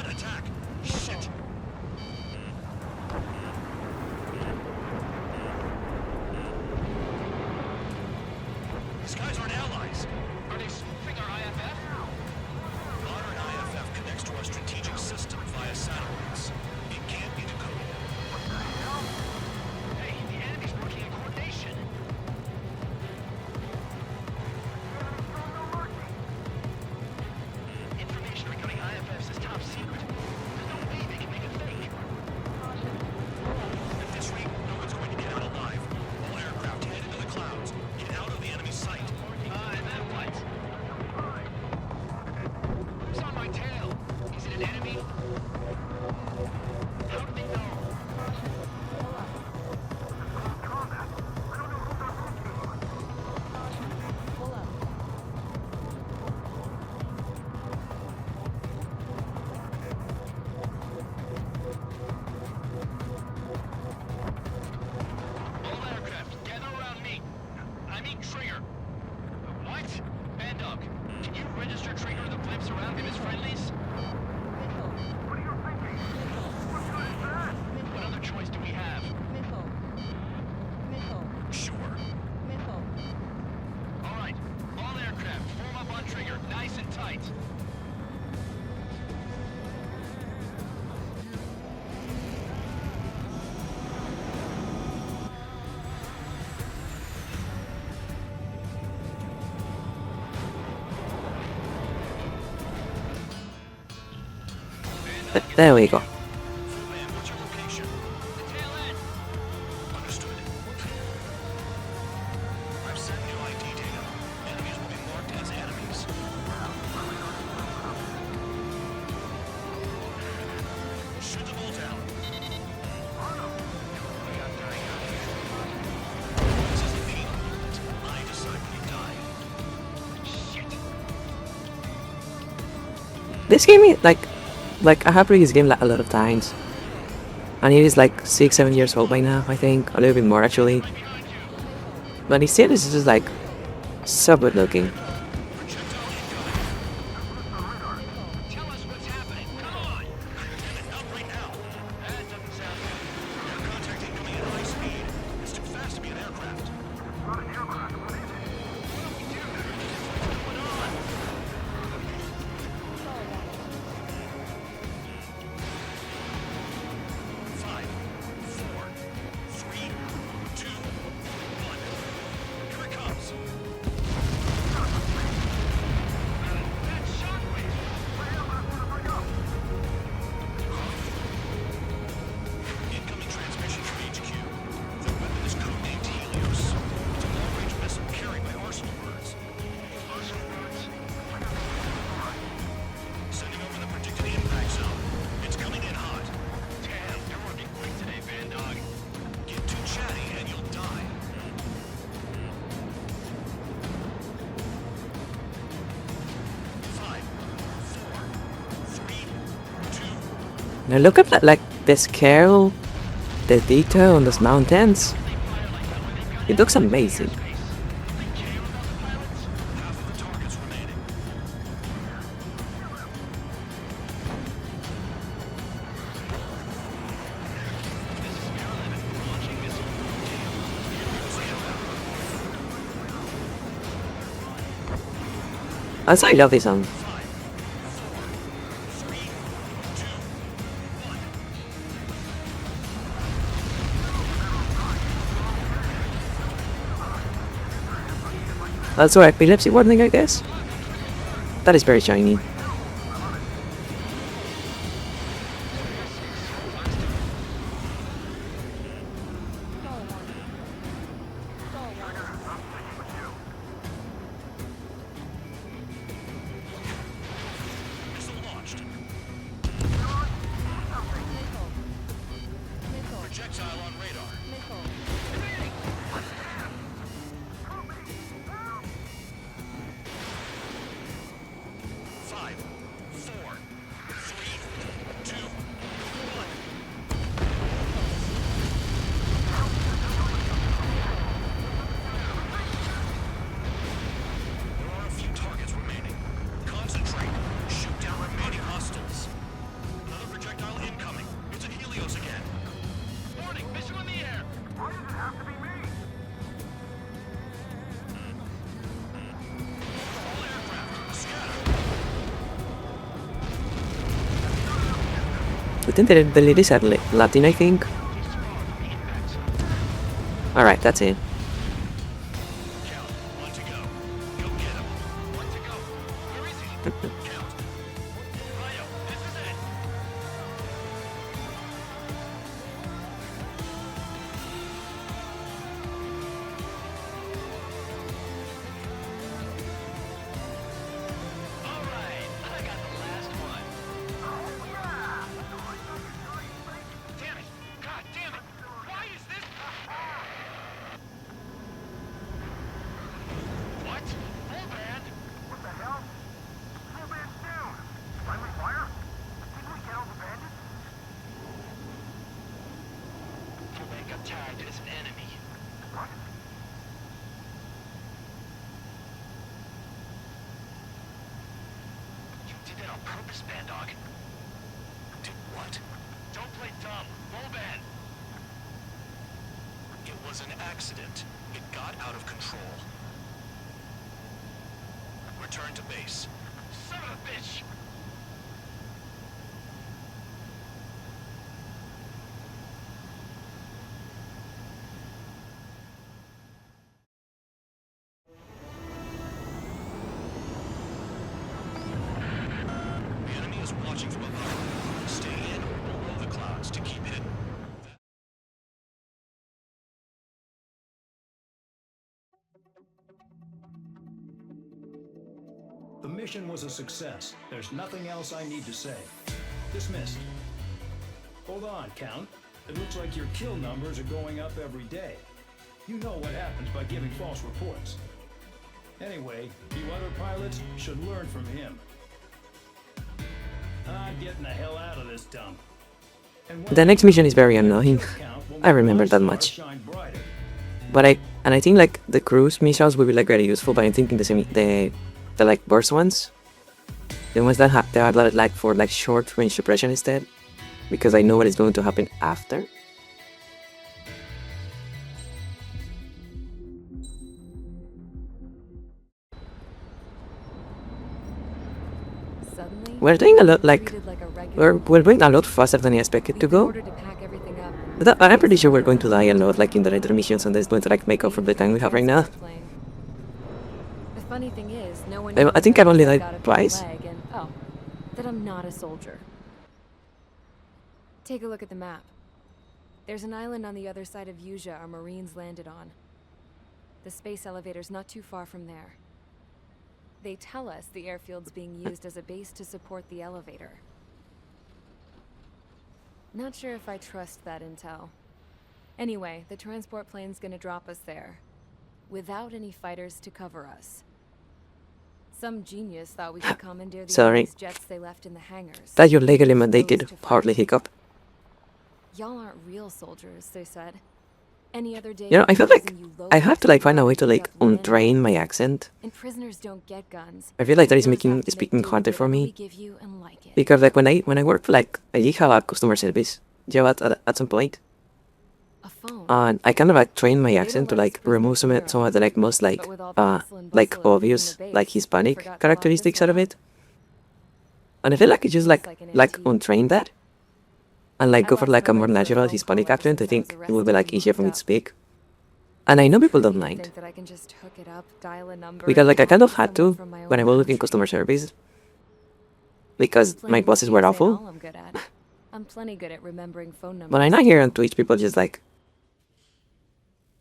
There we go. What's your location? The tail end. Understood. I've sent new ID data. Enemies will be marked as enemies. Shoot them all down. This is a penal unit. I decide when you die. Shit. This game is like I have played this game like a lot of times, and it is like 6-7 years old by now. I think a little bit more actually, but it still is just like so good looking. Tell us what's happening. Come on. Not right now. That doesn't sound good. Air contact incoming at high speed. It's too fast to be an aircraft. What do we do? What's going on? Five, four, three, two, one. Here it comes. That shockwave. Incoming transmission from HQ. The weapon is codenamed Helios. It's a long-range missile carried by arsenal birds. Sending over the predicted impact zone. It's coming in hot. Damn, you're working quick today, Bandog. Get too chatty and you'll die. Five, four, three, two. Now look at that, like the scale, the detail on those mountains. It looks amazing. Half of the targets remaining. Also, I love this song. Also, epilepsy warning, I guess. That is very shiny. Missile launched. Projectile on radar. Five, four, three, two, one. There are a few targets remaining. Concentrate. Shoot down remaining hostiles. Another projectile incoming. It's a Helios again. Warning, missile in the air. Why does it have to be me? All aircraft, scatter. I think the lead is Latin, I think. Alright, that's it. Count. One to go. Go get him. One to go. Where is he? Count. Ryo, this is it. All right, I got the last one. Damn it! God damn it! Why is this? What? Full band? What the hell? Full band's down. Friendly fire? Didn't we get all the bandits? Full band got tagged as an enemy. What? You did that on purpose, Bandog. Did what? Don't play dumb. Full band. It was an accident. It got out of control. Return to base. Son of a bitch! The enemy is watching from above. Stay The mission was a success. There's nothing else I need to say. Dismissed. Hold on, Count. It looks like your kill numbers are going up every day. You know what happens by giving false reports. Anyway, you other pilots should learn from him. I'm getting the hell out of this dump. The next mission is very annoying. I remember that much. But I think like the cruise missions will be like very useful, but I'm thinking the like burst ones, the ones that they are like for like short range suppression instead, because I know what is going to happen after. Suddenly, We're doing a lot like treated like a regular we're going a lot faster than I expected to go. ordered to pack everything up. But I'm pretty sure we're going to die a lot like in the later missions, and that's going to like make up for the time we have right now. The funny thing is, no one I think I've only died got a big twice. leg and, oh, that I'm not a soldier. Take a look at the map. There's an island on the other side of Yuja our Marines landed on. The space elevator's not too far from there. They tell us the airfield's being used as a base to support the elevator. Not sure if I trust that intel. Anyway, the transport plane's gonna drop us there, without any fighters to cover us. Some genius thought we could commandeer the Sorry. enemy's jets they left in the hangars. That you're legally mandated, hardly hiccup. Y'all aren't real soldiers, they said. Any other day, You know, I feel in like prison, you low I have to like find a way to you like got men, untrain my accent. and prisoners don't get guns. I feel like that is Prisoners making have to make speaking do harder with for whatever we me. give you and like it. Because like when I work for like I did have a customer service job at some point. And I kind of like trained my accent to like remove some of the like most like obvious like Hispanic characteristics out of it. And I feel like I just like untrain that and like go for like a more natural Hispanic accent. I think it would be like easier for me to speak. And I know people don't mind. Think that I can just hook it up, dial a number, Because like I and kind talk of had someone to from my when I own was working customer service. Because my bosses were Can't say all awful. I'm good at. I'm plenty good at remembering phone numbers. But I know here on Twitch people just like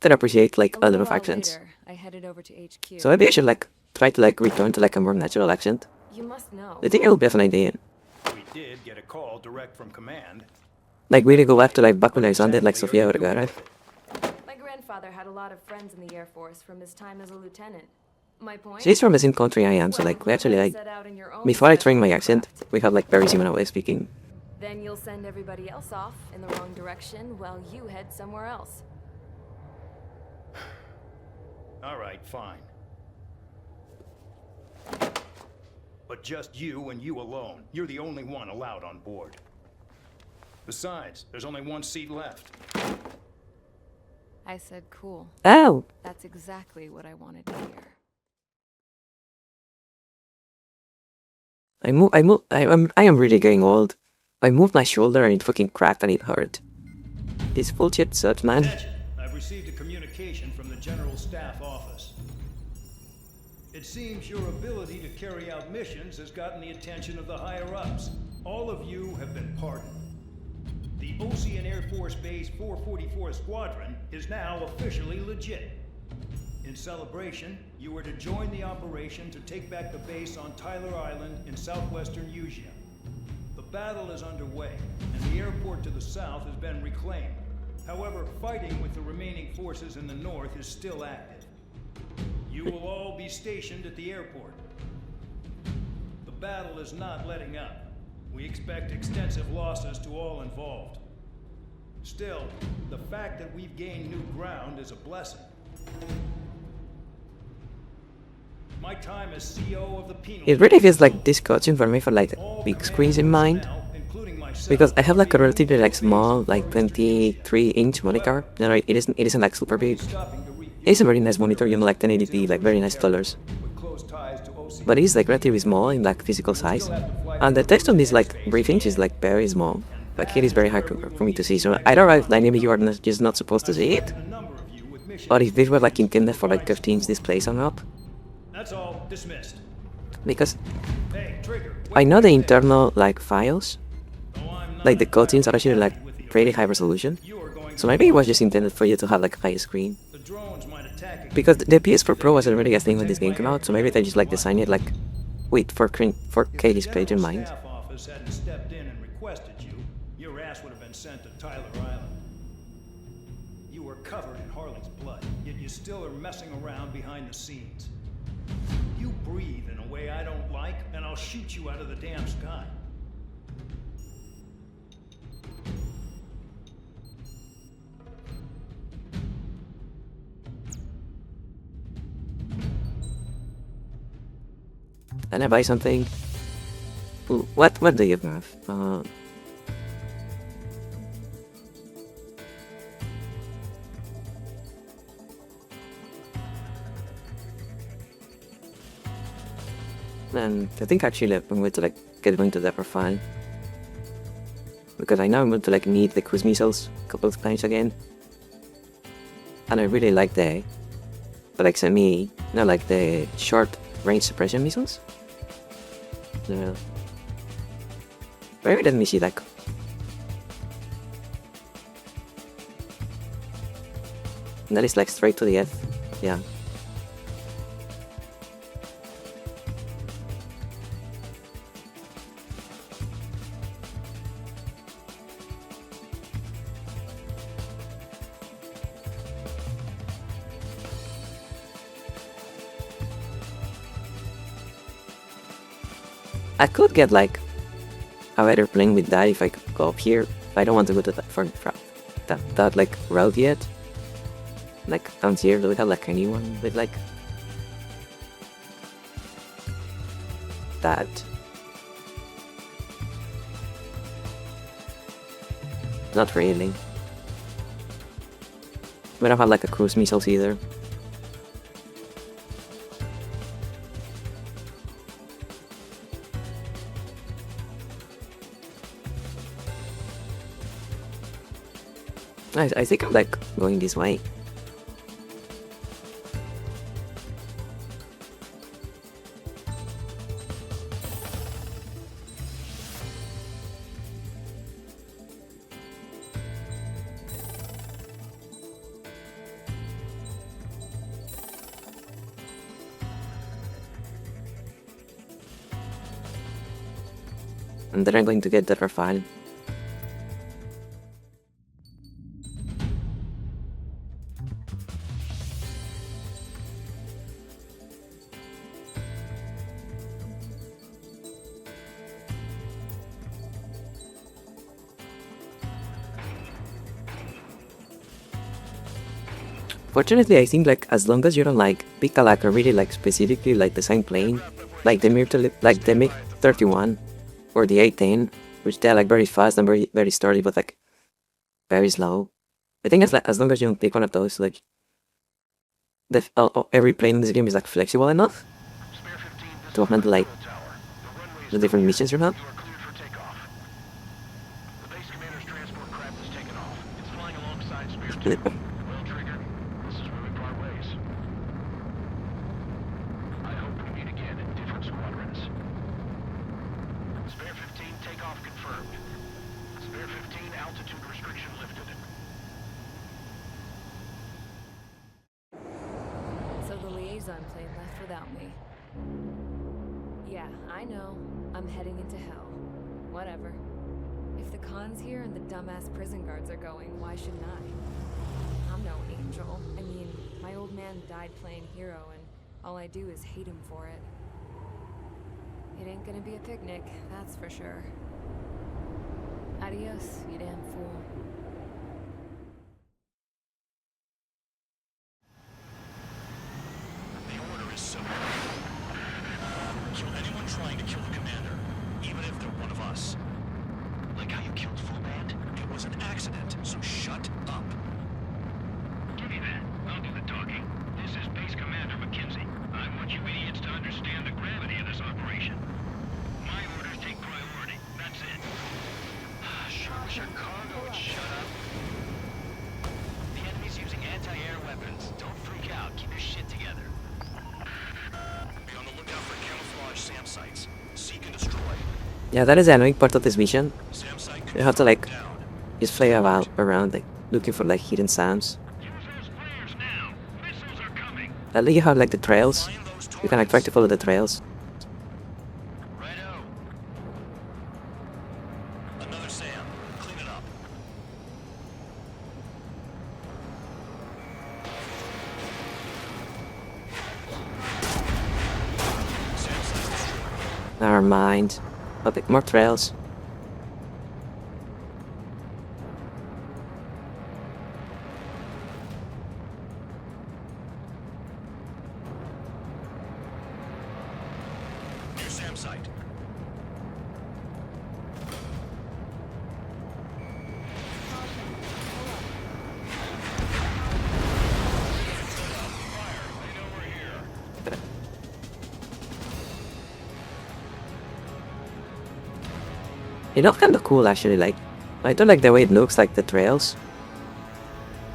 that appreciate like a lot of accents. Later, I headed over to HQ. So maybe I should like try to like return to like a more natural accent. You must know. I think it would be a fun idea. We did get a call direct from command. Like really go back to like back when I sounded like Sofia Vergara. My grandfather had a lot of friends in the Air Force from his time as a lieutenant. My point? She's from the same country I am, so like we actually like before I trained my accent, we have like very similar way of speaking. Then you'll send everybody else off in the wrong direction while you head somewhere else. All right, fine. But just you and you alone. You're the only one allowed on board. Besides, there's only one seat left. I said cool. Oh. That's exactly what I wanted to hear. I am really getting old. I moved my shoulder and it fucking cracked and it hurt. This bullshit sucks, man. I've received a communication from the General Staff Office. It seems your ability to carry out missions has gotten the attention of the higher-ups. All of you have been pardoned. The Ocean Air Force Base 444 Squadron is now officially legit. In celebration, you were to join the operation to take back the base on Tyler Island in southwestern Yuja. The battle is underway, and the airport to the south has been reclaimed. However, fighting with the remaining forces in the north is still active. You will all be stationed at the airport. The battle is not letting up. We expect extensive losses to all involved. Still, the fact that we've gained new ground is a blessing. My time as CO of the penal. It really feels like this cutscene for me for like big screens in mind. Because I have like a relatively like small like 23-inch monitor. You know, it isn't like super big. It's a very nice monitor, you know, like 1080p, like very nice colors. But it's like relatively small in like physical size. And the text on this like briefing is like very small. Like it is very hard for me to see. So I don't know if like maybe you are just not supposed to see it. Or if this were like intended for like 15-inch displays or not. That's all. Dismissed. Because I know the internal like files, like the cutscenes are actually like pretty high resolution. So maybe it was just intended for you to have like a high screen. Because the PS4 Pro was already a thing when this game came out, so maybe they just like designed it like Wait, for Katie's page in mind. If the General Staff Office hadn't stepped in and requested you, your ass would have been sent to Tyler Island. You were covered in Harley's blood, yet you still are messing around behind the scenes. You breathe in a way I don't like, and I'll shoot you out of the damn sky. Can I buy something? Ooh, what do you have? And I think actually I'm going to like get into that profile. Because I know I'm going to like need the cruise missiles a couple of times again. And I really like the XME, not like the short range suppression missiles. No. Maybe let me see that. And that is like straight to the earth. Yeah. I could get like a better plane with that if I could go up here. I don't want to go to that like route yet. Like down here, do we have like anyone with like that? Not really. We don't have like a cruise missiles either. I think I'm like going this way. And then I'm going to get the profile. Fortunately, I think like as long as you don't like pick a like a really like specifically like the same plane, like the MiG-31 or the A-10, which they're like very fast and very sturdy, but like very slow. I think it's like as long as you don't pick one of those, like every plane in this game is like flexible enough to handle like the different missions you have. So the liaison plane left without me. Yeah, I know. I'm heading into hell. Whatever. If the Khan's here and the dumbass prison guards are going, why shouldn't I? I'm no angel. I mean, my old man died playing hero, and all I do is hate him for it. It ain't gonna be a picnic, that's for sure. Adios, you damn fool. The order is simple. Kill anyone trying to kill the commander, even if they're one of us. Like how you killed Full Band? It was an accident, so shut up. Give me that. I'll do the talking. This is Base Commander McKenzie. I want you idiots to understand the gravity of this operation. My orders take priority. That's it. Chicago, shut up. The enemy's using anti-air weapons. Don't freak out. Keep your shit together. Be on the lookout for camouflage SAM sites. Seek and destroy. Yeah, that is the annoying part of this mission. You have to like just play around like looking for like hidden SAMs. At least you have like the trails. You can like try to follow the trails. Never mind. A bit more trails. Near SAM site. It looks kind of cool actually, like, I don't like the way it looks like the trails.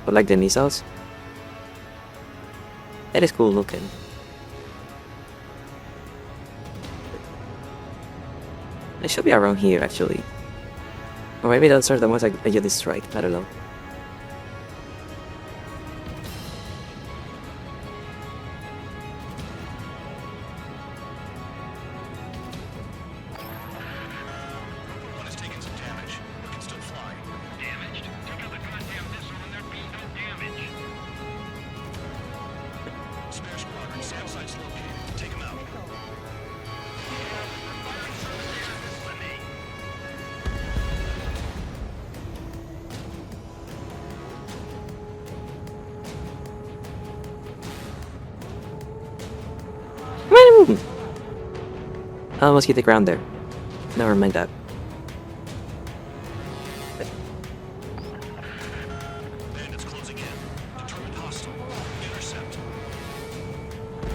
But like the missiles. That is cool looking. It should be around here actually. Or maybe those are the ones that you destroyed, I don't know. One has taken some damage, but can still fly. Damaged? Take out the goddamn missile and there'd be no damage. Spare squadron, SAM site's located. Take him out. Woo! I almost hit the ground there. Never mind that. Bandits closing in. Determined hostile. Intercept.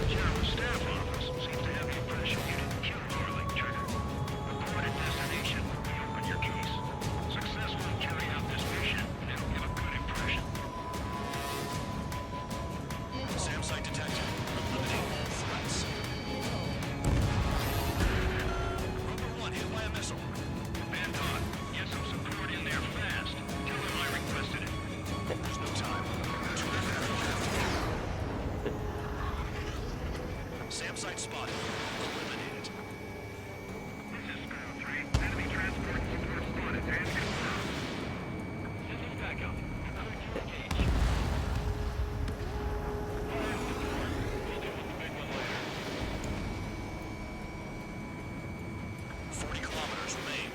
Sheriff's staff office seems to have the impression you didn't kill Darling, Trigger. Report at destination when we open your case. Successfully carry out this mission, and it'll give a good impression. SAM site detected. Eliminate all threats. Rover 1 hit by a missile. Bandot, get some support in there fast. Tell them I requested it. There's no time. Two aircraft will have to go. SAM site spotted. Eliminated. This is Sparrow 3. Enemy transport support spotted and confirmed. Sending backup. Clear to engage. 40 kilometers remain.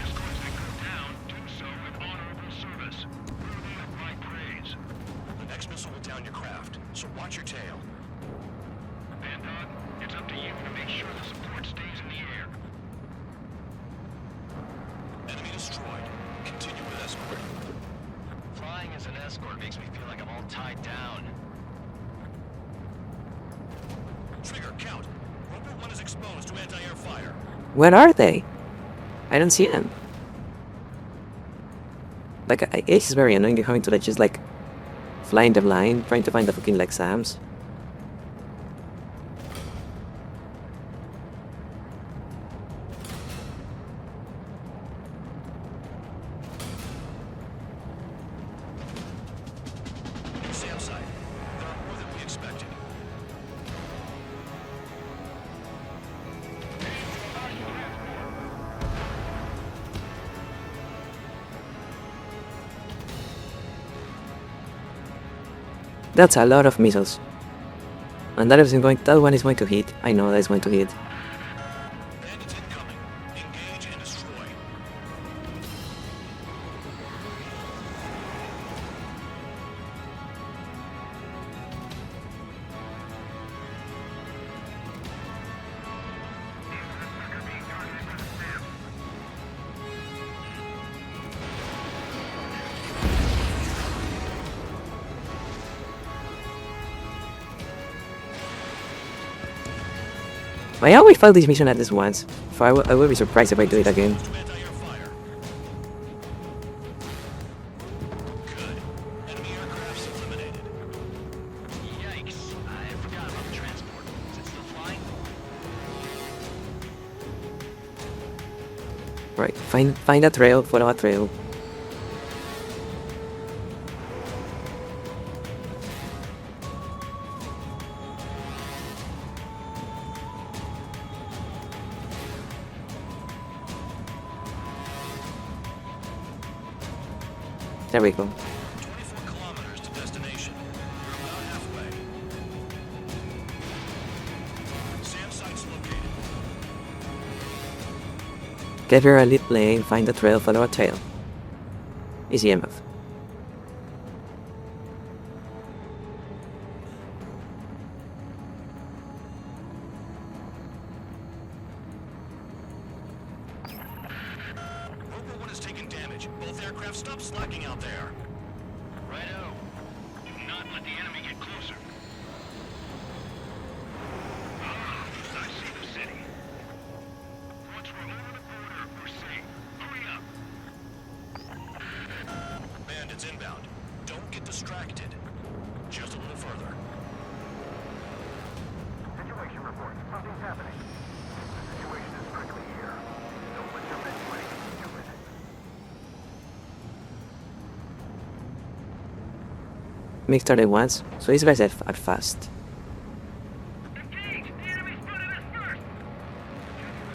Escorts that go down, do so with honorable service. Worthy of my praise. The next missile will down your craft, so watch your tail. Bandot, it's up to you to make sure the support stays in the air. Enemy destroyed. Continue with escort. Flying as an escort makes me feel like I'm all tied down. Trigger, count. Rover 1 is exposed to anti-air fire. Where are they? I don't see them. Like, it's very annoying having to like just like fly in the blind, trying to find the fucking like SAMs. SAM site. There are more than we expected. That's a lot of missiles. And that one is going to hit. I know that is going to hit. Bandits incoming. Engage and destroy. I always failed this mission at least once. So I would be surprised if I do it again. Anti-air fire. Good. Enemy aircraft's eliminated. Yikes. I forgot about the transport. Is it still flying? Right, find a trail, follow a trail. There we go. 24 kilometers to destination. You're about halfway. Gather a lead plane, find a trail, follow a tail. Easy enough. Rover 1 has taken damage. Both aircraft stop slacking out there. Righto. Do not let the enemy get closer. Ah, I see the city. Once we're over the border, we're safe. Hurry up. Bandits inbound. Don't get distracted. Just a little further. Situation report. Something's happening. The situation is prickly here. Don't let your anybody get stupid. Make started once, so these guys are fast.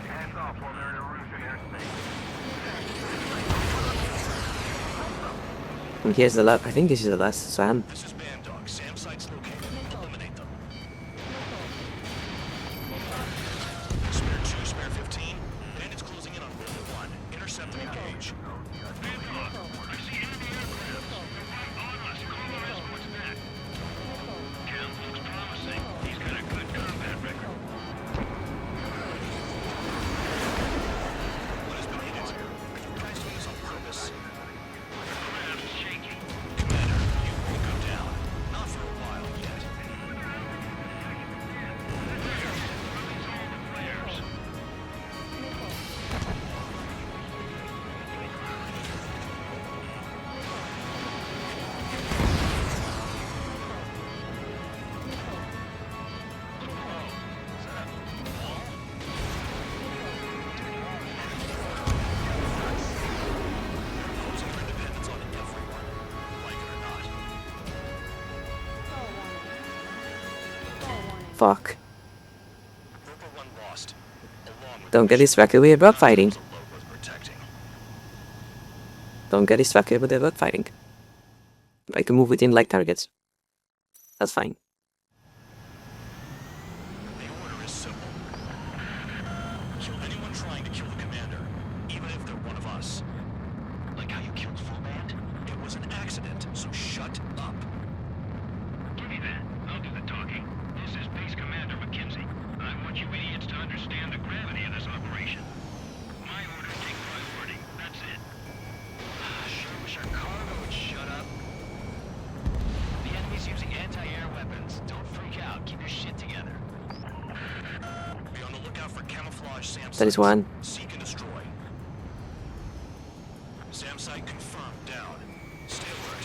Hands off while they're in a Russian airspace. And here's the last. I think this is the last Sam. This is Band Dog. Sam site's located. Eliminate them. Spare 2, spare 15. Bandits closing in on Rover 1. Intercept and engage. Band Dog, I see enemy aircraft. They're right on us. Call our escorts back. Cam looks promising. He's got a good combat record. What has been hit? Are you guys doing this on purpose? The craft's shaky. Commander, you won't go down. Not for a while yet. Imposing your independence on everyone, like it or not. Fuck. Rover 1 lost. Along with Don't get distracted with the bug fighting. the load was protecting. Don't get distracted with the bug fighting. I can move within like targets. That's fine. The order is simple. Kill anyone trying to kill the commander, even if they're one of us. Like how you killed Full Band? It was an accident, so shut up. Give me that. I'll do the talking. This is Base Commander McKenzie. I want you idiots to understand the gravity of this operation. My orders take priority. That's it. Sure wish our cargo would shut up. The enemy's using anti-air weapons. Don't freak out. Keep your shit together. Be on the lookout for camouflage SAM That is sites. one. Seek and destroy. SAM site confirmed down. Stay alert.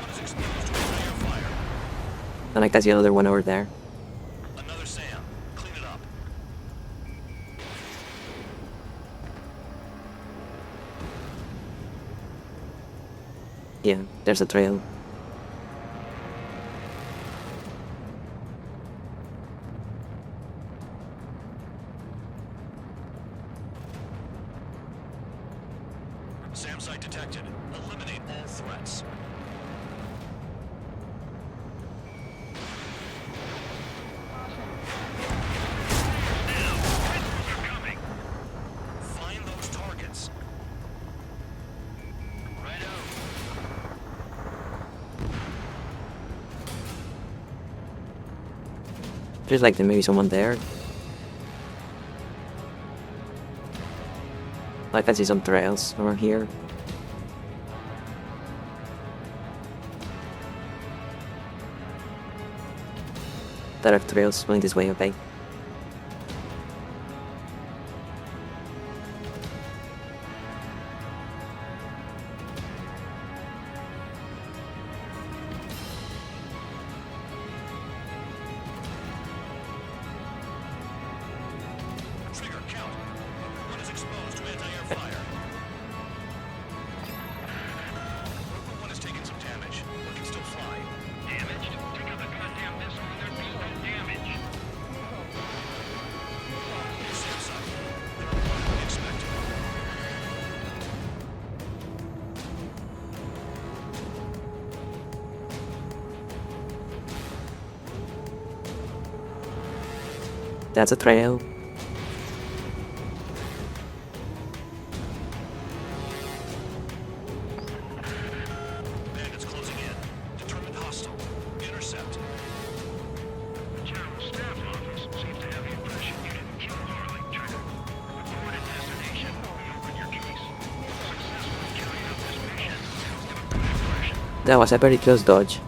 One is exposed to anti-air fire. And like that's the other one over there. Another SAM. Clean it up. Yeah, there's a trail. SAM site detected. Eliminate all threats. Find those targets. Righto. Feels like there may be someone there. Like I see some trails over here. There are trails going this way, okay? Trigger count. Rover 1 is exposed to anti-air fire. Rover 1 has taken some damage, but can still fly. Damaged? Take out the goddamn missile and there'd be no damage. SAM site. There are more than we expected. That's a trail. That was a very close dodge.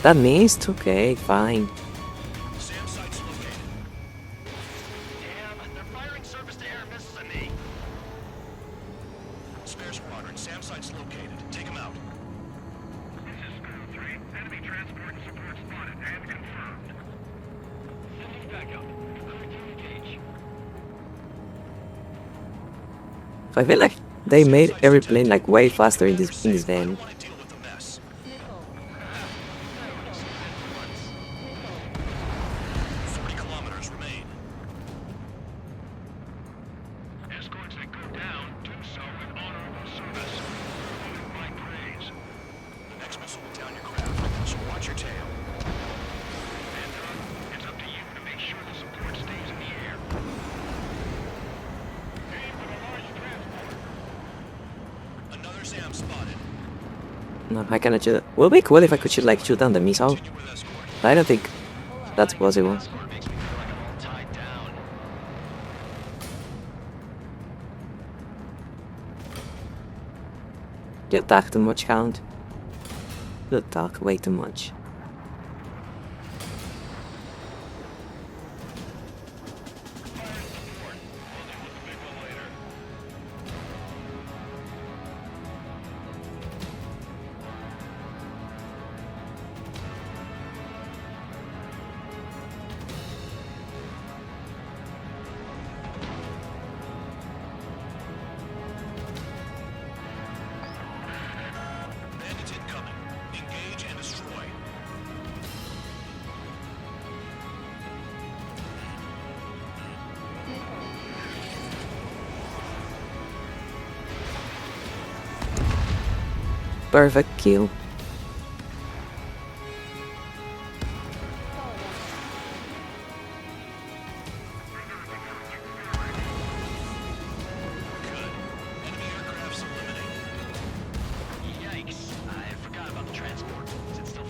That missed? Okay, fine. Spare squadron, SAM site's located. Take him out. This is Squad 3. Enemy transport and support spotted and confirmed. Sending backup. Engage. So I feel like they made every plane like way faster in this game. Escorts that go down do so with honorable service. Following my praise. The next missile will down your craft, so watch your tail. Phantom, it's up to you to make sure the support stays in the air. Aim for the large transport. Another SAM spotted. No, I cannot shoot. Would be cool if I could shoot down the missile. I don't think that's possible. You talk too much, Count. You talk way too much. Bandits incoming. Engage and destroy. Perfect kill.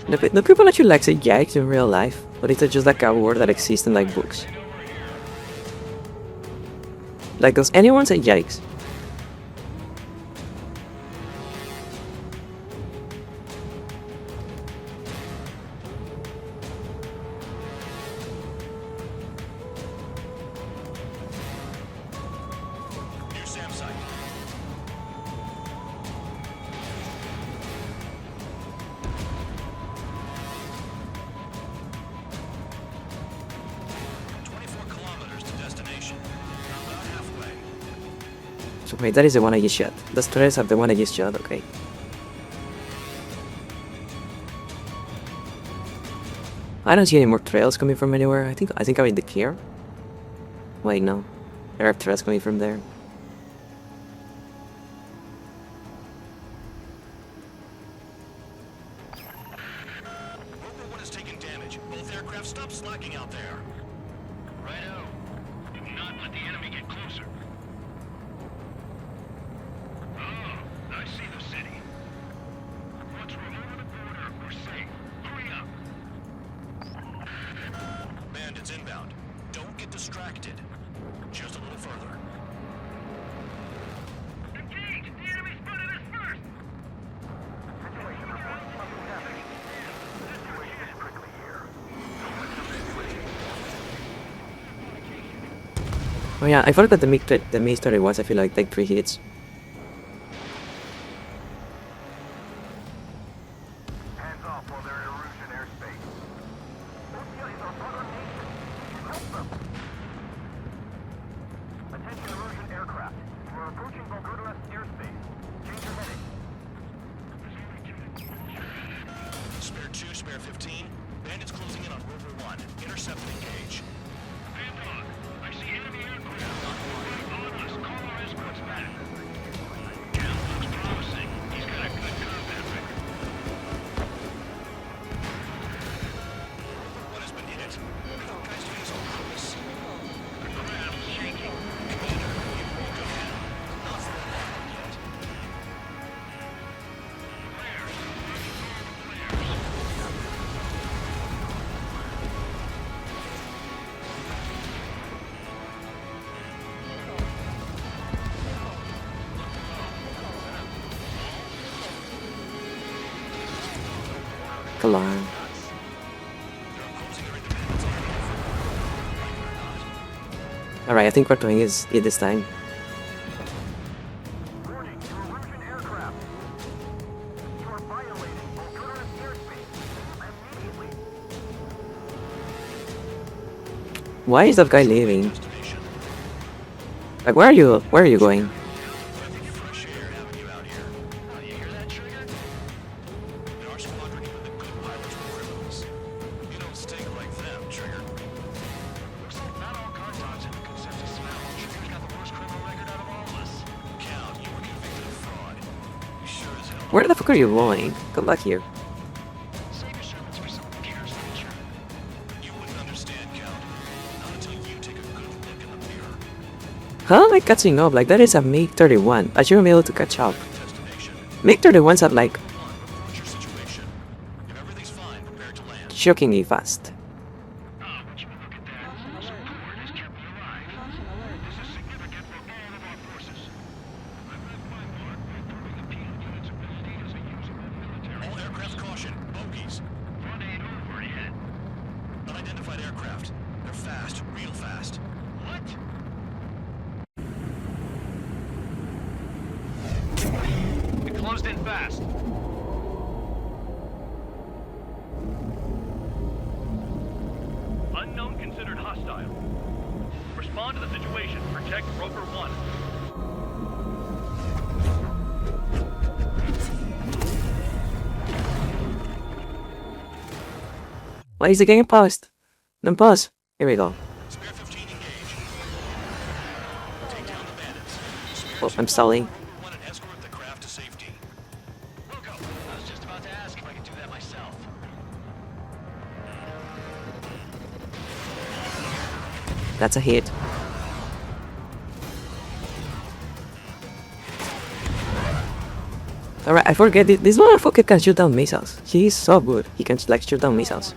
The people actually like say yikes in real life, but it's just like a word that exists in like books. Like, does anyone say yikes? New SAM site. So wait, that is the one I just shot. The trails have the one I just shot, okay. I don't see any more trails coming from anywhere. I think I'm in the clear. Wait, no. There are trails coming from there. Rover 1 is taking damage. Both aircraft, stop slacking out there. Righto. Do not let the enemy get closer. Oh, I see the city. Once we're over the border, we're safe. Hurry up. Bandits inbound. Don't get distracted. Just a little further. Engage! The enemy spotted us first! Situation report. Something's happening. Situation is prickly here. Oh yeah, I forgot that the main story was, I feel like 3 hits. Hands off while they're in Erusian airspace. Osea is our brother nation. Help them. Attention Erusian aircraft. We're approaching Volgurda's airspace. Change your heading. Spare 2, spare 15. Bandits closing in on Rover 1. Intercept and engage. Phantom, I see enemy aircraft. On us. Call our escorts back. Count looks promising. He's got a good combat record. Rover 1 has been hit. What are you guys doing this on purpose? The craft's shaking. Commander, it won't go down. Not for a while yet. alarm. Alright, I think we're doing it this time. Why is that guy leaving? Like, where are you going? Where the fuck are you going? Come back here. How am I catching up? Like, that is a MiG-31. I shouldn't be able to catch up. MiG-31s are like shockingly fast. All aircraft caution. Bogies. Rendezvous overhead. Unidentified aircraft. They're fast. Real fast. What? It closed in fast. Unknown considered hostile. Respond to the situation. Protect Broker 1. Why is the game paused? Then pause. Here we go. Oh, I'm stalling. That's a hit. Alright, I forget it. This motherfucker can shoot down missiles. He is so good. He can like shoot down missiles.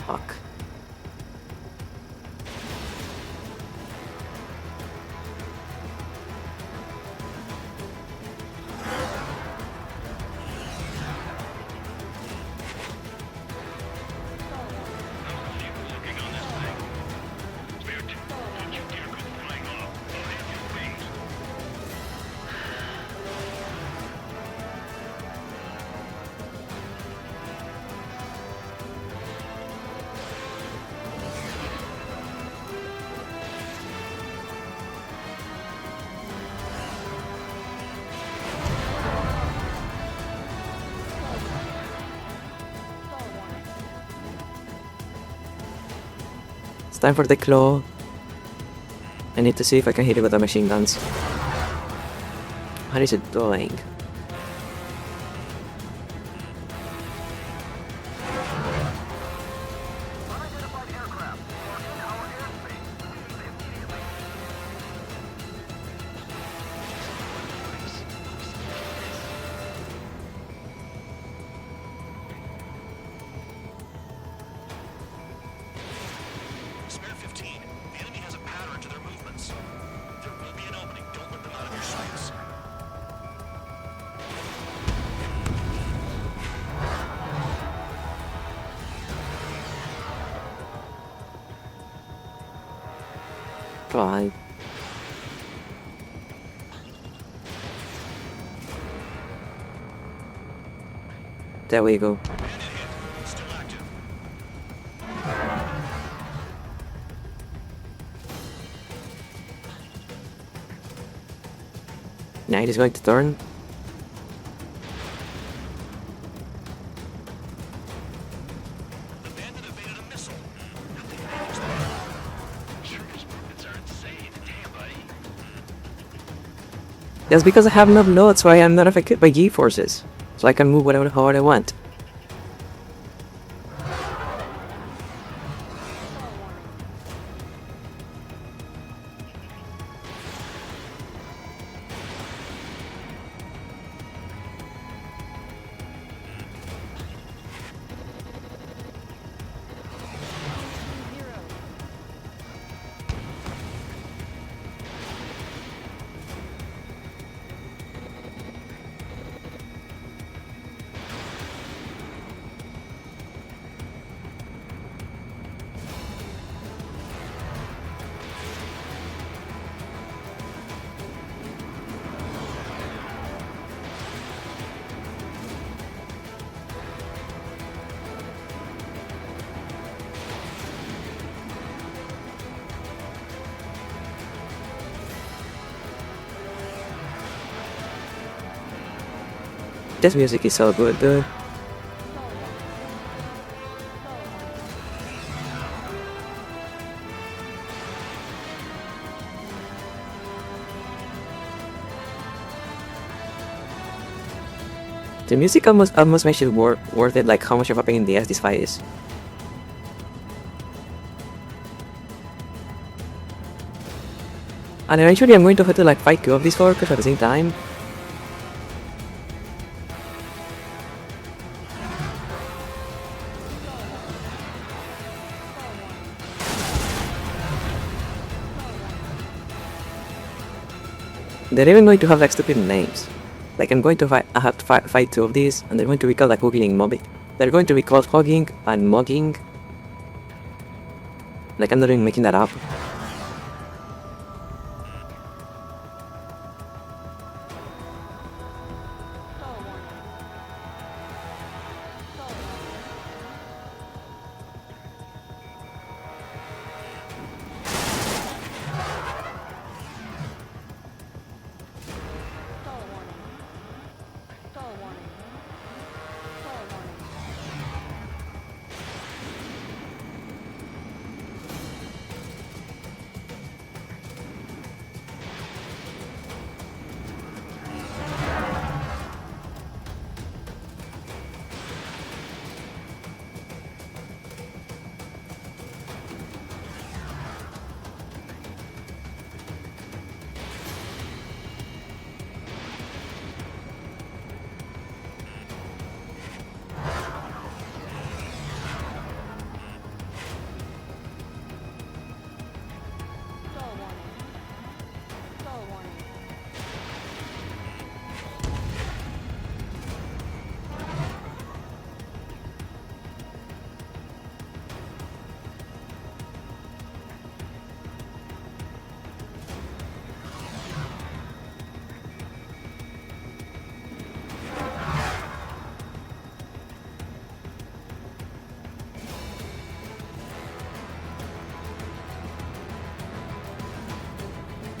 Fuck. It's time for the claw. I need to see if I can hit it with the machine guns. What is it doing? Spare 15. The enemy has a pattern to their movements. There will be an opening. Don't let them out of your sights. Right. There we go. Still active. Knight is going to turn. That's because I have no load, so I am not affected by G-forces. So I can move whatever hard I want. This music is so good, dude. The music almost makes it worth it, like how much of a pain in the ass this fight is. And eventually I'm going to have to like fight two of these workers at the same time. They're even going to have like stupid names. Like I'm going to have to fight two of these, and they're going to be called like Hugging and Mobbing. They're going to be called Hugging and Mugging. Like I'm not even making that up.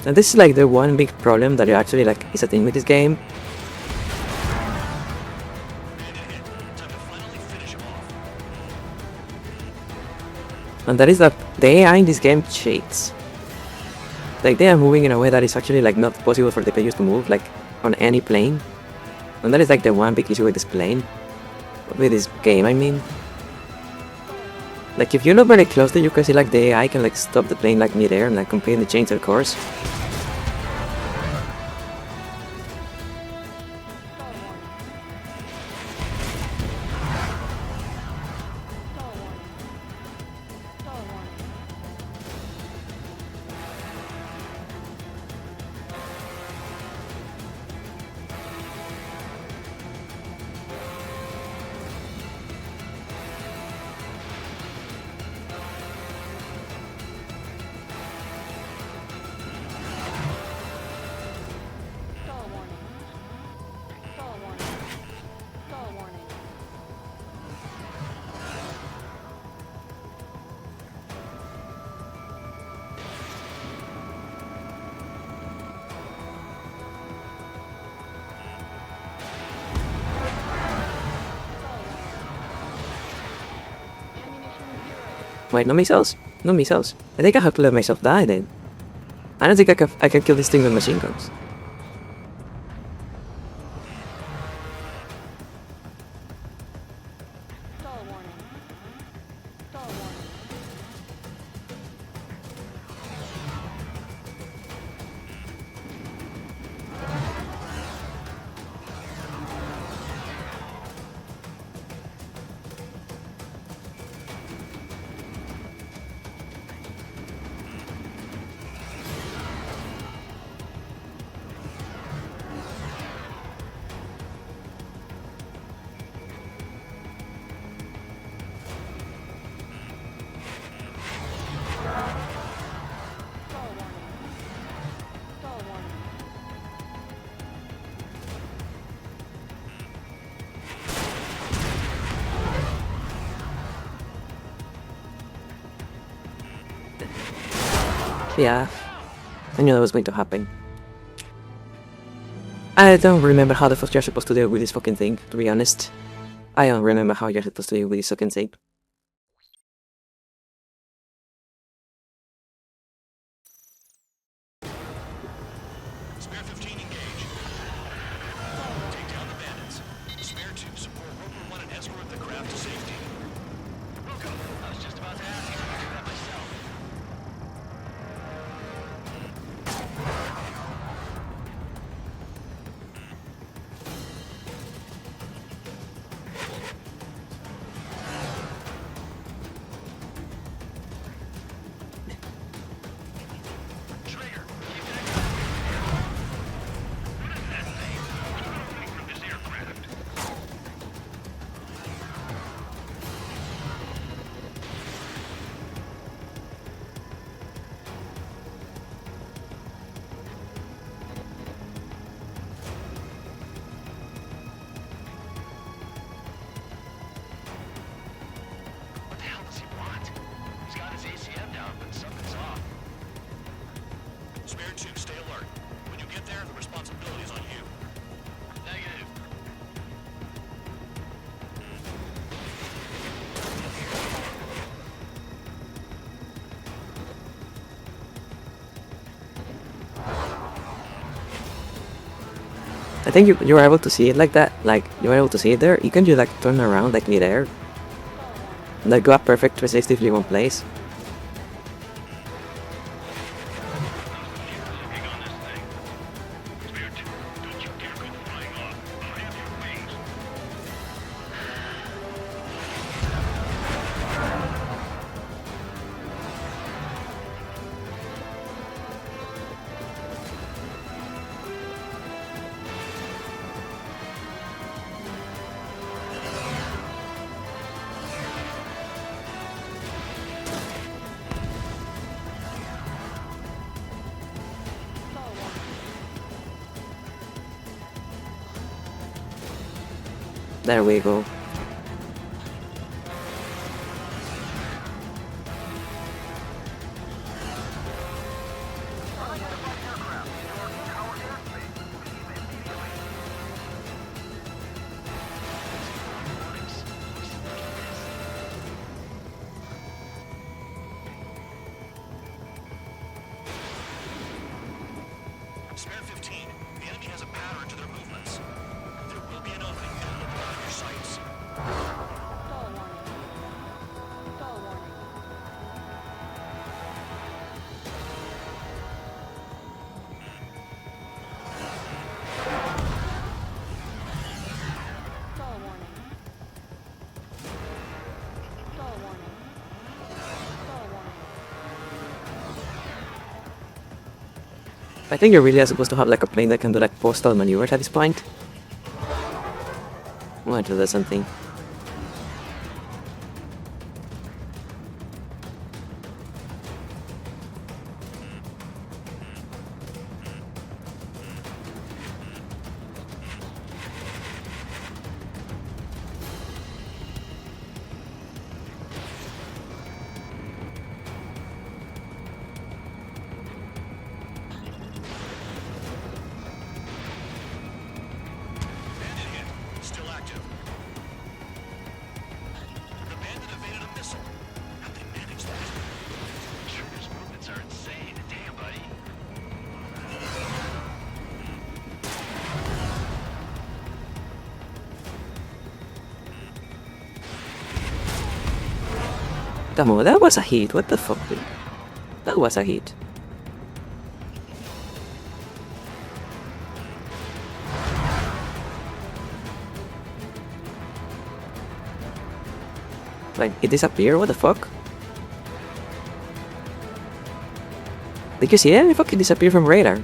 And this is like the one big problem that actually like is a thing with this game. And that is that the AI in this game cheats. Like they are moving in a way that is actually like not possible for the players to move like on any plane. And that is like the one big issue with this plane. With this game, I mean. Like if you look very closely, you can see like the AI can like stop the plane like mid-air and like completely change their course. Wait, no missiles? No missiles. I think I have to let myself die then. I don't think I can kill this thing with machine guns. Stall warning. Stall warning. Yeah, I knew that was going to happen. I don't remember how the fuck you're supposed to deal with this fucking thing, to be honest. I don't remember how you're supposed to deal with this fucking thing. Spare 15 engage. Take down the bandits. Spare 2 support Roper 1 and escort the craft to safety. Welcome. I was just about to ask if I could do that myself. What the hell does he want? He's got his ACM down, but something's off. Spare 2, stay alert. When you get there, the responsibility is on you. Negative. I think you were able to see it like that. Like, you were able to see it there. You can just like turn around like mid-air. Like, go up perfect 360 if you want place. There we go. Spare 15. The enemy has a pattern to their movements. There will be an opening in the one of your sights. Stall warning. Stall warning. Stall warning. Stall warning. Stall warning. I think you're really supposed to have like a plane that can do like postal maneuvers at this point. I want to do something. Bandit hit. Still active. Come on, that was a hit. What the fuck, dude? That was a hit. Like, it disappeared? What the fuck? Did you see that? It fucking disappeared from radar.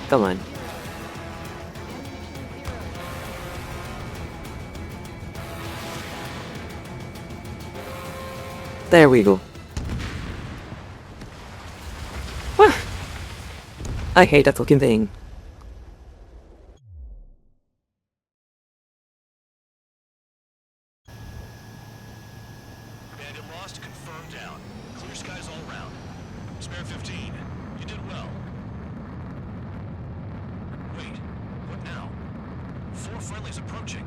Come on. There we go. Wah! I hate that fucking thing. Bandit lost, confirmed down. Clear skies all round. Spare 15. You did well. Wait, what now? 4 friendlies approaching.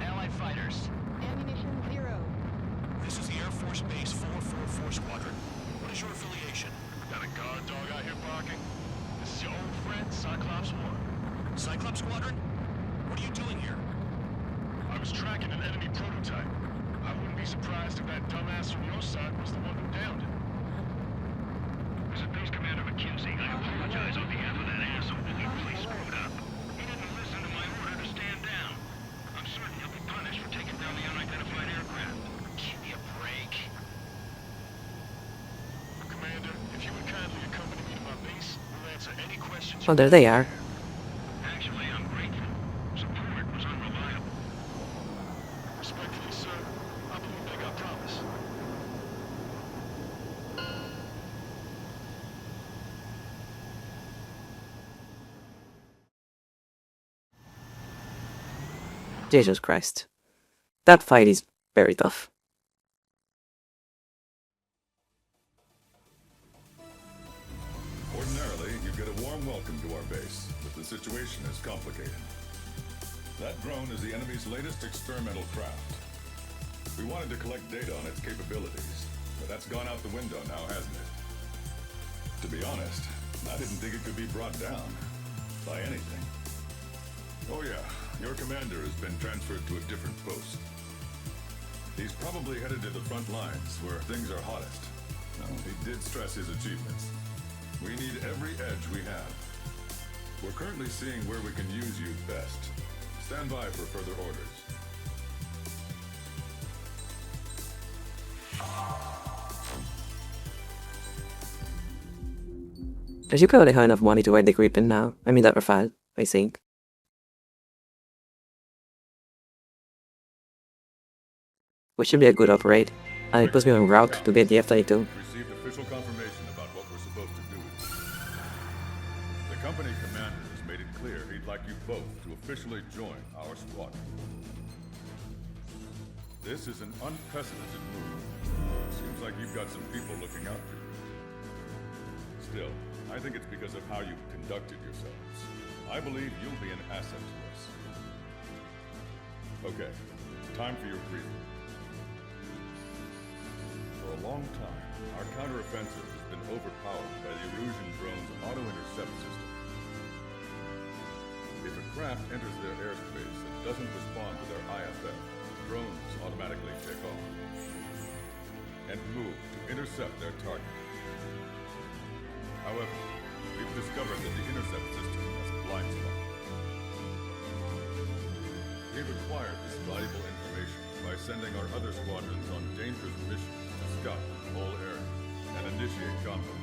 Allied fighters. Ammunition 0. This is the Air Force Base 444 Squadron. What is your affiliation? Got a guard dog out here barking? This is your old friend, Cyclops 1. Cyclops Squadron? What are you doing here? I was tracking an enemy prototype. I wouldn't be surprised if that dumbass from your side was the one who downed it. This is Base Commander McKenzie. I apologize on behalf of that asshole who we screwed up. He didn't listen to my order to stand down. I'm certain he'll be punished for taking down the unidentified aircraft. Give me a break. Commander, if you would kindly accompany me to my base, we'll answer any questions. Oh, there they are. Actually, I'm grateful. Support was unreliable. Respectfully, sir, I believe they got promise. Jesus Christ. That fight is very tough. Ordinarily, you'd get a warm welcome to our base, but the situation is complicated. That drone is the enemy's latest experimental craft. We wanted to collect data on its capabilities, but that's gone out the window now, hasn't it? To be honest, I didn't think it could be brought down by anything. Oh yeah, your commander has been transferred to a different post. He's probably headed to the front lines where things are hottest. No, he did stress his achievements. We need every edge we have. We're currently seeing where we can use you best. Stand by for further orders. As you probably have enough money to ride the Gripen now. I mean, that Rafale, I think. Which should be a good upgrade. And it puts me on route to get the F-32. Received official confirmation about what we're supposed to do. The company commander has made it clear he'd like you both to officially join our squadron. This is an unprecedented move. Seems like you've got some people looking out for you. Still, I think it's because of how you've conducted yourselves. I believe you'll be an asset to us. Okay, time for your briefing. For a long time, our counteroffensive has been overpowered by the Erusian drone's auto-intercept system. If a craft enters their airspace and doesn't respond to their IFF, drones automatically take off and move to intercept their target. However, we've discovered that the intercept system has a blind spot. We've acquired this valuable information by sending our other squadrons on dangerous missions to scout the whole area and initiate combat.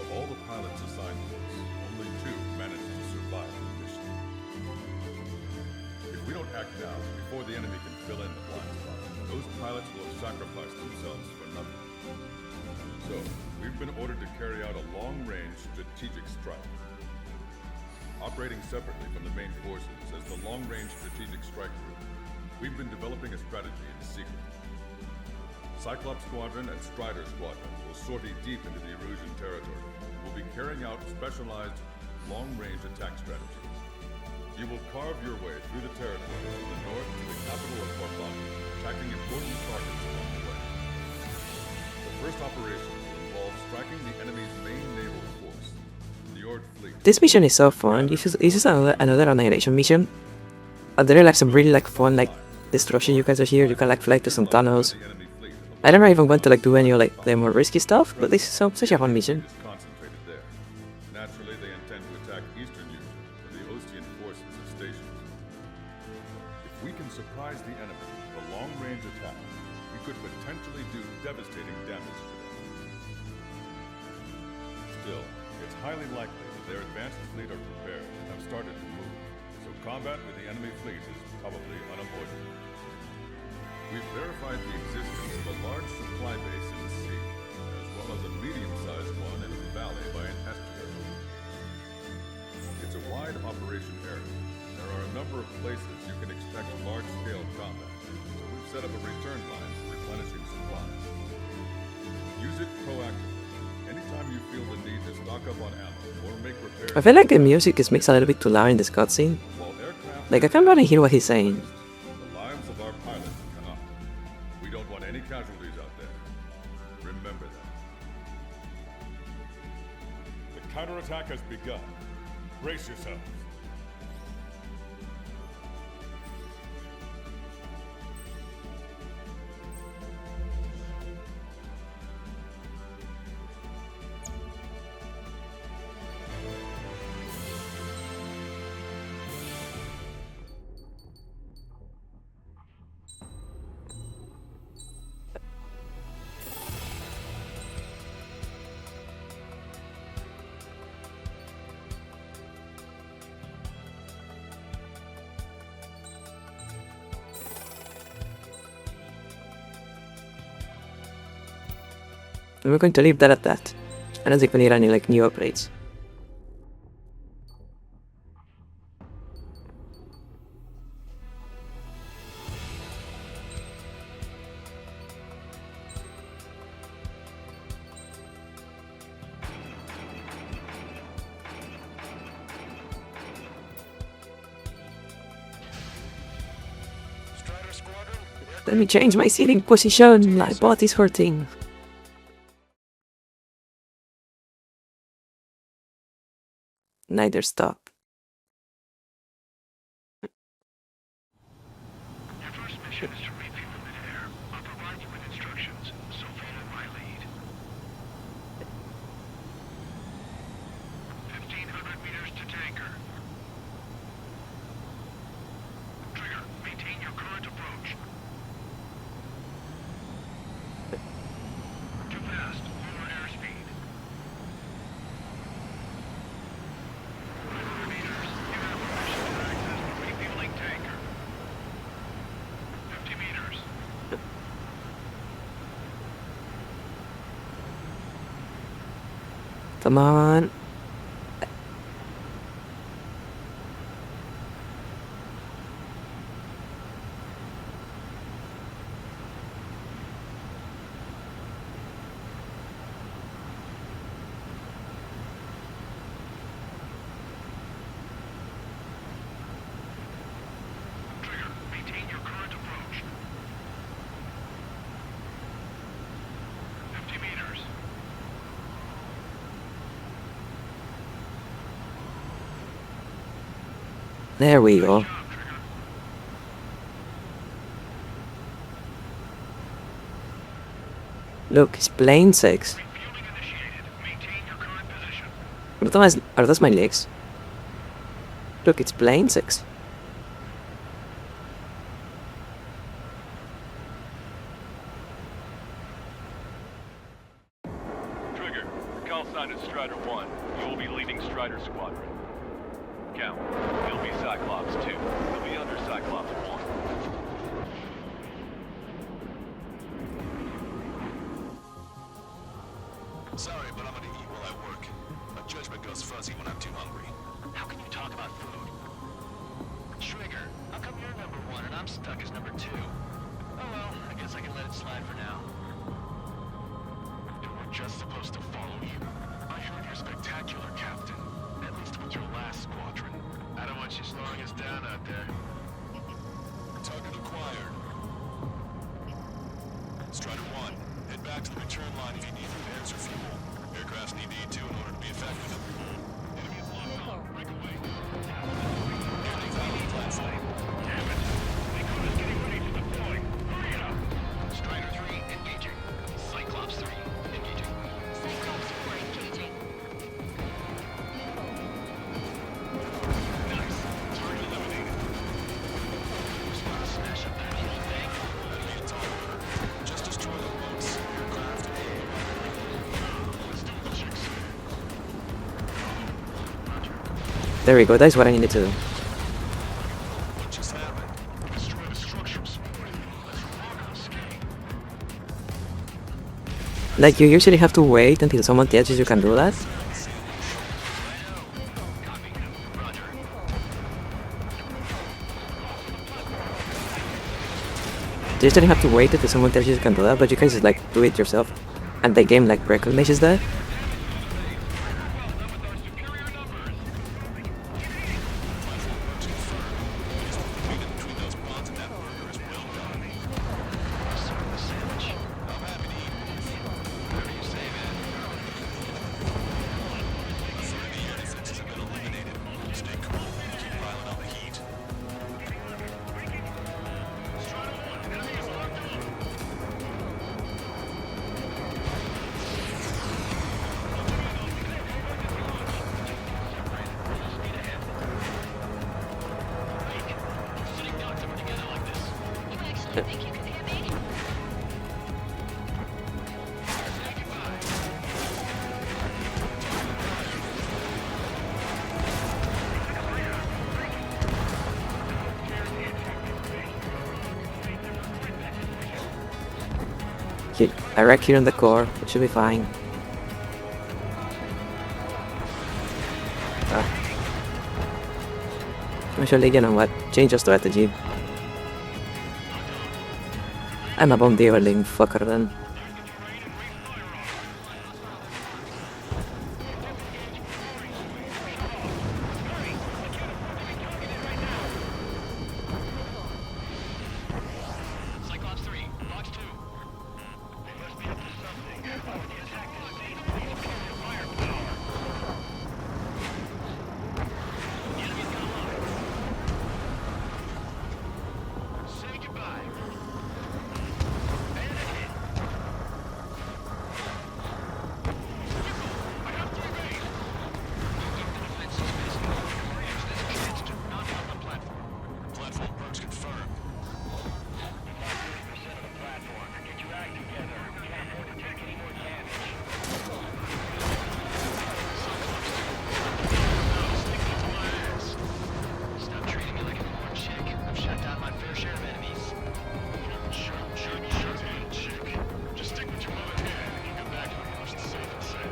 Of all the pilots assigned to us, only 2 managed to survive the mission. If we don't act now, before the enemy can fill in the blind spot, those pilots will have sacrificed themselves for nothing. So, we've been ordered to carry out a long-range strategic strike. Operating separately from the main forces as the Long-Range Strategic Strike Group, We've been developing a strategy in secret. Cyclops Squadron and Strider Squadron will sortie deep into the Erusian territory. We'll be carrying out specialized, long-range attack strategies. You will carve your way through the territory from the north to the capital of Barbati, attacking important targets along the way. The first operation will involve striking the enemy's main naval force, the Ord fleet. This mission is so fun. This is another Annihilation mission. There are like some really like fun like destruction you guys are here. You can like fly to some tunnels. I don't even want to like do any of like the more risky stuff, but this is such a fun mission. Concentrated there. Naturally, they intend to attack Eastern Union, where the Ostian forces are stationed. If we can surprise the enemy with a long-range attack, we could potentially do devastating damage to them. Still, it's highly likely that their advanced fleet are prepared and have started to move, so combat with the enemy fleet is probably unavoidable. We've verified the existence of a large supply base in the sea, as well as a medium-sized one in a valley by an estuary. It's a wide operation area. There are a number of places you can expect large-scale combat, so we've set up a return line for replenishing supplies. Use it proactively. Anytime you feel the need to stock up on ammo or make repairs... I feel like the music is mixed a little bit too loud in this cutscene. Like I can't really hear what he's saying. The lives of our pilots cannot. We don't want any casualties out there. Remember that. The counterattack has begun. Brace yourselves. And we're going to leave that at that. I don't think we need any like new upgrades. Let me change my seating position. My butt is hurting. Neither stop. Your first mission is to refuel mid-air. I'll provide you with instructions, so follow my lead. 1,500 meters to tanker. Trigger, maintain your current approach. Too fast, lower airspeed. 500 meters, you have permission to access the refueling tanker. 50 meters. Come on. Trigger, maintain your current approach. 50 meters. There we go. Look, it's plane 6. Are those my legs? Look, it's plane 6. Trigger, your call sign is Strider 1. You will be leading Strider Squadron. Count, you'll be Cyclops 2. You'll be under Cyclops 1. Sorry, but I'm gonna eat while I work. My judgment goes fuzzy when I'm too hungry. How can you talk about food? Trigger, how come you're number one and I'm stuck as number 2? to the return line if you need repairs or fuel. Aircrafts need E2 in order to be effective. Enemies locked on. Break away. Getting out of the platform. Damn it. They caught us getting ready to deploy. Hurry up. Strider 3 engaging. Cyclops 3 engaging. Cyclops 4 engaging. Nice. Target eliminated. Just want to smash up that whole thing. I don't need a tall order. Just destroy the boats. Aircraft A. Let's do what the chick said. There we go, that's what I needed to do. What just happened? Destroy the structures. Let's rock on skate. Like, you usually have to wait until someone tells you can do that. You usually have to wait until someone tells you can do that, but you can just like do it yourself. And the game like recognizes that. I wreck here in the core, it should be fine. Actually, you know what? Change your strategy. I'm a bomb-dealing fucker then. Cyclops 3, box 2. They must be up to something. The attack is firepower. The enemy's got line. Say goodbye. Bandit hit. I got 3 bays. Keep the defenses busy. Use this chance to knock out the platform. Platform burns confirmed. 30% of the platform. Get your act together. We can't afford to take any more damage. Stop treating me like an orange chick. I've shut down my fair share of enemies. Shut down, chick. Just stick with your mother head and you get back to the most safe and sound.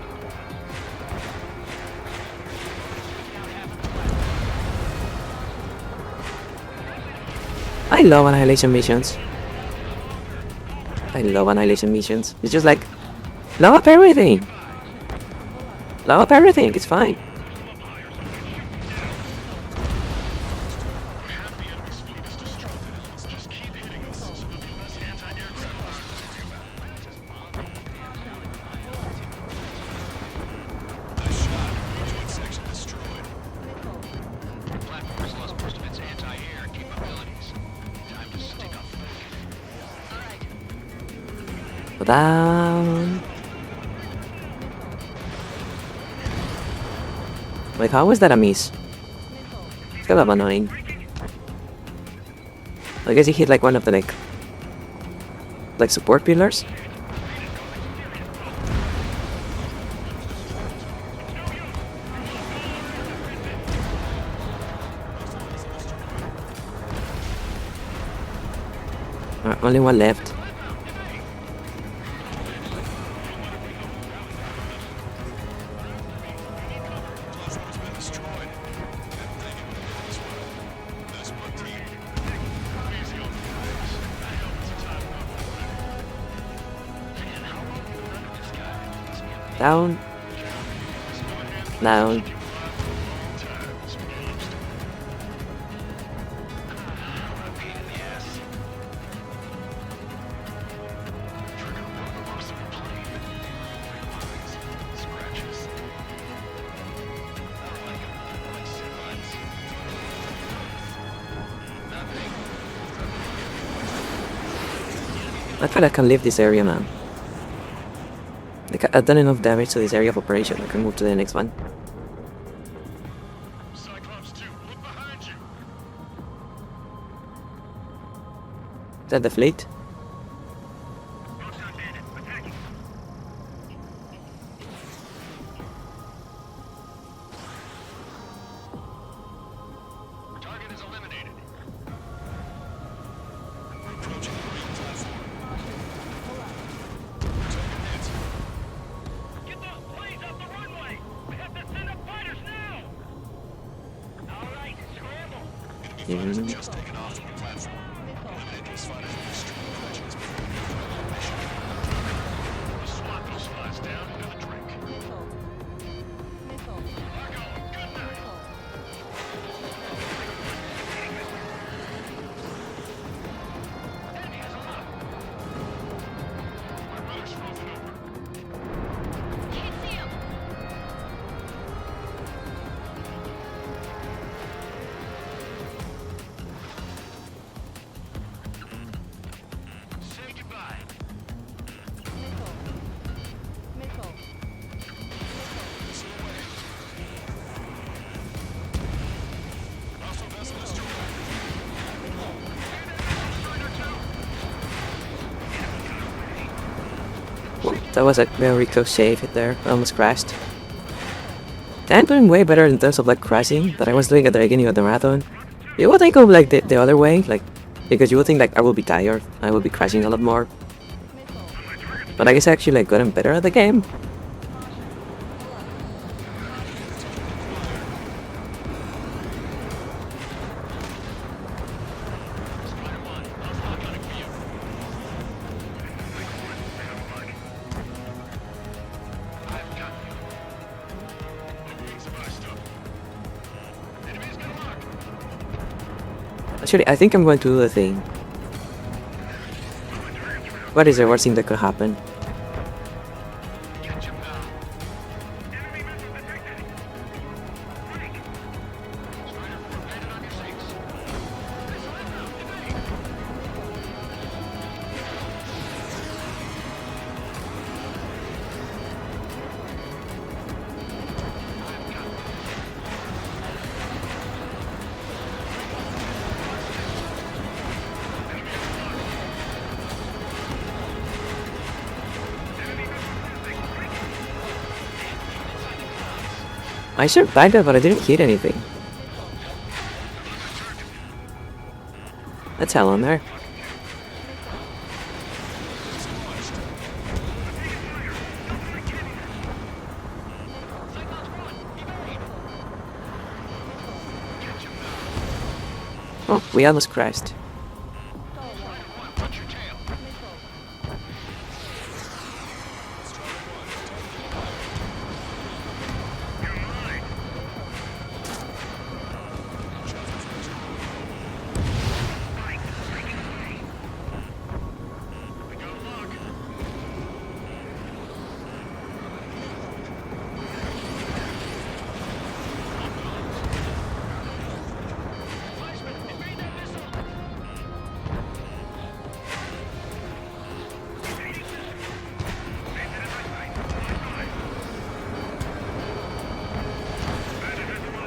I love Annihilation missions. I love Annihilation missions. It's just like, blow up everything! Blow up everything, it's fine. Section destroyed. Platform has lost most of its anti-air capabilities. Time to stick up. Go down. Wait, how was that a miss? It's kind of annoying. I guess he hit like one of the like support pillars. Only one left. Down. Down. I feel I can leave this area now. Like, I've done enough damage to this area of operation. I can move to the next one. Cyclops 2, look behind you. Is that the fleet? Target is eliminated. We're approaching the marine platform. Token hit. Get those planes off the runway! We have to send up fighters now! Alright, scramble! Enemy fighters have just taken off from the platform. Eliminate those fighters with extreme prejudice before we further the mission. Swat those flies down and have a drink. Marco, good night! Enemy has a lock! My brother's frozen over. Can't see him. Say goodbye. Missile away. Hostile vessel destroyed. Whoa, that was a very close shave hit there. I almost crashed. I'm doing way better in terms of like crashing that I was doing at the beginning of the marathon. You would think of like the other way, like because you would think like I will be tired, I will be crashing a lot more. But I guess I actually like gotten better at the game. Actually, I think I'm going to do the thing. What is the worst thing that could happen? I survived it, but I didn't hit anything. That's hell on there. Oh, we almost crashed.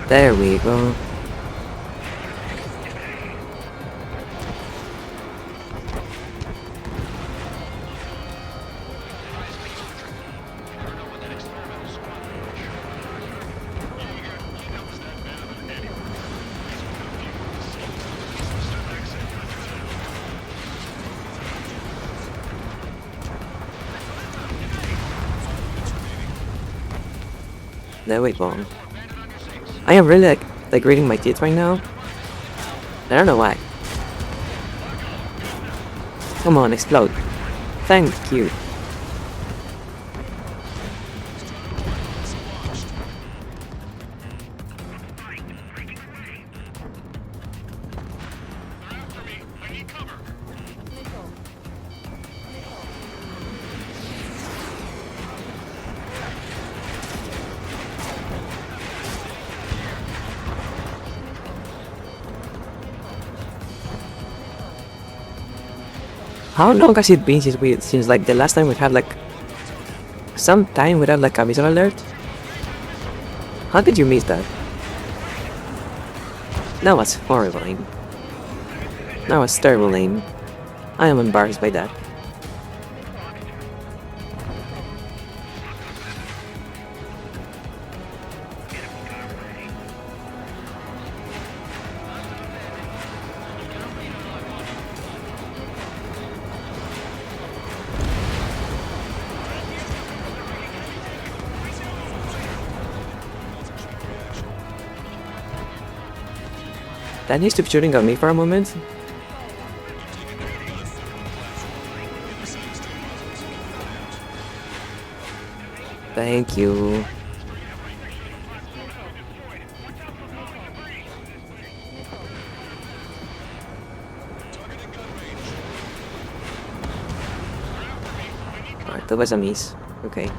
There we go. There we go. I am really like gritting my teeth right now. I don't know why. Come on, explode. Thank you. How long has it been since like the last time we had like some time without like a visual alert? How did you miss that? That was horrible aim. That was terrible aim. I am embarrassed by that. That needs to be shooting at me for a moment. Thank you. Alright, that was a miss. Okay.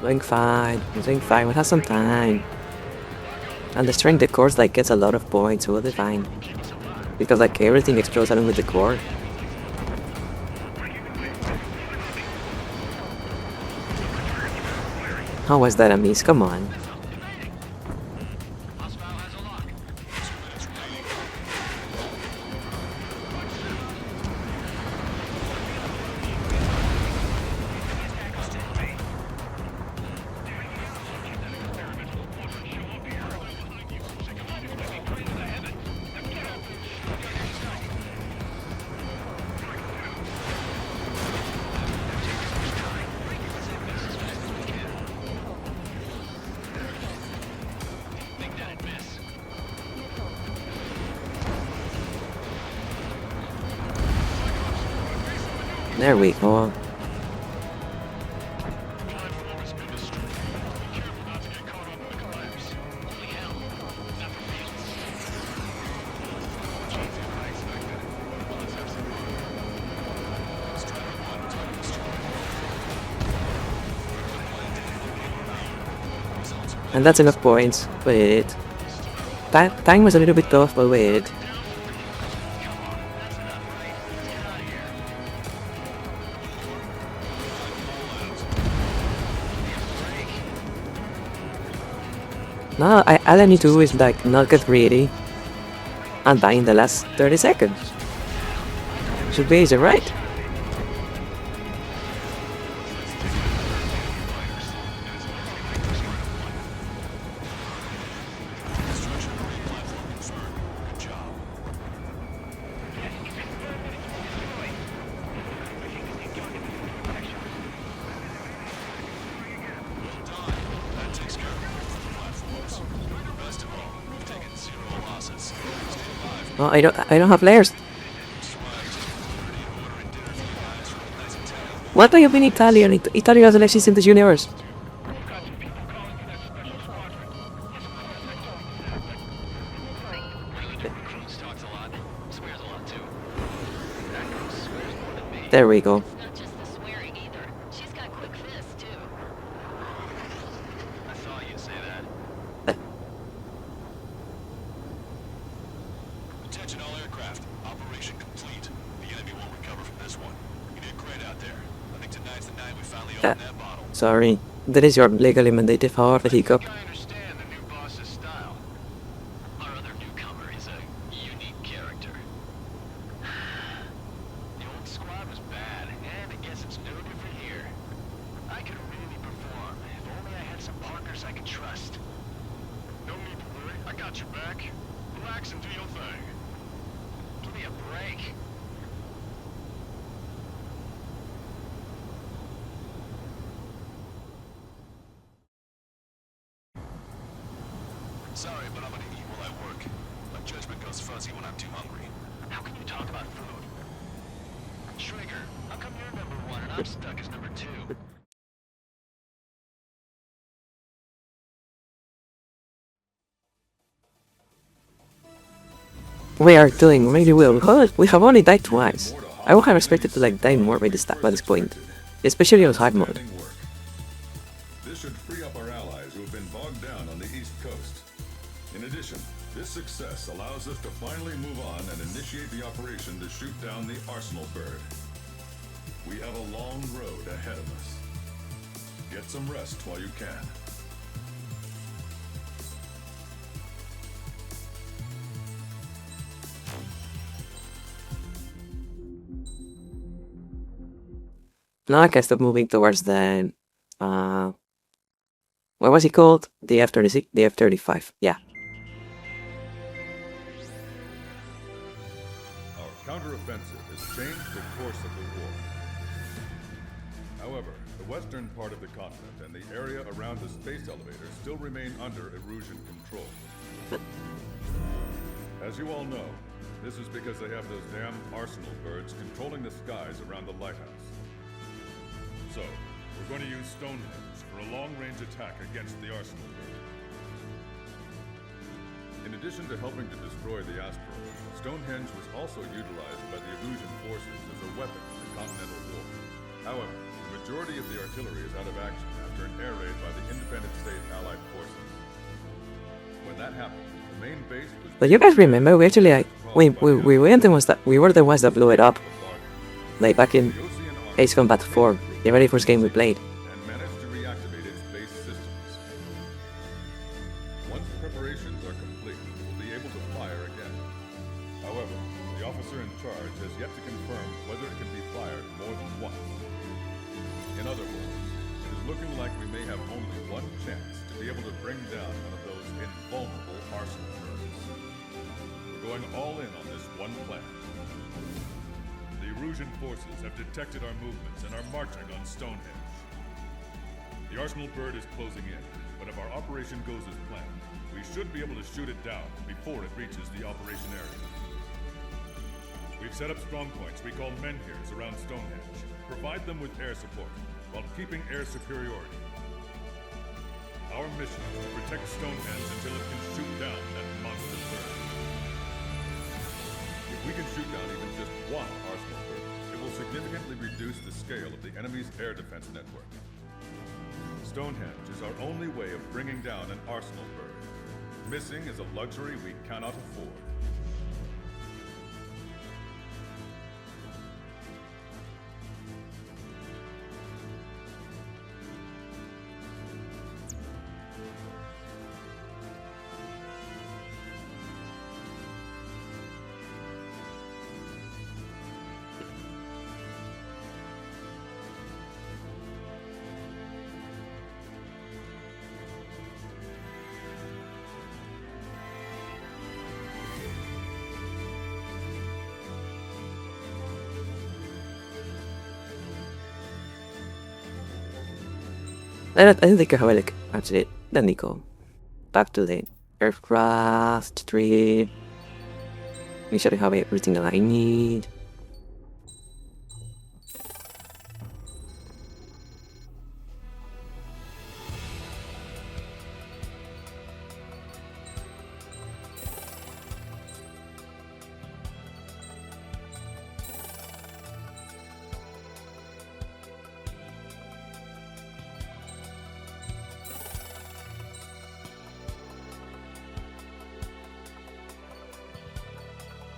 Doing fine, I'm doing fine, we have some time. And destroying the cores like gets a lot of points, so we'll be fine. Because like everything explodes along with the core. How was that a miss? Come on. There we go. And that's enough points. Wait. That time was a little bit tough, but wait. No, all I need to do is like not get greedy and die in the last 30 seconds. Should be easy, right? Oh, I don't have layers. What do you mean Italian? Italian doesn't exist in this universe. There we go. Sorry, that is your legally mandated power for hiccup. west. No need to worry, I got your back. Relax and do your thing. Give me a break. Sorry, but I'm gonna eat while I work. My judgment goes fuzzy when I'm too hungry. How can you talk about food? Trigger, how come you're number one and I'm stuck as number two? We are doing really well. We have only died twice. I would have expected to like die more by this point, especially on hard mode. This should free up our allies who have been bogged down on the East Coast. In addition, this success allows us to finally move on and initiate the operation to shoot down the Arsenal bird. We have a long road ahead of us. Get some rest while you can. Now I can stop moving towards the what was it called? The F-36? The F-35, yeah. Our counteroffensive has changed the course of the war. However, the western part of the continent and the area around the space elevator still remain under Erusian control. As you all know, this is because they have those damn Arsenal birds controlling the skies around the lighthouse. So, we're going to use Stonehenge for a long-range attack against the Arsenal bird. In addition to helping to destroy the asteroid, Stonehenge was also utilized by the Erusian forces as a weapon in the Continental War. However, the majority of the artillery is out of action after an air raid by the Independent State Allied forces. When that happened, the main base was... But you guys remember, we actually like, we were the ones that blew it up. Like back in Ace Combat 4, the very first game we played. And managed to reactivate its base systems. Once preparations are complete, we'll be able to fire again. However, the officer in charge has yet to confirm whether it can be fired more than once. In other words, it is looking like we may have only one chance to be able to bring down one of those invulnerable Arsenal birds. We're going all in on this one plan. The Erusian forces have detected our movements and are marching on Stonehenge. The Arsenal bird is closing in, but if our operation goes as planned, we should be able to shoot it down before it reaches the operation area. We've set up strong points we call menhirs around Stonehenge. Provide them with air support, while keeping air superiority. Our mission is to protect Stonehenge until it can shoot down that monster bird. If we can shoot down even just one Arsenal bird, it will significantly reduce the scale of the enemy's air defense network. Stonehenge is our only way of bringing down an Arsenal bird. Missing is a luxury we cannot afford. I don't think I have like actually. Let me go back to the aircraft tree. Make sure I have everything that I need.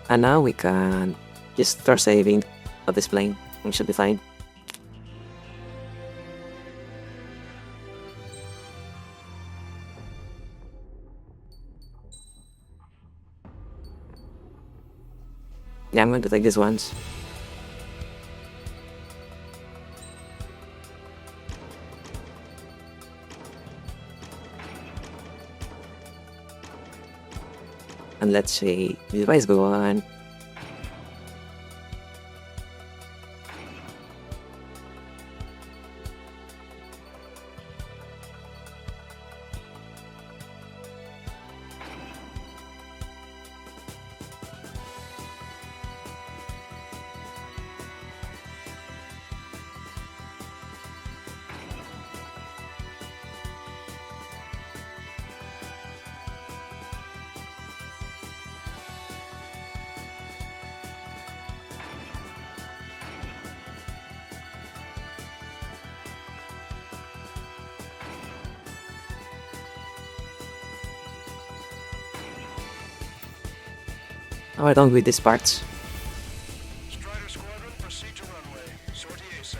And now we can just start saving of this plane. We should be fine. Yeah, I'm going to take this once. And let's see. Let's go on. Now I don't read these parts. Strider Squadron, proceed to runway. Sortie ASAP.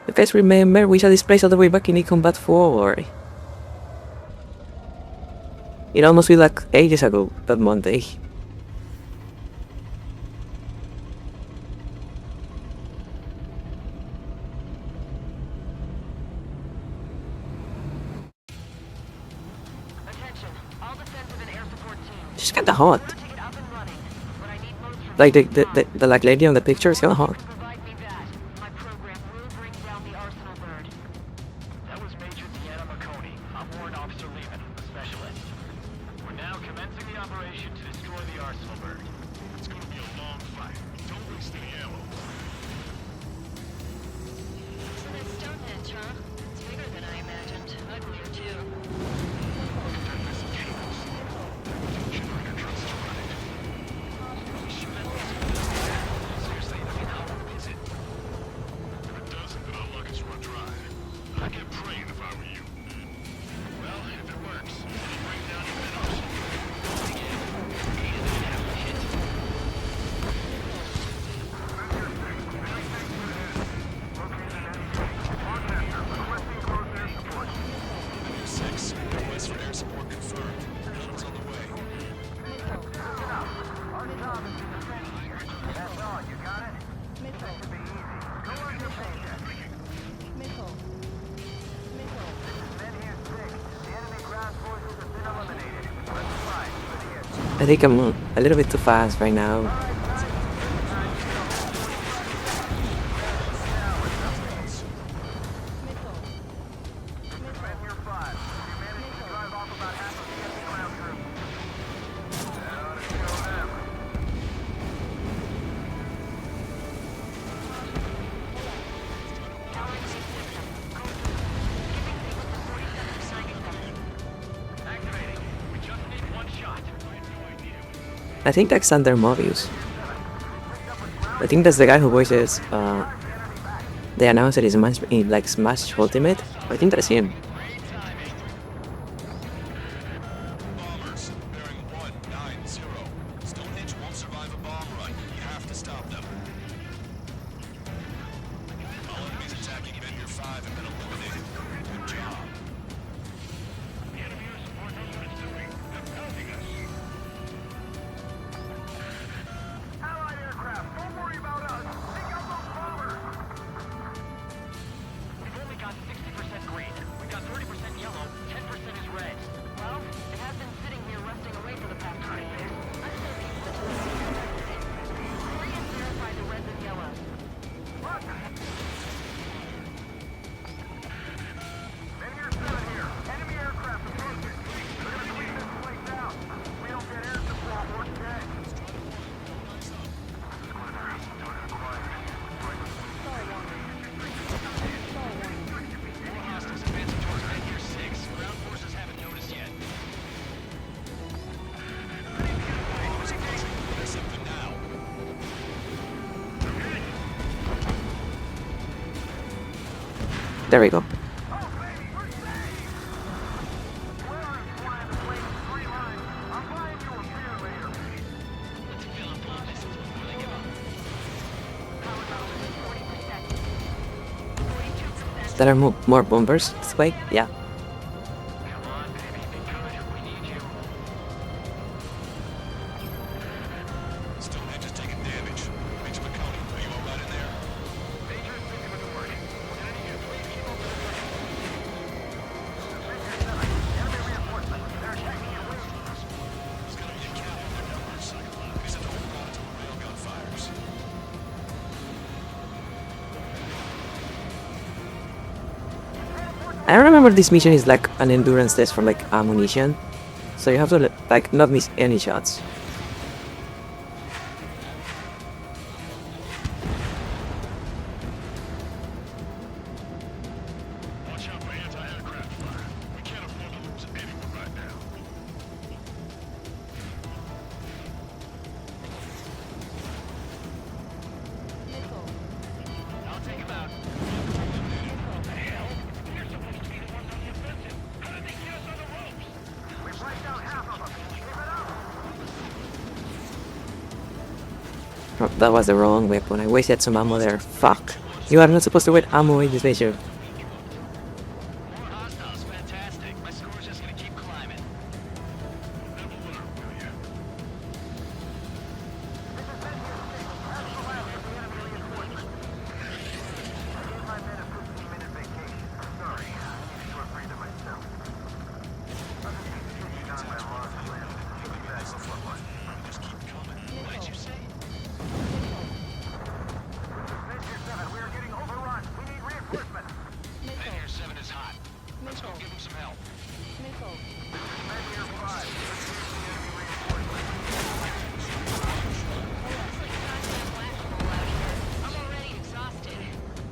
If I remember, we saw this place all the way back in Combat 4. It almost feels like ages ago, that Monday. She's kinda hot. Like the like lady on the picture is kinda hot. That was Major Deanna McConey. I'm Warrant Officer Lehman, a specialist. We're now commencing the operation to destroy the arsenal bird. It's gonna be a long fight. Don't waste any ammo. So that's Stonehenge, huh? It's bigger than I imagined. Uglier, too. Seriously, I mean, how long is it? If it doesn't, then our luck is run dry. I'd get praying if I were you. Well, if it works, then you bring down your minnows. Six, request for air support confirmed. Minnows on the way. That's all, you got it? That should be easy. Go on your paycheck. Men here sick. The enemy ground forces have been eliminated. Let's fly for the air. I think I'm a little bit too fast right now. Men here 5. You managed to drive off about half of the enemy ground crew. That ought to show them. Activating. We just need one shot. I think that's Sander Mobius. I think that's the guy who voices the announcer in like Smash Ultimate. I think that's him. Bombers, bearing 190. Stonehenge won't survive a bomb run. You have to stop them. All enemies attacking Vendor 5 have been eliminated. Good job. The enemy are supporting our units doing. They're pounding us. Allied aircraft, don't worry about us. Take out those bombers. We've only got 60% green. We've got 30% yellow, 10% is red. Well, it has been sitting here rusting away for the past 20 years. Hurry and verify the reds and yellows. Men here 7 here. Enemy aircraft approaching. We're gonna clean this place out. If we don't get air support, we're dead. More hostiles advancing towards Vendor 6. Ground forces haven't noticed yet. There's something now. There we go. There are more bombers this way? Yeah. remember this mission is like an endurance test for like ammunition, so you have to like not miss any shots. Watch out for anti-aircraft fire. We can't afford to lose anyone right now. I'll take him out. What the hell? We're supposed to be the ones on the offensive. How did they get us on the ropes? We wiped out half of them. Keep it up. Oh, that was the wrong weapon. I wasted some ammo there. Fuck. You are not supposed to waste ammo in this mission. More hostiles, fantastic. My score's just gonna keep climbing. Never learn, will ya? Just keep coming. What did you say? We are getting overrun. We need reinforcements. Meteor 7 is hot. Let's go give him some help. Meteor 5. I'm already exhausted.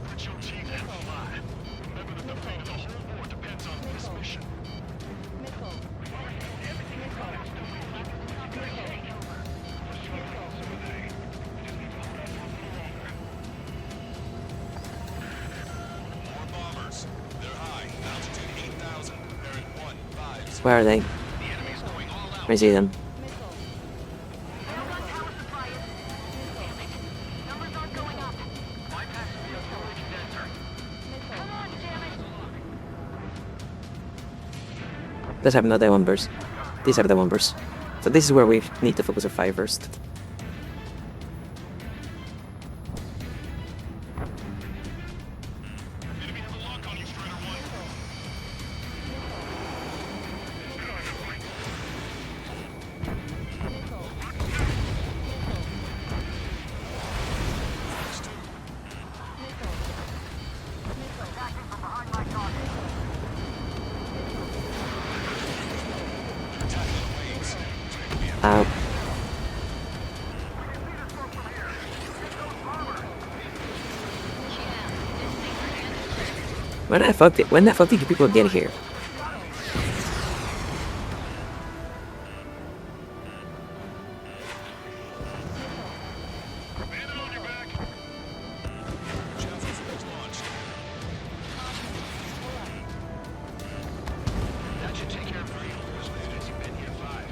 Let your team and fly. Remember that the fate of the whole war depends on this mission. More bombers. They're high. Altitude 8,000. They're at 1-5. Where are they? The enemy's going all out. I see them. Amazon power supply is... Damn it. Numbers aren't going up. Bypass field fuel condenser. Come on, damn it. Let's have another bombers. These are the bombers. So this is where we need to focus our fire first. Enemy have a lock on you, Strider 1. Attacking from behind my target. Ow. When the fuck did you people get here? That should take care of 3. You've been here 5.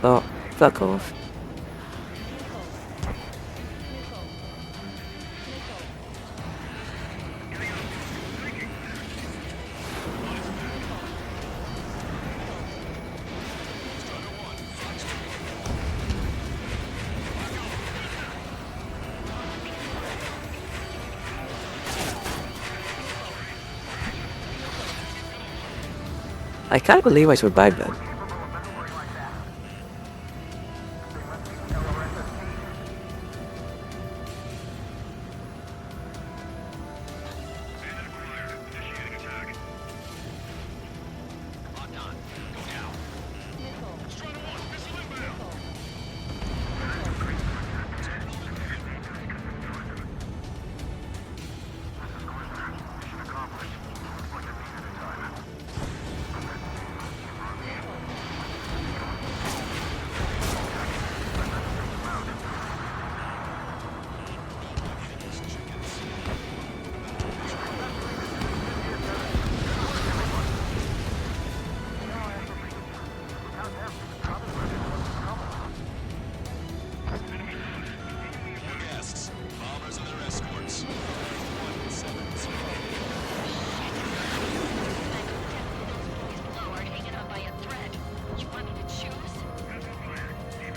Oh, fuck off. I can't believe I survived that. Guests, bombers and their escorts. Below are hanging on by a thread. You want me to choose?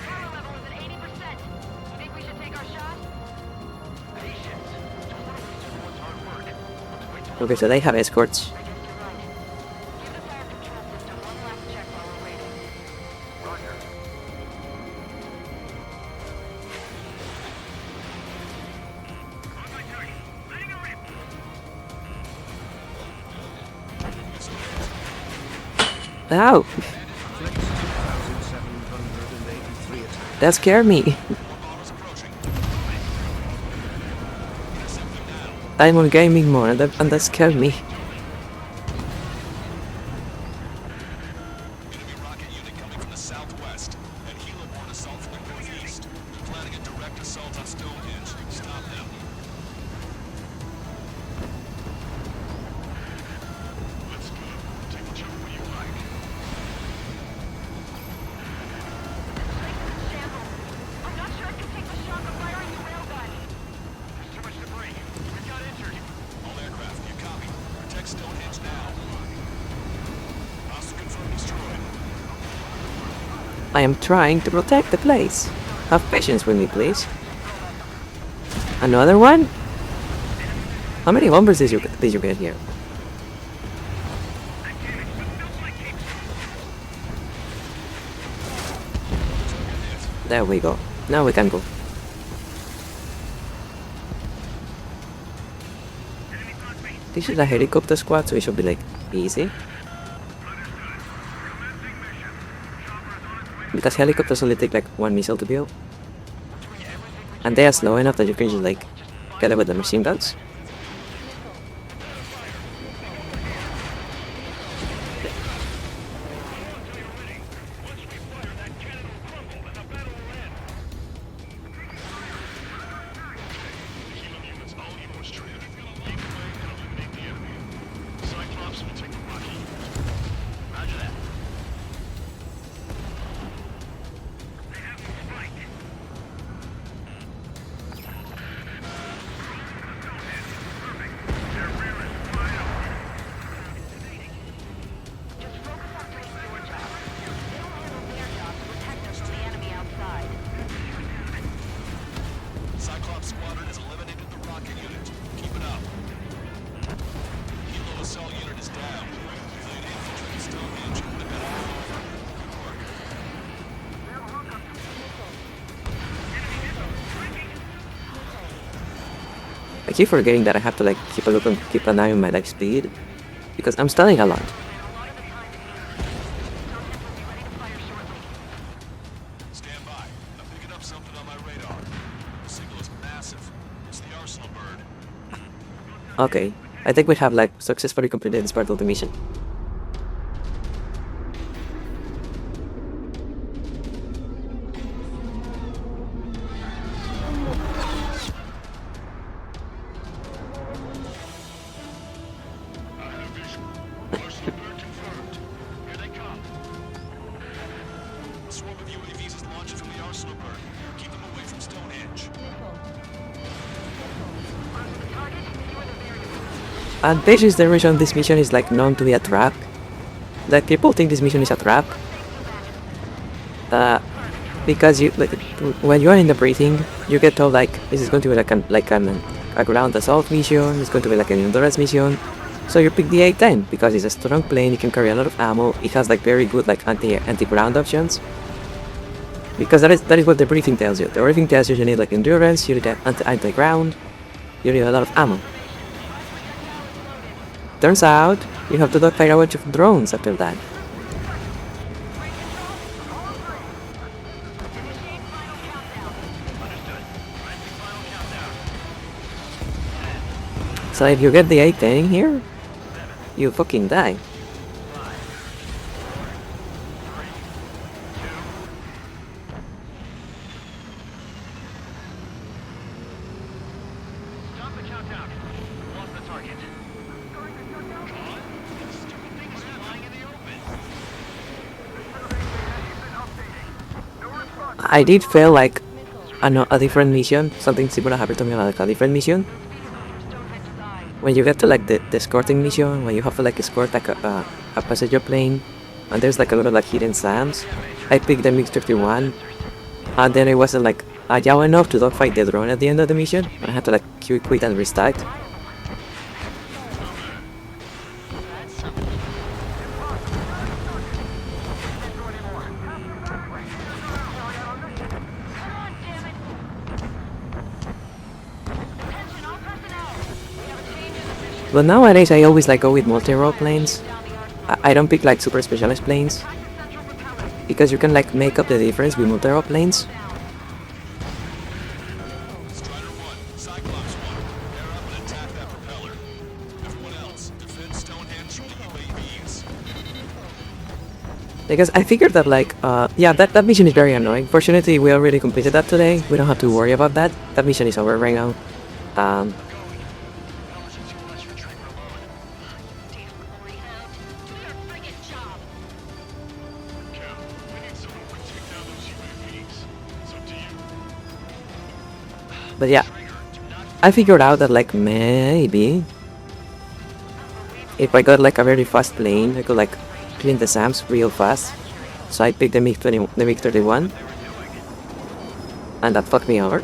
Power level is at 80%. You think we should take our shot? Patience. Don't want to waste everyone's hard work. Let's wait till Okay, so they have escorts. I guess you're right. Give the fire control system one last check while we're waiting. Roger. Ow! That scared me. I'm on gaming more, and that scared me. I am trying to protect the place. Have patience with me, please. Another one? How many bombers did you get here? There we go. Now we can go. This is a helicopter squad, so it should be like easy. Because helicopters only take like one missile to build. And they are slow enough that you can just like get it with the machine guns. I keep forgetting that I have to like keep an eye on my life speed because I'm stunning a lot. Stand by. I'm picking up something on my radar. The signal is massive. It's the Arsenal bird. Okay, I think we have like successfully completed this part of the mission. And this is the reason this mission is like known to be a trap. Like people think this mission is a trap. Because you like when you are in the briefing, you get told like this is going to be a ground assault mission. It's going to be like an endurance mission. So you pick the A-10 because it's a strong plane. It can carry a lot of ammo. It has like very good like anti-ground options. Because that is what the briefing tells you. The briefing tells you need like endurance, you need anti-ground, you need a lot of ammo. Turns out, you have to dogfight a bunch of drones after that. So if you get the A-10 here, you fucking die. I did fail like a different mission. Something similar happened to me on like a different mission. When you get to like the escorting mission, when you have to like escort like a passenger plane, and there's like a lot of like hidden SAMs, I picked the MiG-31, and then it wasn't like agile enough to dogfight the drone at the end of the mission. I had to like quit and restart. But nowadays I always like go with multi-role planes. I don't pick like super specialized planes because you can like make up the difference with multiple planes. Because I figured that like, yeah, that mission is very annoying. Fortunately, we already completed that today. We don't have to worry about that. That mission is over right now. But yeah, I figured out that like maybe if I got like a very fast plane, I could like clean the SAMs real fast. So I picked the MiG-31, and that fucked me over.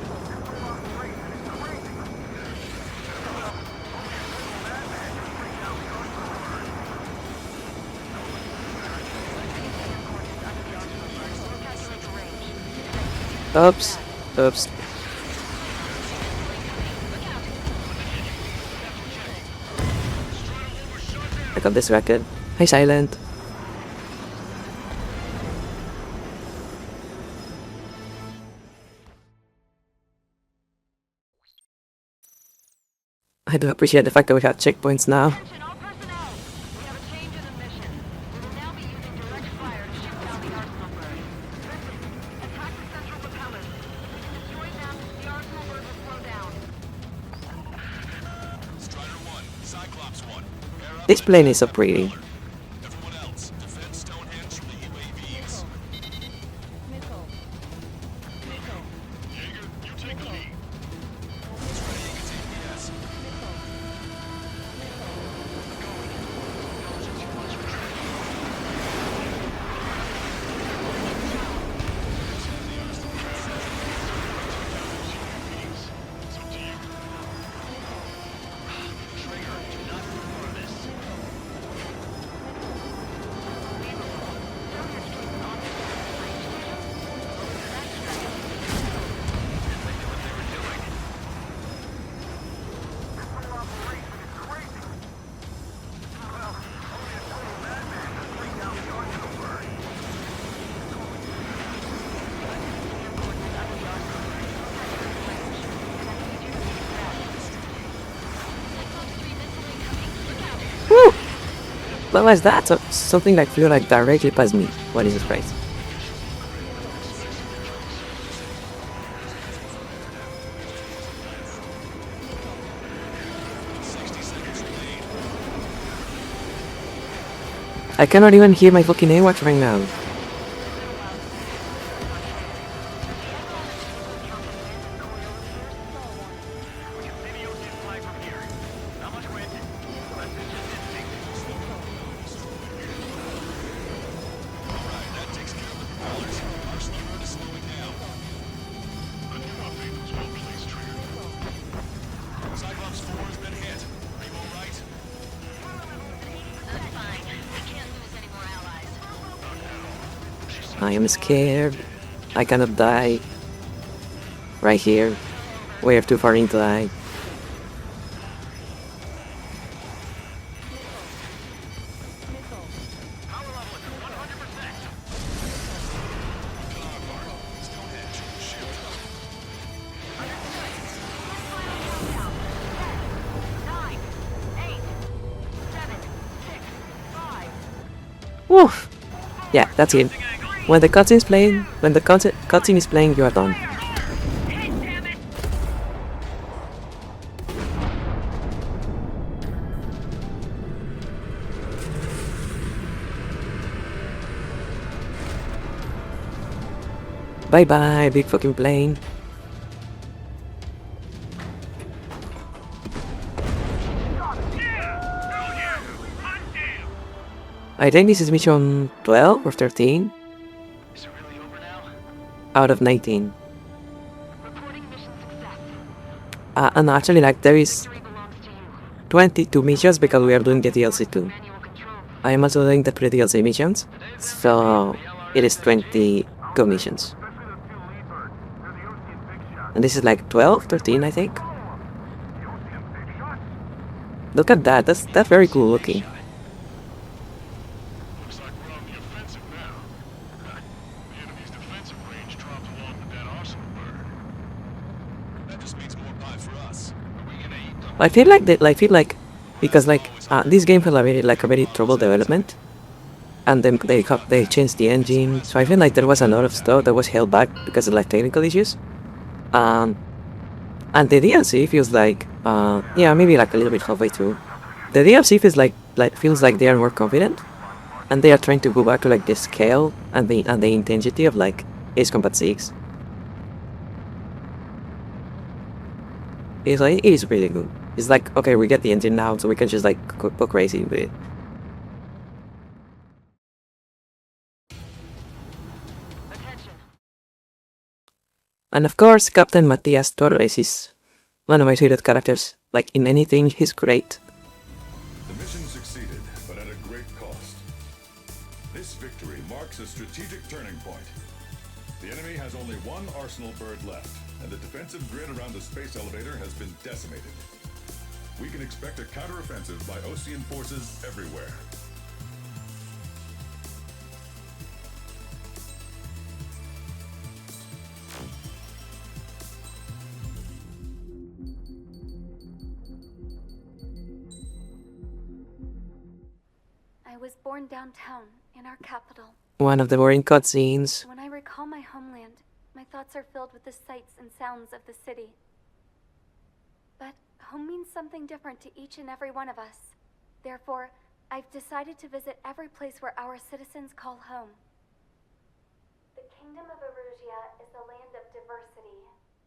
Oops, oops. I got distracted. Hi, Silent. I do appreciate the fact that we have checkpoints now. This plane is so pretty. What was that? Something like flew like directly past me. What is this place? I cannot even hear my fucking AWACS right now. I am scared. I cannot die. Right here. We are too far in to die. Woof! Yeah, that's it. When the cutscene is playing, cutscene is playing, you are done. Bye bye, big fucking plane. I think this is mission 12 or 13. Out of 19. And actually, like, there is 22 missions because we are doing the DLC too. I am also doing the pre-DLC missions, so it is 22 missions. And this is like 12, 13, I think. Look at that, that's very cool looking. That just means more pie for us. Are we gonna eat them? I feel like because like this game had a very trouble development, and then they changed the engine, so I feel like there was a lot of stuff that was held back because of like technical issues. And the DLC feels like yeah, maybe like a little bit halfway through. The DLC feels like they are more confident, and they are trying to go back to like the scale and the intensity of like Ace Combat 6. It is really good. It's like, okay, we get the engine now, so we can just like go crazy with it. And of course, Captain Matias Torres is one of my favorite characters. Like in anything, he's great. The mission succeeded, but at a great cost. This victory marks a strategic turning point. The enemy has only one arsenal bird left, and the defensive grid around the space elevator has been decimated. We can expect a counteroffensive by Osean forces everywhere. I was born downtown, in our capital. One of the boring cutscenes. When I recall my homeland, my thoughts are filled with the sights and sounds of the city. But home means something different to each and every one of us. Therefore, I've decided to visit every place where our citizens call home. The Kingdom of Erusia is a land of diversity.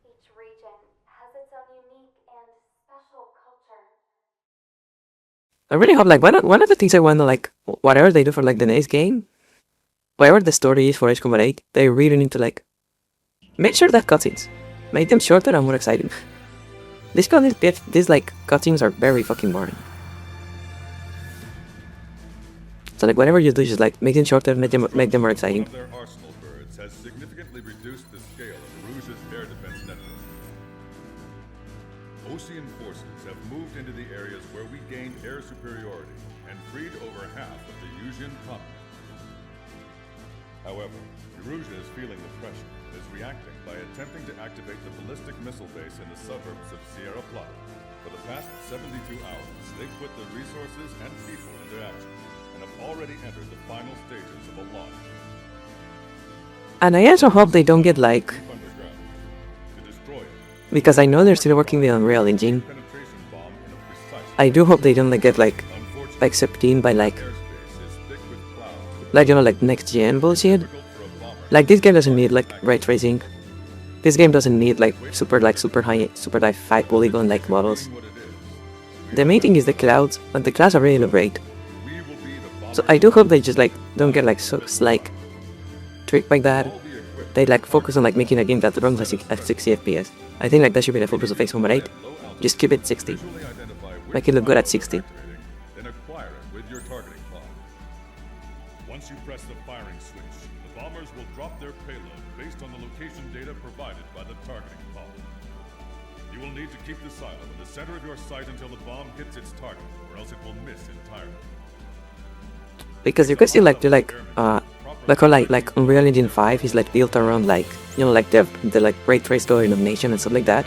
Each region has its own unique and special culture. I really hope like one of the things I want to like whatever they do for like the next game, whatever the story is for Ace Combat 8, they really need to like make sure that cutscenes make them shorter and more exciting. These like cutscenes are very fucking boring. So like whatever you do, just like make them shorter, make them more exciting. One of their arsenal birds has significantly reduced the scale of Rouge's air defense network. Osean forces have moved into the areas where we gained air superiority and freed over half of the Yusian continent. However, Erusia is feeling the pressure and is reacting by attempting to activate the ballistic missile base in the suburbs of Sierra Plata. For the past 72 hours, they've put the resources and people into action and have already entered the final stages of a launch. And I also hope they don't get like, because I know they're still working the Unreal Engine. I do hope they don't like get like accepted by like you know like next gen bullshit. Like this game doesn't need like ray tracing. This game doesn't need like super high polygon like models. The main thing is the clouds, and the clouds are really great. So I do hope they just like don't get like so like tricked by that. They like focus on like making a game that runs at 60 FPS. I think like that should be the focus of Ace Combat 8. Just keep it 60. Make it look good at 60. Then acquire it with your targeting pod. Once you press the firing switch, the bombers will drop their payload based on the location data provided by the targeting pod. You will need to keep the silo in the center of your sight until the bomb hits its target, or else it will miss entirely. Because you can see like like Unreal Engine 5 is like built around like, you know, like the like ray trace illumination and stuff like that.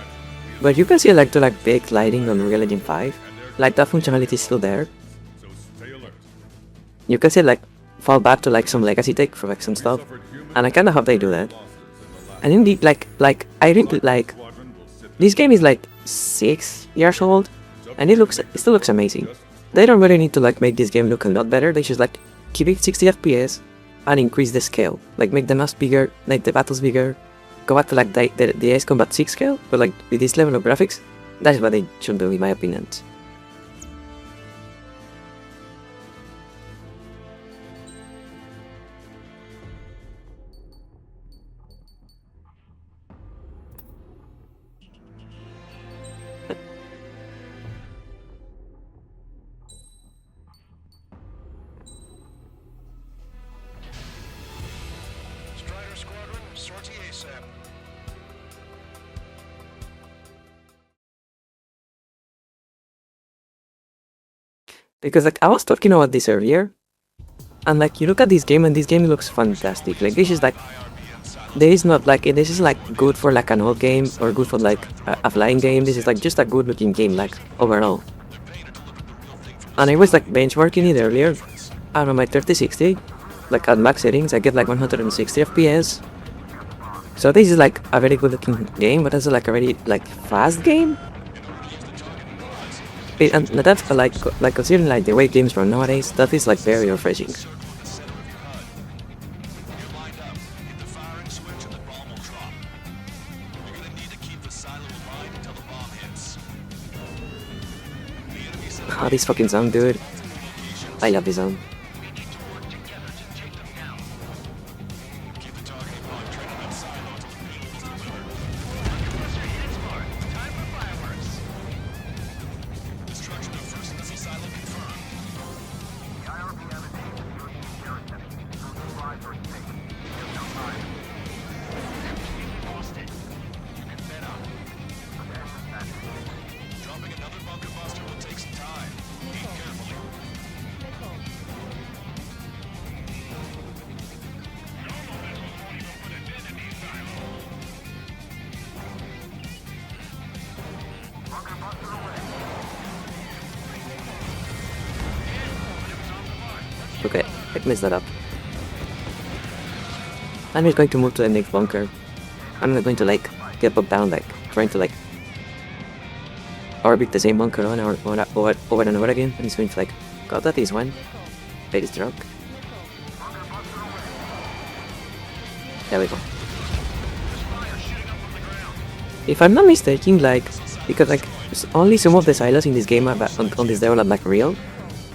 But you can see like the big lighting on Unreal Engine 5, like that functionality is still there. You can see like fall back to like some legacy tech for like some stuff, and I kinda hope they do that. And indeed like I really like this game is like 6 years old, and it still looks amazing. They don't really need to like make this game look a lot better. They should like keep it 60 FPS and increase the scale, like make the maps bigger, make the battles bigger, go back to like the Ace Combat 6 scale, but like with this level of graphics. That's what they should do in my opinion. Strider Squadron, sortie ASAP. Because like I was talking about this earlier, and like you look at this game and this game looks fantastic. Like this is like this is not like this is like good for like an old game or good for like a flying game. This is like just a good looking game like overall. And I was like benchmarking it earlier. I don't know, my 3060, like at max settings, I get like 160 FPS. So this is like a very good looking game, but also like a very like fast game. And that's like considering like the way games run nowadays, that is like very refreshing. Oh, this fucking song, dude. I love this song. Okay, I messed that up. I'm just going to move to the next bunker. I'm not going to like get up down like trying to like orbit the same bunker on or over and over again. I'm just going to like go to this one. Bait is drunk. There we go. If I'm not mistaken, like because like only some of the silos in this game are on this level are like real.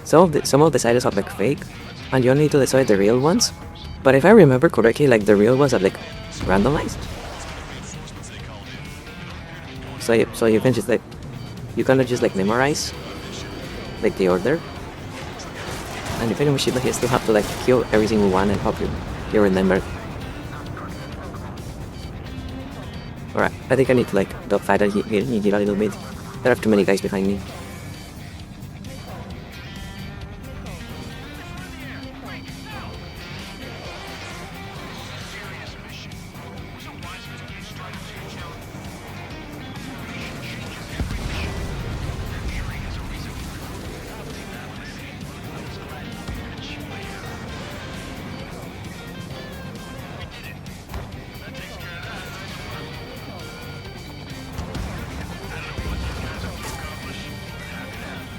Some of the silos are like fake, and you only need to decide the real ones. But if I remember correctly, like the real ones are like randomized. So you can just like you cannot just like memorize like the order. And you pretty much you still have to like kill every single one and hope you remember. Alright, I think I need to like dogfight and heal a little bit. There are too many guys behind me.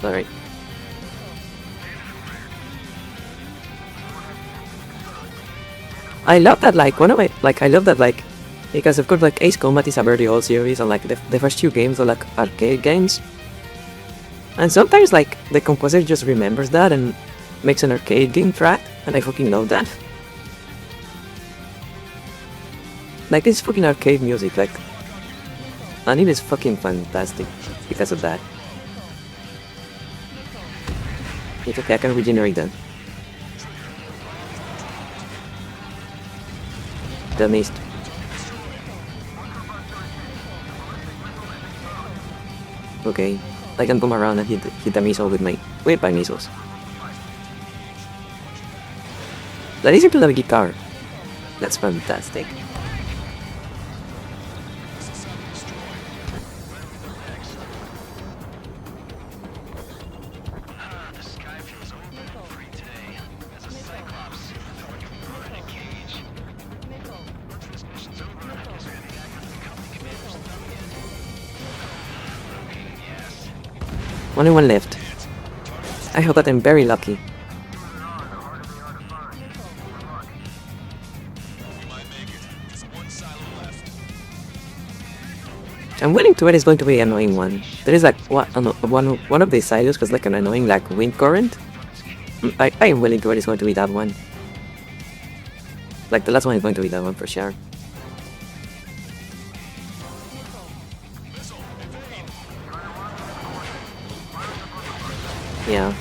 Alright. I love that like I love that like because of course like Ace Combat is a very old series and like the first two games are like arcade games. And sometimes like the composer just remembers that and makes an arcade game track, and I fucking love that. Like this fucking arcade music, like, and it is fucking fantastic because of that. It's okay, I can regenerate them. The mist. Okay, I can come around and hit the missile with my missiles. That is into the guitar. That's fantastic. Only one left. I hope that I'm very lucky. I'm willing to bet it's going to be an annoying one. There is like one of these silos because like an annoying like wind current. I am willing to bet it's going to be that one. Like the last one is going to be that one for sure. Yeah.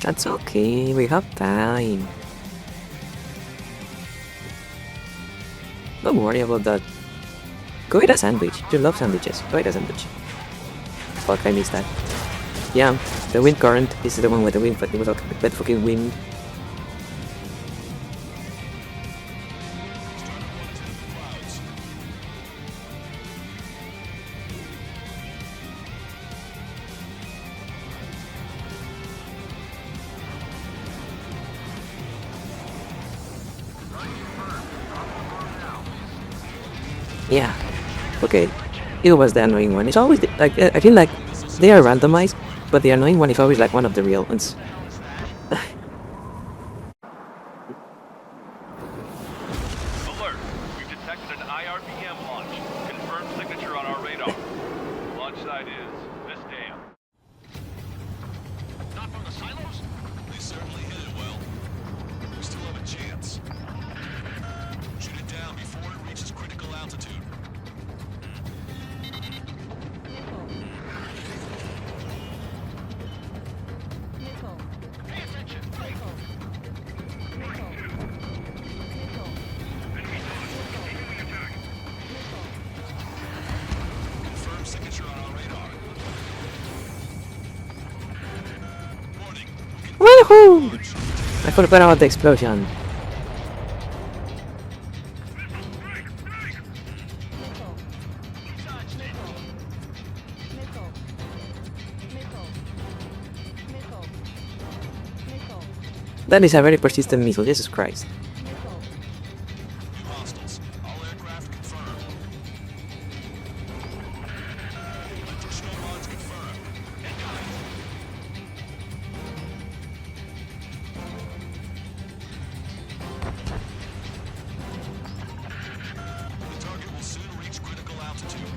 That's okay, we have time. Don't worry about that. Go eat a sandwich. You love sandwiches. Go eat a sandwich. Fuck, I missed that. Yeah, the wind current. This is the one with the wind, with the fucking wind. Yeah, okay. It was the annoying one. It's always like I feel like they are randomized, but the annoying one is always like one of the real ones. Alert! We've detected an IRBM launch. Confirmed signature on our radar. Launch site is this dam. Not from the silos? They certainly hit it well. We still have a chance. Shoot it down before it reaches critical altitude. Pay attention! Confirmed signature on our radar. Warning. Woohoo! I forgot about the explosion. That is a very persistent missile, Jesus Christ. Hostiles. All aircraft confirmed. Additional launch confirmed. Incoming. The target will soon reach critical altitude.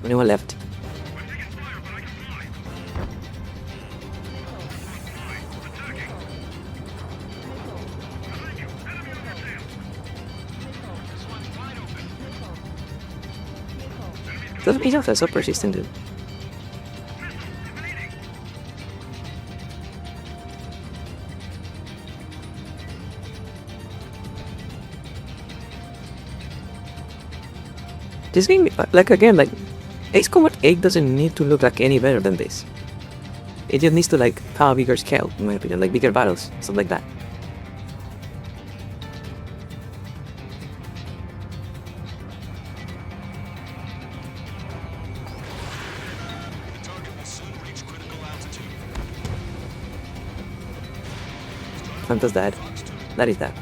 Anyone left? Those missiles are so persistent, dude. This game, like again, like Ace Combat 8 doesn't need to look like any better than this. It just needs to like have a bigger scale, in my opinion, like bigger battles, stuff like that. The target will soon reach critical altitude. Santa's dead. That is that.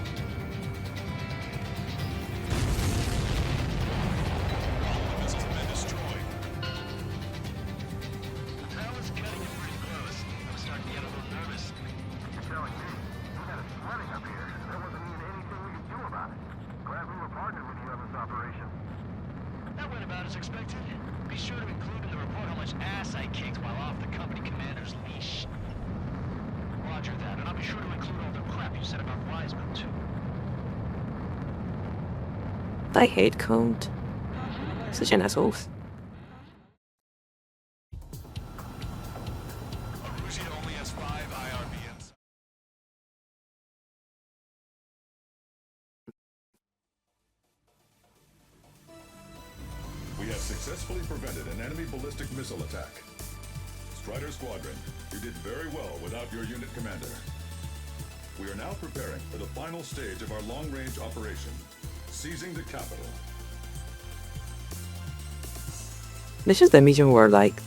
That went about as expected. Be sure to include in the report how much ass I kicked while off the company commander's leash. Roger that, and I'll be sure to include all the crap you said about Wiseman, too. I hate Count. Such an asshole. Arusia only has 5 IRBMs. We have successfully prevented an enemy ballistic missile attack. Strider Squadron, you did very well without your unit commander. We are now preparing for the final stage of our long-range operation, seizing the capital. This is the mission where like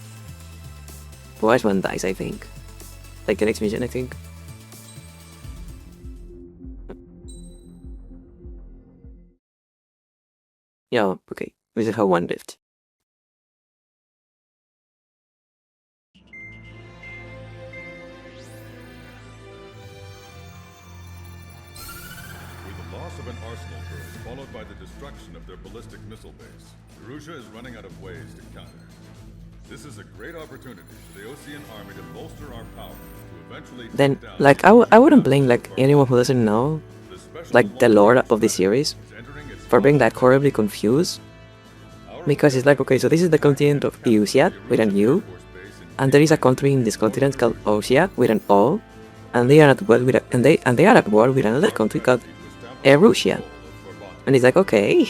Wiseman dies, I think. Like the next mission, I think. Yeah, okay. This is how one lived. With the loss of an arsenal crew, followed by the destruction of their ballistic missile base, Russia is running out of ways to counter. This is a great opportunity for the Osean army to bolster our power to eventually Then, take down like, I wouldn't blame like anyone who doesn't know, like the lore of the series, for being that horribly confused. Because it's like, okay, so this is the continent of Eusia with an U, and there is a country in this continent called Osia with an O, and they are at war with they are at war with another country called Erusia. And it's like, okay,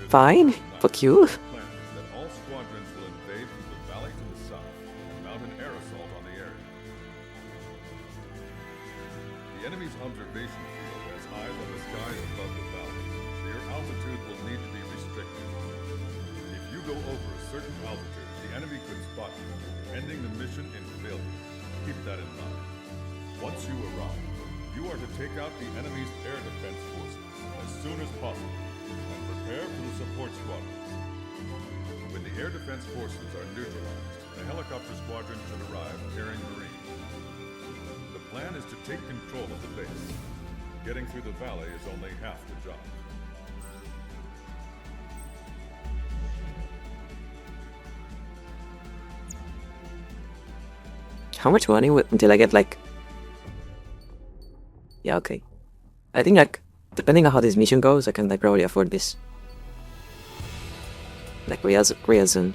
fine, fuck you. That all squadrons will invade from the valley to the south and mount an air assault on the area. The enemy's observation field has eyes on the skies above the valley, so your altitude will need to be restricted. If you go over a certain altitude, the enemy could spot you, ending the mission in failure. Keep that in mind. Once you arrive, you are to take out the enemy's air defense forces as soon as possible and prepare for the support squadrons. When the air defense forces are neutralized, the helicopter squadron should arrive carrying Marines. The plan is to take control of the base. Getting through the valley is only half the job. How much money until I get like... Yeah, okay. I think like, depending on how this mission goes, I can like probably afford this. Like real soon.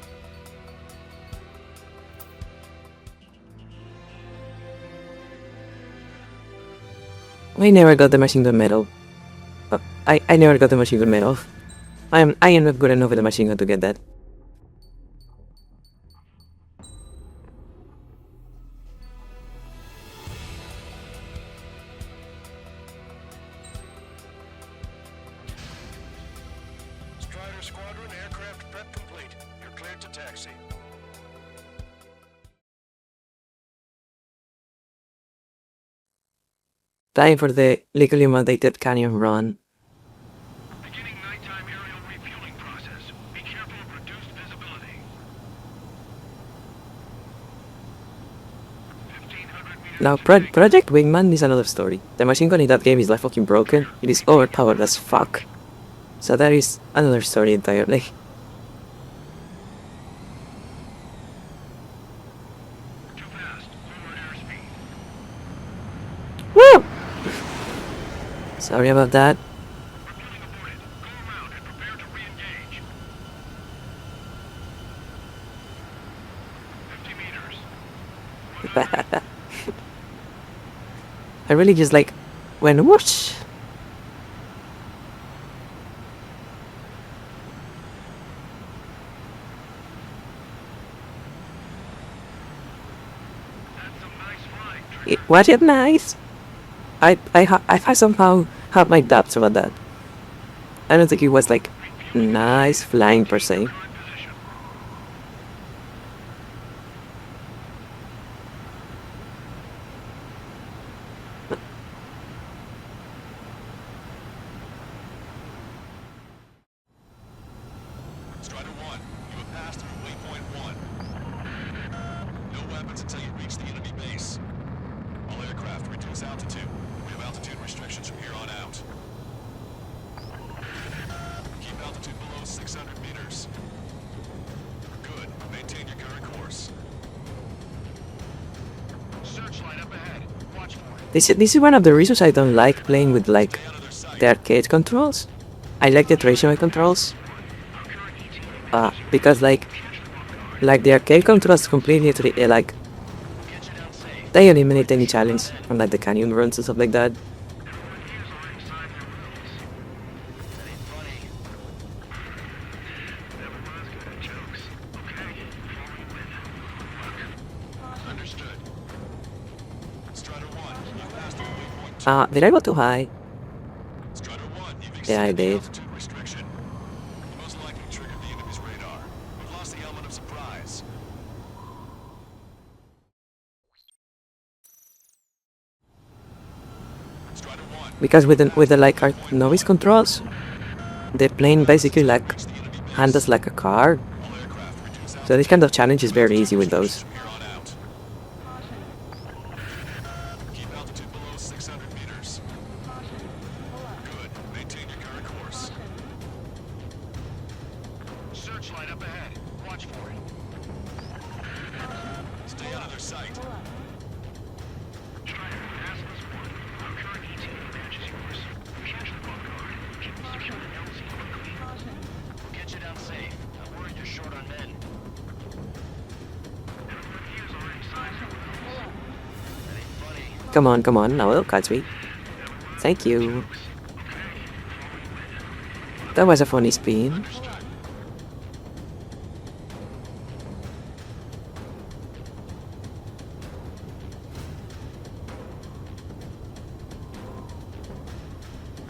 I never got the machine gun medal. I never got the machine gun medal. I am not good enough with the machine gun to get that. Strider Squadron, aircraft prep complete. You're cleared to taxi. Time for the legally mandated canyon run. Beginning nighttime aerial refueling process. Be careful of reduced visibility. 1,500 meters. Now, Project Wingman is another story. The machine gun in that game is like fucking broken. It is overpowered as fuck. So that is another story entirely. Too fast. Forward airspeed. Woo! Sorry about that. Refueling aborted. Go around and prepare to re-engage. 50 meters. I really just like went whoosh. Was it nice? I somehow have my doubts about that. I don't think it was like nice flying per se. Strider 1, you have passed through waypoint 1. No weapons until you reach the enemy base. All aircraft reduce altitude. We have altitude restrictions from here on out. Keep altitude below 600 meters. Good. Maintain your current course. Searchlight up ahead. Watch for it. This is one of the reasons I don't like playing with like the arcade controls. I like the traditional controls. Because like the arcade controls completely like they eliminate any challenge from like the canyon runs and stuff like that. Understood. Strider 1, you passed through waypoint 2. Did I go too high? Strider 1, you've Yeah, I exceeded the did. altitude restriction. You most likely triggered the enemy's radar. We've lost the element of surprise. Strider 1, Because with the like our novice controls, the plane basically like handles like a car. all aircraft reduce So this kind of challenge is very easy with those. from here on out. Keep altitude below 600 meters. Good. Maintain your current course. Searchlight up ahead. Watch for it. Stay out of their sight. Strider, ask this one. Our current ETA matches yours. Change the book guard. Keep the security LZ clean. We'll get you down safe. Come on, come on. Now it'll catch me. Thank you. That was a funny spin.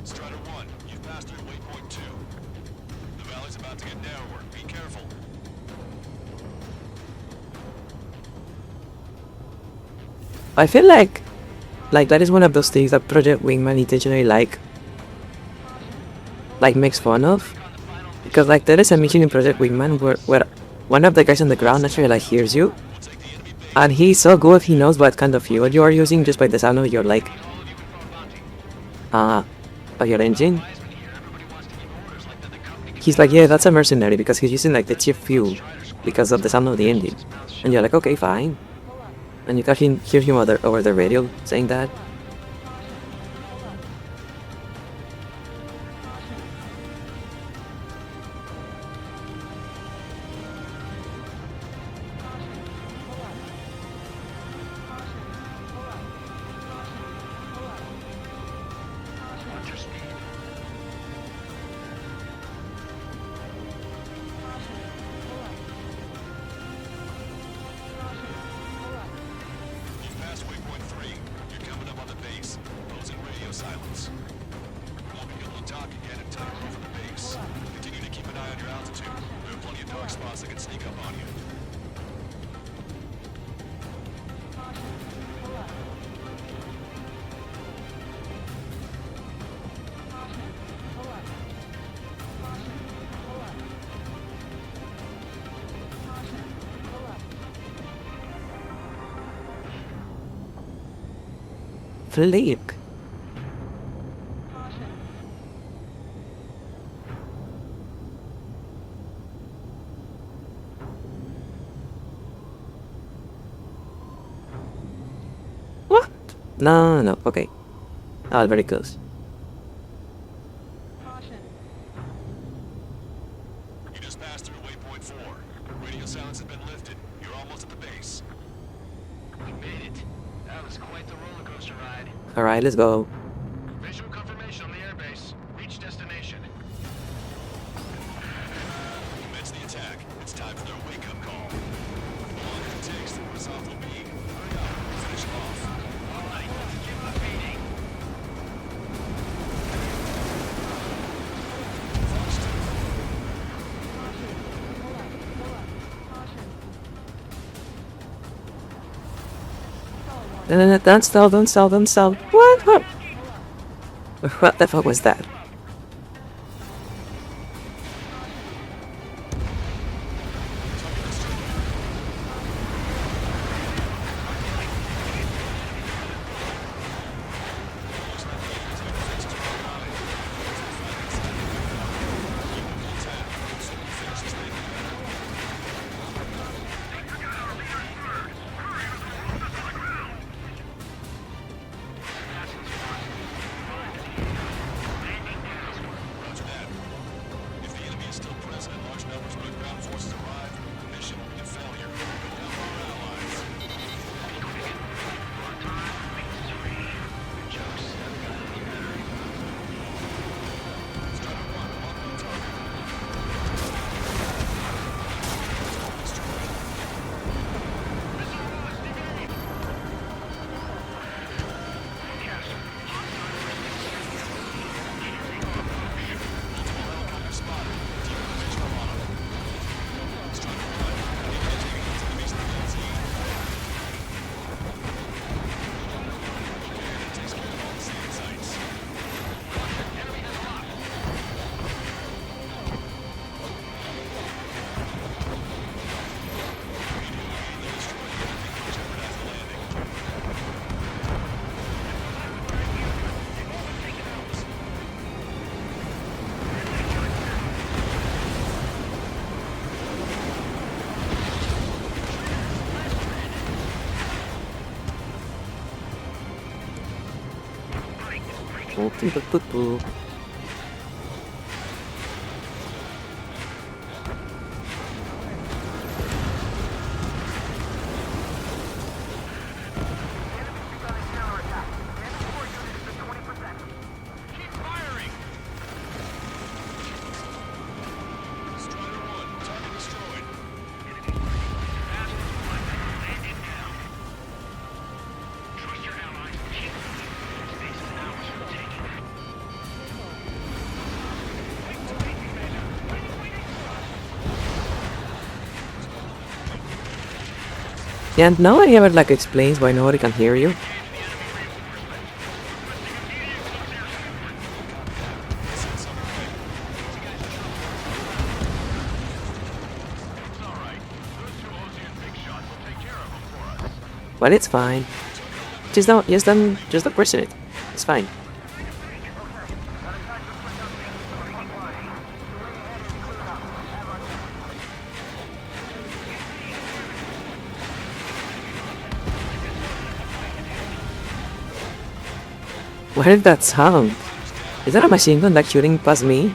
Strider 1, you've passed through waypoint 2. The valley's about to get narrower. Be careful. I feel like that is one of those things that Project Wingman intentionally makes fun of, because like there is a mission in Project Wingman where one of the guys on the ground actually like hears you, and he's so good he knows what kind of fuel you are using just by the sound of your like of your engine. He's like, yeah, that's a mercenary because he's using like the cheap fuel because of the sound of the engine, and you're like, okay, fine. And you can hear him over the radio saying that. Silence. You won't be able to talk again until you're over the base. Continue to keep an eye on your altitude. There are plenty of dark spots that can sneak up on you. Flip. What? No, no, okay. Oh, very close. You just passed through waypoint 4. Radio silence has been lifted. You're almost at the base. We made it. That was quite the roller coaster ride. Alright, let's go. Visual confirmation on the airbase. Reach destination. Commence the attack. It's time for their wake-up call. The longer it takes, the worse off we'll be. Hurry up. Finish them off. All right, let's give them a beating. No, don't stall, don't stall, don't stall. What? What the fuck was that? Yeah, and nobody ever like explains why nobody can hear you. But it's fine. Just don't question it. It's fine. What is that sound? Is that a machine gun like shooting past me?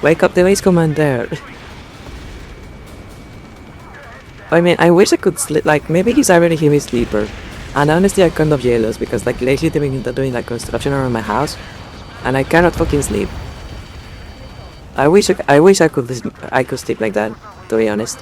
Wake up the base commander. I mean, I wish I could sleep. Like, maybe he's already a heavy sleeper. And honestly, I'm kind of jealous because, like, lately they've been doing like construction around my house, and I cannot fucking sleep. I wish I could sleep like that. To be honest.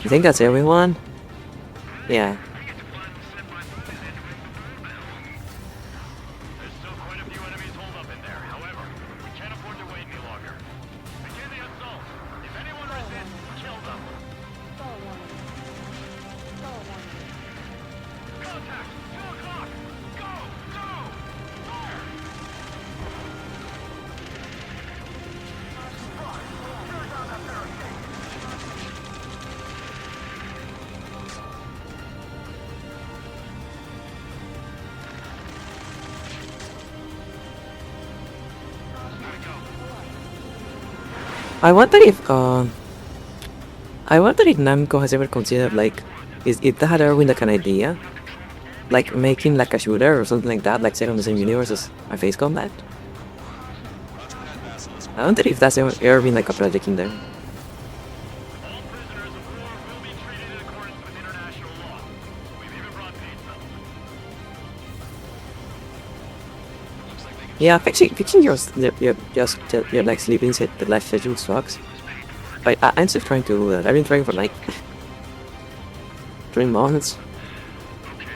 You think that's everyone? Yeah. I wonder if Namco has ever considered like, if that had ever been like an idea, like making like a shooter or something like that, like set on the same universe as a Face Combat. I wonder if that's ever been like a project in there. Yeah, fixing your like sleeping set, the life schedule sucks. But I'm still trying to do that. I've been trying for like 3 months,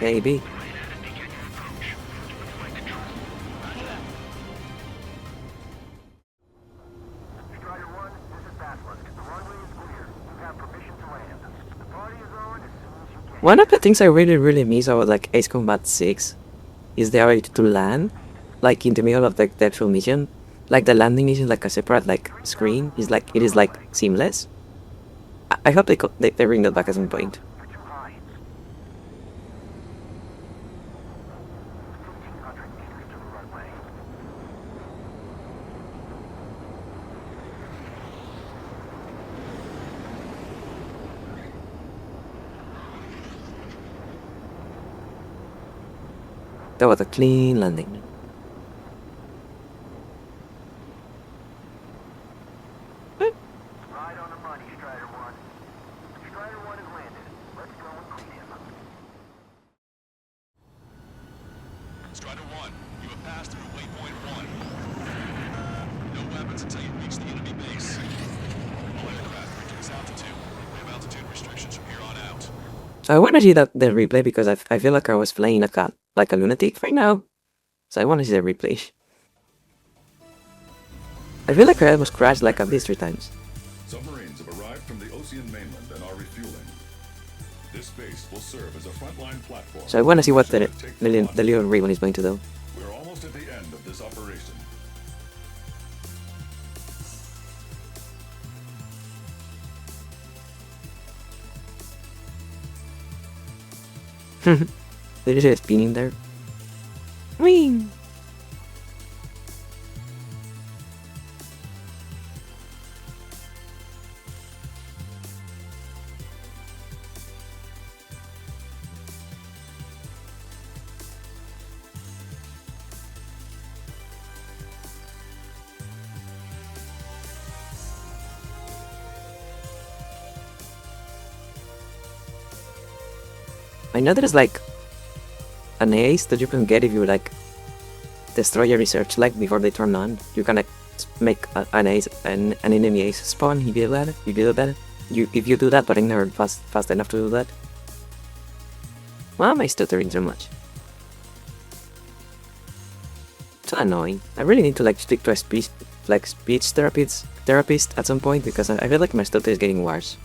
maybe. One of the things I really miss about like Ace Combat 6 is the ability to land, like in the middle of like the actual mission. Like the landing isn't like a separate like screen. It is like seamless. I hope they bring that back at some point. That was a clean landing. Strider 1, you have passed through waypoint 1. No weapons until you reach the enemy base. All aircraft reduce altitude. We have altitude restrictions from here on out. I want to see the replay because I feel like I was playing like a lunatic right now. So I want to see the replay. I feel like I almost crashed like at least 3 times. Submarines have arrived from the Ocean mainland and are refueling. This base will serve as a frontline platform. So I want to see what the little ribbon is going to do. We're almost at the end of this operation. Did you see it spinning there? Whee! I know there's like an ace that you can get if you like destroy your research like before they turn on. You can like make an ace an enemy ace spawn if you do that. If you do that, but I'm never fast enough to do that. Why am I stuttering so much? So annoying. I really need to like stick to a speech therapist at some point because I feel like my stutter is getting worse.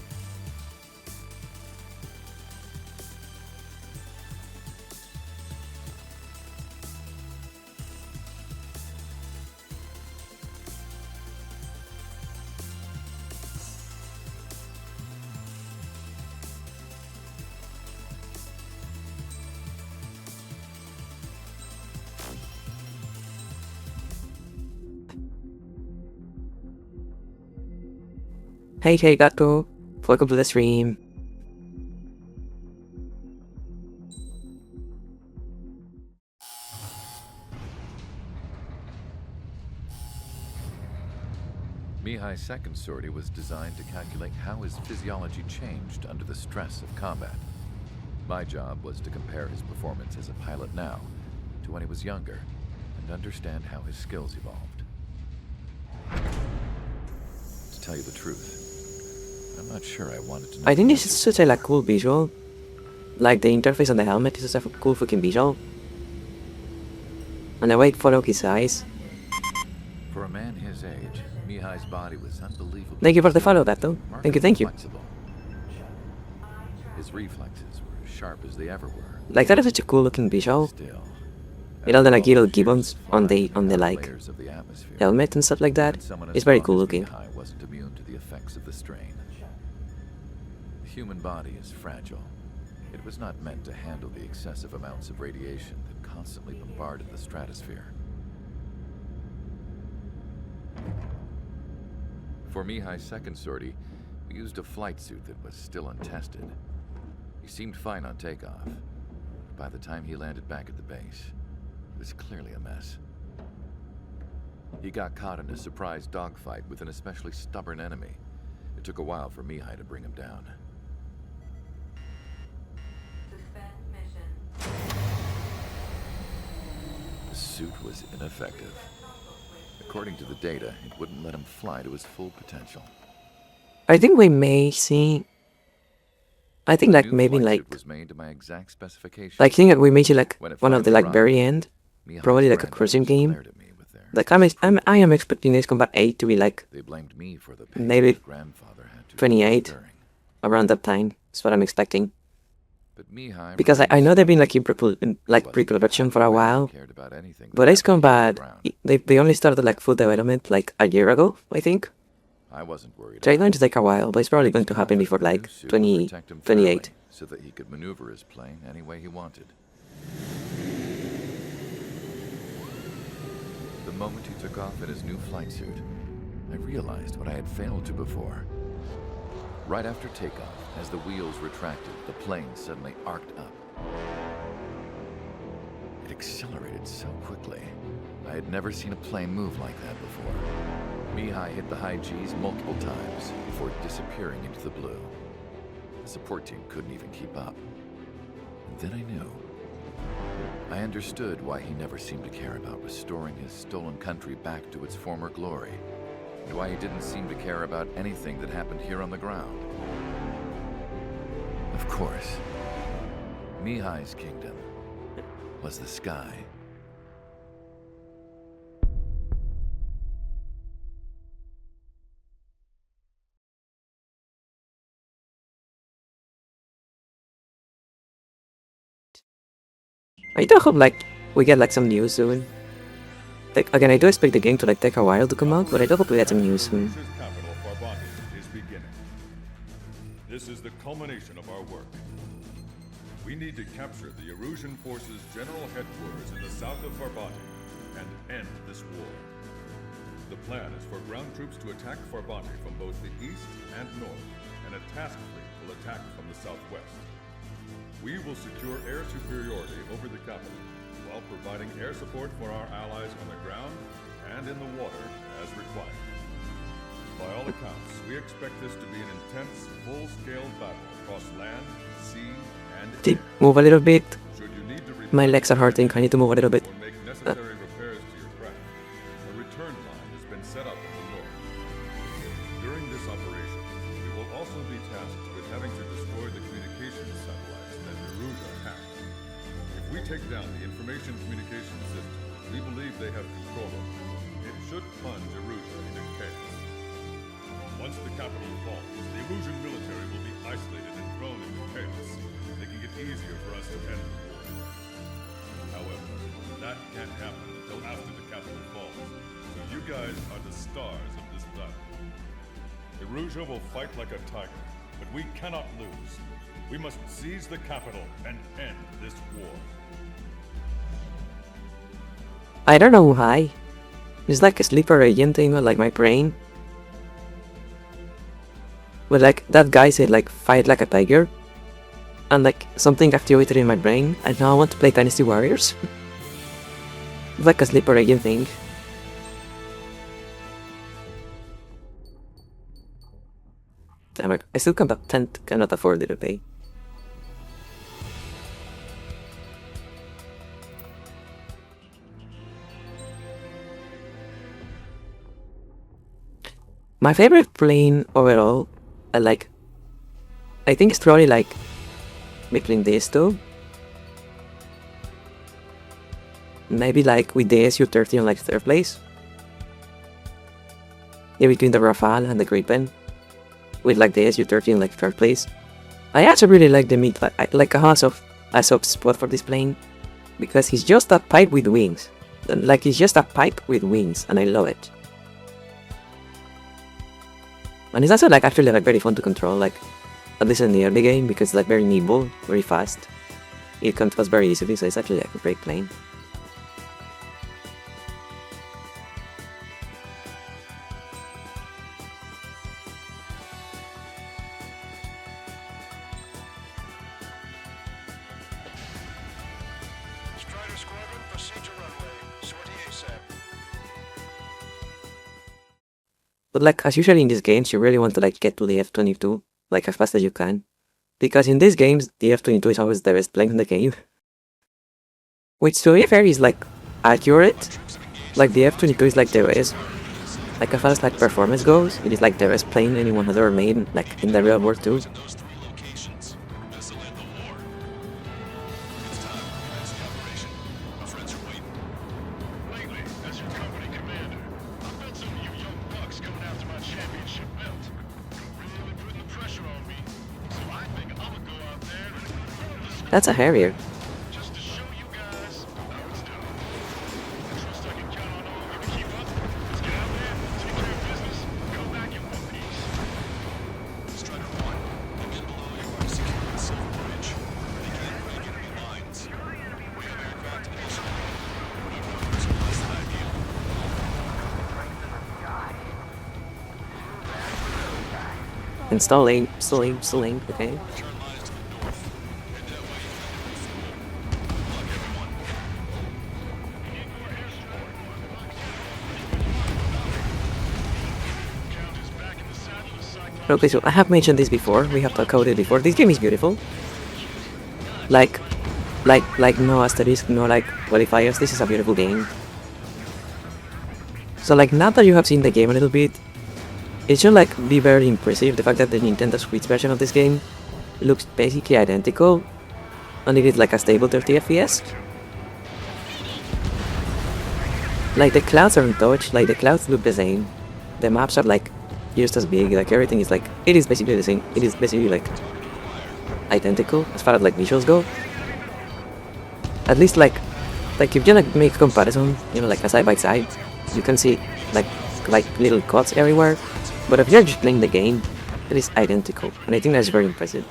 Hey Gato, welcome to the stream. Mihai's second sortie was designed to calculate how his physiology changed under the stress of combat. My job was to compare his performance as a pilot now to when he was younger and understand how his skills evolved. To tell you the truth, I'm not sure I wanted to know. I think this is such a like cool visual. Like the interface on the helmet is such a cool fucking visual. And the way it followed his eyes. For a man his age, Mihai's body was unbelievable. Thank you for the follow that though. Thank you. His reflexes were as sharp as they ever were. Like that is such a cool looking visual. You know the like little gibbons on the like helmet and stuff like that. It's very cool looking. Mihai wasn't immune to the effects of the strain. The human body is fragile. It was not meant to handle the excessive amounts of radiation that constantly bombarded the stratosphere. For Mihai's second sortie, we used a flight suit that was still untested. He seemed fine on takeoff. By the time he landed back at the base, it was clearly a mess. He got caught in a surprise dogfight with an especially stubborn enemy. It took a while for Mihai to bring him down. The suit was ineffective. According to the data, it wouldn't let him fly to his full potential. I think we may see. I think like maybe like. Was made to my exact specifications. Like think that we may see like one of the like very end, probably like a cruising game. Like I am expecting Ace Combat 8 to be like they blamed me for the maybe 28 around that time. That's what I'm expecting. But Mihai because I know they've been like in pre-production for a while. But Ace Combat they only started like full development like a year ago, I think. I wasn't worried. So it's going to take a while, but it's probably going to happen before like 2028. So that he could maneuver his plane any way he wanted. The moment he took off in his new flight suit, I realized what I had failed to before. Right after takeoff, as the wheels retracted, the plane suddenly arced up. It accelerated so quickly. I had never seen a plane move like that before. Mihai hit the high G's multiple times before disappearing into the blue. The support team couldn't even keep up. And then I knew. I understood why he never seemed to care about restoring his stolen country back to its former glory, and why he didn't seem to care about anything that happened here on the ground. Of course, Mihai's kingdom was the sky. I do hope like we get like some news soon. Like again, I do expect the game to like take a while to come out, but I do hope we get some news soon. Capital Farbanti is beginning. This is the culmination of our work. We need to capture the Erusian forces' general headquarters in the south of Farbanti and end this war. The plan is for ground troops to attack Farbanti from both the east and north, and a task fleet will attack from the southwest. We will secure air superiority over the capital, while providing air support for our allies on the ground and in the water as required. By all accounts, we expect this to be an intense, full-scale battle across land, sea, and air. Move a little bit. Should you need to My legs are hurting. I need to move a little bit. or make necessary repairs to your craft, a return line has been set up in the north. During this operation, we will also be tasked with having to destroy the communications satellites that Erusia hacked. If we take down the information communication system we believe they have control of, it should plunge Erusia into chaos. Once the capital falls, the Erusian military will be isolated and thrown into chaos, making it easier for us to end the war. However, that can't happen until after the capital falls, so you guys are the stars of this battle. Erusia will fight like a tiger, but we cannot lose. We must seize the capital and end this war. I don't know why. It's like a sleeper agent thing on like my brain. But like that guy said like fight like a tiger. And like something activated in my brain and now I want to play Dynasty Warriors. It's like a sleeper agent thing. Damn it, I still cannot afford it to pay. My favorite plane overall, I think it's probably like between these two. Maybe like with the SU-30 on like third place. Yeah, between the Rafale and the Gripen. With like the SU-30 in like third place. I actually really like the mid, like a soft spot for this plane. Because he's just a pipe with wings. Like he's just a pipe with wings and I love it. And it's also like actually like very fun to control, like at least in the early game, because it's like very nimble, very fast. It controls very easily, so it's actually like a great plane. Strider Squadron, proceed to runway. Sortie ASAP. But like as usually in these games, you really want to like get to the F-22 like as fast as you can, because in these games the F-22 is always the best plane in the game. Which to be fair is like accurate. Like the F-22 is like the best. Like as far as like performance goes, it is like the best plane anyone has ever made, like in the real world too. Lately, as your company commander, I've bet some of you young bucks coming after my championship belt. You're really putting the pressure on me. So I think I'm gonna go out there and That's a Harrier. just to show you guys how it's done. I trust I can count on all of you to keep up. Let's get out there, take care of business, come back in one piece. Strider 1, again below you are securing the Silver Bridge. Begin break enemy lines. We have aircraft initiated. No numbers are less than ideal. Installing, okay. Okay, so I have mentioned this before, we have talked about it before. This game is beautiful. Like no asterisk, no like qualifiers, this is a beautiful game. So like now that you have seen the game a little bit, it should like be very impressive the fact that the Nintendo Switch version of this game looks basically identical, and it is like a stable 30 FPS. Like the clouds are untouched, like the clouds look the same, the maps are like just as big, like everything is like, it is basically the same, it is basically like identical as far as like visuals go. At least like if you like make a comparison, you know, like a side by side, you can see like little cuts everywhere. But if you're just playing the game, it is identical, and I think that's very impressive.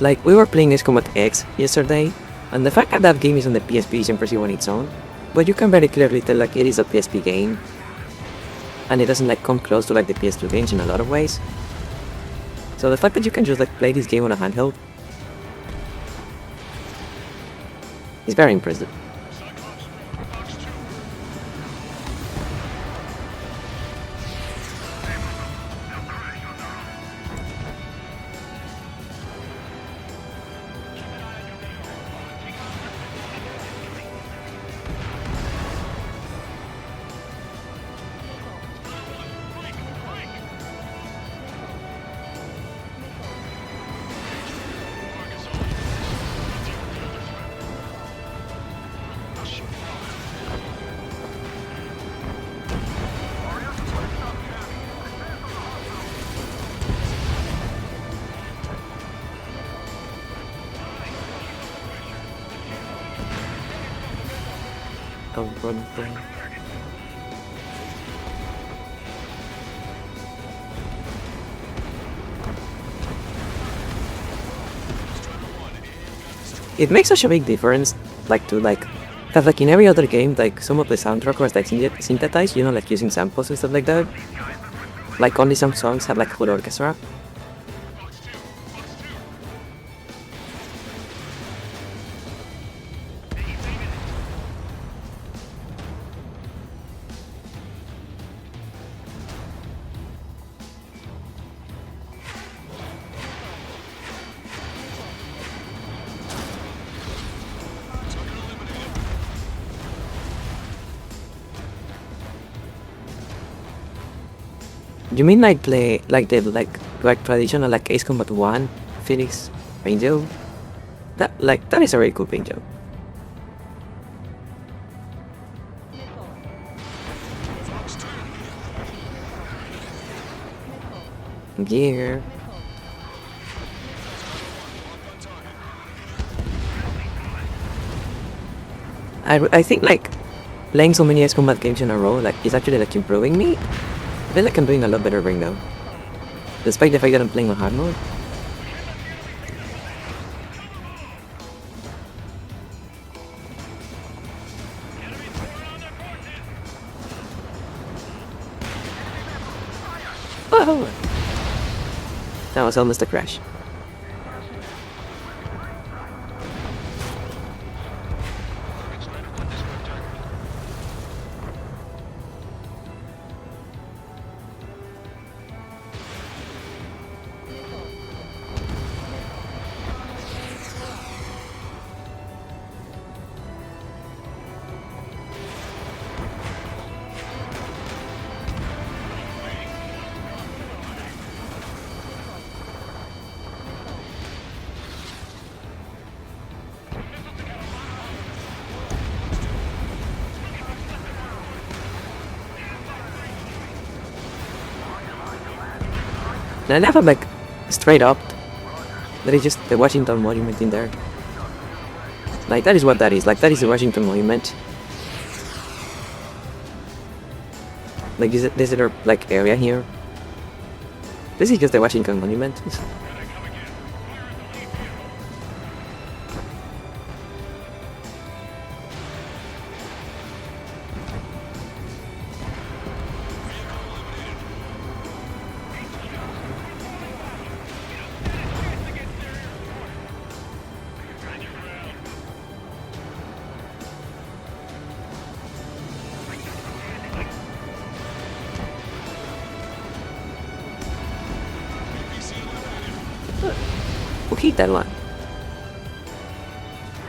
Like we were playing Ace Combat X yesterday, and the fact that that game is on the PSP is impressive on its own, but you can very clearly tell like it is a PSP game, and it doesn't like come close to like the PS2 games in a lot of ways. So the fact that you can just like play this game on a handheld is very impressive. Run thing. It makes such a big difference, like to like, cause like in every other game, like some of the soundtrack was like synthesized, you know, like using samples and stuff like that. Like only some songs have like full orchestra. You mean like play like the like traditional like Ace Combat 1 Phoenix Angel? That is a very cool angel. Yeah. I think like playing so many Ace Combat games in a row like is actually like improving me. I feel like I'm doing a lot better right now, despite the fact that I'm playing on hard mode. Whoa! That was almost a crash. And I have like straight up. There is just the Washington Monument in there. Like that is what that is. Like that is the Washington Monument. Like this little like area here. This is just the Washington Monument. Who hit that one?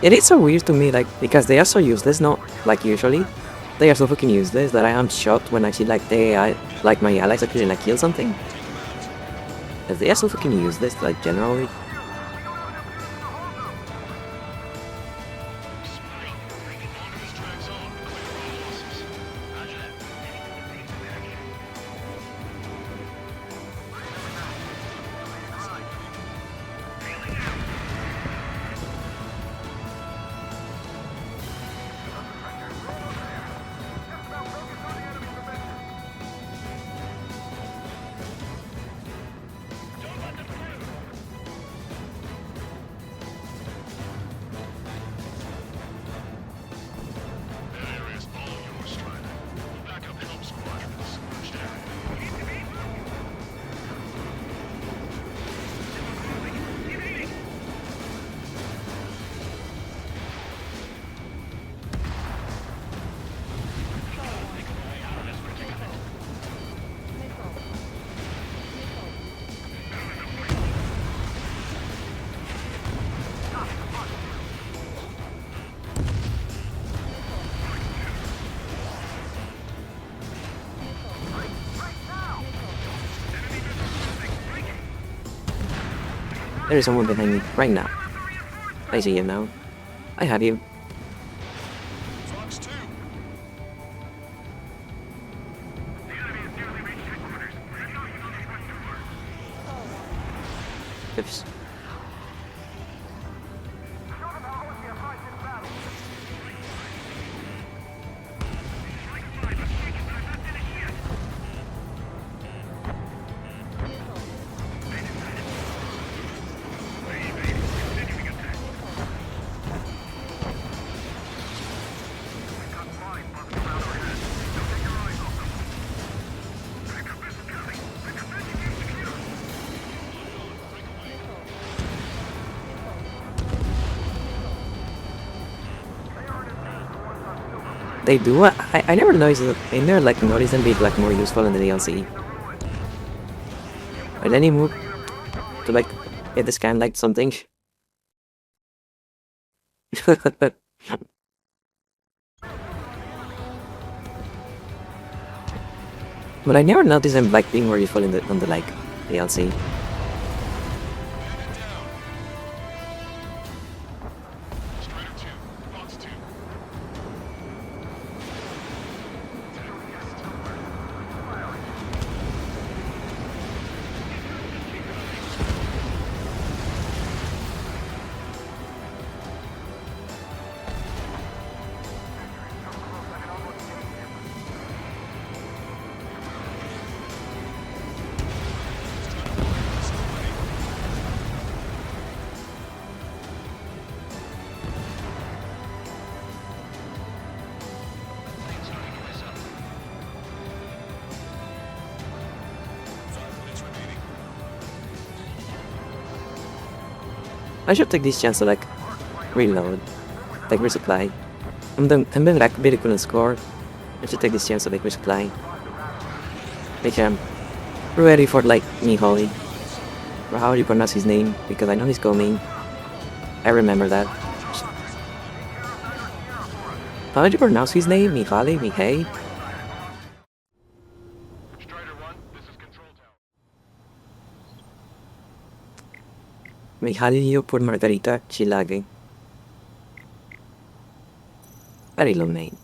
It is so weird to me, like, because they are so useless, not like usually. They are so fucking useless that I am shocked when I see like like my allies actually like kill something. Because they are so fucking useless, like generally. There is someone behind me right now. I see him now. I have you. Oops. They do. I never noticed. I never like noticed them being like more useful in the DLC. But then he moved to like hit the scan like something. But I never noticed them like being more useful in the on the like DLC. I should take this chance to like reload, like resupply. I'm being like very good on score. I should take this chance to like resupply. Make sure I'm ready for like Miholi. Or how do you pronounce his name? Because I know he's coming. I remember that. How do you pronounce his name? Mihali? Mihei? Mihalio por Margarita Chilage. Very long name.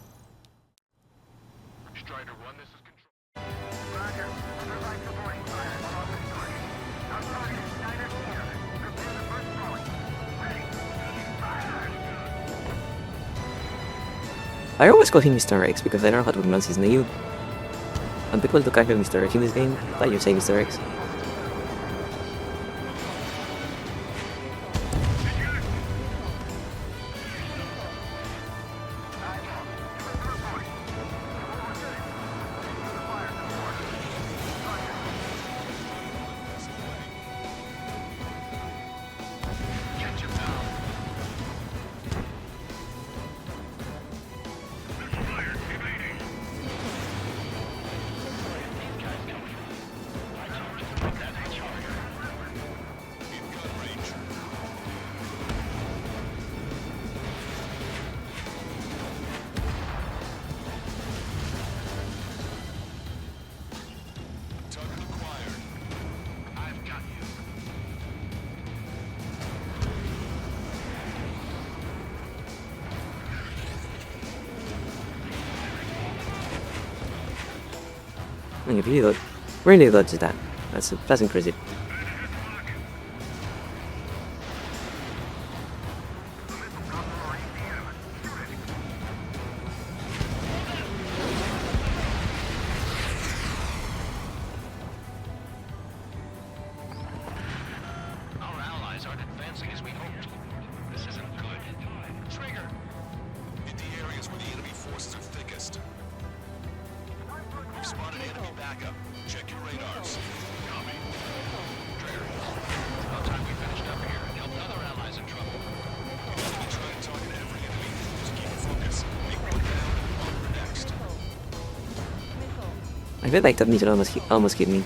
I always call him Mr. X because I don't know how to pronounce his name. And people do call him Mr. X in this game. I thought you say Mr. X. And if you really dodge that, that's incredible. Our allies aren't advancing as we hoped. This isn't good. Trigger! In the areas where the enemy forces are thickest. You've spotted enemy backup. Check your radars. Copy. Trigger. It's about time we finished up here and helped other allies in trouble. We need to be trying to target every enemy. Just keep your focus. Make one down and on to the next. I feel like that meter almost hit me.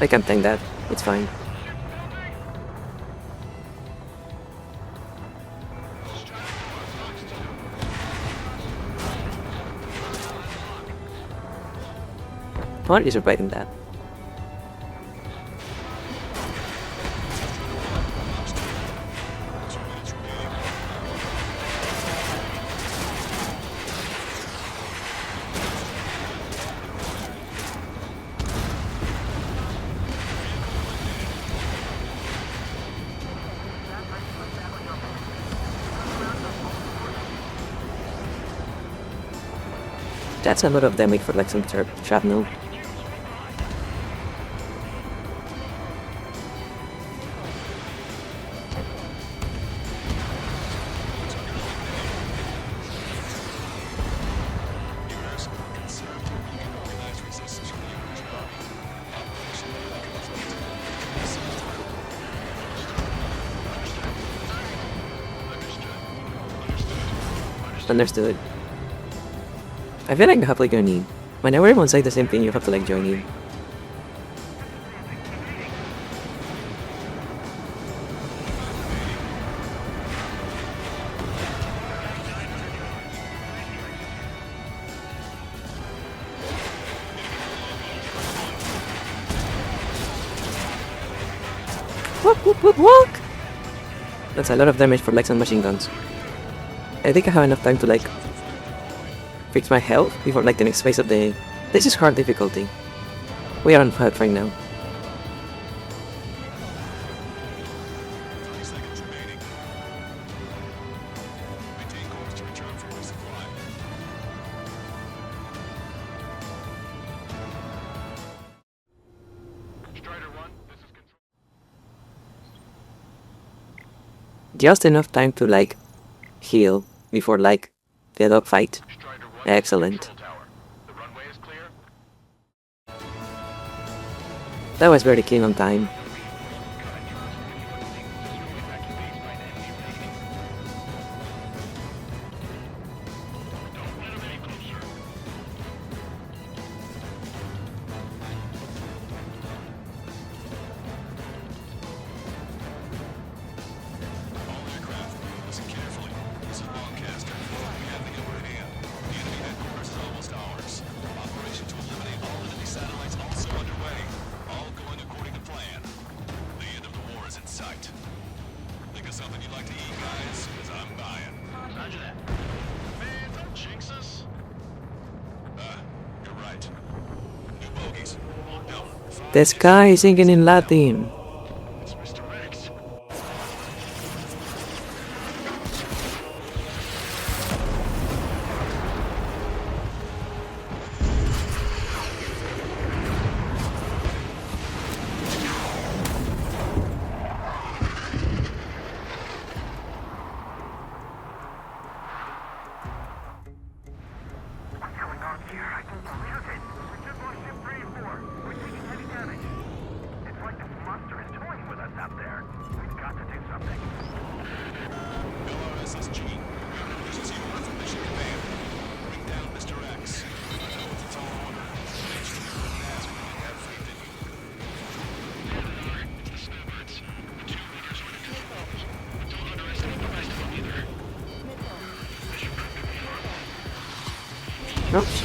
I can tank that. It's fine. What is surviving that? That's a lot of damage for like some shrapnel. Understood. I feel like you have to like join in. Whenever everyone says the same thing, you have to like join in. Walk! That's a lot of damage for like some machine guns. I think I have enough time to like fix my health before like the next phase of the... This is hard difficulty. We are on health right now. Just enough time to like heal before like the dog fight. Excellent. That was very keen on time. This guy is singing in Latin. Oops.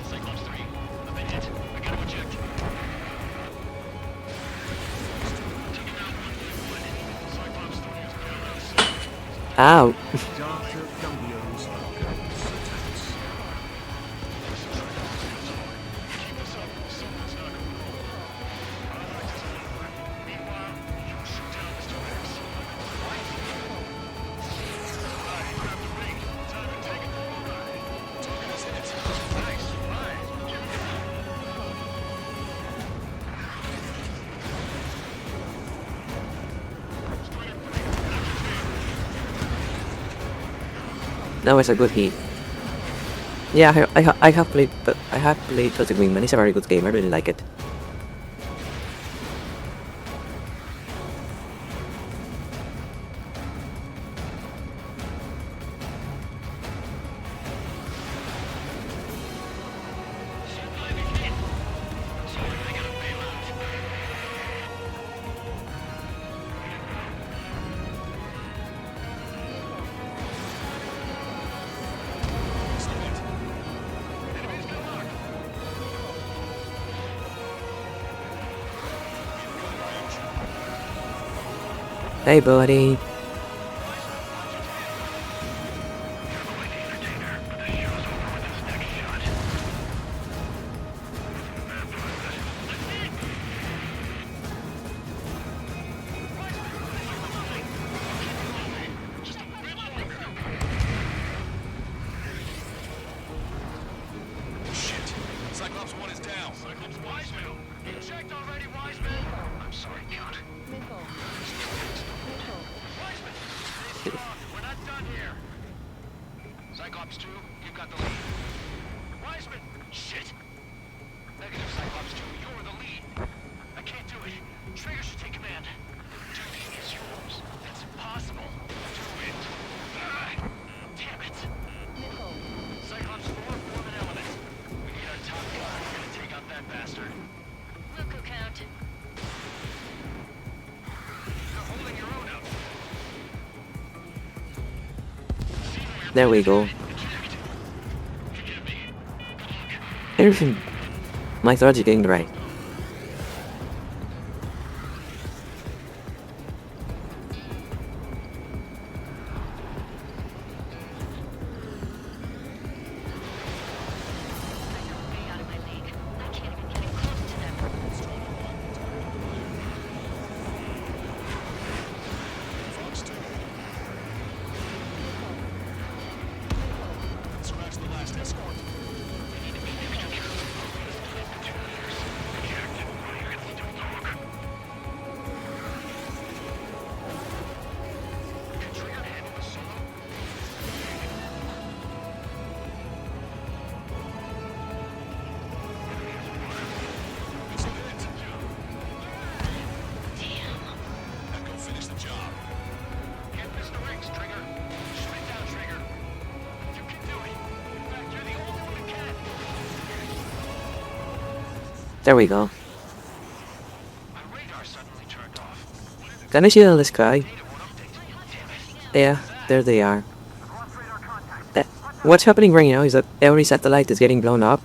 Cyclops 3, I've been hit. I gotta eject. Cyclops 3 is killed. Ow. Dr. Gumbio's Ghost attacks. Keep this up. Someone's not gonna roll. I like this maneuver. Meanwhile, you shoot down Mr. X. Right? Alright, grab the ring. Time to take it. Target is hit. Nice. Right. Give me That was a good hit. Yeah, I have played, but I have played Toxic Wingman. It's a very good game. I really like it. Hey, buddy. Shit. Cyclops 1 is down. Cyclops Wiseman. You checked already, Wiseman? I'm sorry, Count. Wiseman, stay strong. We're not done here. Cyclops 2, you've got the lead. Wiseman, shit. Negative, Cyclops 2, you're the lead. I can't do it. Trigger should take command. Duty is yours. That's impossible. Do it. Damn it. Cyclops 4, form an element. We need our top gun. We're gonna take out that bastard. Look who count. You're holding your own up. There we go. Everything. My thoughts are getting right. Scratch the last escort. There we go. Can I see the sky? Yeah, there they are. What's happening right now is that every satellite is getting blown up.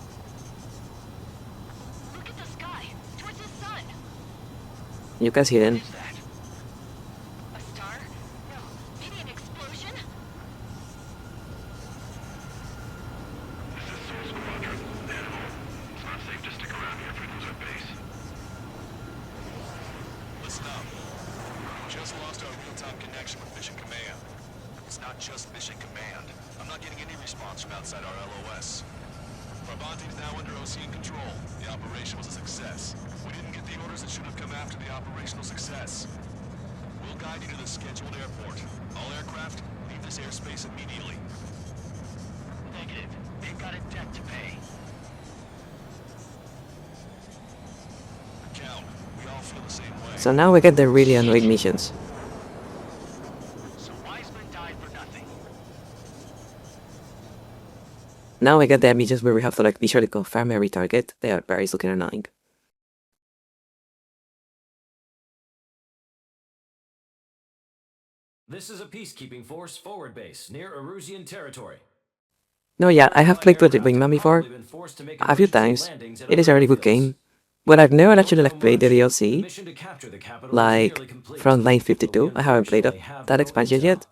You can see them. Listen up. We just lost our real-time connection with Mission Command. It's not just Mission Command. I'm not getting any response from outside our LOS. Barbanti is now under Ocean control. The operation was a success. We didn't get the orders that should have come after the operational success. We'll guide you to the scheduled airport. All aircraft, leave this airspace immediately. Negative. They've got a debt to pay. Count. We all feel the same way. So now we get the really annoying missions. So Wiseman died for nothing. Now we get the missions where we have to like be sure to confirm every target. They are very looking annoying. This is a peacekeeping force forward base near Erusian territory. No, yeah, I have played with the Wingman before, a few times. It is a really good game, but I've never actually like played the DLC, like Frontline 52. I haven't played that expansion yet.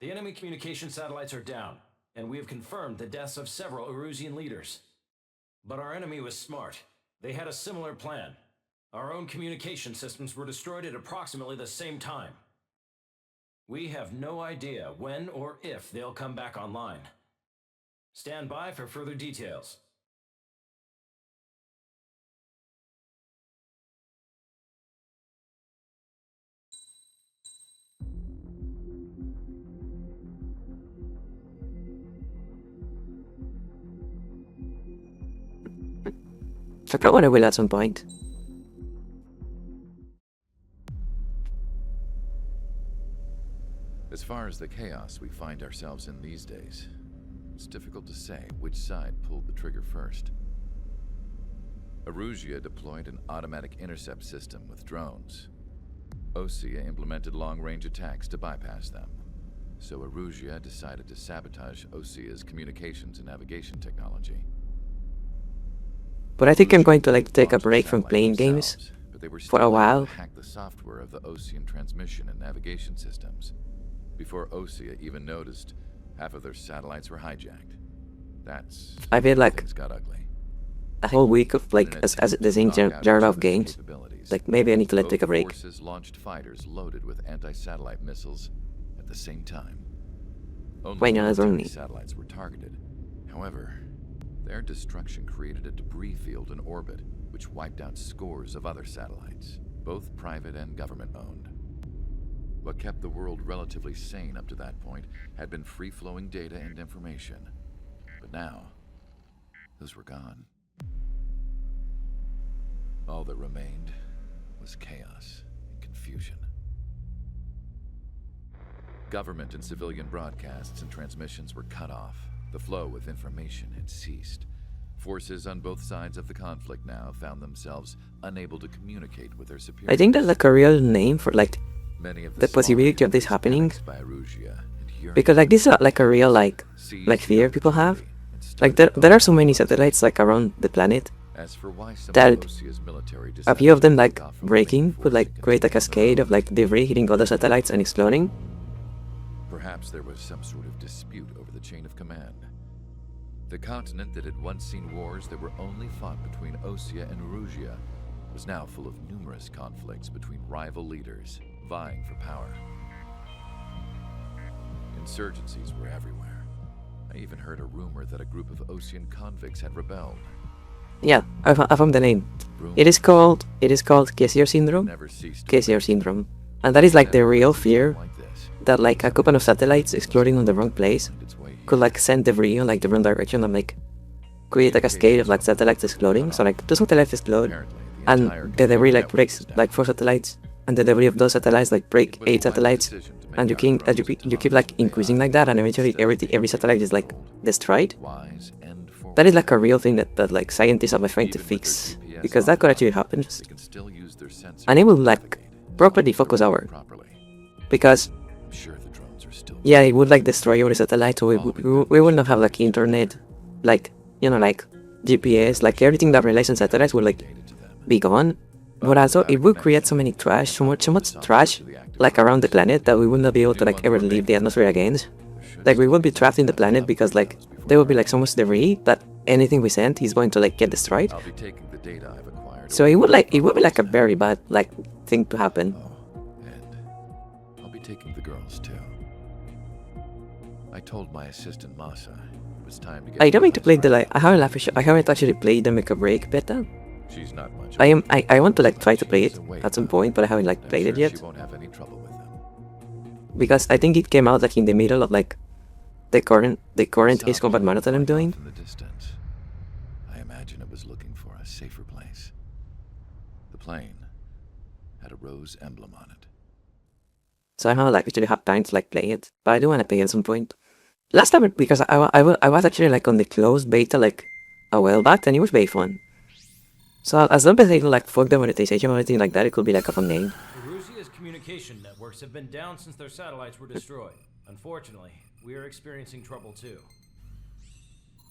The enemy communication satellites are down, and we have confirmed the deaths of several Erusian leaders. But our enemy was smart. They had a similar plan. Our own communication systems were destroyed at approximately the same time. We have no idea when or if they'll come back online. Stand by for further details. Forgot what I will at some point. As far as the chaos we find ourselves in these days, it's difficult to say which side pulled the trigger first. Erusia deployed an automatic intercept system with drones. Osea implemented long-range attacks to bypass them. So Erusia decided to sabotage Osea's communications and navigation technology. But I think I'm going to like take a break from playing games for a while. Hack the software of the Osean transmission and navigation systems. Before Osea even noticed, half of their satellites were hijacked. That's I feel like things got ugly. a whole week of like as the same genre of games. Like maybe I need to like take a break. Forces launched fighters loaded with anti-satellite missiles at the same time. Why not only? Satellites were targeted. However, their destruction created a debris field in orbit, which wiped out scores of other satellites, both private and government-owned. What kept the world relatively sane up to that point had been free-flowing data and information. But now, those were gone. All that remained was chaos and confusion. Government and civilian broadcasts and transmissions were cut off. The flow of information had ceased. Forces on both sides of the conflict now found themselves unable to communicate with their superiors. I think that's like a real name for like Many of the possibility of this happening. by Erusia and Because like this is like a real like fear people have. Like there are so many satellites like around the planet As for why some that of Osea's military a few of them like breaking would like create a cascade of like debris hitting other satellites and exploding. Perhaps there was some sort of dispute over the chain of command. The continent that had once seen wars that were only fought between Osea and Erusia was now full of numerous conflicts between rival leaders vying for power. Insurgencies were everywhere. I even heard a rumor that a group of Osean convicts had rebelled. Yeah, I found the name. It is called Kessier syndrome. Kessier syndrome, and that is like the real fear that like a couple of satellites exploding on the wrong place could like send debris in like the wrong direction and like create a cascade of like satellites exploding. So like two satellites explode, and the debris like breaks like 4 satellites, and the debris of those satellites like break 8 satellites, and you keep like increasing like that, and eventually every satellite is like destroyed. That is like a real thing that like scientists are trying to fix, because that could actually happen, and it will like properly focus our, because yeah, it would like destroy our satellite, so we would not have like internet, like you know, like GPS, like everything that relies on satellites would like be gone. But also it would create so many trash, so much trash like around the planet that we would not be able to like ever leave the atmosphere again. Like we would be trapped in the planet because like there would be like so much debris that anything we send is going to like get destroyed. I'll be taking the data I've acquired. So it would be like a very bad like thing to happen. I'll be taking the girls too. I told my assistant Masa it was time to get. I don't mean to play the like I haven't actually played the Make or Break beta. She's not much. I want to like try to play it at some point, but I haven't like played it yet. She won't have any trouble with them. Because I think it came out like in the middle of like the current Ace Combat marathon I'm doing. From the distance, I imagine it was looking for a safer place. The plane had a rose emblem on it. So I haven't like actually have time to like play it, but I do want to play it at some point. Last time because I was actually like on the closed beta like a while back, and it was very fun. So as long as they don't like fuck the monetization or anything like that, it could be like a fun game. Erusia's communication networks have been down since their satellites were destroyed. Unfortunately, we are experiencing trouble too.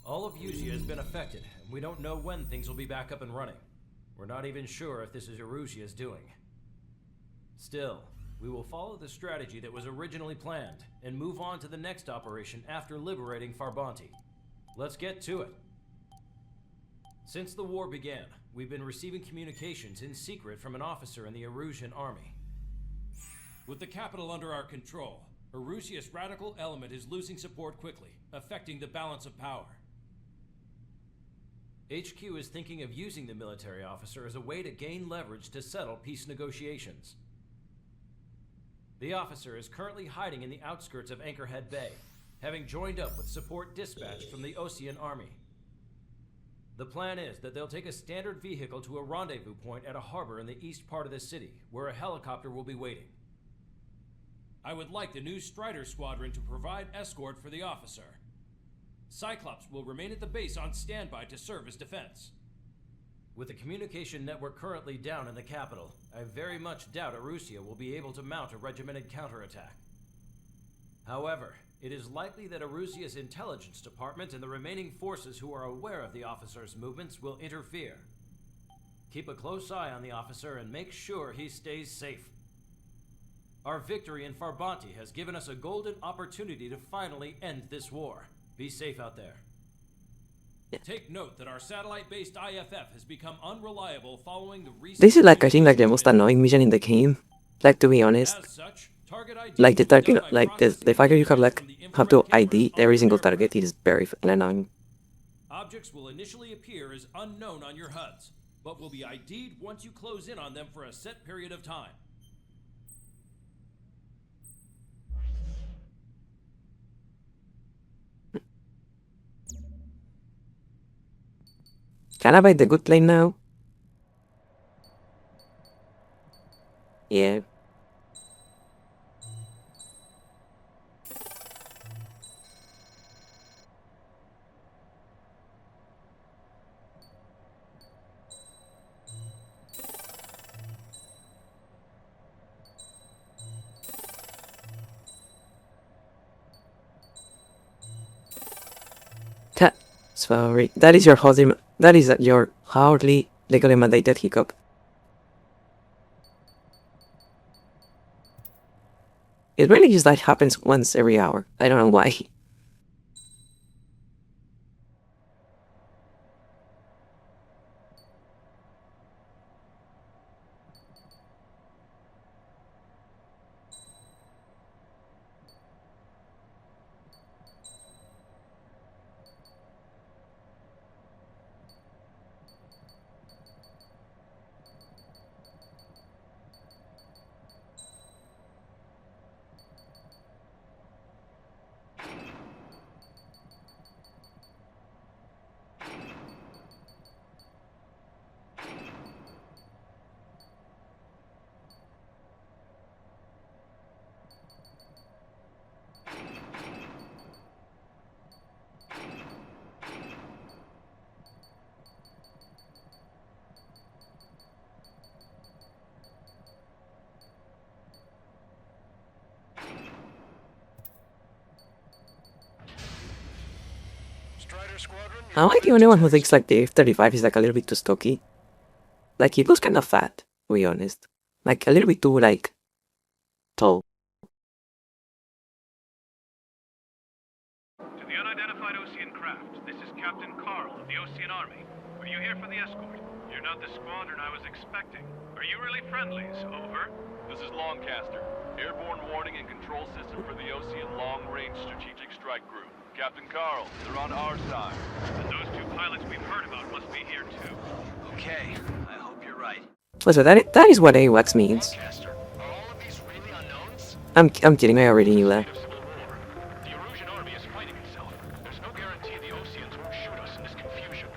All of Erusia has been affected, and we don't know when things will be back up and running. We're not even sure if this is Erusia's doing. Still, we will follow the strategy that was originally planned, and move on to the next operation after liberating Farbanti. Let's get to it. Since the war began, we've been receiving communications in secret from an officer in the Erusian army. With the capital under our control, Erusia's radical element is losing support quickly, affecting the balance of power. HQ is thinking of using the military officer as a way to gain leverage to settle peace negotiations. The officer is currently hiding in the outskirts of Anchorhead Bay, having joined up with support dispatched from the Osean army. The plan is that they'll take a standard vehicle to a rendezvous point at a harbor in the east part of the city, where a helicopter will be waiting. I would like the new Strider Squadron to provide escort for the officer. Cyclops will remain at the base on standby to serve as defense. With the communication network currently down in the capital, I very much doubt Erusia will be able to mount a regimented counterattack. However, it is likely that Erusia's intelligence department and the remaining forces who are aware of the officer's movements will interfere. Keep a close eye on the officer and make sure he stays safe. Our victory in Farbanti has given us a golden opportunity to finally end this war. Be safe out there. Take note that our satellite-based IFF has become unreliable following the recent... This is like, I think, like the most annoying mission in the game. Like, to be honest. Like the target, like the fact that you have to ID every single target is very annoying. Objects will initially appear as unknown on your HUDs, but will be ID'd once you close in on them for a set period of time. Can I buy the good plane now? Yeah. Sorry, that is your hardly legally mandated hiccup. It really just like happens once every hour. I don't know why. Am I the only one who thinks like the F-35 is like a little bit too stocky? Like it was kind of fat, to be honest. Like a little bit too like tall. To the unidentified Osean craft, this is Captain Carl of the Osean Army. Are you here for the escort? You're not the squadron I was expecting. Are you really friendlies? Over. This is Longcaster. Airborne warning and control system for the Osean Long-Range Strategic Strike Group. Captain Carl, they're on our side. And those two pilots we've heard about must be here too. Okay, I hope you're right. So that is what AWACS means. Are all of these really unknowns? I'm kidding, I already knew that. The Erusian army is fighting itself. There's no guarantee the Oseans won't shoot us in this confusion.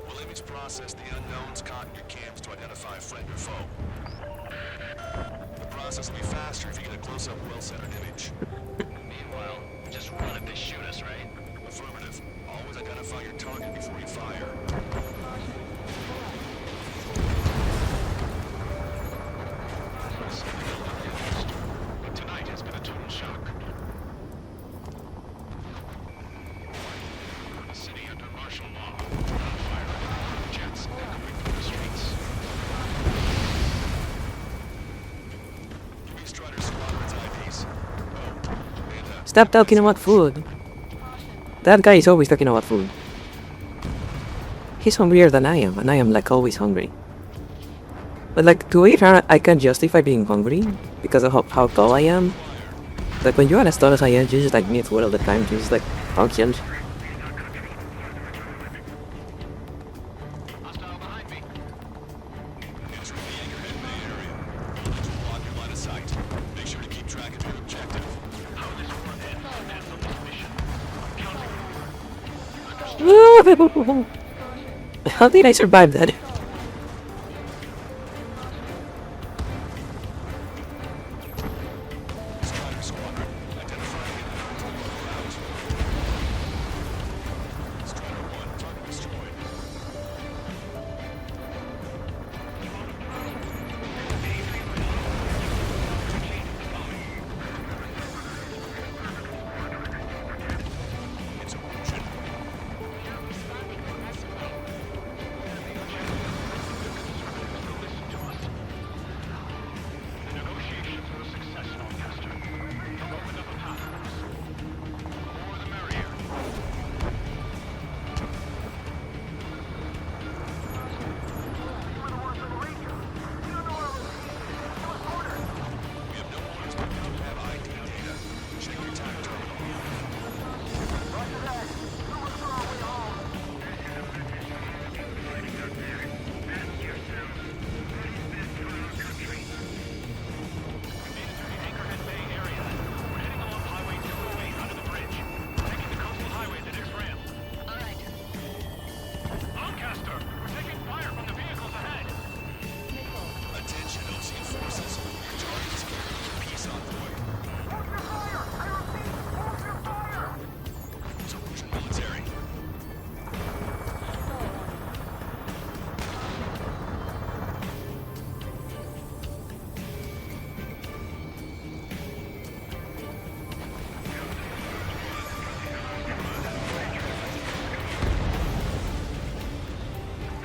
We'll image process the unknowns caught in your camps to identify friend or foe. The process will be faster if you get a close-up, well-centered image. Meanwhile, just run if they shoot us, right? Affirmative. Always identify your target before you fire. Stop talking about food. That guy is always talking about food. He's hungrier than I am, and I am like always hungry. But like, to be fair, I can justify being hungry because of how tall I am. Like when you're as tall as I am, you just like need food all the time to just like function. How did I survive that?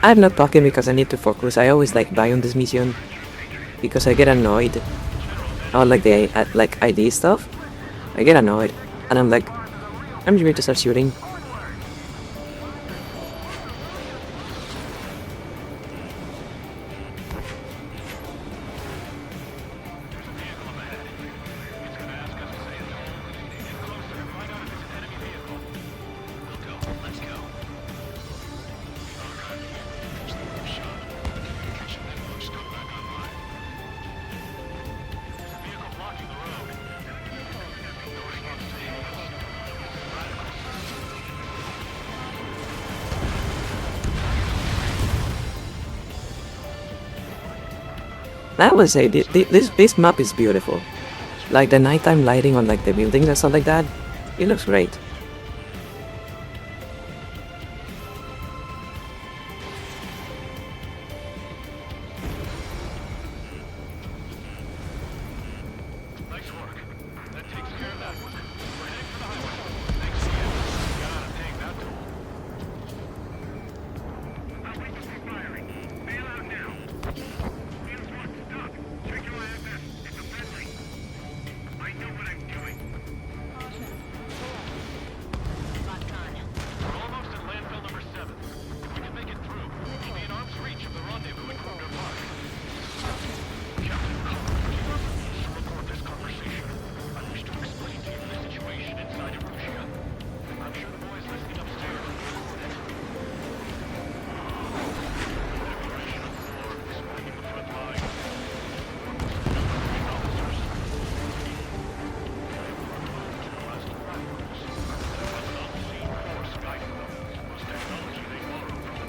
I'm not talking because I need to focus. I always like die on this mission because I get annoyed. I like the like ID stuff. I get annoyed, and I'm like, I'm just going to start shooting. That was it. This map is beautiful. Like the nighttime lighting on like the buildings and stuff like that. It looks great.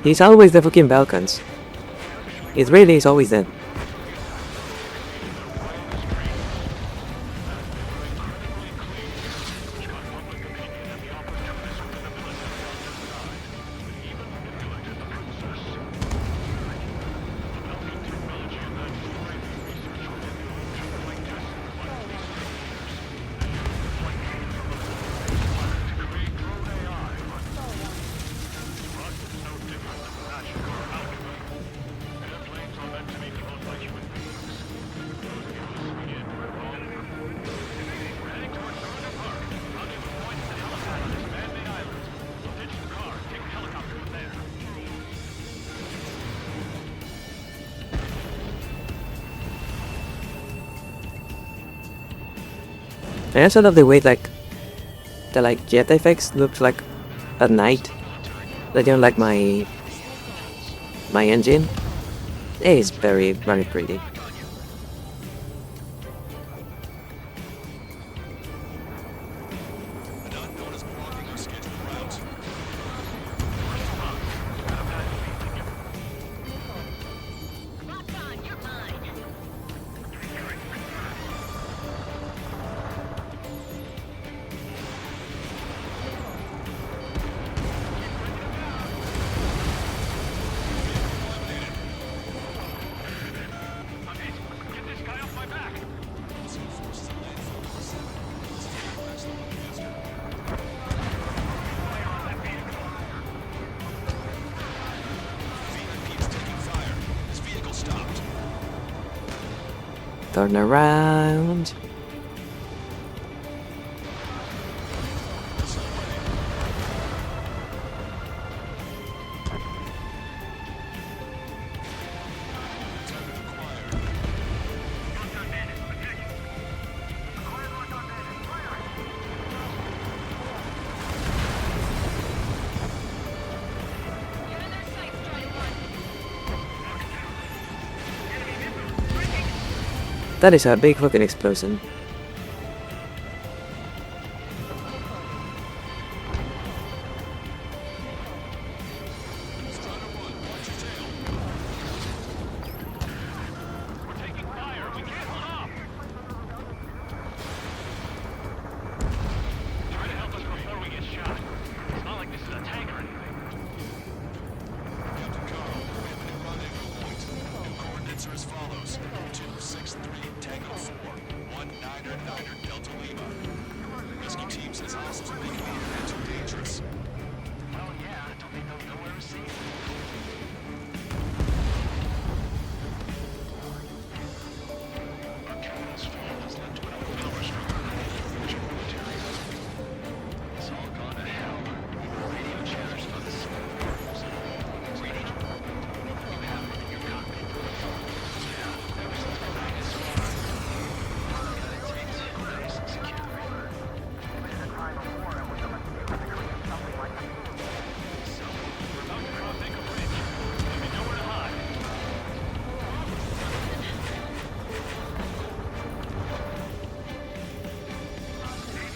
He's always the fucking Balkans. It really is always them. Airplanes are meant to be close. I also love the way like the like jet effects look like at night. They don't like my engine. It is very pretty. Turn around. That is a big fucking explosion.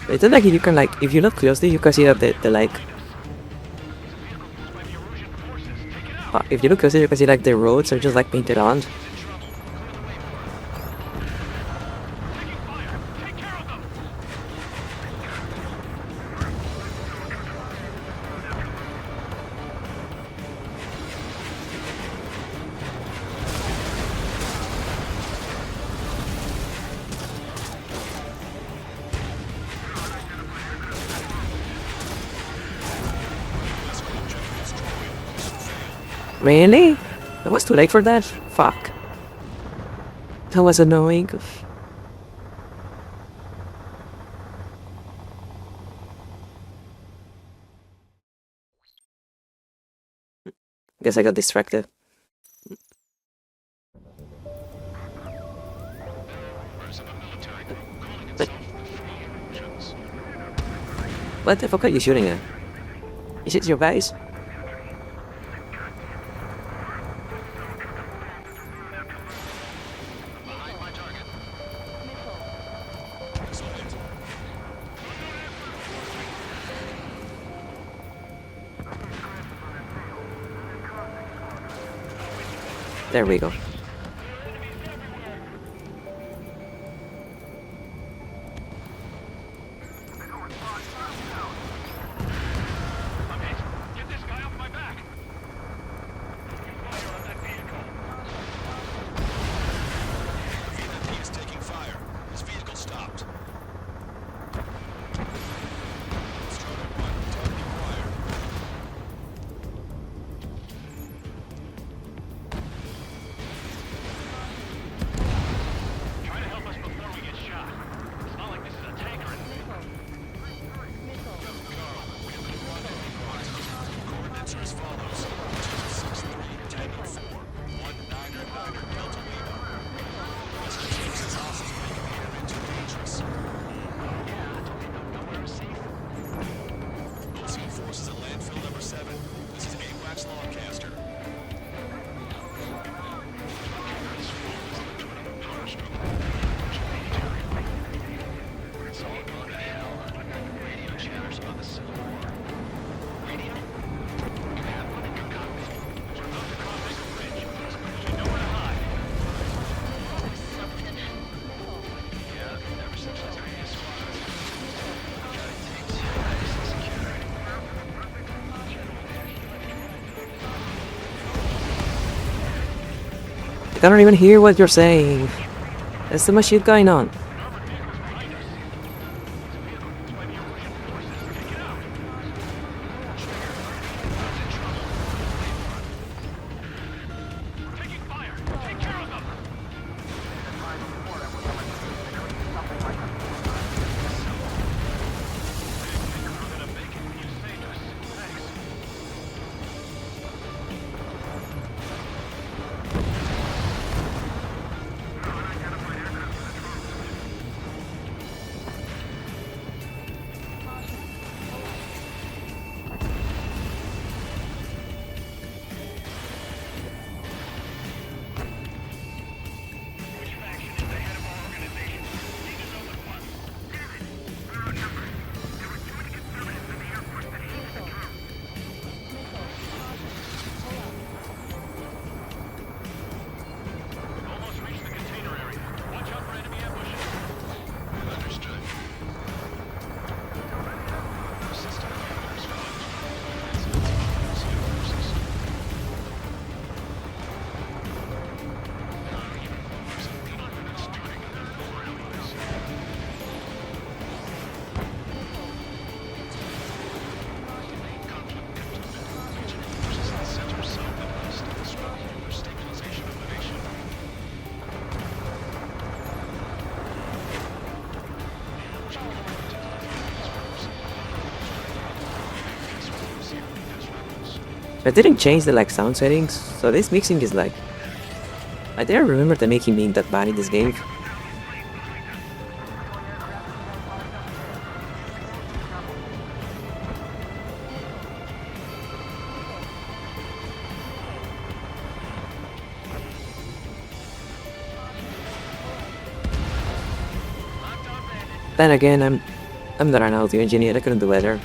It's not like you can like, if you look closely, you can see that the like. If you look closely, you can see like the roads are just like painted on. Really? It was too late for that? Fuck. That was annoying. Guess I got distracted. What the fuck are you shooting at? Is it your base? There we go. I don't even hear what you're saying. There's so much shit going on. I didn't change the like sound settings, so this mixing is like... I didn't remember the making being that bad in this game. Then again, I'm not an audio engineer, I couldn't do better.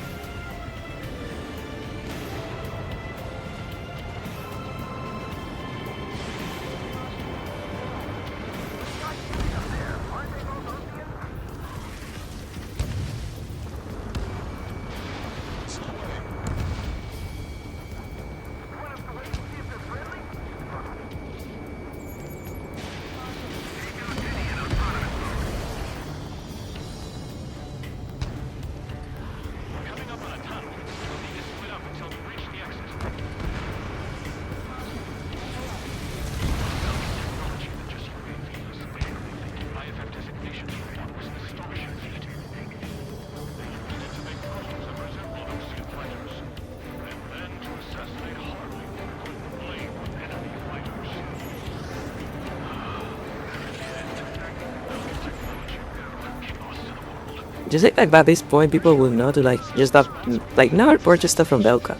Just like by this point, people will know to like just stop, like not purchase stuff from Belka.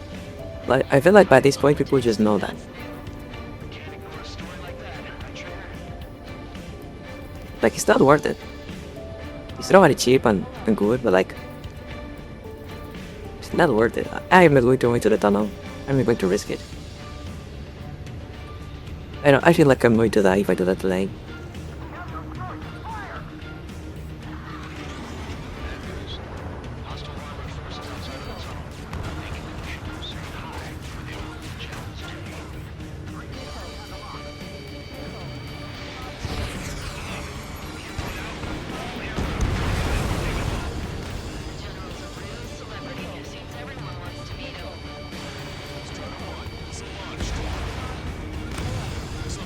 Like I feel like by this point, people just know that. Like it's not worth it. It's not very cheap and good, but like it's not worth it. I am not going to go into the tunnel. I'm not going to risk it. I know. I feel like I'm going to die if I do that today.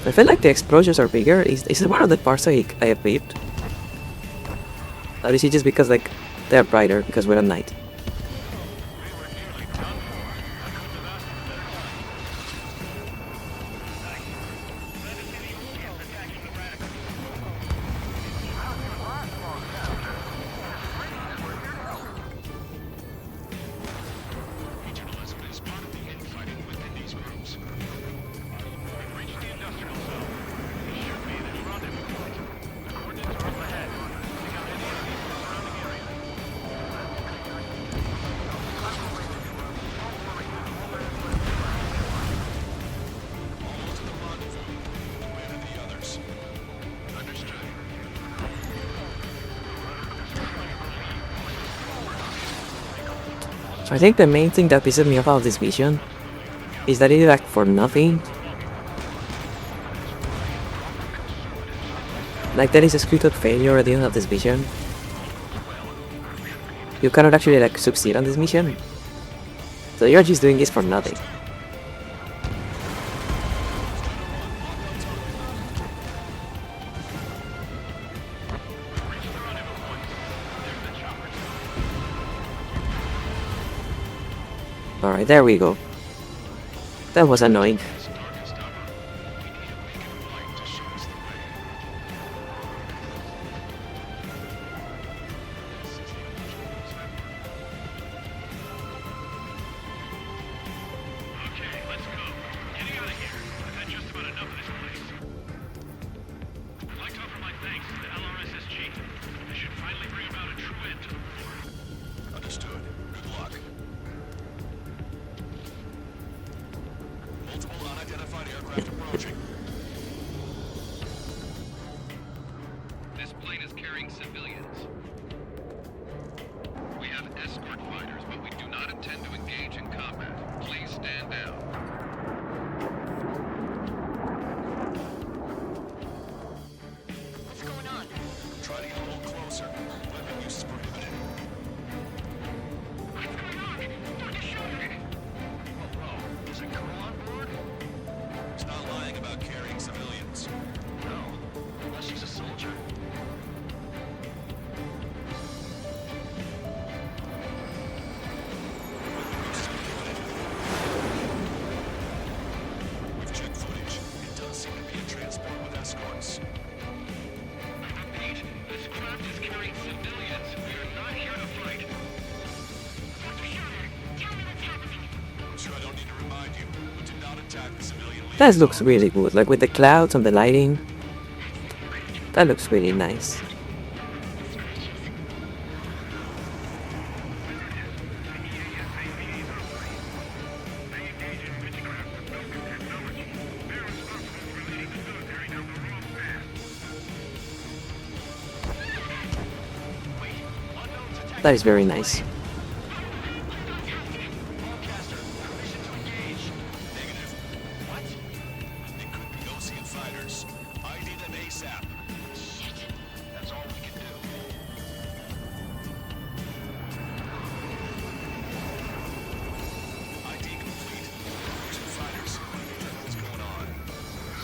I feel like the explosions are bigger. Is one of the parts I have peeped? Or is it just because like they're brighter because we're at night? So I think the main thing that pisses me off about this mission is that it is like for nothing. Like, there is a screwed failure at the end of this mission. You cannot actually, like, succeed on this mission. So you're just doing this for nothing. Alright, there we go. That was annoying. This plane is carrying civilians. We have escort fighters, but we do not intend to engage in combat. Please stand down. What's going on? Try to get a little closer. Weapon use is prohibited. What's going on? Don't just shoot her. Whoa, is a crew on board? He's not lying about carrying civilians. No, unless she's a soldier. We've checked footage. It does seem to be a transport with escorts. Repeat, this craft is carrying civilians. We are not here to fight. Dr. Shatter, tell me what's happening. I'm sure I don't need to remind you. We did not attack the civilian leader. That looks really good, like with the clouds and the lighting. That looks really nice. That is very nice. What? It could be Ocean fighters. ID them ASAP. Shit. That's all we can do. ID complete. Ocean fighters. What's going on?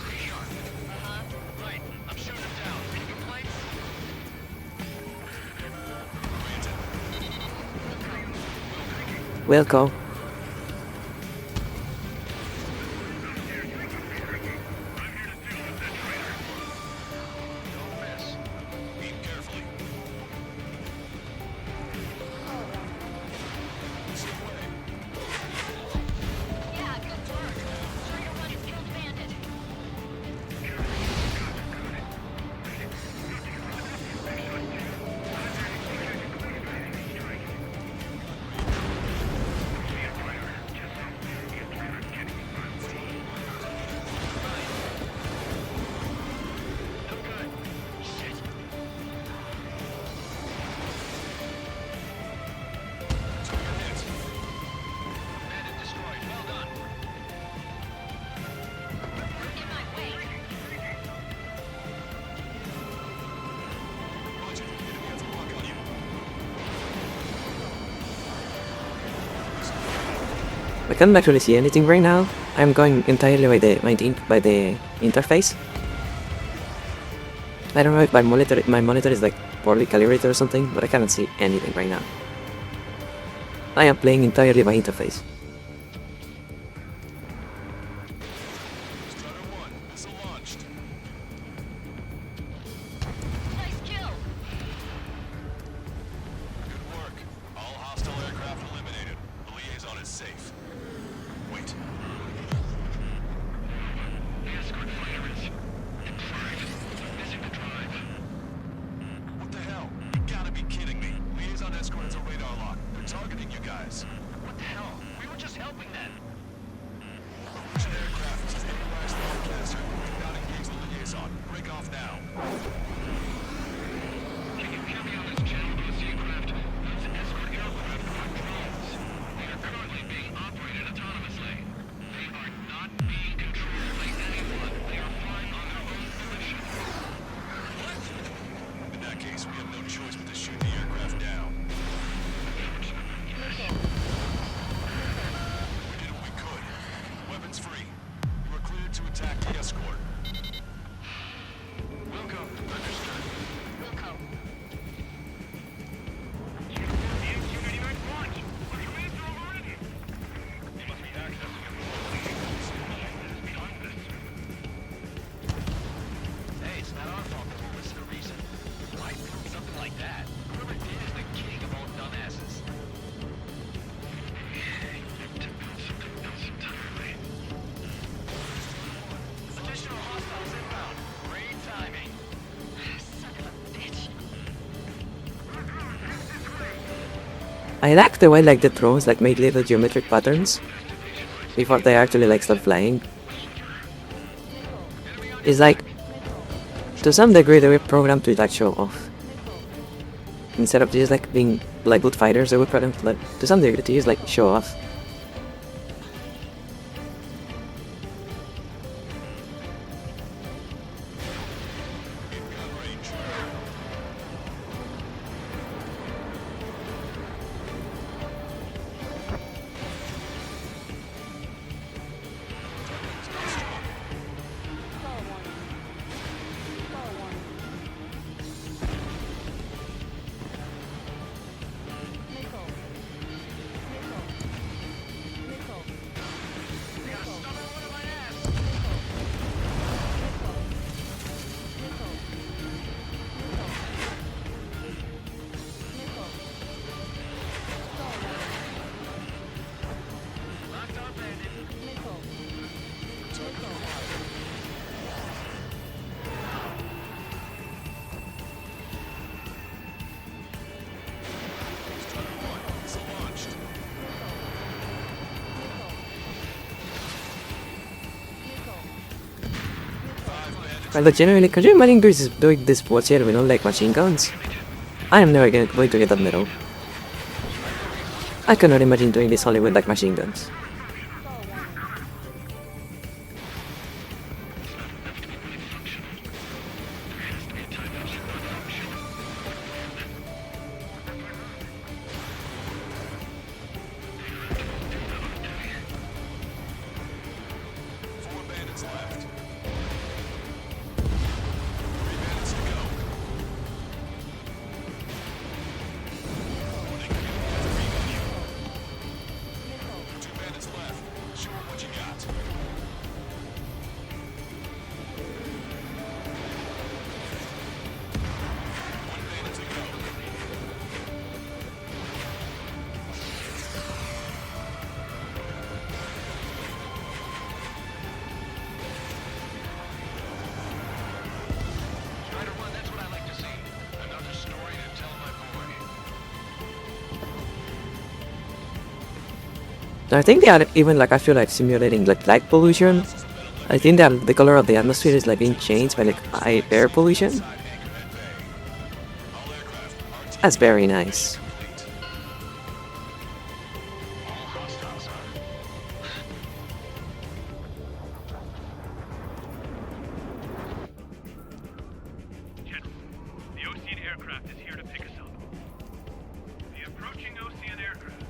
Stay sharp. Uh-huh. Right, I'm shooting them down. Any complaints? Welcome. Don't miss. Aim carefully. Stay away. Yeah, good work. Sure your one has killed Bandit. Bandit destroyed. Well done. In my way. Roger. Enemy has a lock on you. I can't actually see anything right now. I'm going entirely by the interface. I don't know if my monitor is like poorly calibrated or something, but I cannot see anything right now. I am playing entirely by interface. Strutter 1. Missile launched. Nice kill. Good work. All hostile aircraft eliminated. The liaison is safe. Wait. The escort fighter is deprived. Missing the drive. What the hell? You gotta be kidding me. Liaison escort has a radar lock. They're targeting you guys. What the hell? We were just helping them. Russian aircraft has improvised the forecaster. Do not engage the liaison. Break off now. Can you hear me on this channel, OC craft? Those escort aircraft are drones. They are currently being operated autonomously. They are not being controlled by anyone. They are flying on their own volition. What? I like the way like the drones like make little geometric patterns before they actually like start flying. It's like, to some degree they were programmed to like show off. Instead of just like being like good fighters, they were programmed like, to some degree to just like show off. But generally, could you imagine doing this sports here with no like machine guns? I am never going to get that medal. I cannot imagine doing this only with like machine guns. I think they are even like, I feel like simulating like light pollution. I think that the color of the atmosphere is like being changed by like air pollution. That's very nice. General, the Ocean aircraft is here to pick us up. The approaching Ocean aircraft.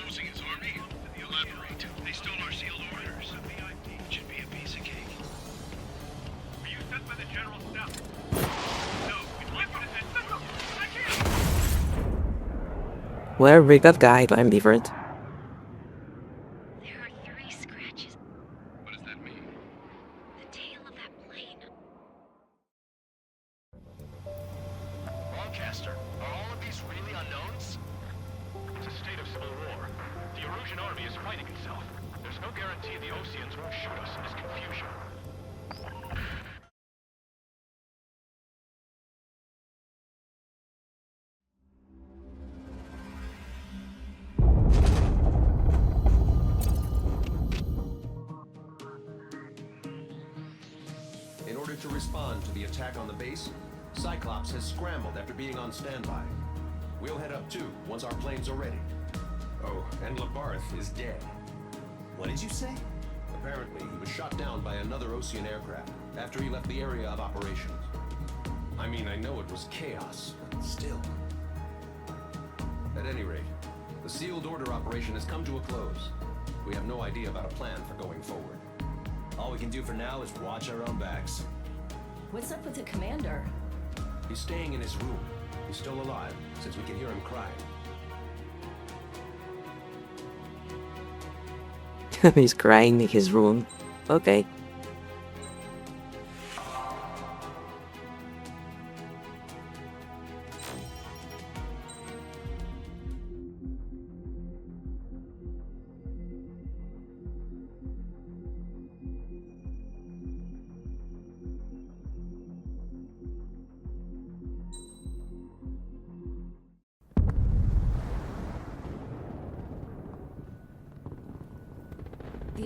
Losing his army? Elaborate. They stole our sealed orders. Should be a piece of cake. Were you sent by the General Staff? No, it's my citizen. I can't! Well, rig that guy, but I'm different. There are 3 scratches. What does that mean? The tail of that plane. Lancaster, are all of these really unknowns? It's a state of civil war. The Erusian army is fighting itself. There's no guarantee the Oceans won't shoot us in this confusion. In order to respond to the attack on the base, Cyclops has scrambled after being on standby. We'll head up too, once our planes are ready. Oh, and Labarth is dead. What did you say? Apparently, he was shot down by another Ocean aircraft after he left the area of operations. I mean, I know it was chaos, but still. At any rate, the sealed order operation has come to a close. We have no idea about a plan for going forward. All we can do for now is watch our own backs. What's up with the commander? He's staying in his room. He's still alive, since we can hear him cry. He's crying in his room. Okay.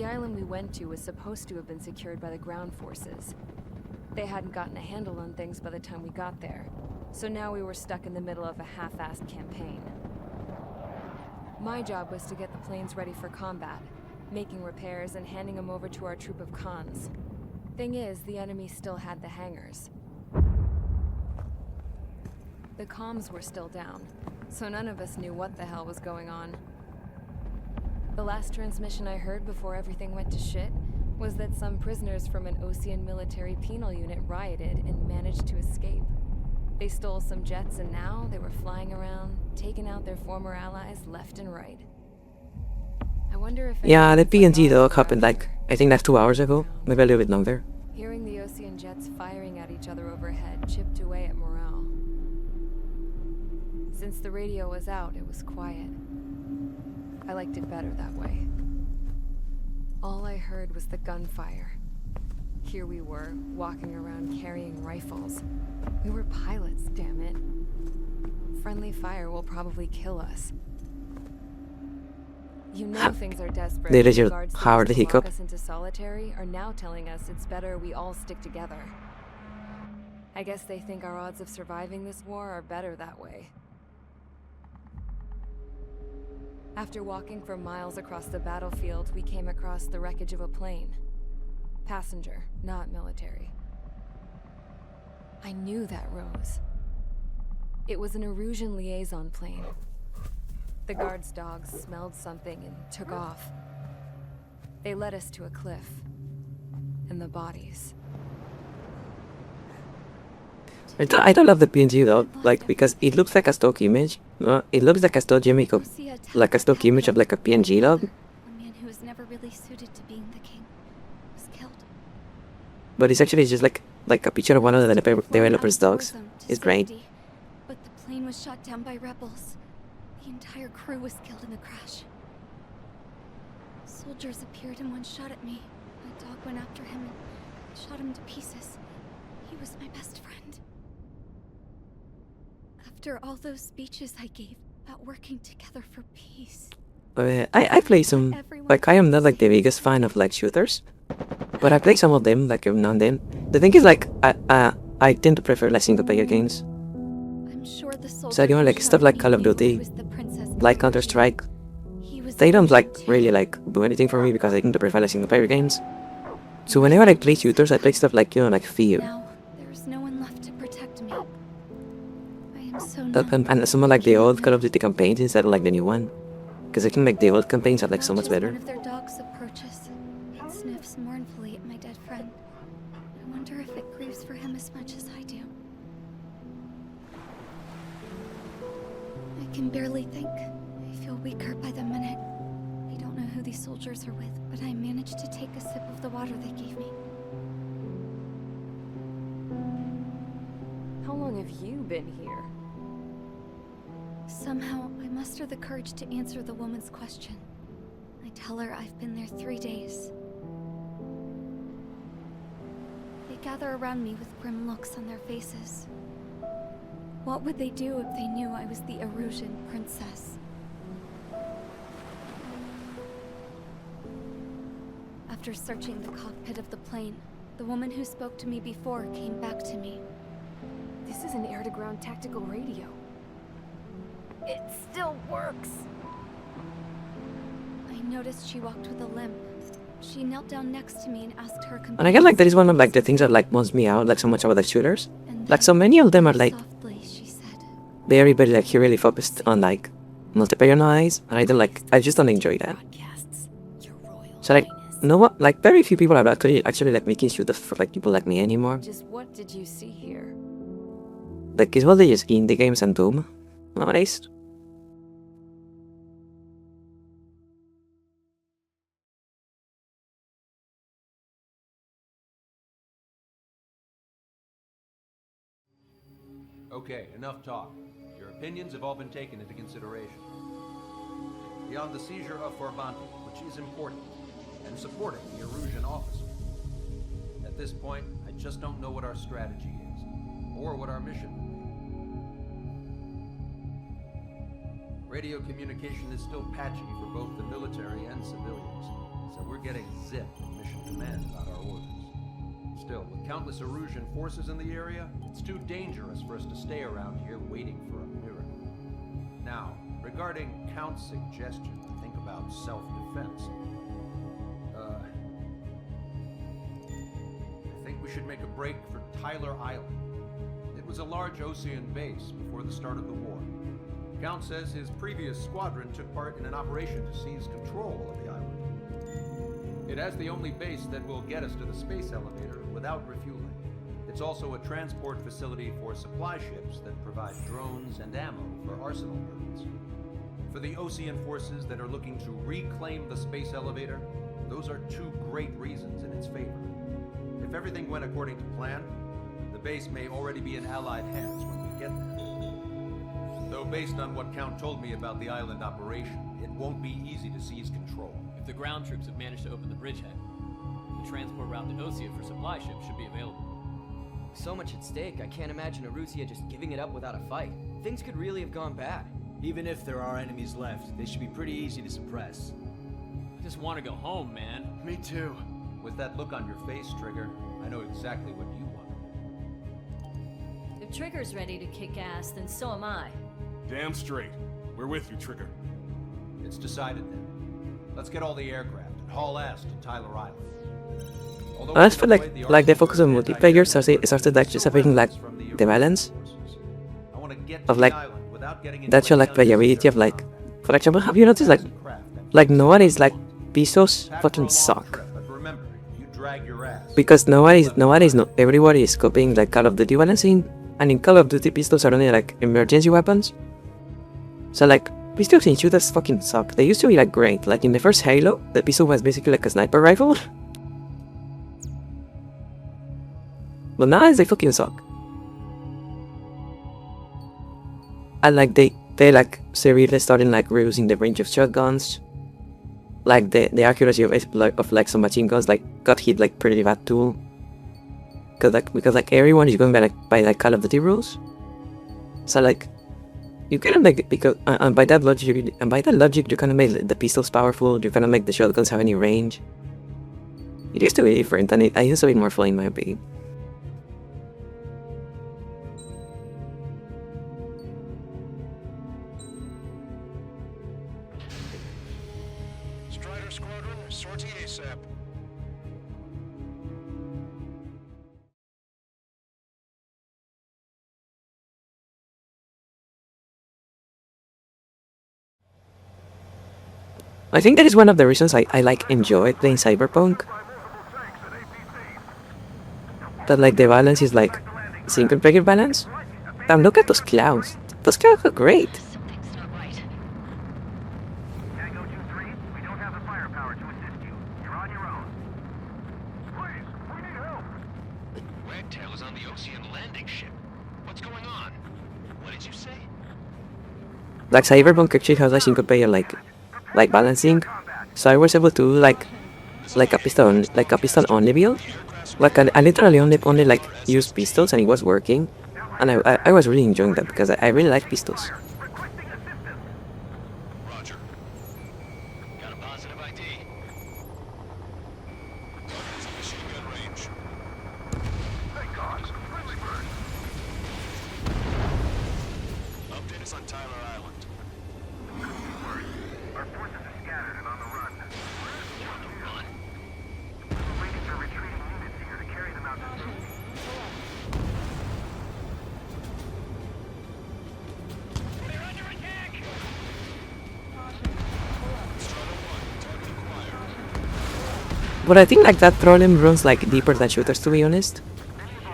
island we went to was supposed to have been secured by the ground forces. They hadn't gotten a handle on things by the time we got there, so now we were stuck in the middle of a half-assed campaign. My job was to get the planes ready for combat, making repairs and handing them over to our troop of cons. Thing is, the enemy still had the hangars. The comms were still down, so none of us knew what the hell was going on. The last transmission I heard before everything went to shit was that some prisoners from an Ocean military penal unit rioted and managed to escape. They stole some jets and now they were flying around, taking out their former allies left and right. I wonder if... Yeah, the PNG though happened like, I think that's 2 hours ago, maybe a little bit longer. Hearing the Ocean jets firing at each other overhead chipped away at morale. Since the radio was out, it was quiet. I liked it better that way. All I heard was the gunfire. Here we were, walking around carrying rifles. We were pilots, damn it. Friendly fire will probably kill us. You know things are desperate. There is your Guards that Howard the used to lock Hiccup. us into solitary are now telling us it's better we all stick together. I guess they think our odds of surviving this war are better that way. After walking for miles across the battlefield, we came across the wreckage of a plane. Passenger, not military. I knew that rose. It was an Erusian liaison plane. The guard's dogs smelled something and took off. They led us to a cliff. And the bodies. I don't love the PNG though, like, because it looks like a stock image. It looks like a stock image of, like a stock image of like a PNG dog. A man who was never really suited to being the king was killed. But it's actually just like a picture of one of the developers' dogs. It's great. But the plane was shot down by rebels. The entire crew was killed in the crash. Soldiers appeared and one shot at me. My dog went after him and shot him to pieces. He was my best friend. After all those speeches I gave about working together for peace. I play some, like, I am not like the biggest fan of like shooters, but I play some of them like every now and then. The thing is, like, I tend to prefer like single player games. I'm sure the So you know, like stuff like Call of Duty, like Counter-Strike, they don't like really like do anything for me because I tend to prefer like single player games. So whenever I play shooters, I play stuff like, you know, like Fear. Now there's no one left to protect me. I am so And some of like the old Call of Duty campaigns instead of like the new one. Because I think like the old campaigns are like so much better. One of their dogs approaches and sniffs mournfully at my dead friend. I wonder if it grieves for him as much as I do. I can barely think. I feel weaker by the minute. I don't know who these soldiers are with, but I managed to take a sip of the water they gave me. How long have you been here? Somehow, I muster the courage to answer the woman's question. I tell her I've been there 3 days. They gather around me with grim looks on their faces. What would they do if they knew I was the Erusian princess? After searching the cockpit of the plane, the woman who spoke to me before came back to me. This is an air-to-ground tactical radio. It still works! I noticed she walked with a limp. She knelt down next to me and asked her companion. And I get like that is one of like the things that like bums me out like so much about the shooters. Like so many of them are like very like really focused on like multiplayer noise, and I just don't enjoy that. So like no what like very few people are actually like making shooters for like people like me anymore. Just what did you see here? Like it's what they just indie games and Doom nowadays. Okay, enough talk. Your opinions have all been taken into consideration. Beyond the seizure of Forbanti, which is important, and supporting the Erusian officer. At this point, I just don't know what our strategy is, or what our mission will be. Radio communication is still patchy for both the military and civilians. so we're getting zip from Mission Command about our orders. Still, with countless Erusian forces in the area, it's too dangerous for us to stay around here waiting for a miracle. Now, regarding Count's suggestion to think about self-defense, I think we should make a break for Tyler Island. It was a large Osean base before the start of the war. Count says his previous squadron took part in an operation to seize control of the island. It has the only base that will get us to the space elevator without refueling. It's also a transport facility for supply ships that provide drones and ammo for arsenal birds. For the Osean forces that are looking to reclaim the space elevator, those are two great reasons in its favor. If everything went according to plan, the base may already be in Allied hands when we get there. Though based on what Count told me about the island operation, it won't be easy to seize control. If the ground troops have managed to open the bridgehead, the transport route to Osea for supply ships should be available. So much at stake, I can't imagine Erusia just giving it up without a fight. Things could really have gone bad. Even if there are enemies left, they should be pretty easy to suppress. I just want to go home, man. Me too. With that look on your face, Trigger, I know exactly what you want. If Trigger's ready to kick ass, then so am I. Damn straight. We're with you, Trigger. It's decided then. Let's get all the aircraft and haul ass to Tyler Island. I just feel like the focus on multiplayer started like just having like the balance of like that show like playability of like, for example, have you noticed like nowadays like pistols fucking suck because nowadays not everybody is copying like Call of Duty balancing, and in Call of Duty pistols are only like emergency weapons. So like pistols in shooters fucking suck. They used to be like great. Like in the first Halo, the pistol was basically like a sniper rifle. But nowadays they fucking suck. And like they like seriously started like reducing the range of shotguns. Like the accuracy of like some machine guns like got hit like pretty bad too. Because everyone is going by Call of Duty rules. So like you cannot make it because and by that logic you cannot make the pistols powerful. You cannot make the shotguns have any range. It used to be different, and it used to be more fun in my opinion. Strider Squadron, sortie ASAP. I think that is one of the reasons I like enjoy playing Cyberpunk. That like the balance is like single player balance. And look at those clouds. Those clouds are great. Tango 2-3, we don't have the firepower to assist you. You're on your own. Please, we need help. Wagtail is on the Osean landing ship. What's going on? What did you say? Like Cyberpunk actually has a single player like balancing, so I was able to like a pistol only build. Like I literally only like used pistols and it was working, and I was really enjoying that because I really like pistols. Roger. Got a positive ID. Target's in machine gun range. Thank God. Friendly bird. Update us on Tyler Island. Our forces are scattered and on the run. On the run? We're waiting for retreating units here to carry them out to safety. They're under attack! Strider 1, target acquired. But I think like that problem runs like deeper than shooters, to be honest.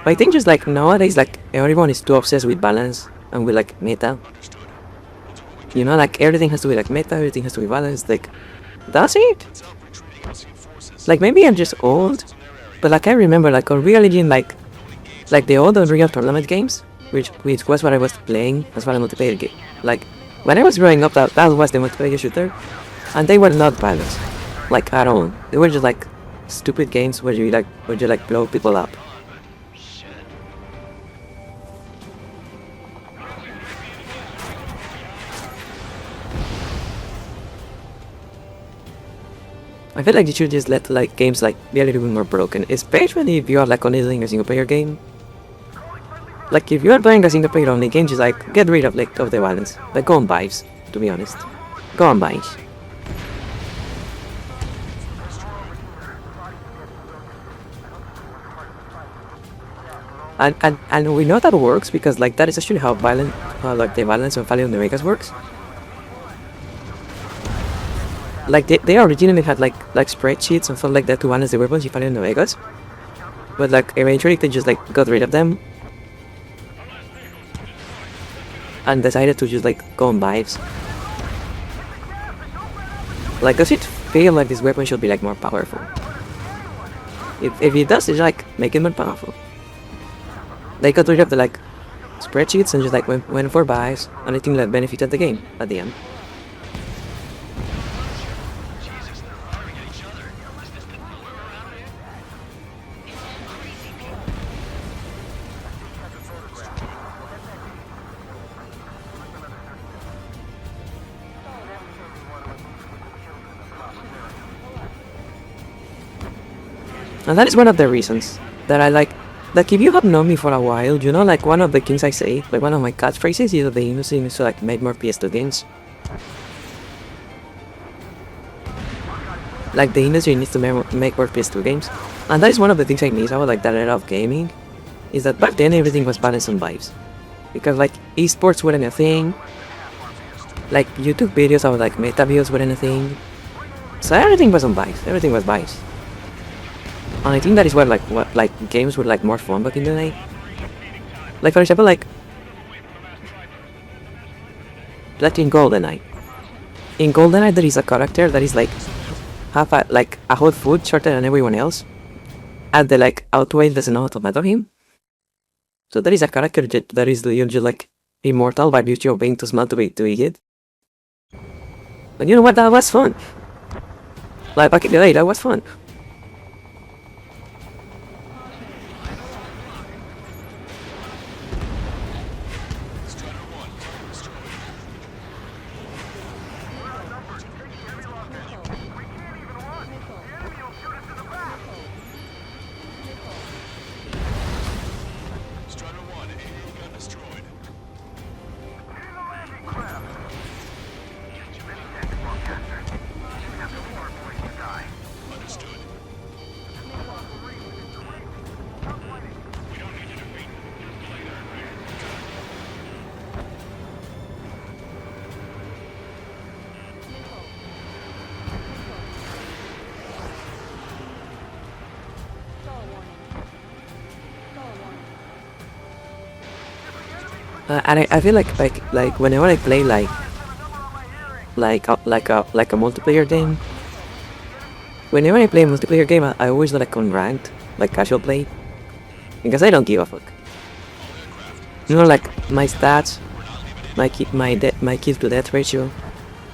But I think just like nowadays like everyone is too obsessed with balance and with like meta. You know, like everything has to be like meta, everything has to be balanced. Like that's it. Like maybe I'm just old, but like I remember like Unreal Engine like the old Unreal Tournament games, which was what I was playing as far as multiplayer game. Like when I was growing up, that was the multiplayer shooter, and they were not balanced, like at all. They were just like stupid games where you blow people up. I feel like you should just let like games like be a little bit more broken, especially if you are like only doing a single player game. Like if you are playing a single player only game, just like get rid of like of the violence. Like go on vibes, to be honest. Go on vibes. And we know that works because like that is actually how like the violence of Fallen Vegas works. Like they originally had like spreadsheets and stuff like that to balance the weapons you find in Vegas, but like eventually they just like got rid of them and decided to just like go on vibes. Like, does it feel like this weapon should be like more powerful? If it does, it's like make it more powerful. They got rid of the like spreadsheets and just like went for buys, and I think that benefited the game at the end. And that is one of the reasons that I like if you have known me for a while, you know, like one of the things I say, like one of my catchphrases is that the industry needs to like make more PS2 games. Like the industry needs to make more PS2 games. And that is one of the things I miss about like that era of gaming, is that back then everything was balanced on vibes. Because like esports weren't a thing, like YouTube videos about like meta videos weren't a thing. So everything was on vibes, everything was vibes. And I think that is where like games were like more fun back in the day. Like for example, like in GoldenEye. In GoldenEye there is a character that is like have a whole foot shorter than everyone else, and the like outweight does not matter him. So there is a character that is just like immortal by virtue of being too small to be hit. But you know what? That was fun. Like back in the day, that was fun. And I feel like whenever I play like a multiplayer game, whenever I play a multiplayer game, I always do like on ranked, like casual play, because I don't give a fuck. You know, like my stats, my kill to death ratio,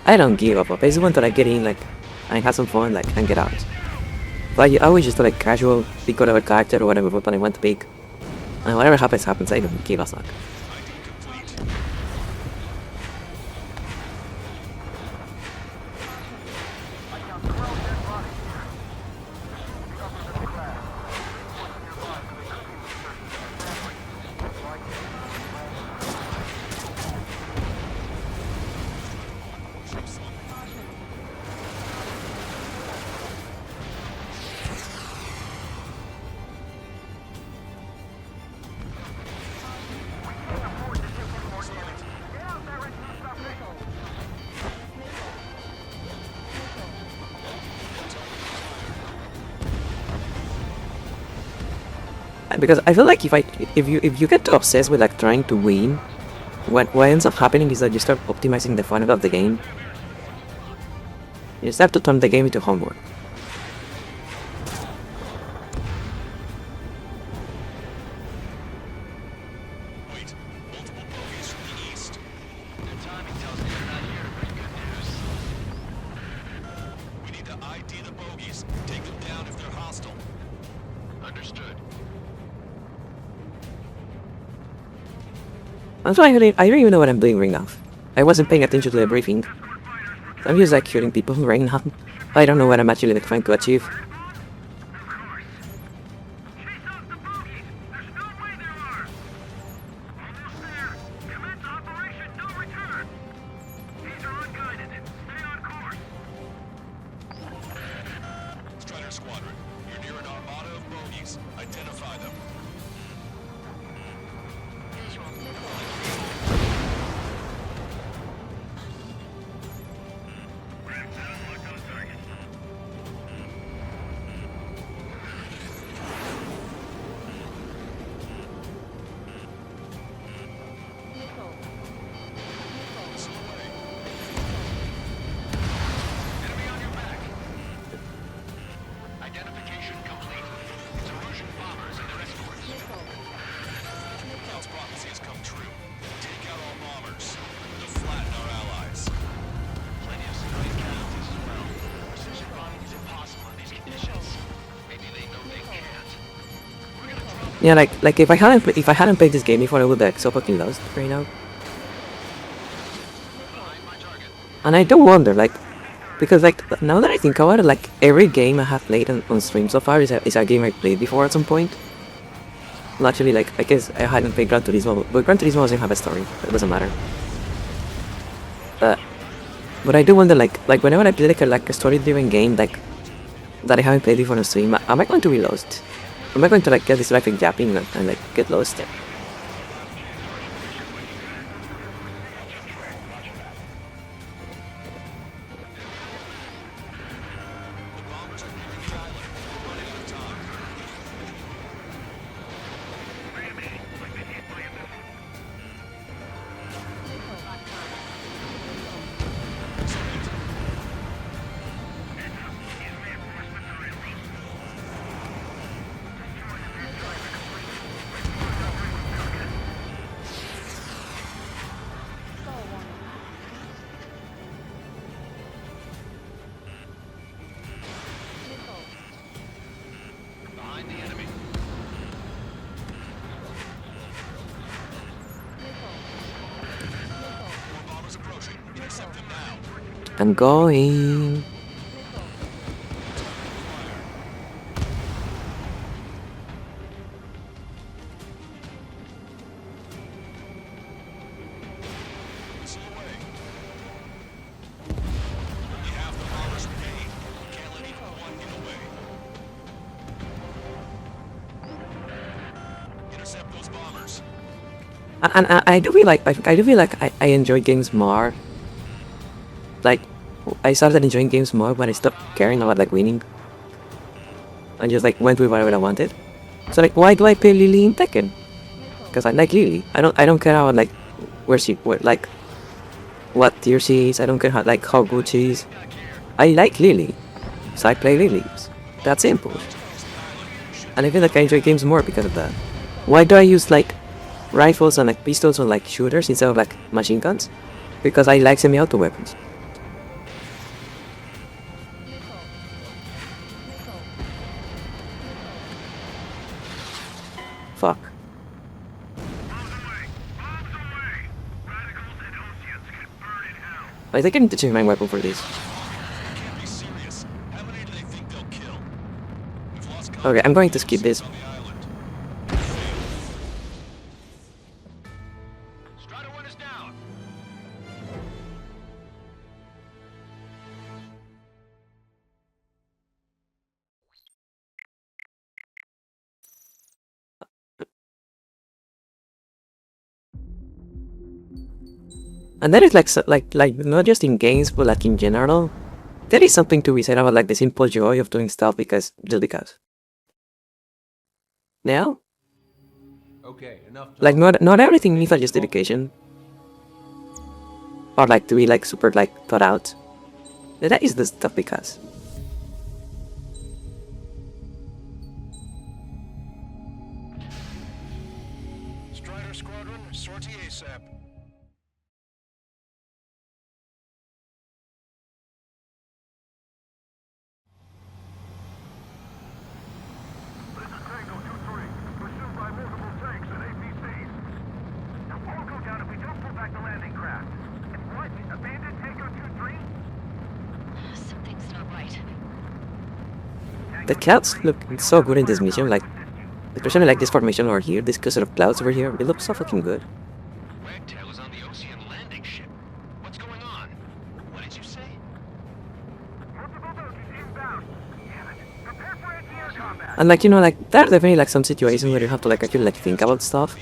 I don't give a fuck. I just want to like get in, like, and have some fun, like, and get out. But I always just do like casual, pick whatever character or whatever weapon I want to pick, and whatever happens, happens. I don't give a fuck. Because I feel like if you get obsessed with like trying to win, what ends up happening is that you start optimizing the fun of the game. You start to turn the game into homework. I'm sorry, I don't even know what I'm doing right now. I wasn't paying attention to the briefing. I'm just like shooting people right now. I don't know what I'm actually like, trying to achieve. Strider Squadron, you're near an armada of bogies. Identify them. Identification complete. It's Erusian bombers and their escorts. Cal's prophecy has come true. Take out all bombers. They'll flatten our allies. Plenty of civilian casualties as well. Precision bombing is impossible in these conditions. Maybe they know they can't. Yeah, like if I hadn't played this game before, I would be like so fucking lost right now. And I do wonder, like, because like now that I think about it, like every game I have played on stream so far is a game I played before at some point. Well, actually, like I guess I hadn't played Gran Turismo, but Gran Turismo doesn't have a story. It doesn't matter. But I do wonder, like whenever I play like a story-driven game like that I haven't played before on stream, am I going to be lost? Am I going to like get distracted yapping and like get lost? Behind the enemy. More bombers approaching. Intercept them now. I'm going. Missile away. You have the bombers paid. Can't let even one get away. Intercept those bombers. And I do feel like I enjoy games more. Like I started enjoying games more when I stopped caring about like winning. I just like went with whatever I wanted. So like, why do I play Lily in Tekken? Because I like Lily. I don't care about like like what tier she is. I don't care how good she is. I like Lily, so I play Lily. That's simple. And I feel like I enjoy games more because of that. Why do I use like rifles and like pistols on like shooters instead of like machine guns? Because I like semi-auto weapons. Fuck. I think I need to change my weapon for this. Okay, I'm going to skip this. And that is like not just in games but like in general, there is something to be said about like the simple joy of doing stuff just because. Now, Okay, enough talk. like not everything needs a justification, or like to be like super like thought out. That is the stuff because. Strider Squadron, sortie ASAP. This is Tango 2-3, pursued by multiple tanks and APCs. Now all go down if we don't pull back the landing craft. What? Abandoned Tango 2-3? Something's not right. the clouds look so good in this mission, like, especially like this formation over here, this cluster of clouds over here, it looks so fucking good. Wagtail is on the Ocean landing ship. What's going on? What did you say? And like, you know, like, there are definitely like some situations where you have to like actually like think about stuff.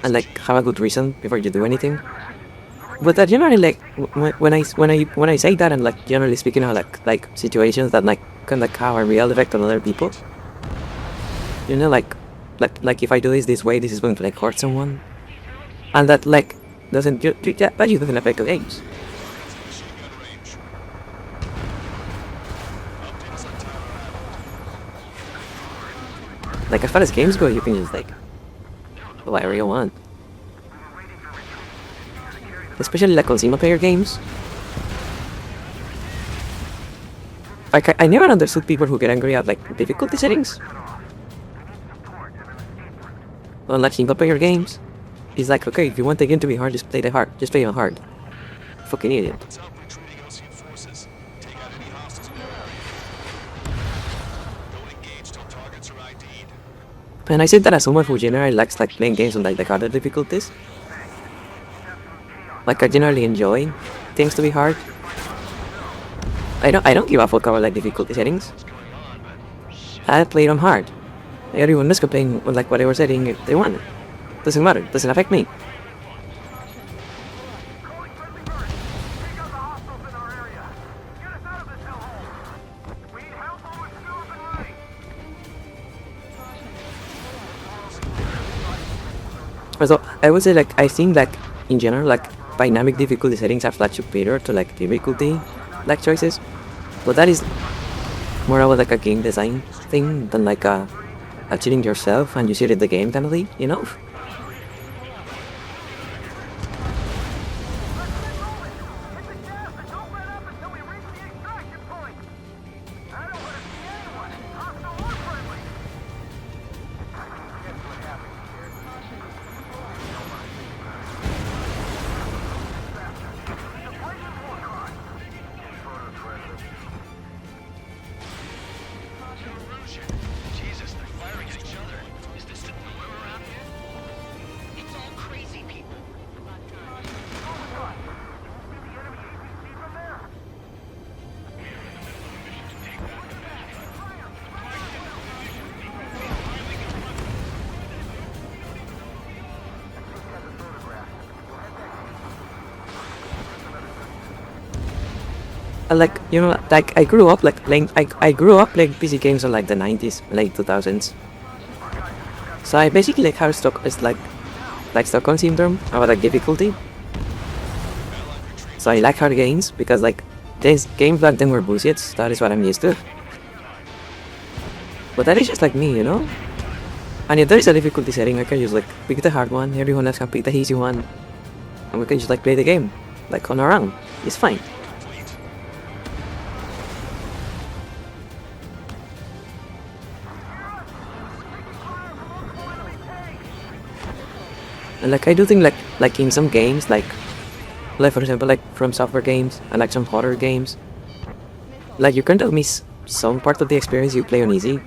And like have a good reason before you do anything. But that generally like when I say that, and like generally speaking of like situations that like can like have a real effect on other people. You know, like if I do this way, this is going to like hurt someone. And that like doesn't that doesn't affect the games. Like as far as games go, you can just like do whatever you want. Especially like on single player games. Like I never understood people who get angry at like difficulty settings. On like single player games. It's like, okay, if you want the game to be hard, just play the hard. Just play on hard. Fucking idiot. And I said that as someone who generally likes like playing games on like the harder difficulties. Like I generally enjoy things to be hard. I don't give a fuck about like difficulty settings. I play on hard. Everyone is playing on like whatever setting they want. Doesn't matter. Doesn't affect me. So I would say like I think like in general like dynamic difficulty settings are flat superior to like difficulty like choices, but that is more of like a game design thing than like a cheating yourself and you cheated the game kind of thing, you know? Jesus, they're firing at each other. Is this the norm around here? It's all crazy people. Like, you know, like I grew up like playing I grew up playing PC games in like the 90s, late 2000s. So I basically like have like Stockholm syndrome about like difficulty. So I like hard games because like these games back then were bullshits. That is what I'm used to. But that is just like me, you know? And if there is a difficulty setting, I can just like pick the hard one, everyone else can pick the easy one. And we can just like play the game. Like on our own. It's fine. And like I do think like in some games like for example like from software games and like some horror games, like you kind of miss some part of the experience you play on easy.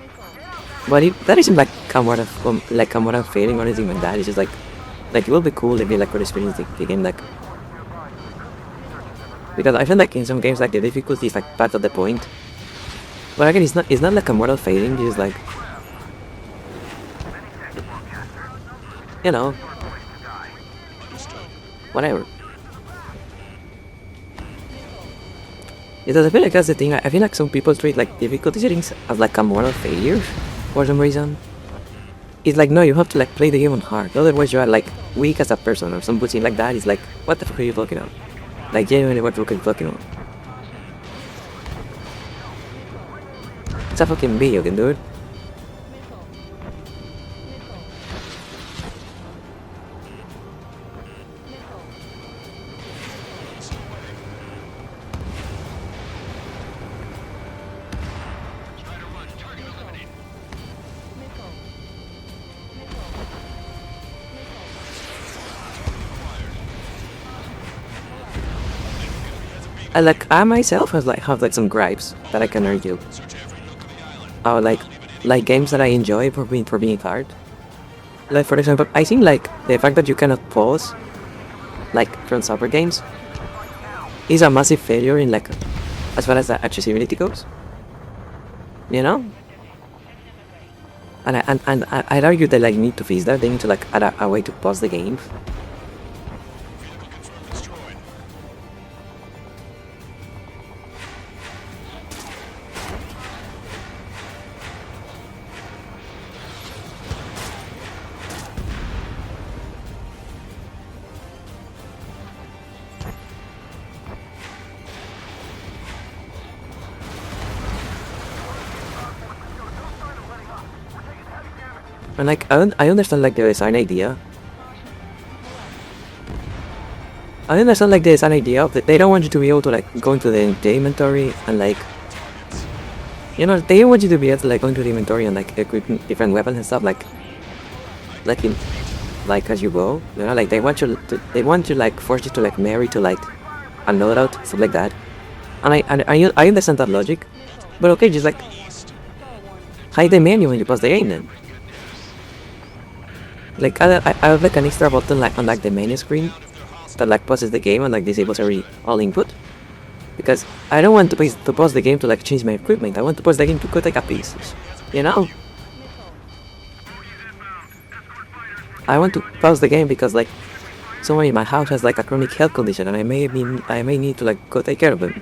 But that isn't like come out of failing or anything like that. It's just like it will be cool if you like could experience the game like, because I feel like in some games like the difficulty is like part of the point. But again, it's not like a moral failing. It's just like, you know, whatever. Because I feel like that's the thing. I feel like some people treat like difficulty settings as like a moral failure for some reason. It's like, no, you have to like play the game on hard, otherwise you are like weak as a person or some bullshit like that. It's like, what the fuck are you talking about? Like genuinely, what the fuck are you talking about? It's a fucking video game, dude. I myself have like some gripes that I can argue. Oh, like games that I enjoy for being hard. Like for example, I think like the fact that you cannot pause, like from soccer games, is a massive failure in like as far as the accessibility goes. You know. And I'd argue that like need to fix that. They need to like add a way to pause the game. And like I understand like the design idea. I understand like the design idea of that they don't want you to be able to like go into the inventory and like, you know, they want you to be able to like go into the inventory and like equip different weapons and stuff like in like as you go. You know, like they want you like force you to like marry to like a loadout, stuff like that. And I understand that logic, but okay, just like hide the menu when you pause the game then. Like I have like an extra button like on like the menu screen that like pauses the game and like disables all input, because I don't want to pause the game to like change my equipment. I want to pause the game to go take a piece, you know. I want to pause the game because like someone in my house has like a chronic health condition and I may need to like go take care of him.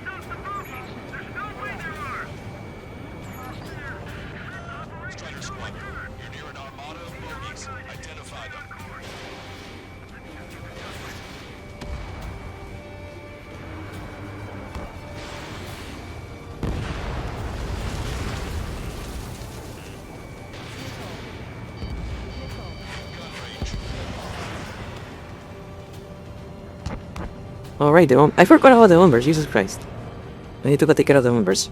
Alright, I forgot about the numbers, Jesus Christ. I need to go take care of the numbers.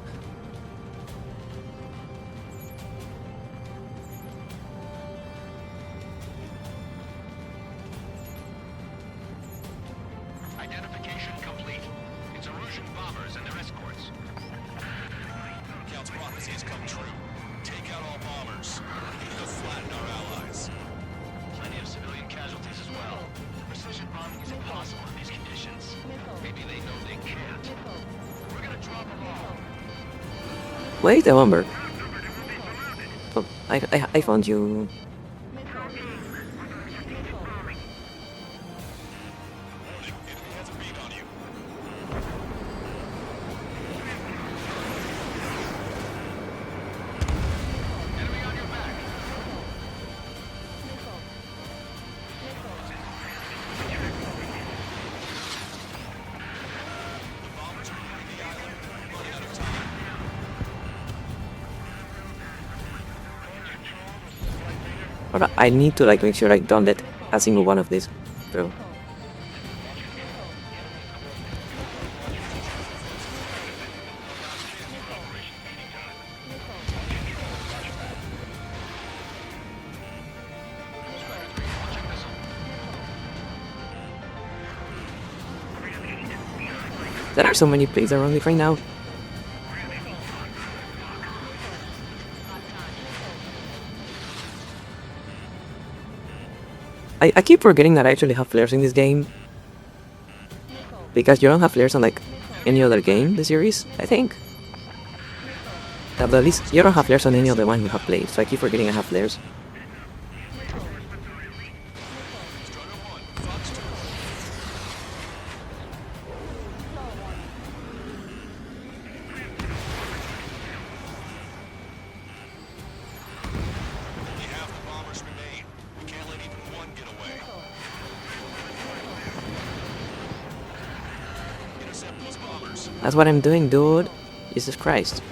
Identification complete. It's Erusian bombers and their escorts. Count's prophecy has come true. Take out all bombers. We need to flatten our allies. Plenty of civilian casualties as well. Precision bombing is impossible in these conditions. Maybe they know they can't. We're gonna drop them all. Wait a number. Oh, I found you. But I need to like make sure I don't let a single one of these through. There are so many plays around me right now. I keep forgetting that I actually have flares in this game, because you don't have flares on like any other game in the series, I think. At least you don't have flares on any other one you have played, so I keep forgetting I have flares. That's what I'm doing, dude. Jesus Christ.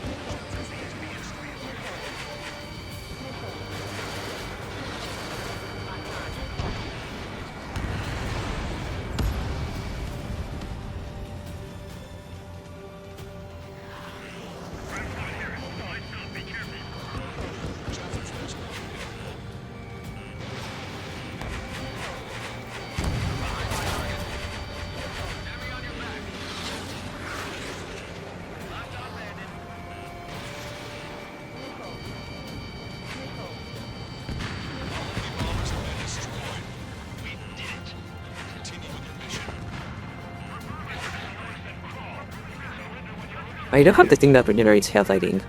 I don't have the thing that regenerates health, I think.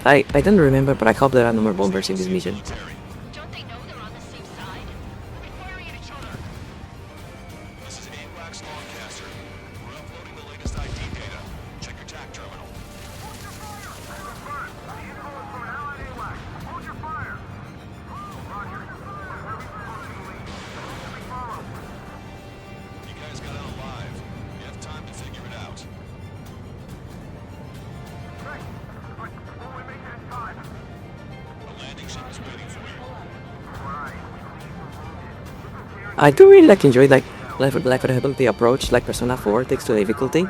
I don't remember, but I hope there are no more bombers in this mission. This is AWACS Longcaster. We're uploading the latest ID data. Check your TAC terminal. You guys got out alive. You have time to figure it out. The landing ship is waiting for you. I do really enjoy the approach like Persona 4 takes to difficulty.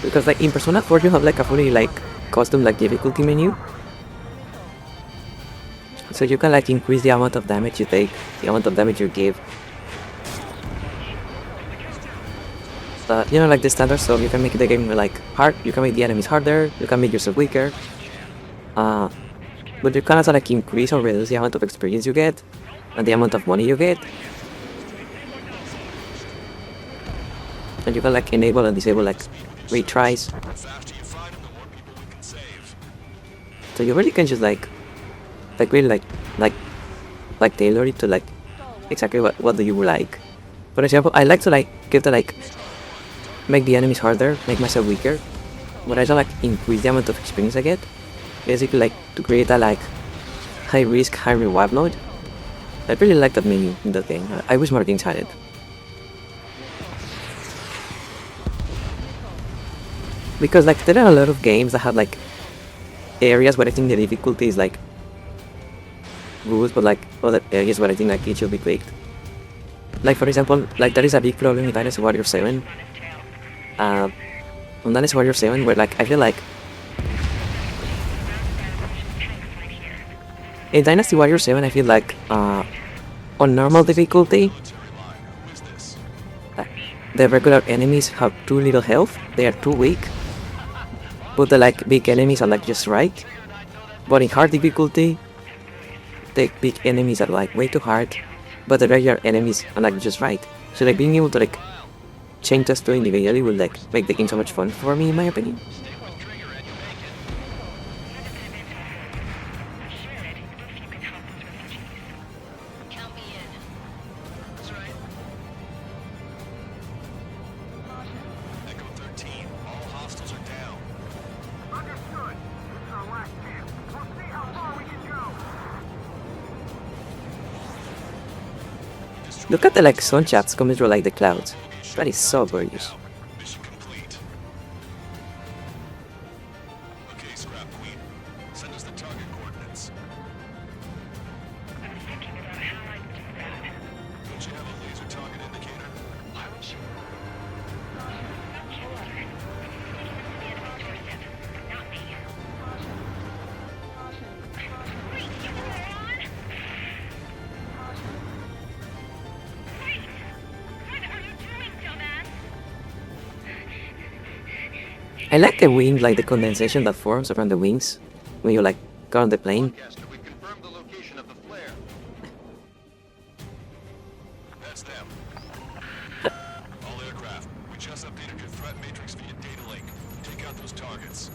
Because like in Persona 4 you have like a fully custom difficulty menu. So you can increase the amount of damage you take, the amount of damage you give. You know, the standard, so you can make the game hard, you can make the enemies harder, you can make yourself weaker. But you can also increase or reduce the amount of experience you get and the amount of money you get. And you can enable and disable retries. So you really can just really tailor it to exactly what do you like. For example, I like to give the make the enemies harder, make myself weaker, but I also increase the amount of experience I get. Basically to create a high risk, high reward mode. I really like that menu in that game. I wish more games had it. Because there are a lot of games that have areas where I think the difficulty is good, but other areas where I think it should be tweaked. For example, there is a big problem in Dynasty Warrior 7. On Dynasty Warrior 7 where I feel in Dynasty Warrior 7 I feel on normal difficulty the regular enemies have too little health, they are too weak, but the big enemies are just right. But in hard difficulty the big enemies are way too hard, but the regular enemies are just right. So being able to change those two individually will make the game so much fun for me, in my opinion. Look at the sun shafts coming through the clouds. That is so gorgeous. Mission complete. Okay, Scrap Queen. Send us the target coordinates. Don't you have a laser target indicator? Why would you? I like the wing, the condensation that forms around the wings when you go on the plane. That's them. All aircraft, we just updated your threat matrix via data link. Take out those targets.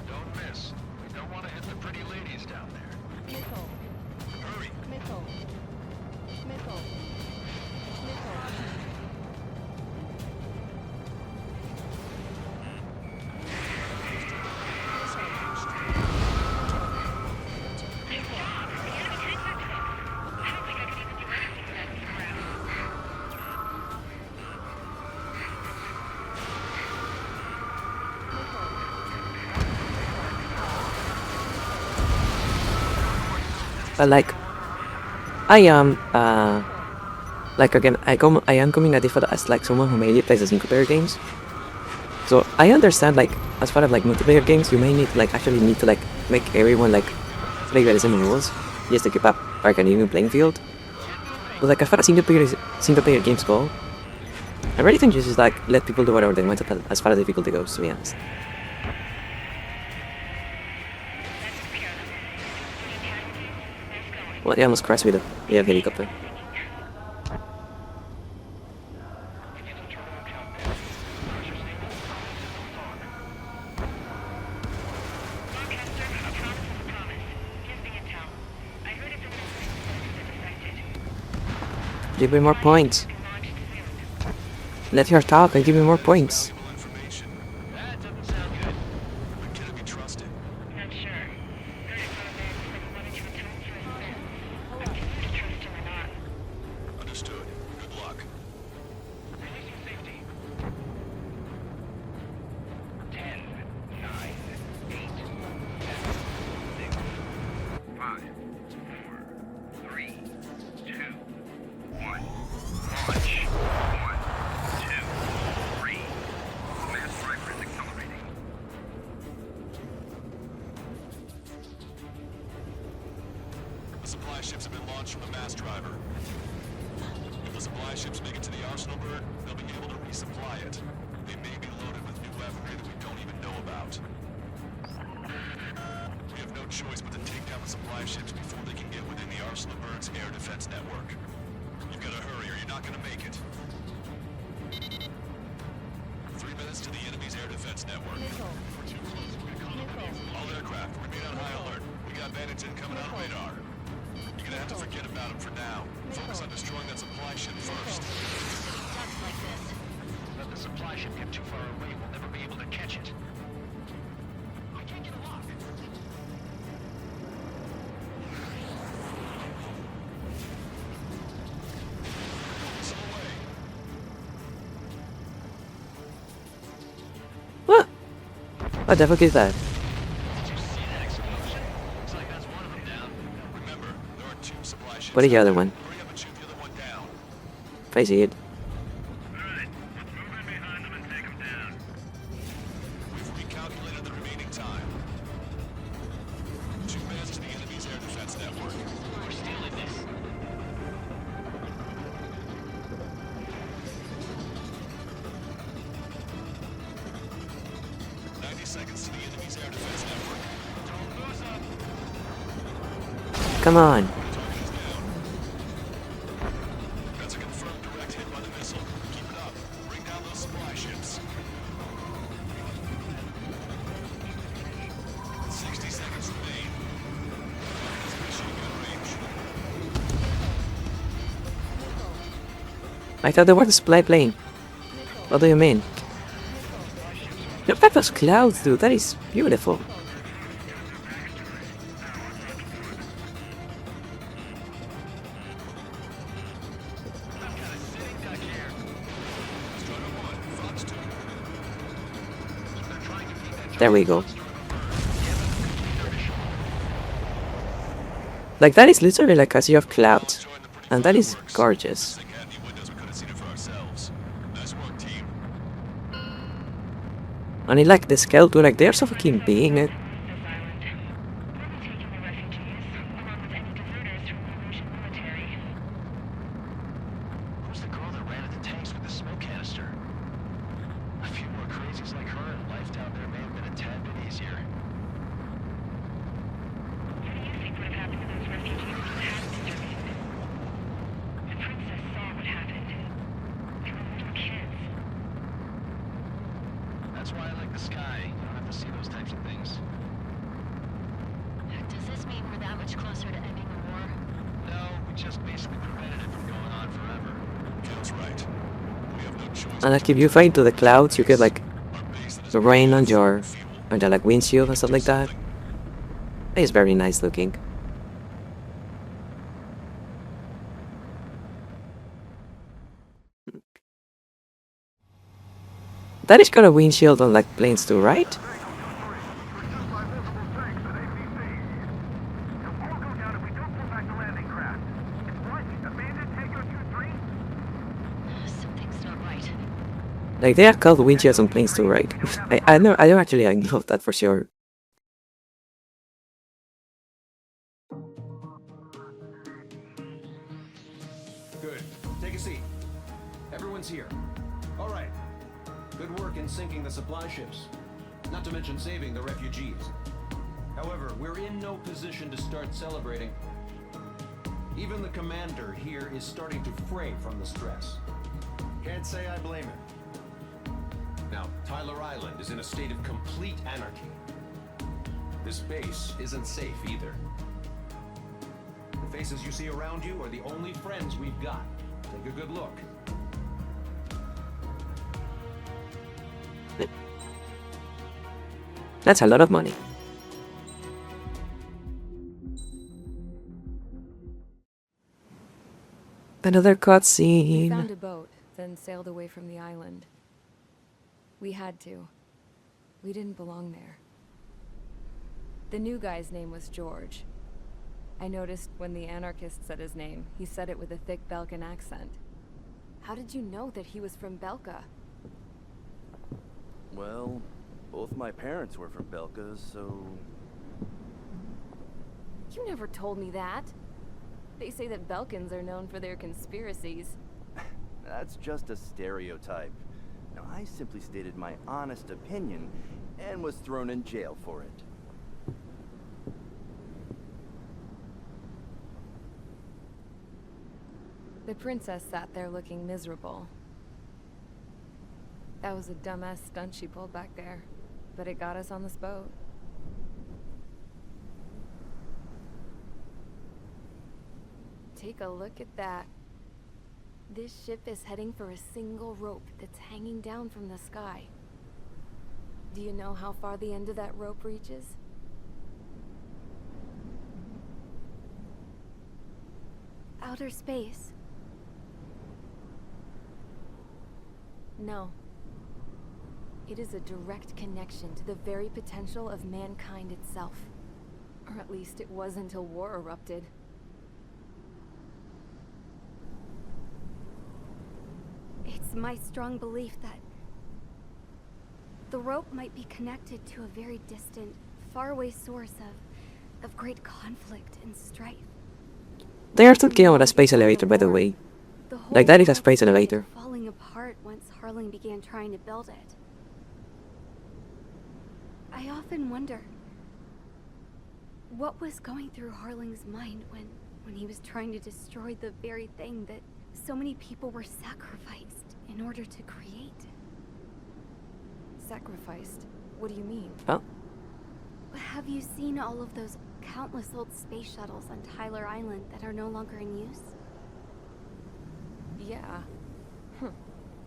Don't miss. We don't want to hit the pretty ladies down there. Hurry. But I am again I am coming at it as someone who mainly plays the single player games. So I understand as far as multiplayer games you may need actually need to make everyone play by the same rules just to keep up an even playing field. But as far as single player games go, I really think you just like let people do whatever they want as far as difficulty goes, to be honest. Well, they almost crashed with the helicopter. Give me more points. Let her talk and give me more points. Understood. Good luck. Safety. 10, 9, 8, 7, 6, 5, 4, 3, 2, 1. Launch. 1, 2, 3. Mass driver is accelerating. The supply ships have been launched from the mass driver. If the supply ships make it to the arsenal bird, they'll be able to resupply it. They may be loaded with new weaponry that we don't even know about. We have no choice but to take down the supply ships before they can get within the arsenal bird's air defense network. You've got to hurry or you're not going to make it. 3 minutes to the enemy's air defense network. All aircraft, remain on high alert. We got bandits incoming on radar. You're gonna have to forget about them for now. Focus on destroying that supply ship first. Sucks like this. Let the supply ship get too far away, we'll never be able to catch it. I can't get a lock. What? What the fuck is that? What is the other one? If I see it. We've recalculated the remaining time. 2 minutes to the enemy's air defense network. We're stealing this. Seconds to the enemy's air defense network. Don't lose up. Come on. That's a confirmed direct hit by the missile. Keep it up. Bring down those supply ships. 60 seconds remain. This machine gun range. I thought there was a supply plane. What do you mean? Look at those clouds, dude. That is beautiful. There we go. Like, that is literally like a sea of clouds. And that is gorgeous. And I like the scale too, like, they're so fucking big. Who's the girl that ran at the tanks with the smoke canister? A few more crazies like her and life down there may have been a tad bit easier. What do you think would have happened to those refugees who had been surveyed? The princess saw what happened. They were little kids. That's why I like the sky. You don't have to see those types of things. Does this mean we're that much closer to ending the war? No, we just basically prevented it from going on forever. That's right. We have no choice. And like, if you fly into the clouds, you get like the rain on your like windshield and stuff like that. It's very nice looking. That is got a windshield on like planes too, right? Something's not right. Like, they are called windshields on planes too, right? I know, I don't actually know that for sure. Good. Take a seat. Everyone's here. All right. Good work in sinking the supply ships. Not to mention saving the refugees. However, we're in no position to start celebrating. Even the commander here is starting to fray from the stress. Can't say I blame him. Now, Tyler Island is in a state of complete anarchy. This base isn't safe either. The faces you see around you are the only friends we've got. Take a good look. That's a lot of money. Another We cutscene. found a boat, then sailed away from the island. We had to. We didn't belong there. The new guy's name was George. I noticed when the anarchist said his name, he said it with a thick Belkan accent. How did you know that he was from Belka? Well, both my parents were from Belka, so... You never told me that. They say that Belkans are known for their conspiracies. That's just a stereotype. Now, I simply stated my honest opinion and was thrown in jail for it. The princess sat there looking miserable. That was a dumbass stunt she pulled back there, but it got us on this boat. Take a look at that. This ship is heading for a single rope that's hanging down from the sky. Do you know how far the end of that rope reaches? Outer space. No. It is a direct connection to the very potential of mankind itself. Or at least it was until war erupted. It's my strong belief that the rope might be connected to a very distant, faraway source of great conflict and strife. They are talking about a space elevator, by the way. Like, that is a space elevator. Falling apart once Harling began trying to build it. I often wonder what was going through Harling's mind when he was trying to destroy the very thing that so many people were sacrificed in order to create. Sacrificed? What do you mean? Oh. Have you seen all of those countless old space shuttles on Tyler Island that are no longer in use? Yeah.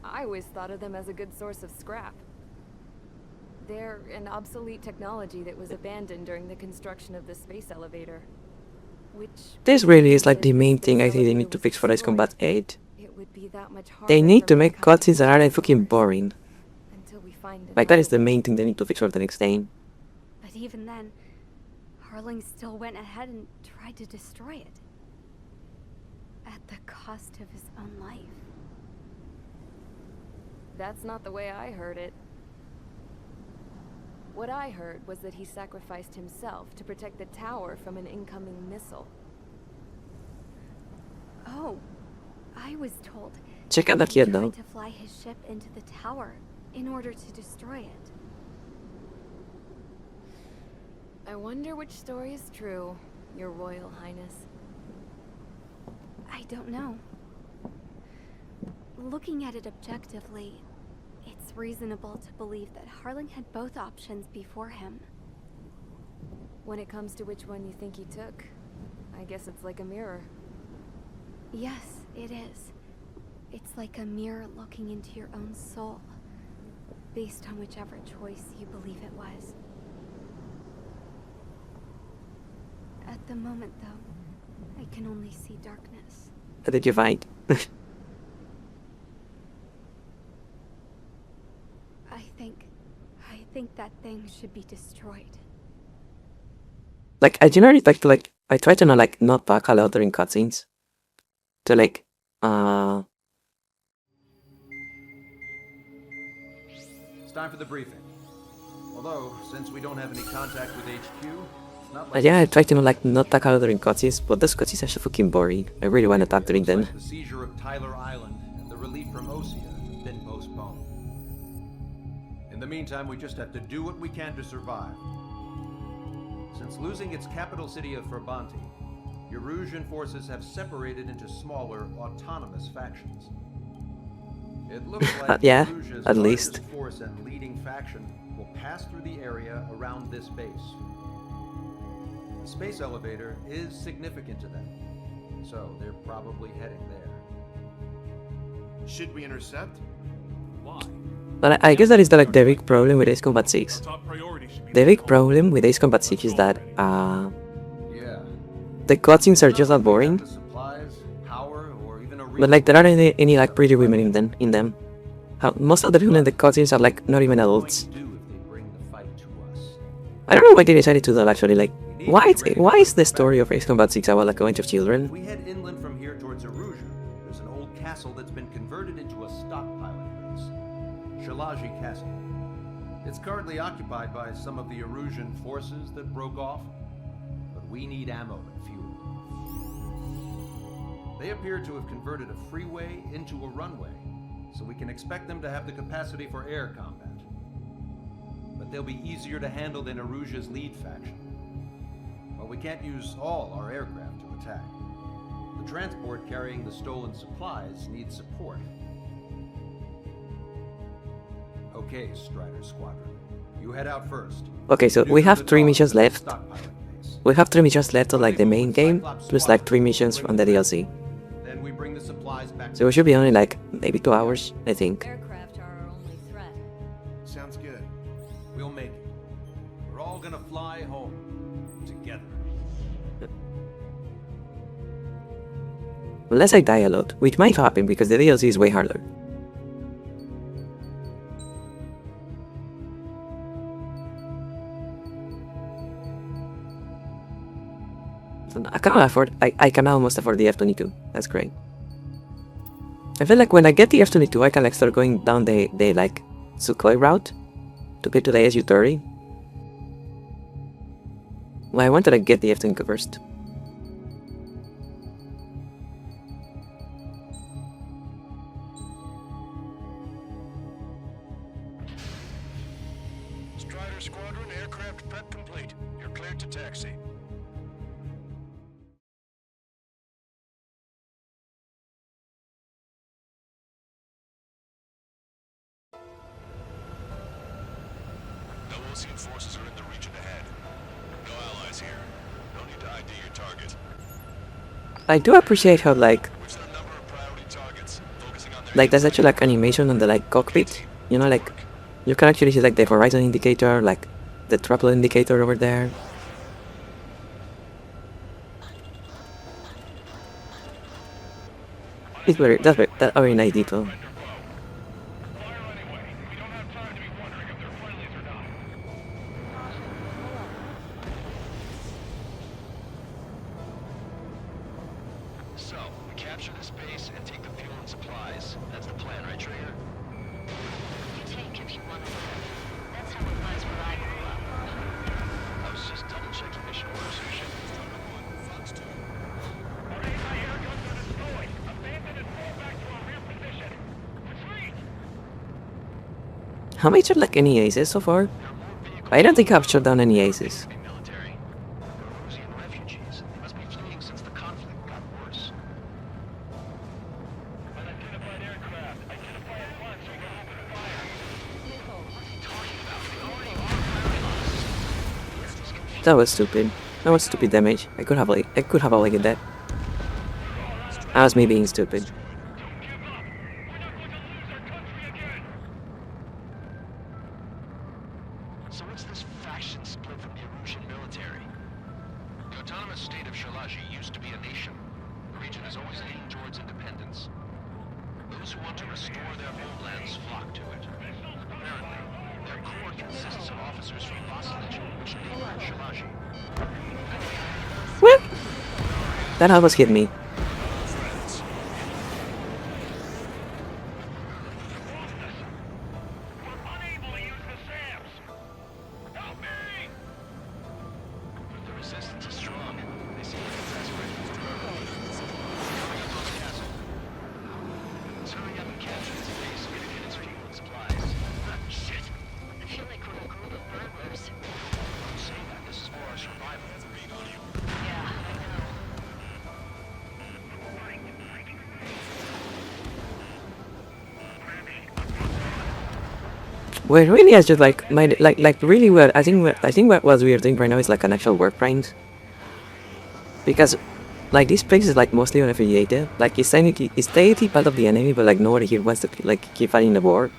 I always thought of them as a good source of scrap. They're an obsolete technology that was abandoned during the construction of the space elevator. Which... This really is like the main thing I think they need to fix for Ice Combat 8. It would be that much harder They need for to make mankind cutscenes that aren't fucking boring. until we find Like, that is the main thing they need to fix for the next game. But even then, Harling still went ahead and tried to destroy it. At the cost of his own life. That's not the way I heard it. What I heard was that he sacrificed himself to protect the tower from an incoming missile. Oh, I was told Check out that he kid, tried though. to fly his ship into the tower in order to destroy it. I wonder which story is true, Your Royal Highness. I don't know. Looking at it objectively, it's reasonable to believe that Harling had both options before him. When it comes to which one you think he took, I guess it's like a mirror. Yes, it is. It's like a mirror looking into your own soul, based on whichever choice you believe it was. At the moment, though, I can only see darkness. What did you find? I think that thing should be destroyed. Like, I generally like to, like, I try to not, like, not talk a lot during cutscenes. To, like, It's time for the briefing. Although, since we don't have any contact with HQ, it's not like... But yeah, I try to not talk a lot during cutscenes, but those cutscenes are so fucking boring. I really want to talk during them. The seizure of Tyler Island and the relief from Osea. been postponed. In the meantime, we just have to do what we can to survive. Since losing its capital city of Ferbanti, Erusian forces have separated into smaller, autonomous factions. It looks like Yeah, Erusia's at largest least. force and leading faction will pass through the area around this base. The space elevator is significant to them, so they're probably heading there. Should we intercept? Why? But I guess that is the big problem with Ace Combat 6. The big problem with Ace Combat 6 is that Yeah. the cutscenes are just that boring. But like there aren't any like pretty women in them. Most of the people in the cutscenes are like not even adults. I don't know why they decided to do that actually. Like, why is the story of Ace Combat 6 about like a bunch of children? We head inland from here towards Erusia. There's an old castle that's been converted into a stockpiling base. Shalaji Castle. It's currently occupied by some of the Erusian forces that broke off, but we need ammo and fuel. They appear to have converted a freeway into a runway, so we can expect them to have the capacity for air combat. But they'll be easier to handle than Erusia's lead faction. But we can't use all our aircraft to attack. The transport carrying the stolen supplies needs support. Okay, Strider Squadron. You head out first. Okay, so we have 3 missions left. We have 3 missions left of like the main game, plus like 3 missions from the DLC. Then we bring the supplies back. So we should be only like maybe 2 hours, I think. Aircraft are our only threat. Sounds good. We'll make it. We're all gonna fly home together. Unless I die a lot, which might happen because the DLC is way harder. So I cannot afford. I can almost afford the F-22. That's great. I feel like when I get the F-22, I can like start going down the like Sukhoi route to get to the SU-30. Well, I wanted to get the F-22 first. Strider Squadron, aircraft prep complete. You're cleared to taxi. No Ocean forces are in the region ahead. No allies here. No need to ID your target. I do appreciate how like there's actually like animation on the like cockpit, you know, like you can actually see like the horizon indicator, like the throttle indicator over there. It's that's a very nice detail. So, we capture this base and take the fuel and supplies. That's the plan, right, Trader? You take if you want to live. That's how it was where I grew up. I was just double checking mission orders for ship. Our anti-air guns are destroyed. Abandon and fall back to our rear position. Retreat! How many shot like any aces so far? I don't think I've shot down any aces. That was stupid. That was stupid damage. I could have avoided that. That was me being stupid. So what's this faction split from the Erusian military? The autonomous state of Shalaji used to be a nation. The region has always aimed towards independence. Those who want to restore their homelands flock to it. Apparently, their core consists of officers from Vassalage, which neighbored Shalaji. What? That almost hit me. The resistance is strong. They seem to be desperate. Let's hurry up and capture this base and get it Well, really, I just like my like really well. I think what we are doing right now is like an actual work print, because like this place is like mostly unaffiliated. Like it's technically part of the enemy, but like nobody here wants to like keep fighting the war.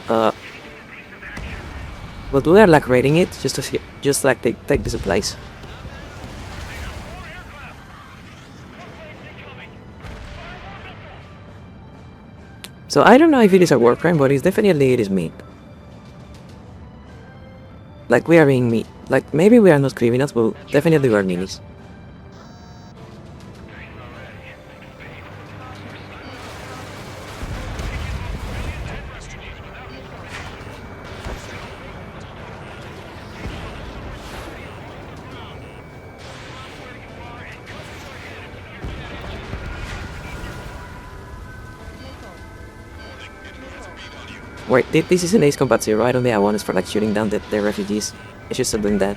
But we are like raiding it just to see, just like take the supplies. So I don't know if it is a war crime, but it is meat. Like we are being meat. Like maybe we are not criminals, but definitely we are minis. Wait, this is an Ace Combat Zero. I don't think I want is for like shooting down the refugees. I should stop doing that.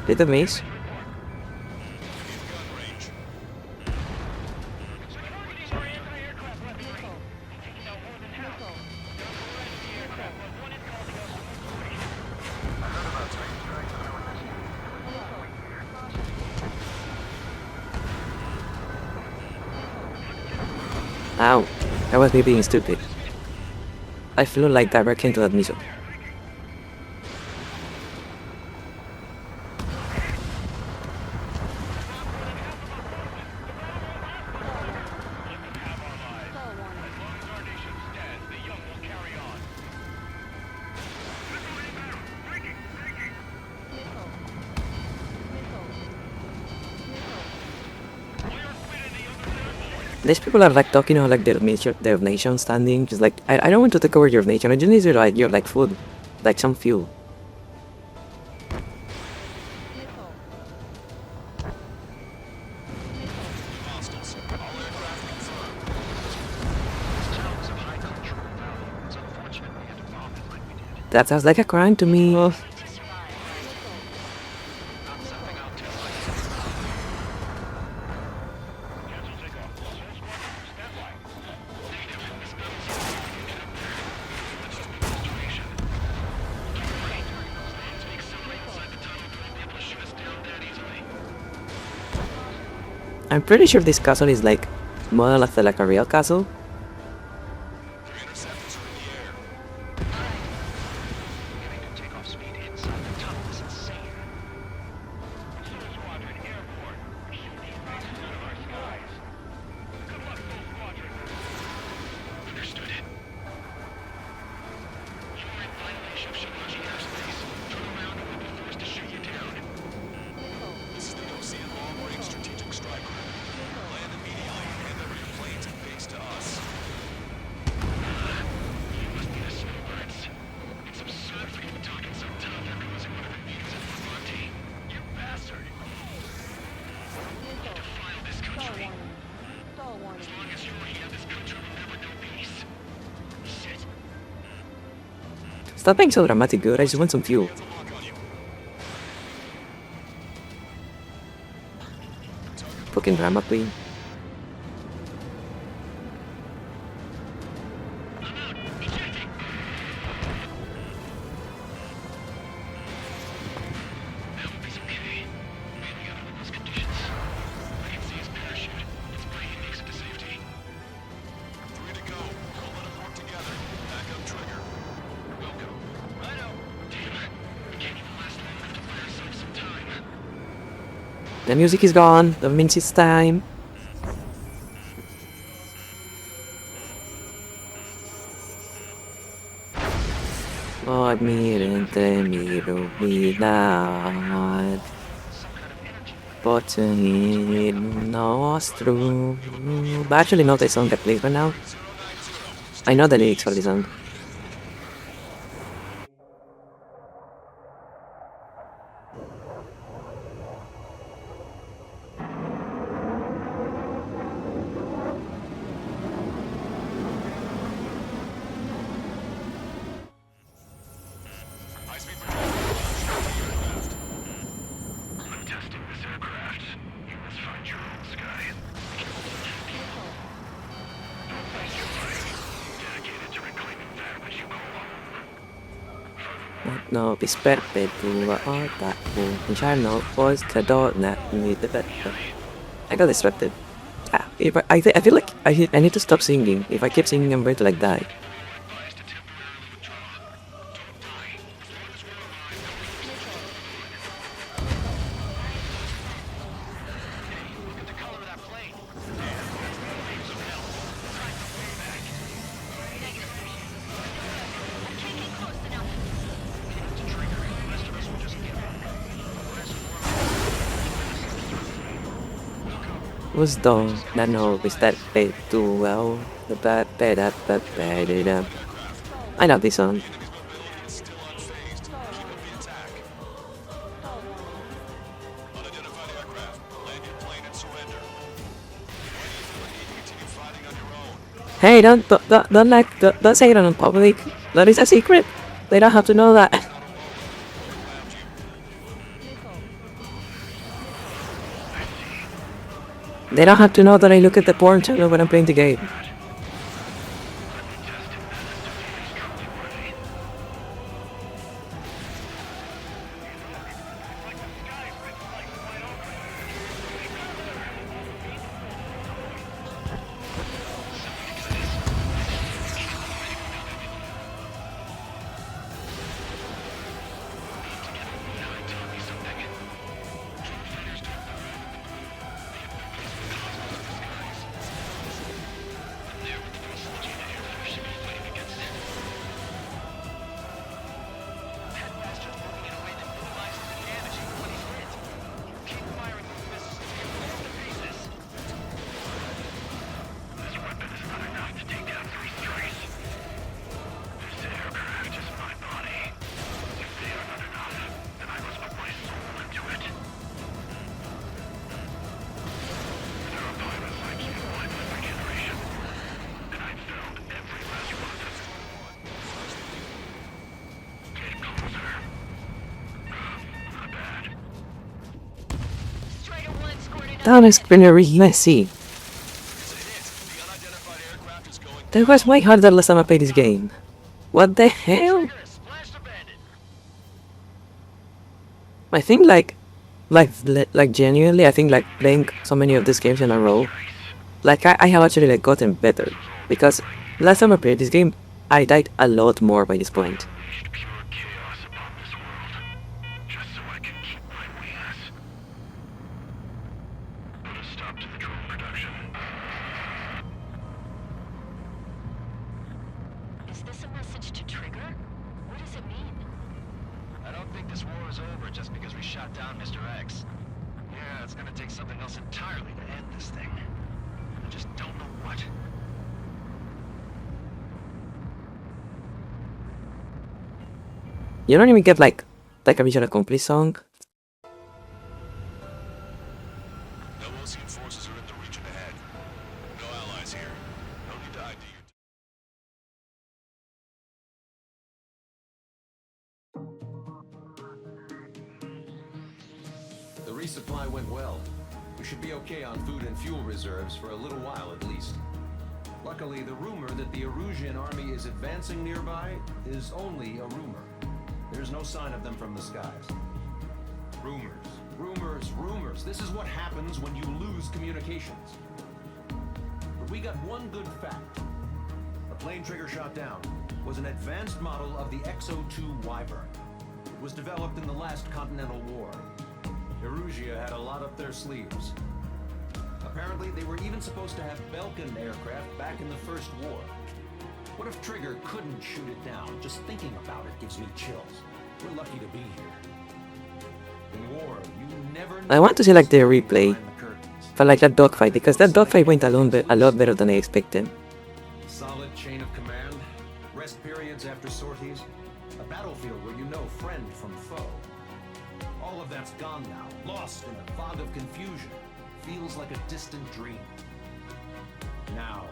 Did the miss? Ow, that was me being stupid. I flew like directly into that missile. These people are like talking about like their nation standing. Just like I don't want to take over your nation. I just need your like food, like some fuel. That sounds like a crime to me. I'm pretty sure this castle is like modeled after like a real castle. Stop being so dramatic, dude. I just want some fuel. Fucking drama queen. The music is gone, that means it's time. dormire mi illuminat. But il nostro... I actually know the song that plays right now. I know the lyrics for the song. I'm testing this aircraft. You must find your own sky. Don't waste your life. Dedicated to reclaiming that which you call home. No, bis perpetua otaku. Inferno was Kadona need the better. I got distracted. I feel like I need to stop singing. If I keep singing, I'm going to like die. Was done. No, is that bit too well? The bad. I know this song. Hey, don't say it on public. That is a secret. They don't have to know that. They don't have to know that I look at the porn channel when I'm playing the game. That is very messy. That was way harder last time I played this game. What the hell? I think like genuinely, I think like playing so many of these games in a row, like I have actually like gotten better, because last time I played this game, I died a lot more by this point. Is this a message to Trigger? What does it mean? I don't think this war is over just because we shot down Mr. X. Yeah, it's gonna take something else entirely to end this thing. I just don't know what. You don't even get like a Mission Complete song. No Ocean forces are in the region ahead. No allies here. No need to ID your... The resupply went well. We should be okay on food and fuel reserves for a little while at least. Luckily, the rumor that the Erusian army is advancing nearby is only a rumor. There's no sign of them from the skies. Rumors, rumors, rumors. This is what happens when you lose communications. But we got one good fact. The plane Trigger shot down was an advanced model of the XO-2 Wyvern. It was developed in the last Continental War. Erusia had a lot up their sleeves. Apparently, they were even supposed to have Belkin aircraft back in the First War. What if Trigger couldn't shoot it down? Just thinking about it gives me chills. We're lucky to be here. In war, you never I want to see like the replay for like that dogfight, because that dogfight went a lot better than I expected. Solid chain of command, rest periods after sorties, a battlefield where you know friend from foe. All of that's gone now, lost in a fog of confusion. Feels like a distant dream. Now,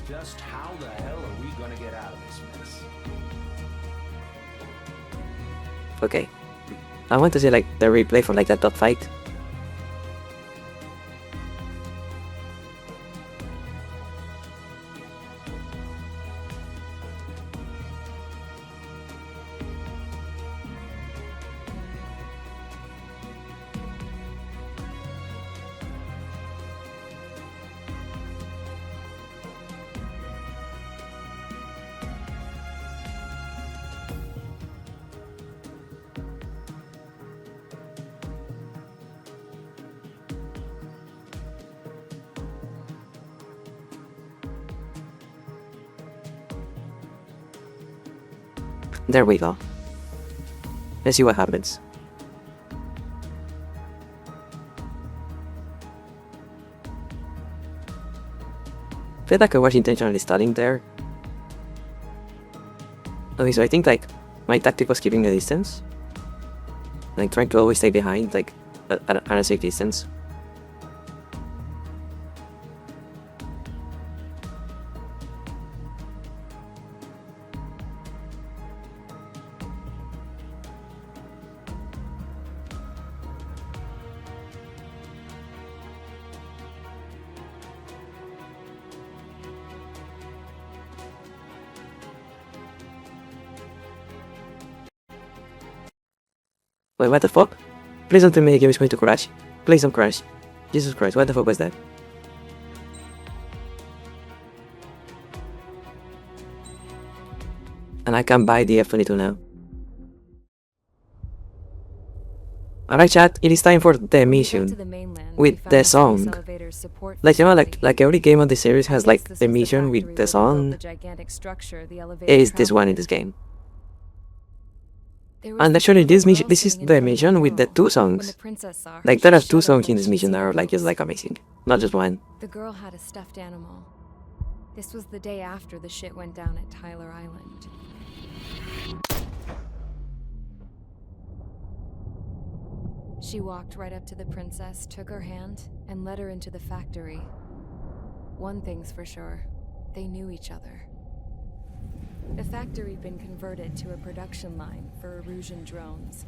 just how the hell are we gonna get out of this mess? Okay, I want to see like the replay for like that dogfight. There we go. Let's see what happens. I feel like I was intentionally standing there. Okay, so I think like my tactic was keeping the distance. Like trying to always stay behind, like at a safe distance. Wait, what the fuck? Please don't tell me the game is going to crash. Please don't crash. Jesus Christ, what the fuck was that? And I can buy the F-22 now. Alright chat, it is time for the mission. With the song. Like, you know, like every game on the series has like the mission with the song. It is this one in this game. And actually this is the mission with the two songs. Like there are two songs in this mission that are like just like amazing. Not just one. The girl had a stuffed animal. This was the day after the shit went down at Tyler Island. She walked right up to the princess, took her hand, and led her into the factory. One thing's for sure, they knew each other. The factory had been converted to a production line for Erusian drones.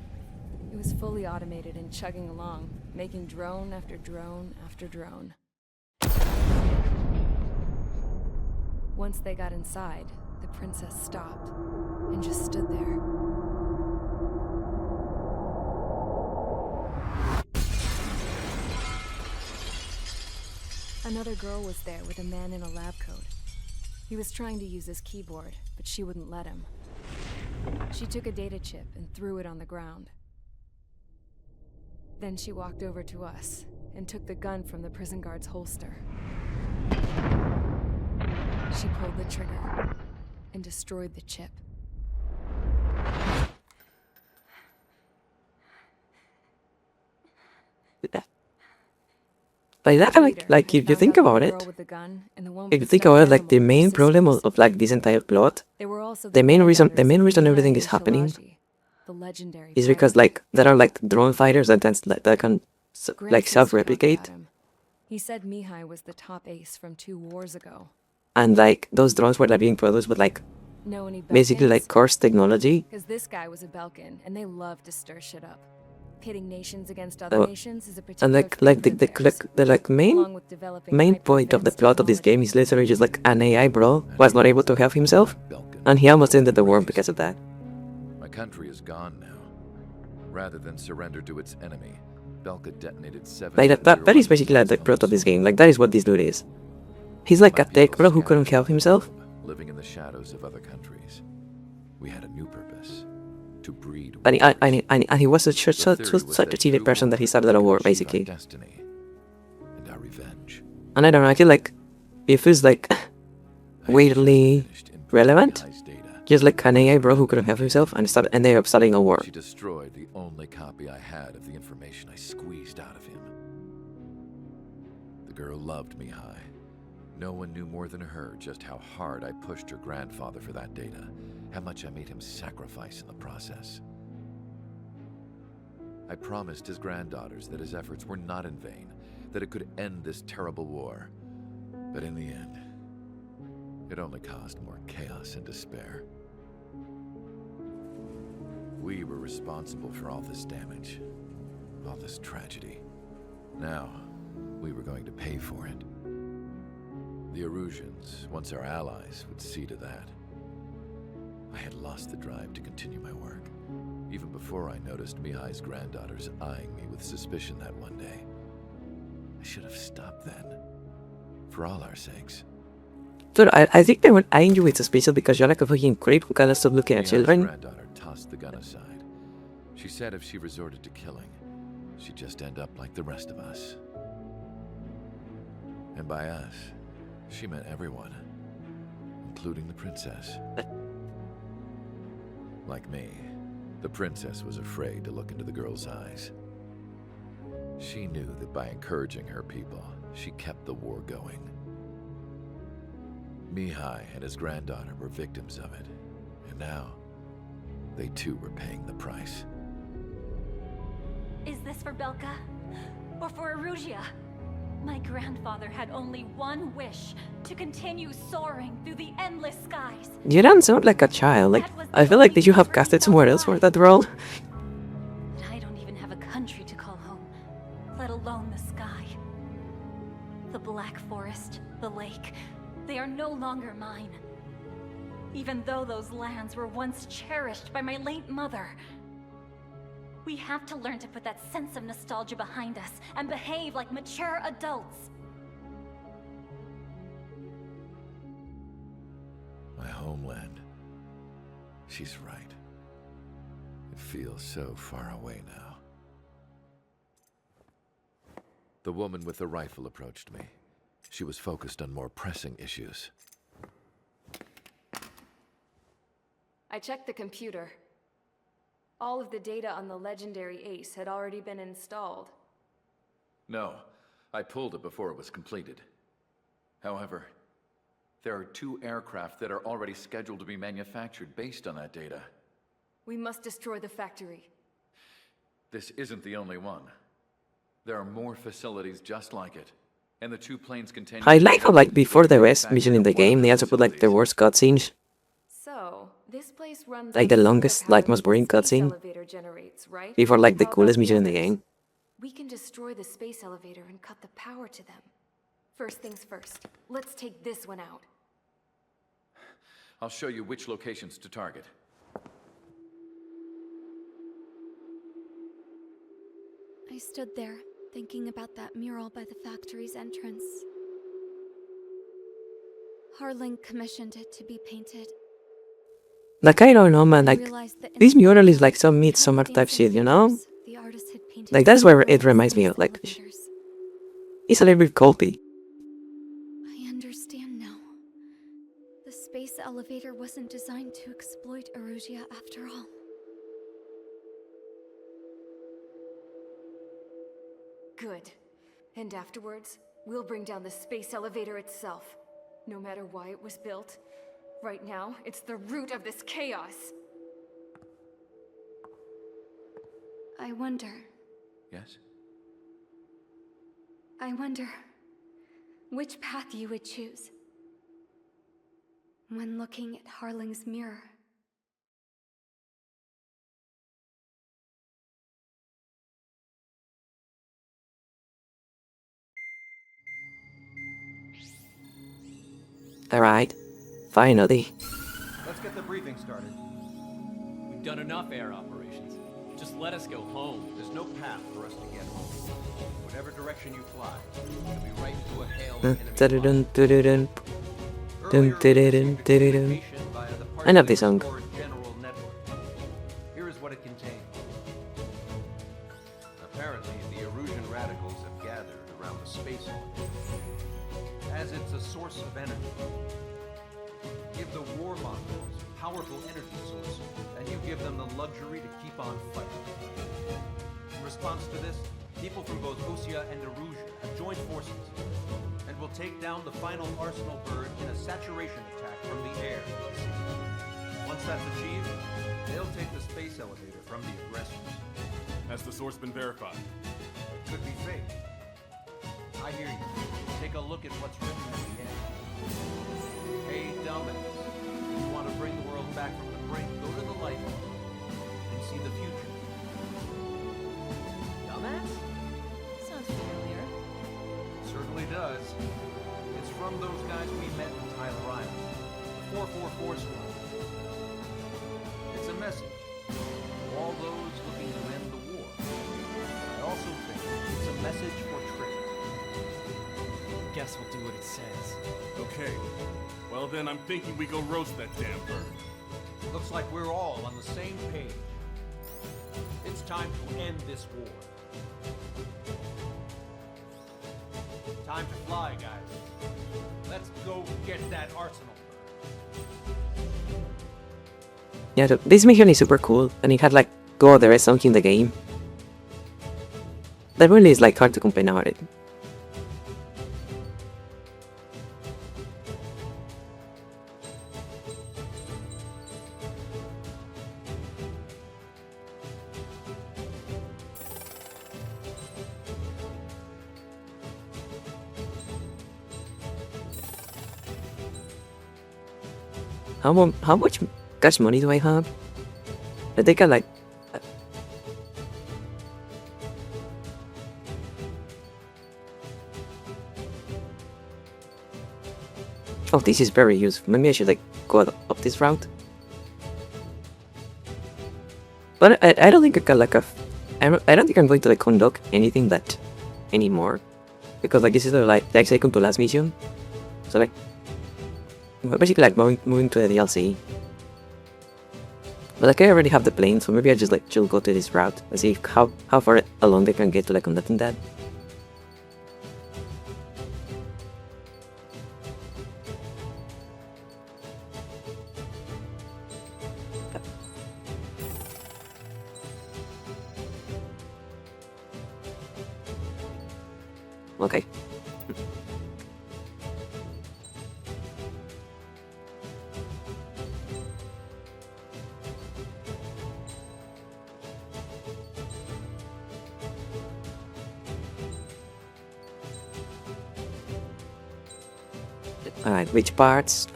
It was fully automated and chugging along, making drone after drone after drone. Once they got inside, the princess stopped and just stood there. Another girl was there with a man in a lab coat. He was trying to use his keyboard, but she wouldn't let him. She took a data chip and threw it on the ground. Then she walked over to us and took the gun from the prison guard's holster. She pulled the trigger and destroyed the chip. Like that, like if you think about it, like the main problem of like this entire plot, the main reason everything is happening is because like there are like drone fighters that can like self-replicate. He said Mihai was the top ace from 2 wars ago. And like those drones were like being produced with like basically like cursed technology. Because this guy was a Belkin, and they love to stir shit up. Pitting nations against other nations is a particular and the main point of the plot of this game is literally just like an AI bro was not able to help himself, and he almost ended the war because of that. My country is gone now. Rather than surrender to its enemy, Belka detonated 7. Like that is basically like the plot of this game. Like that is what this dude is. He's like a tech bro who couldn't help himself. Living in the shadows of other countries, we had a new purpose. To breed. And he was such a cheated person that he started a war, basically. Destiny and our revenge. And I don't know, I feel like it feels like weirdly relevant. Mihai's data. Just like an AI bro who couldn't help himself and ended up starting a war. She destroyed the only copy I had of the information I squeezed out of him. The girl loved Mihai. No one knew more than her just how hard I pushed her grandfather for that data, how much I made him sacrifice in the process. I promised his granddaughters that his efforts were not in vain, that it could end this terrible war. But in the end, it only caused more chaos and despair. We were responsible for all this damage, all this tragedy. Now, we were going to pay for it. The Erusians, once our allies, would see to that. I had lost the drive to continue my work, even before I noticed Mihai's granddaughters eyeing me with suspicion that one day. I should have stopped then, for all our sakes. Dude, I think they were eyeing you with suspicion because you're like a fucking creep who cannot stop looking at children. Mihai's granddaughter tossed the gun aside. She said if she resorted to killing, she'd just end up like the rest of us. And by us, she meant everyone, including the princess. Like me, the princess was afraid to look into the girl's eyes. She knew that by encouraging her people, she kept the war going. Mihai and his granddaughter were victims of it, and now, they too were paying the price. Is this for Belka? Or for Erusea? My grandfather had only one wish, to continue soaring through the endless skies. You don't sound like a child. Like, I feel like did you have casted somewhere else for that role? But I don't even have a country to call home, let alone the sky. The Black Forest, the lake, they are no longer mine. Even though those lands were once cherished by my late mother. We have to learn to put that sense of nostalgia behind us and behave like mature adults. My homeland. She's right. It feels so far away now. The woman with the rifle approached me. She was focused on more pressing issues. I checked the computer. All of the data on the legendary Ace had already been installed. No, I pulled it before it was completed. However, there are 2 aircraft that are already scheduled to be manufactured based on that data. We must destroy the factory. This isn't the only one. There are more facilities just like it, and the 2 planes contain... I like how, like, before the best mission in the game, they also put, like, the worst cutscenes. So, this place runs Like, the longest, like, most boring cutscene. Right? Before, like, the How coolest about mission in the others? game. We can destroy the space elevator and cut the power to them. First things first, let's take this one out. I'll show you which locations to target. I stood there, thinking about that mural by the factory's entrance. Harling commissioned it to be painted. Like, I don't know, man, like, this mural is like some Midsummer type shit, you know? Like, that's where it reminds me of, like, it's a little bit culty. I understand now. The space elevator wasn't designed to exploit Erusea after all. Good. And afterwards, we'll bring down the space elevator itself. No matter why it was built, right now, it's the root of this chaos. I wonder. Yes? I wonder which path you would choose when looking at Harling's mirror. Alright. Finally. Let's get the briefing started. We've done enough air operations. Just let us go home. There's no path for us to get home. Whatever direction you fly, it'll be right into a hail of Dun, enemy dun, dun, dun, dun, dun, dun, dun. I love this song. general network. Here is what it contains. Apparently, the Erusian radicals have gathered around the space elevator, as it's a source of energy. Give the war mongrels a powerful energy source, and you give them the luxury to keep on fighting. In response to this, people from both Osea and Erusia have joined forces and will take down the final Arsenal bird in a saturation attack from the air. Once that's achieved, they'll take the space elevator from the aggressors. Has the source been verified? Could be fake. I hear you. Take a look at what's written at the end. Hey, dumbass. If you want to bring the world back from the brink, go to the light bulb and see the future. Dumbass? Sounds familiar. Certainly does. It's from those guys we met in Tyler Island. 444 Squad. It's a message to all those looking to end the war. I also think it's a message for Trick. Guess we'll do what it says. Okay. Well then, I'm thinking we go roast that damn bird. Looks like we're all on the same page. It's time to end this war. Time to fly, guys. Let's go get that Arsenal. Yeah, this mission is super cool, and it had like go there is something in the game. That really is like hard to complain about it. How much cash money do I have? I think I like... Oh, this is very useful. Maybe I should like go up this route. But I don't think I can like I don't think I'm going to like conduct anything that anymore, because like this is the like second to last mission. So like we're basically like moving to the DLC. But like I already have the plane, so maybe I just like should go to this route and see how far along they can get to like conducting that. Okay. Alright, which parts?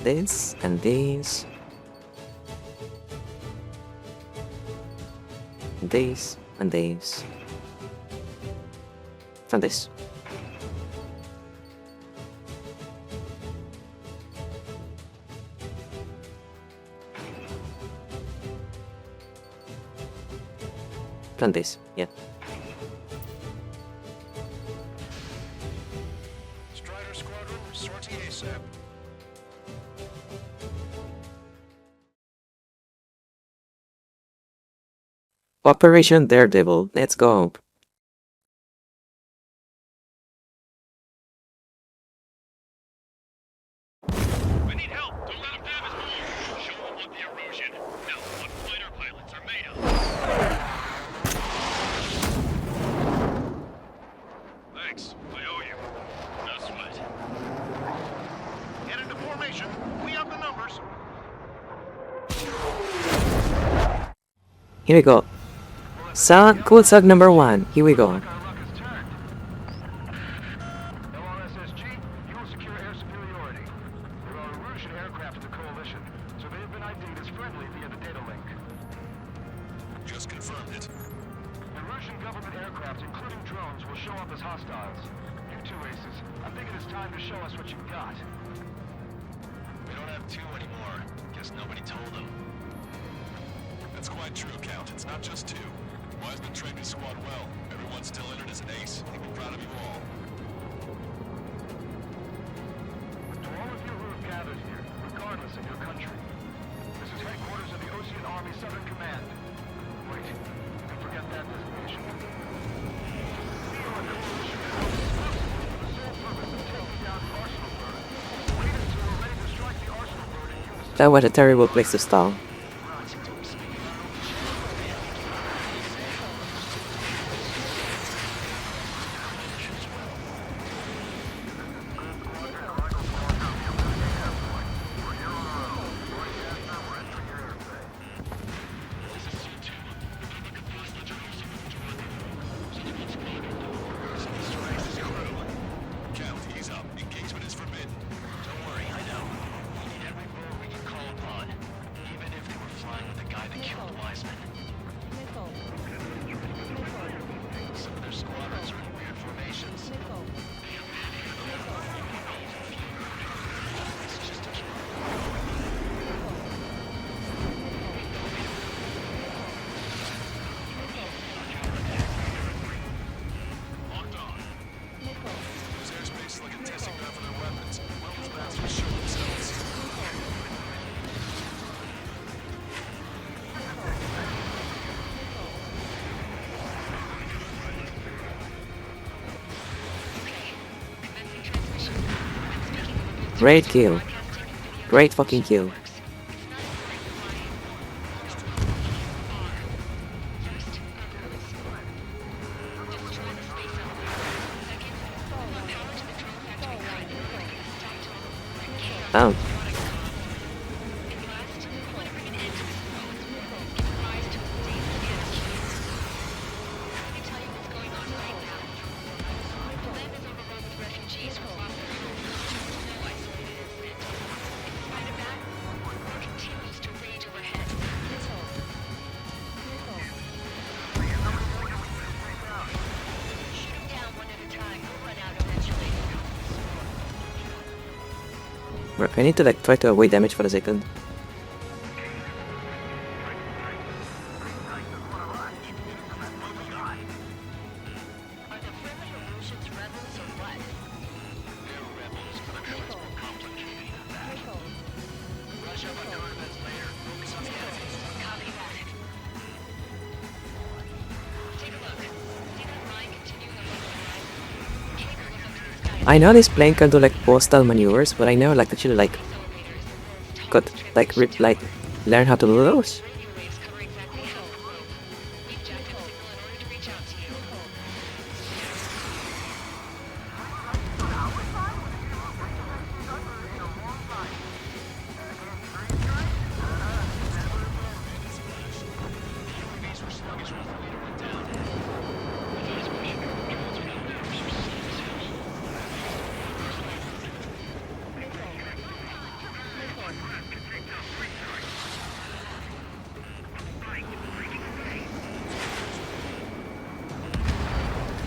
This and this. This and this. And this. And this, yeah. Strider Squadron, sortie ASAP. Operation Daredevil, let's go. We need help. Don't let them damage more. Show them what the erosion. Now, what fighter pilots are made of. Thanks. I owe you. No sweat. Get into formation. We have the numbers. Here we go. Cool sug number 1. Here we go. LRSSG, you will secure air superiority. There are Erusian aircraft of the Coalition, so they have been ID'd as friendly via the data link. Just confirmed it. Erusian government aircraft, including drones, will show up as hostiles. You two aces, I think it is time to show us what you've got. We don't have two anymore. Guess nobody told them. That's quite true, Count. It's not just two. Wiseman trained his squad well. Everyone's still entered as an ace. He'd be proud of you all. To all of you who have gathered here, regardless of your country, this is headquarters of the Ocean Army Southern Command. Wait, you can forget that designation. That was a terrible place to stall. Count, ease up. Engagement is forbidden. Don't worry, I know. We need every bullet we can call upon, even if they were flying with the guy that killed Wiseman. Some of their squadrons are in weird formations. Locked on. Use airspace like a testing ground for their weapons. Well, these bastards show themselves. Great kill. Great fucking kill. Oh. I need to like try to avoid damage for a second. I know this plane can do like postal maneuvers, but I never like actually like got like learn how to do those.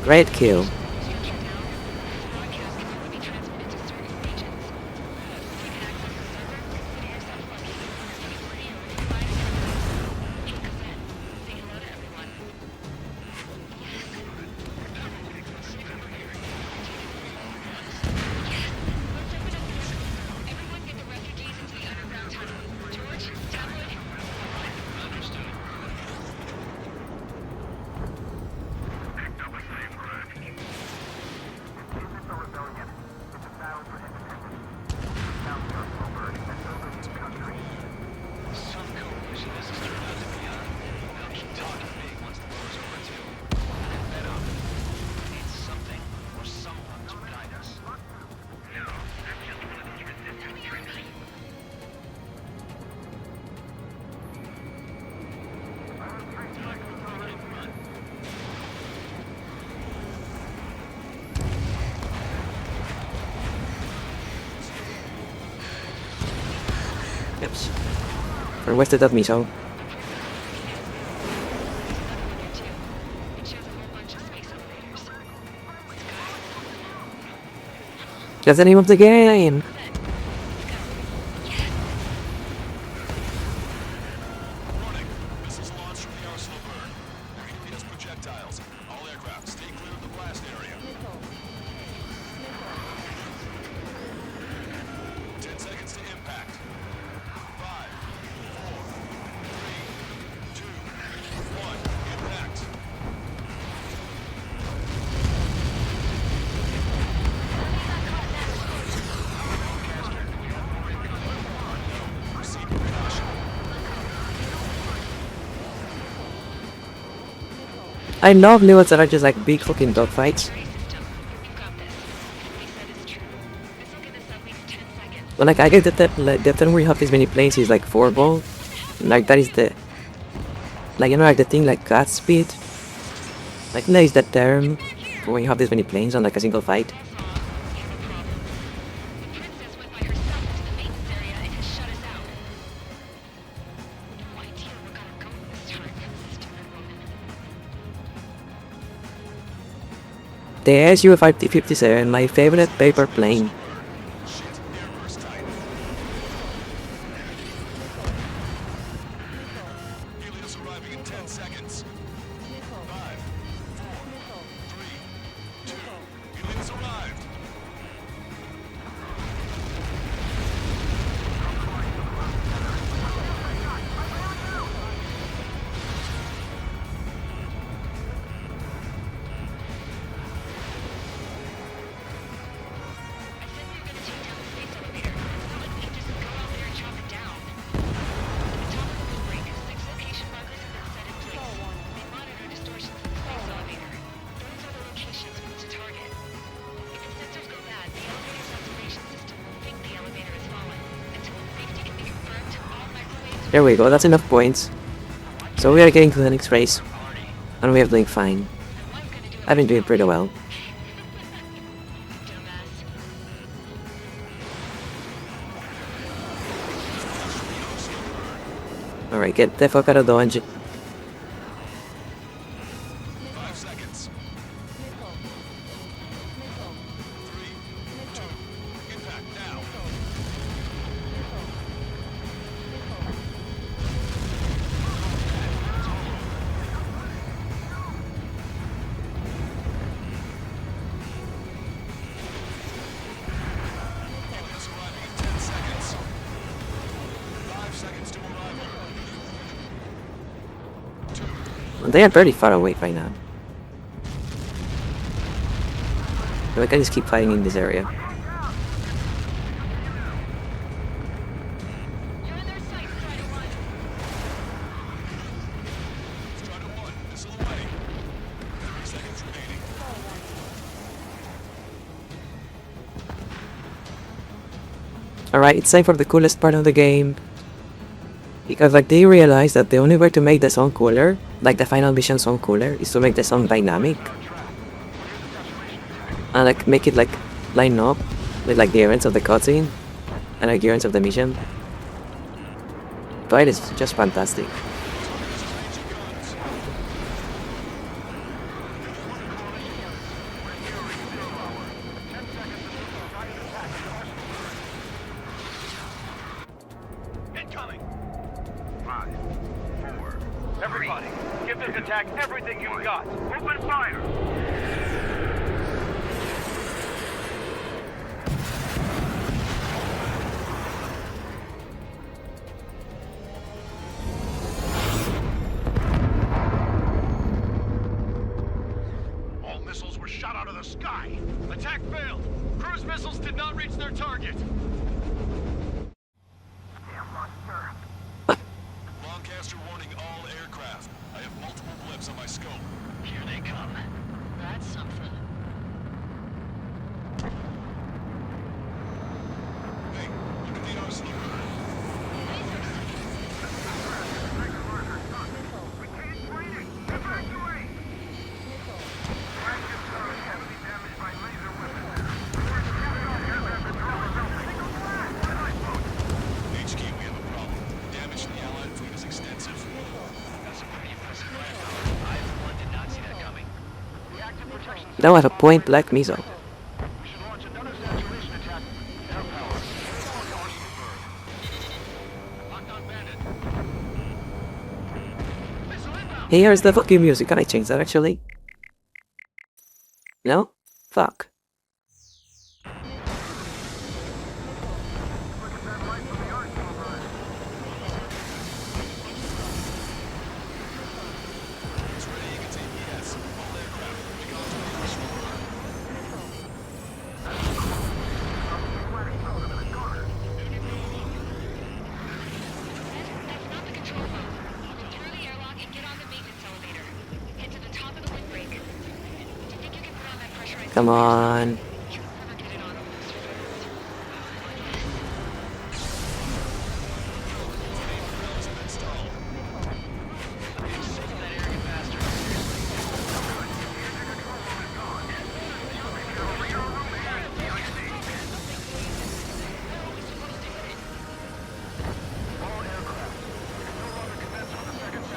Great kill. Oops. Wasted that missile. That's the name of the game! Missiles launched from the arsenal burn. They're hitting us projectiles. All aircraft, stay clear of the blast area. 10 seconds to impact. 5, 4, 3, 2, 1, impact. Proceed I love levels that are just like big fucking dogfights. But like I get that the time where you have this many planes is like 4 ball. Like that is the like, you know, like the thing like cat speed. Like that is the term for when you have this many planes on like a single fight. The SU-57, my favorite paper plane. There we go, that's enough points. So we are getting to the next race. And we are doing fine. I've been doing pretty well. Alright, get the fuck out of dodge. They are very far away right now. So I can just keep fighting in this area. Alright, it's time for the coolest part of the game. Because like they realized that the only way to make the song cooler, like the final mission song cooler, is to make the song dynamic. And like make it like line up with like the events of the cutscene and like the events of the mission. But it's just fantastic. Everybody, give this attack everything you've got. Open fire! All missiles were shot out of the sky. Attack failed. Cruise missiles did not reach their target. Lancaster warning all aircraft. I have multiple blips on my scope. Here they come. That's something. Hey, look at the arsenal. HQ, we have a problem. Damage to the Allied fleet is extensive. That's a pretty impressive firepower. I, for one, did not see that coming. Reactive protection That was a point blank missile. We should launch another saturation attack. Air power. Locked on bandit. Here's the fucking music. Can I change that actually? No? Fuck. Through the airlock and get on the maintenance elevator. Head to the top of the Come on.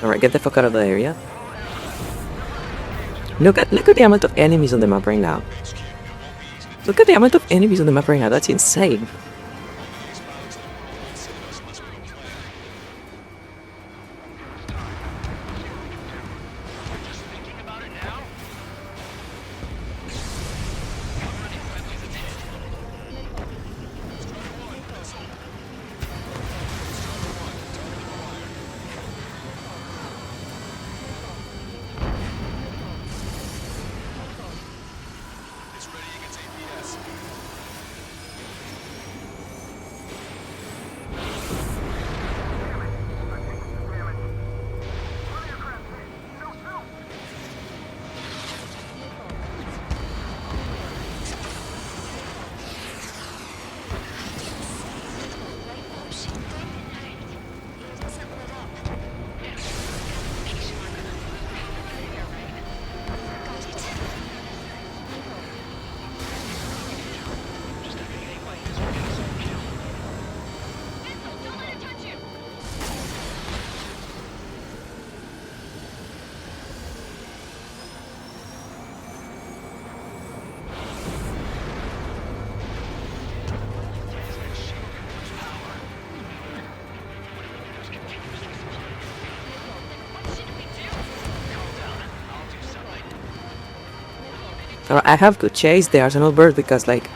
Alright, get the fuck out of the area. Look at the amount of enemies on the map right now. Look at the amount of enemies on the map right now. That's insane. I have to chase the Arsenal bird because, like,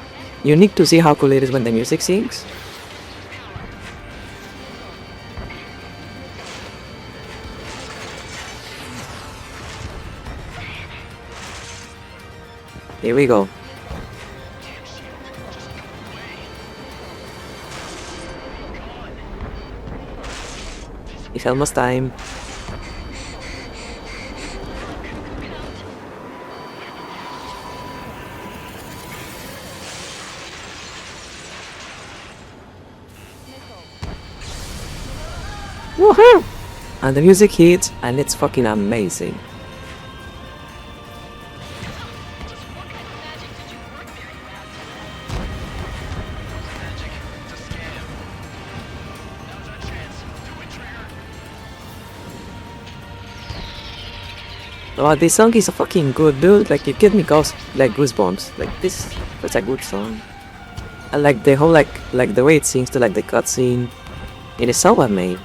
you need to see how cool it is when the music sings. Here we go. It's almost time. Woohoo! And the music hits, and it's fucking amazing. Oh, this song is a fucking good, dude. Like, it gives me goosebumps. Like, this is a good song. I like the whole, like the way it sings to, like, the cutscene. It is so well made.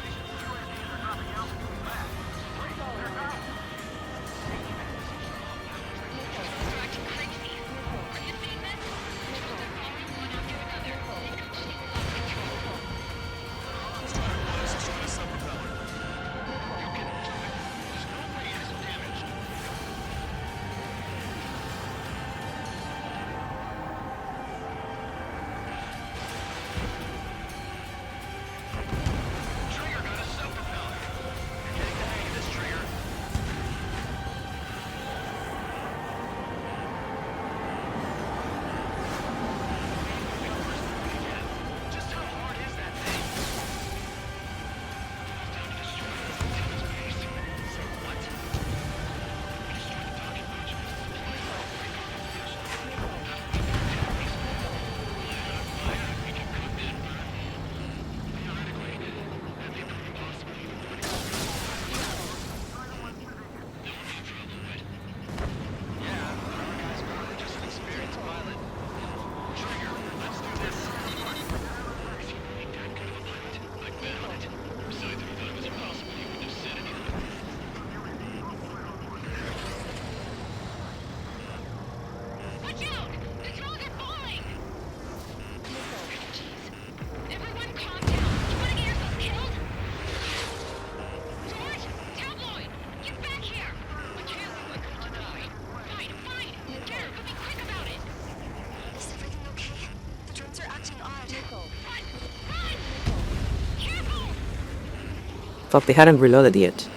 Fuck, they hadn't reloaded yet.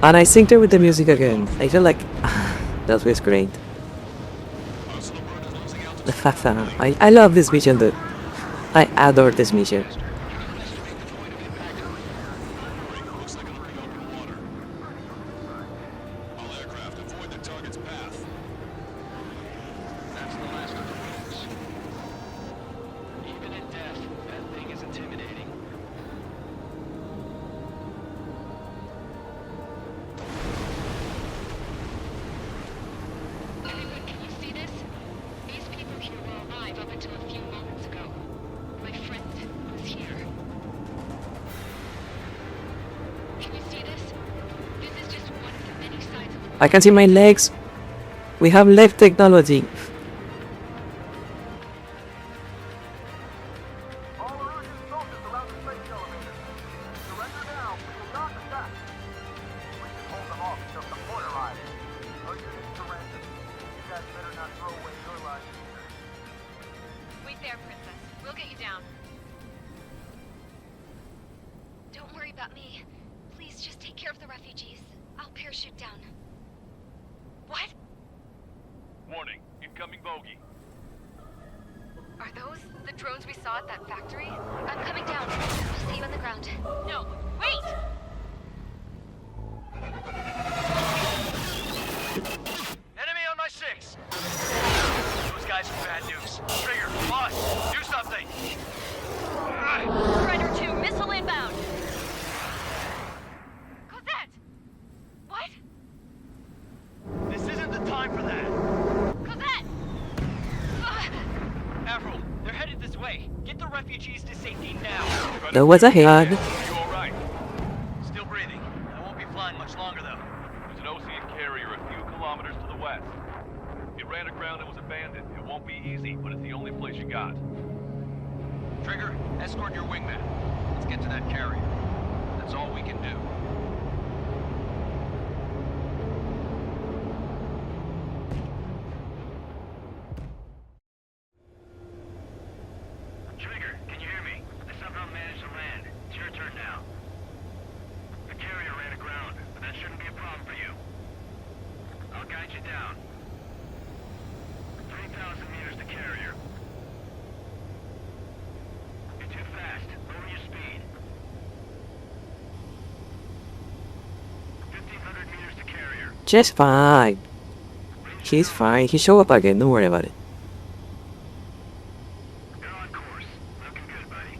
And I synced it with the music again. I feel like that was great. I love this mission, dude. I adore this mission. I can see my legs. We have lift technology. Wait there, Princess. We'll get you down. Don't worry about me. Please just take care of the refugees. I'll parachute down. What? Warning, incoming bogey. Are those the drones we saw at that factory? I'm coming down. I'll see you on the ground. No, wait! Enemy on my 6! Those guys are bad news. Trigger, boss, do something! Rider 2, missile inbound! Cosette! What? This isn't the time for that! Cosette! Avril, they're headed this way. Get the refugees to safety now. There was a head. You all right? Still breathing. I won't be flying much longer, though. There's an Ocean carrier a few kilometers to the west. It ran aground and was abandoned. It won't be easy, but it's the only place you got. Trigger, escort your wingman. Let's get to that carrier. That's all we can do. Trigger, can you hear me? I somehow managed to land. It's your turn now. The carrier ran aground, but that shouldn't be a problem for you. I'll guide you down. 3,000 meters to carrier. You're too fast. Lower your speed. 1,500 meters to carrier. Just fine. He's fine. He show up again. Don't worry about it. You're on course. Looking good, buddy.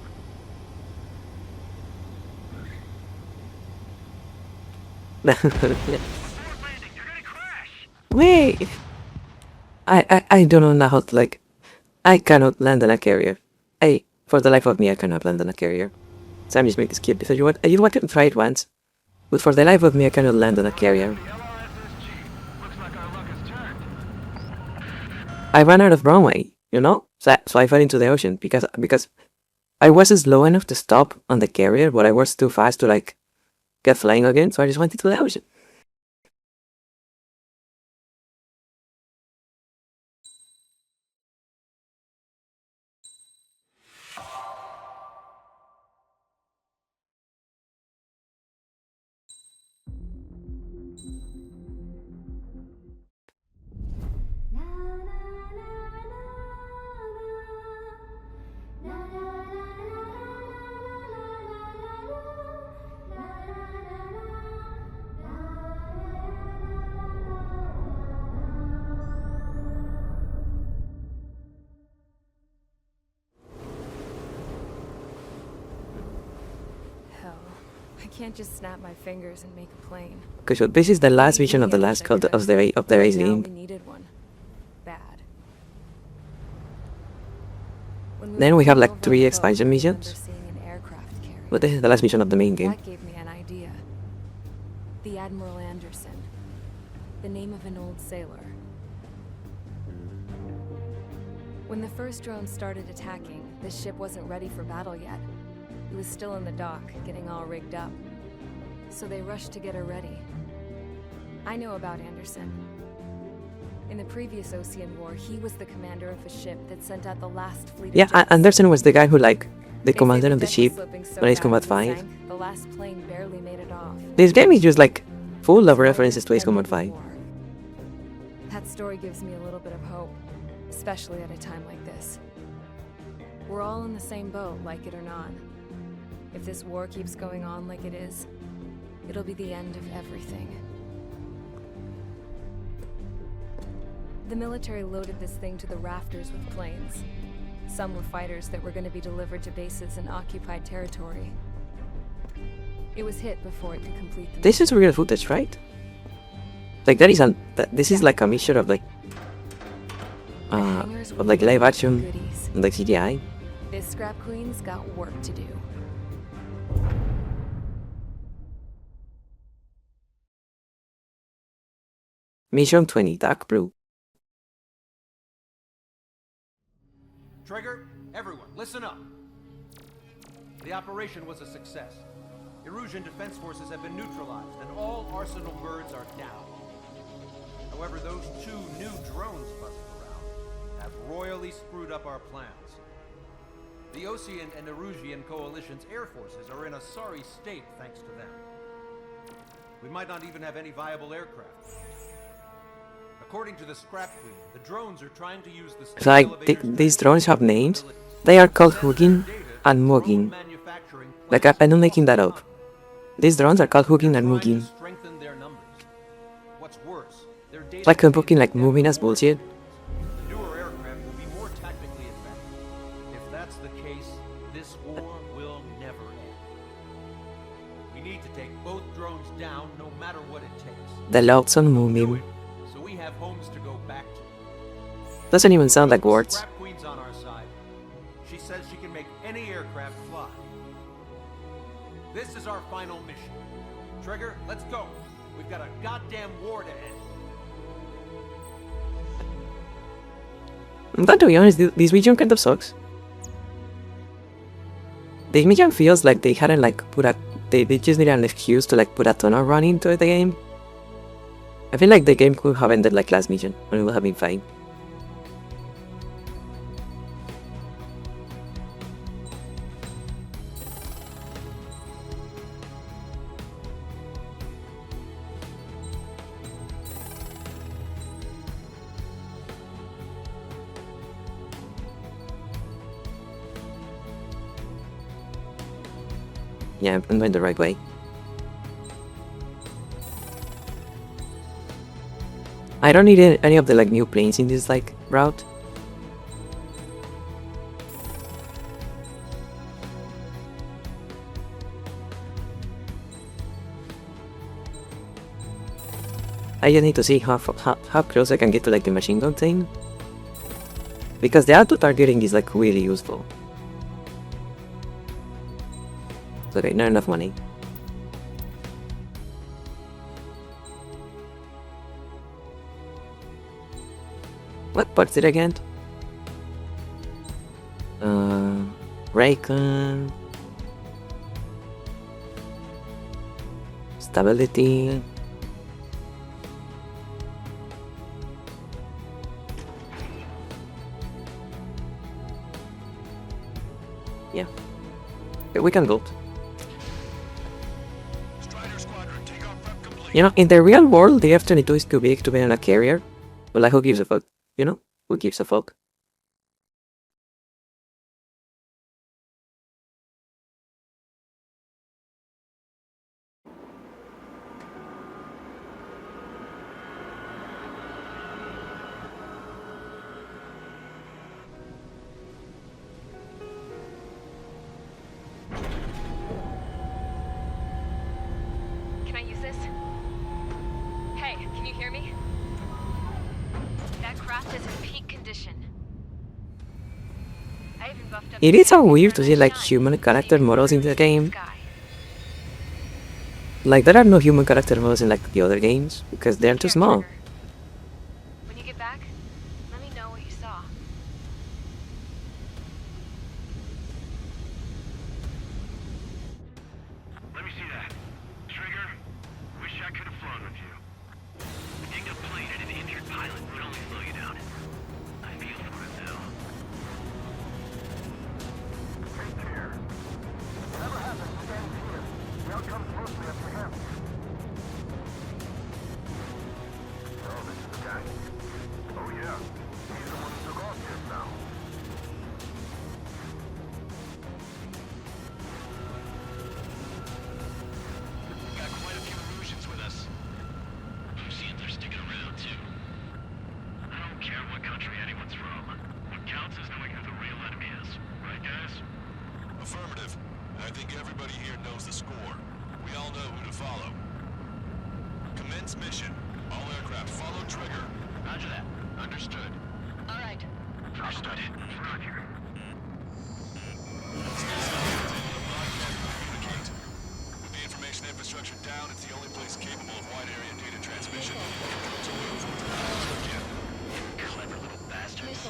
Wait. I don't know how to, like, I cannot land on a carrier. For the life of me, I cannot land on a carrier. So I'm just going to skip this. You want to try it once, but for the life of me, I cannot land on a carrier. I ran out of runway, you know, so I fell into the ocean because I wasn't slow enough to stop on the carrier, but I was too fast to like get flying again. So I just went into the ocean. I can't just snap my fingers and make a plane. Okay, so this is the last mission of the last cult of the race Now game. we needed one. Bad. Then we have like 3 expansion missions. But this is the last mission of the main game. That gave me an idea. The Admiral Anderson. The name of an old sailor. When the first drone started attacking, the ship wasn't ready for battle yet. It was still in the dock, getting all rigged up. So they rushed to get her ready. I know about Anderson. In the previous Ocean War, he was the commander of a ship that sent out the last fleet of Yeah, jets. Anderson was the guy who like the They say commander of the deck ship was slipping so when it's bad Combat he 5. sank, the last plane barely made This game is just like full of references to Ace Combat 5. That story gives me a little bit of hope, especially at a time like this. We're all in the same boat, like it or not. If this war keeps going on like it is, it'll be the end of everything. The military loaded this thing to the rafters with planes. Some were fighters that were going to be delivered to bases in occupied territory. It was hit before it could complete the This is real footage, right? Like this is like a mixture of like live action and like CGI. This scrap queen's got work to do. Mission 20, Dark Blue. Trigger, everyone, listen up. The operation was a success. Erusian defense forces have been neutralized, and all Arsenal birds are down. However, those 2 new drones buzzing around have royally screwed up our plans. The Osean and Erusian coalition's air forces are in a sorry state thanks to them. We might not even have any viable aircraft. According to the Scrap Queen, the drones are trying to use the It's like these drones have names. They are called Hugin and Muggin. Like I'm not making that up. These drones are called Hugin and Muggin. What's worse, their data It's like I'm fucking like moving as bullshit. The newer aircraft will be more tactically effective. If that's the case, this war will never end. We need to take both drones down no matter what it takes. The loads on moving. So we have homes to go back to. Doesn't even sound like words. Scrap Queen's on our side. She says she can make any aircraft fly. This is our final mission. Trigger, let's go. We've got a goddamn war to end. I'm glad to be honest, this region kind of sucks. This mission feels like they hadn't like they just needed an excuse to like put a ton of run into the game. I feel like the game could have ended like last mission and it would have been fine. Yeah, I'm going the right way. I don't need any of the like new planes in this like route. I just need to see how close I can get to like the machine gun thing. Because the auto targeting is like really useful. Okay, not enough money. What parts did I get? Raycon. Stability. Yeah. Okay, we can go. You know, in the real world, the F-22 is too big to be on a carrier. But like, who gives a fuck? You know? Who gives a fuck? Can I use this? Hey, can you hear me? That craft is in peak condition. I even buffed up. It is so weird to see like human character models in the game. Like there are no human character models in like the other games because they're too small. When you get back, let me know what you saw. Let me see that. Trigger, wish I could have flown with you. A dinged up plane and an injured pilot would only slow you down. I feel for it though. Take care. Whatever happens, stand here. The outcome's mostly up to him. I think everybody here knows the score. We all know who to follow. Commence mission. All aircraft follow trigger. Roger that. Understood. All right. Understood. Roger. Communicate. With the information infrastructure down, it's the only place capable of wide area data transmission. Control to move. Again. Clever little bastards.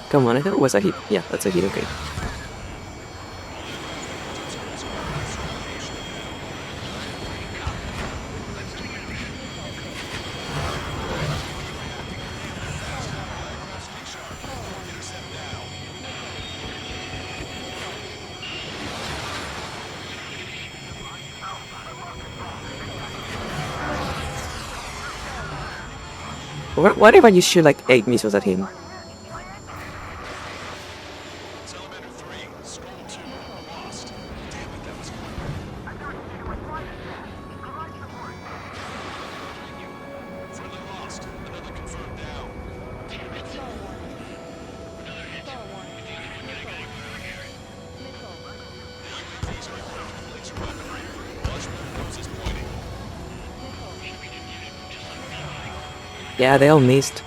Come on, I thought it was a hit. Yeah, that's a hit, okay. What if I just shoot like 8 missiles at him? Yeah, they all missed.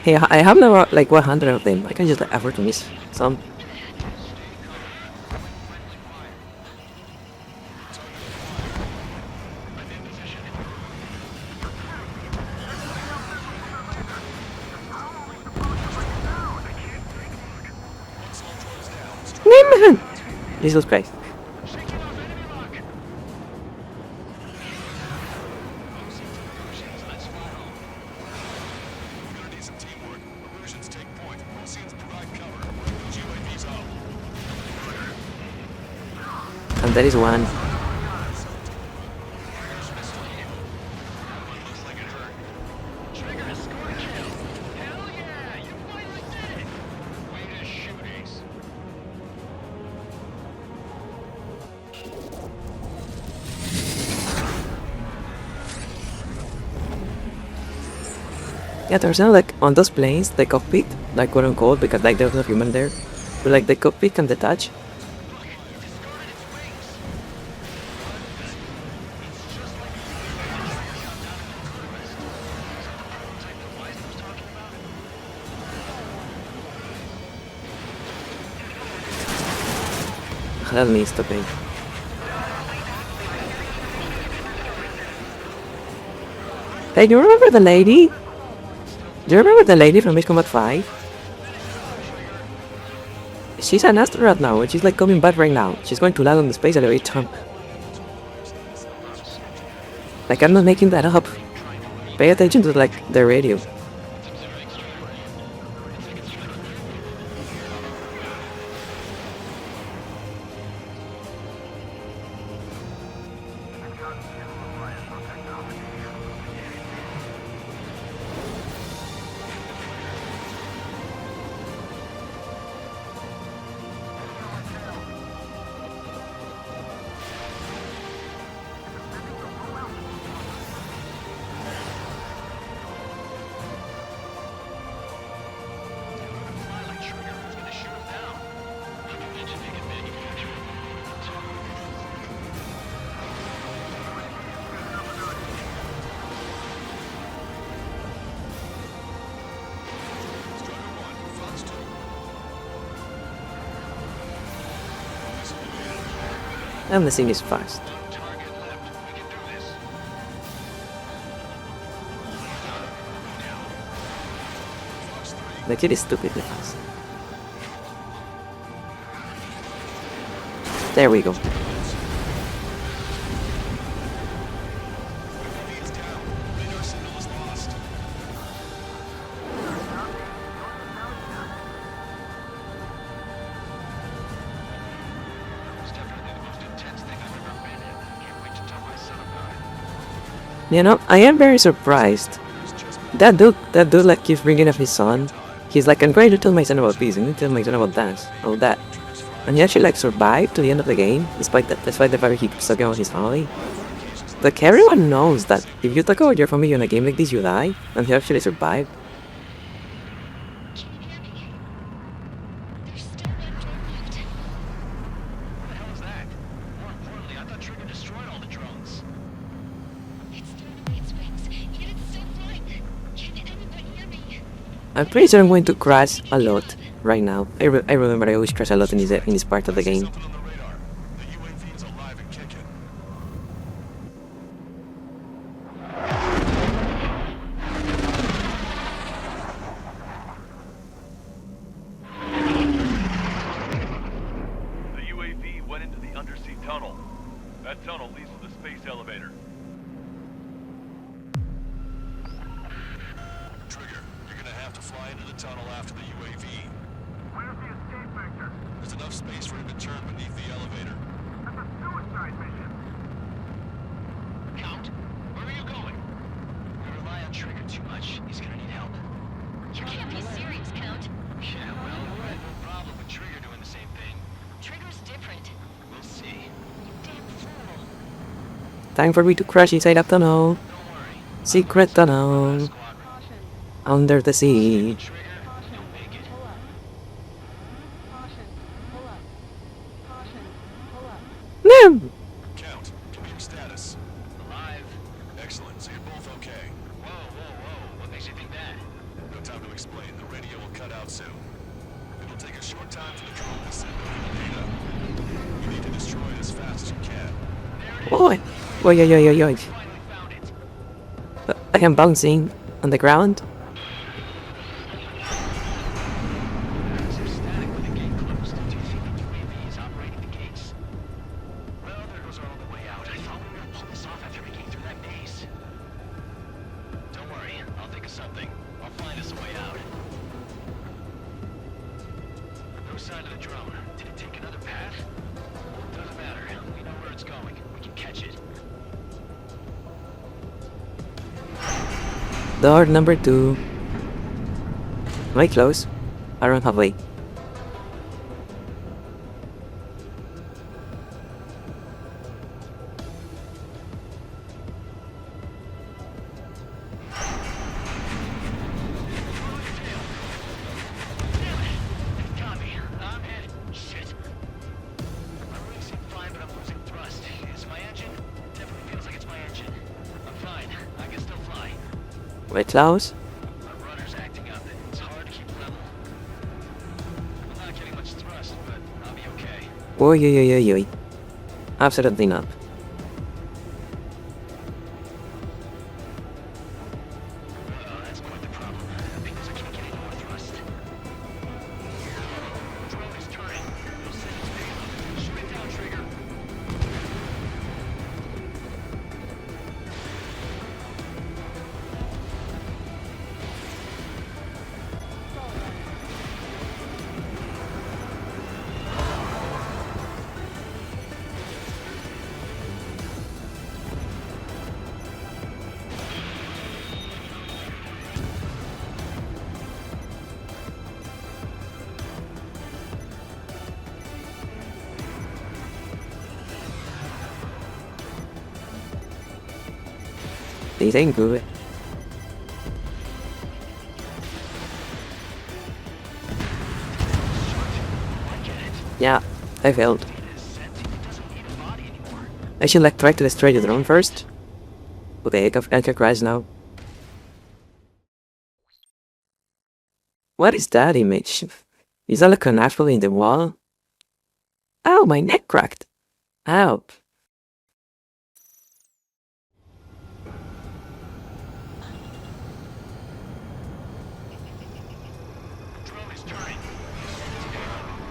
Hey, I have now like 100 of them. I can just like, afford to miss some. Jesus Christ. And there is one. Yeah, there's no like on those planes, the cockpit, like quote unquote, because like there's no human there, but like the cockpit can detach. That means to pay. Hey, do you remember the lady? Do you remember the lady from Ace Combat 5? She's an astronaut now, and she's like coming back right now. She's going to land on the space elevator. Like, I'm not making that up. Pay attention to like the radio. And the thing is fast. Like it is stupidly fast. There we go. You know, I am very surprised. That dude like keeps bringing up his son. He's like, I'm going to tell my son about peace, I'm going to tell my son about dance, all that. And he actually like survived to the end of the game, despite the fact that he keeps talking about his family. Like everyone knows that if you talk about your family in a game like this, you die, and he actually survived. I'm pretty sure I'm going to crash a lot right now. I remember I always crash a lot in this part of the game. The UAV went into the undersea tunnel. That tunnel leads to the space elevator. Trigger, you're gonna have to fly into the tunnel after the UAV. Where's the escape vector? There's enough space for him to turn beneath the elevator. That's a suicide mission. Count, where are you going? We rely on Trigger too much. He's gonna need help. You can't be serious, Count. Yeah, well, I have no problem with Trigger doing the same thing. Trigger's different. We'll see. Damn fool. Time for me to crash inside a tunnel. Secret tunnel. Under the sea. No! Count, computer status. Alive. Excellent, so you're both okay. Whoa, whoa, whoa. What makes you think that? No time to explain. The radio will cut out soon. It'll take a short time for the drone to send over the data. You need to destroy it as fast as you can. Oi! Oi, oi, oi, oi, oi. I am bouncing on the ground. Don't worry, I'll think of something. I'll find us a way out. No sign of the drone. Did it take another path? Doesn't matter. We know where it's going. We can catch it. Door number 2. Am I close? Around halfway. Got me. I'm hit. Shit. I'm racing fine, but I'm losing thrust. Is my engine? Definitely feels like it's my engine. I'm fine. I can still fly. Way close. My rudder's acting up. It's hard to keep level. I'm not getting much thrust, but I'll be okay. Oi, oi, oi, oi, oi. Absolutely not. That's quite the problem. Because I can't get any more thrust. Drone is turning. You'll send its payload. Shoot it down, Trigger. This ain't good. Yeah, I failed. I should like try to destroy the drone first. Okay, I can crash now. What is that image? Is that like an apple in the wall? Ow, my neck cracked. Ow. Drone is turning.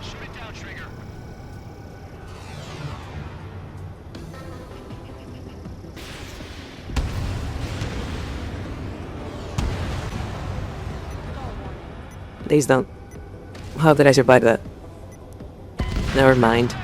Shoot it down, Trigger. Please don't. How did I survive that? Never mind.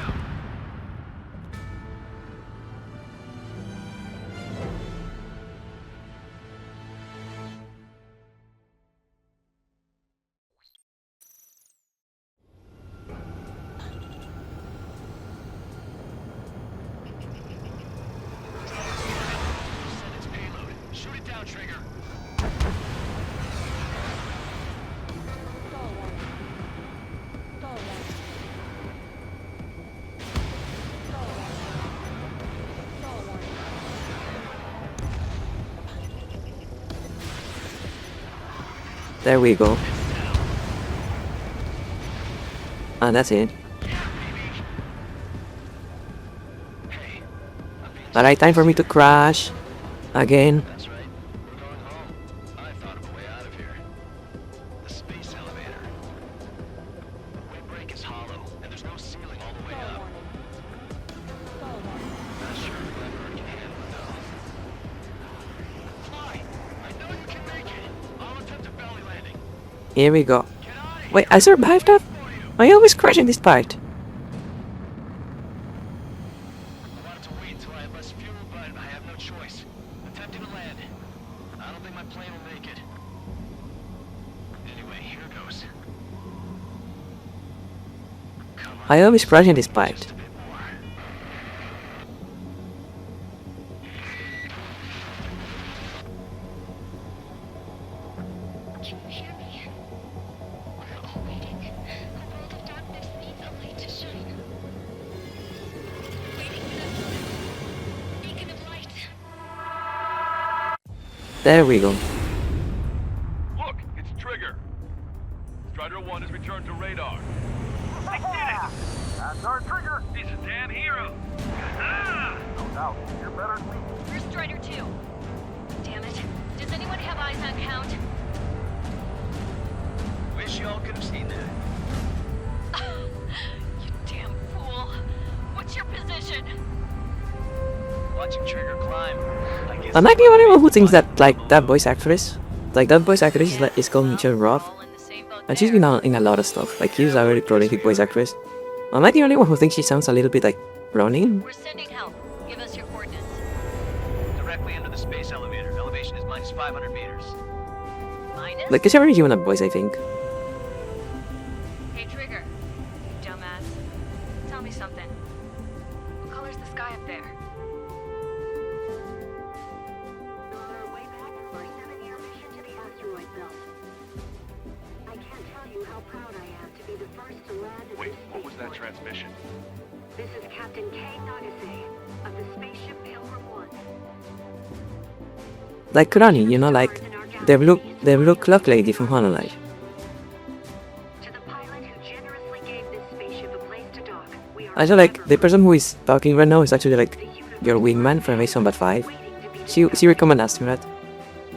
There we go. And that's it. Alright, time for me to crash. Again. That's right. We're going home. I thought of a way out of here. The space elevator. The windbreak is hollow, and there's no ceiling all the way up. Not sure if Leopard can handle it, though. Fly! I know you can make it! I'll attempt a belly landing. Here we go. Wait, I survived that? I always crash in this part. I wanted to wait until I had less fuel, but I have no choice. Attempting to land. I don't think my plane will make it. Anyway, here goes. I always crash in this part. Can you hear me? We're all waiting. A world of darkness needs a light to shine. Waiting for that beacon of light. There we go. Look, it's Trigger. Strider 1 has returned to radar. I did it! That's our Trigger. He's a damn hero. No doubt. You're better than me. Where's Strider 2? Damn it. Does anyone have eyes on Count? Wish y'all could have seen that. You damn fool. What's your position? Watching Trigger climb. I guess I'm not the only one who thinks that, like, that voice actress. Like, that voice actress is called Michelle Roth. And she's been in a lot of stuff. Like, she's a very prolific voice actress. Am I the only one who thinks she sounds a little bit like Ronin? We're sending help. Give us your coordinates. Directly under the space elevator. Elevation is minus 500 meters. Minus? Like, it's a very human voice, I think. Hey, Trigger. You dumbass. Tell me something. What color's the sky up there? On our way back from our 7-year mission to the asteroid belt. I can't tell you how proud I am to be the first to land at Wait, this what was that transmission? This is Captain K. Nagase of the spaceship Pilgrim 1. Like Kurani, you know, like the blue clock lady from Honolulu. To the pilot who generously gave this spaceship a place to dock, we are I feel like the person who is talking right now is actually like your wingman from Mason Bat 5. She recommended us to that.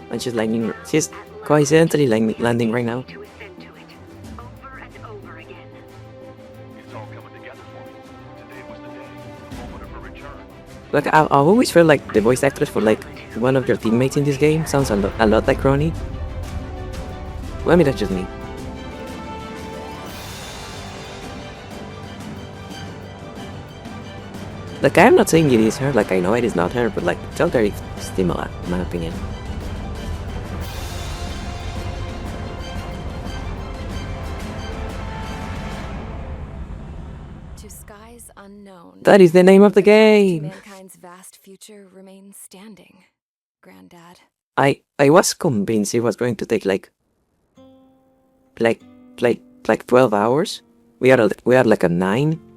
And she's landing, she's coincidentally landing right now. to ascend to it over and over again. It's all coming together for me. Today was the day. The moment of her return. Like, I always feel like the voice actress for like one of your teammates in this game sounds a lot like Ronnie. Well, I mean, that's just me. Like, I'm not saying it is her, like, I know it is not her, but like, it's all very similar, in my opinion. To skies unknown. That is the name of the game! Mankind's vast future remains standing, Granddad. I was convinced it was going to take like 12 hours. We are like a 9.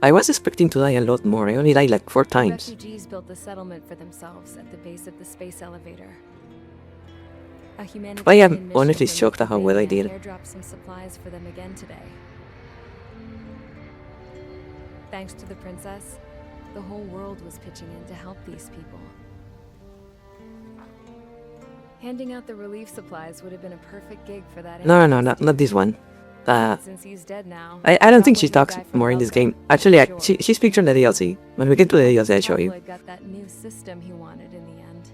I was expecting to die a lot more. I only died like 4 times. Refugees built the settlement for themselves at the base of the space elevator. A humanitarian I am mission honestly from shocked at how well I Japan did. airdropped some supplies for them again today. Thanks to the princess, the whole world was pitching in to help these people. Handing out the relief supplies would have been a perfect gig for that. No, not this one. Since he's dead now, I don't think she probably talks the guy more in from this Belgium, game. Actually, for sure. she speaks on the DLC. When we get to the DLC, I'll show you. Tabloid got that new system he wanted in the end.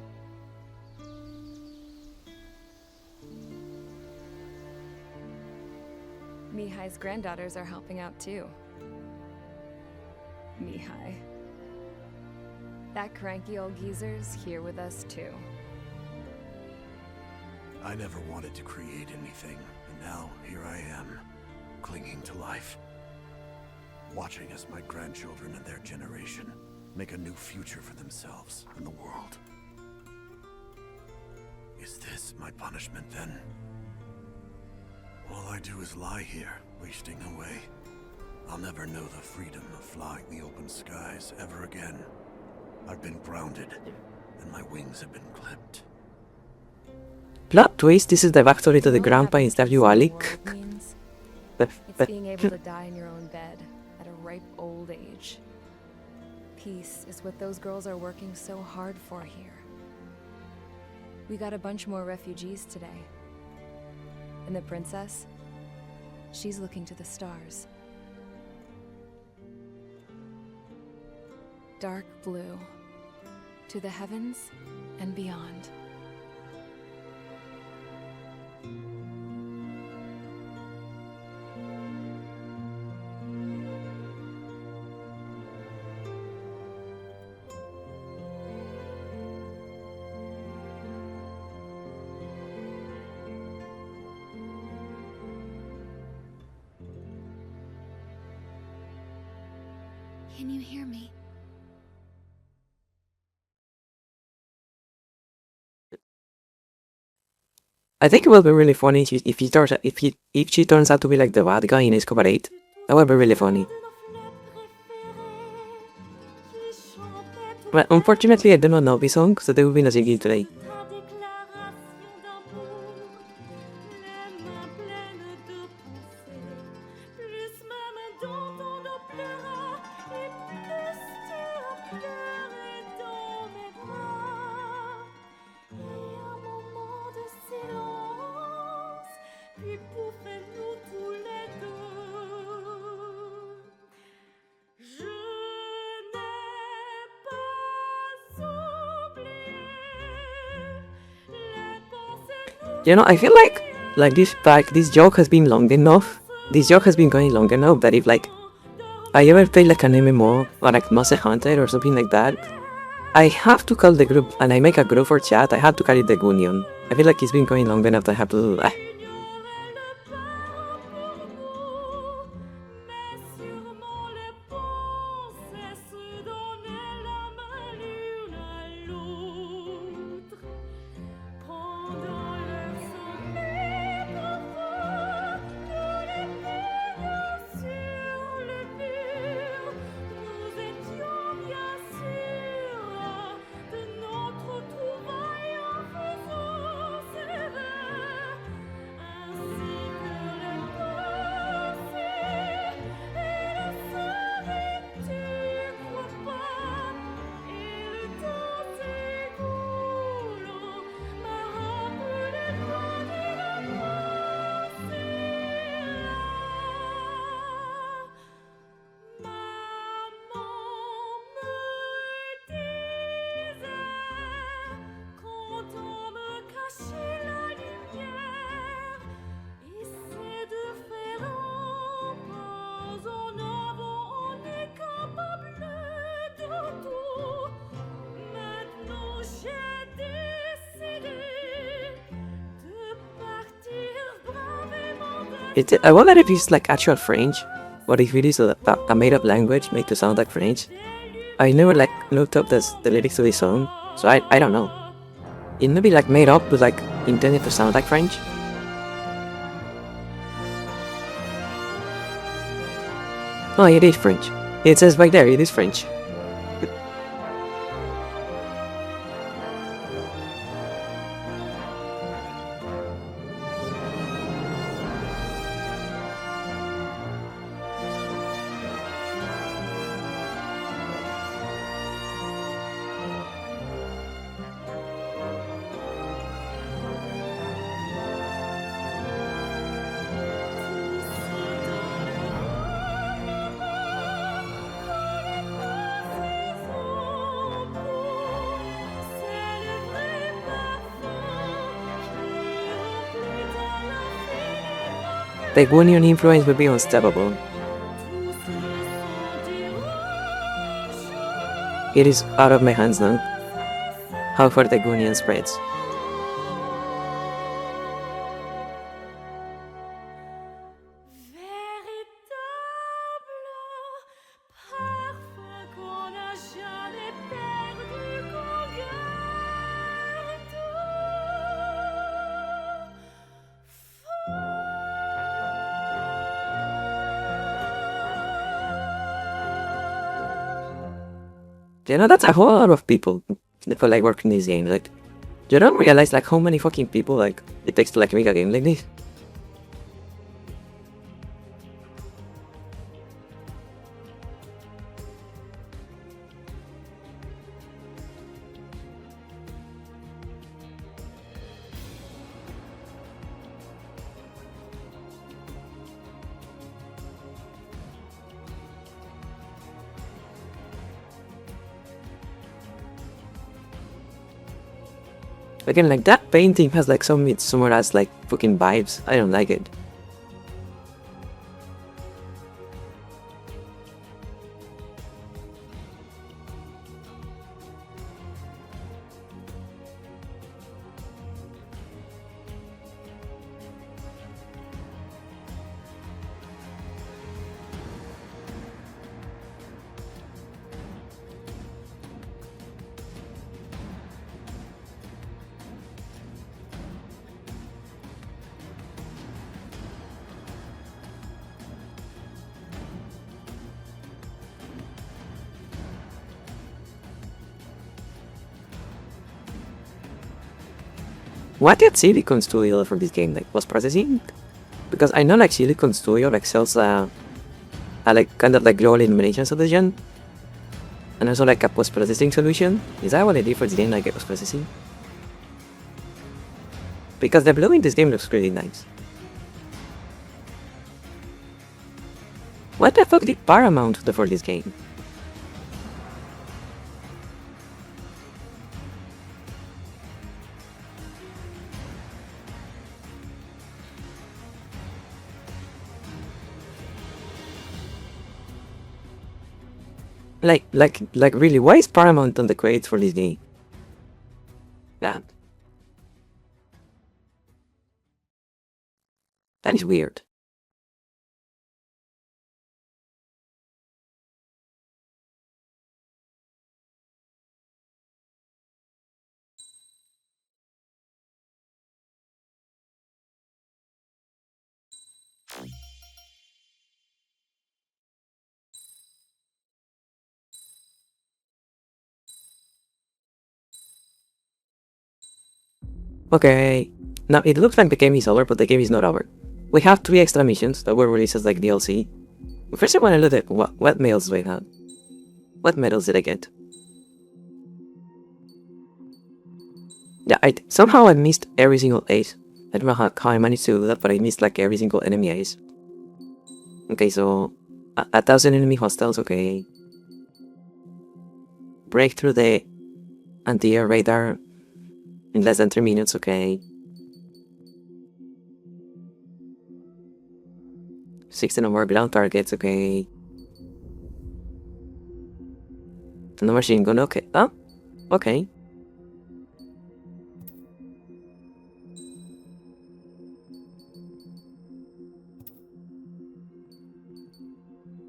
Mihai's granddaughters are helping out too. Mihai. That cranky old geezer's here with us too. I never wanted to create anything, and now here I am, clinging to life. Watching as my grandchildren and their generation make a new future for themselves and the world. Is this my punishment then? All I do is lie here, wasting away. I'll never know the freedom of flying the open skies ever again. I've been grounded, and my wings have been clipped. Plot twist, this is the backstory to the grandpa instead of you, Alec. It's being able to die in your own bed at a ripe old age. Peace is what those girls are working so hard for here. We got a bunch more refugees today. And the princess, she's looking to the stars. Dark blue, to the heavens and beyond. Can you hear me? I think it will be really funny if she turns out to be like the bad guy in Escobar 8. That would be really funny. But unfortunately, I do not know this song, so they will be not singing today. You know, I feel like this joke has been long enough. This joke has been going long enough that if like I ever play like an MMO or like Monster Hunter or something like that, I have to call the group and I make a group for chat. I have to carry the Gunion. I feel like it's been going long enough that I have to do that. I wonder if it's like actual French, or if it is a made-up language made to sound like French. I never like looked up the lyrics to this song, so I don't know. It may be like made up but like intended to sound like French. Oh, it is French. It says right there, it is French. The Gunion influence will be unstoppable. It is out of my hands now. How far the Gunion spreads. You know, that's a whole lot of people for like working this game. Like, You don't realize like how many fucking people like it takes to like make a game like this. Again, like that painting has like some Midsommar as like fucking vibes. I don't like it. What did Silicon Studio for this game, like post-processing? Because I know like Silicon Studio like sells a like kind of like global illumination solution, and also like a post-processing solution. Is that what they did for this game, like post-processing? Because the blue in this game looks really nice. What the fuck did Paramount do for this game? Like really, why is Paramount on the credits for this game? Yeah. That is weird. Okay, now it looks like the game is over, but the game is not over. We have 3 extra missions that were released as like DLC. First I want to look at what medals do I have. What medals did I get? Yeah, somehow I missed every single ace. I don't know how I managed to do that, but I missed like every single enemy ace. Okay, so 1,000 enemy hostiles, okay. Break through the anti-air radar in less than 3 minutes, okay. 16 or more ground targets, okay. No machine gun, okay. Oh, okay.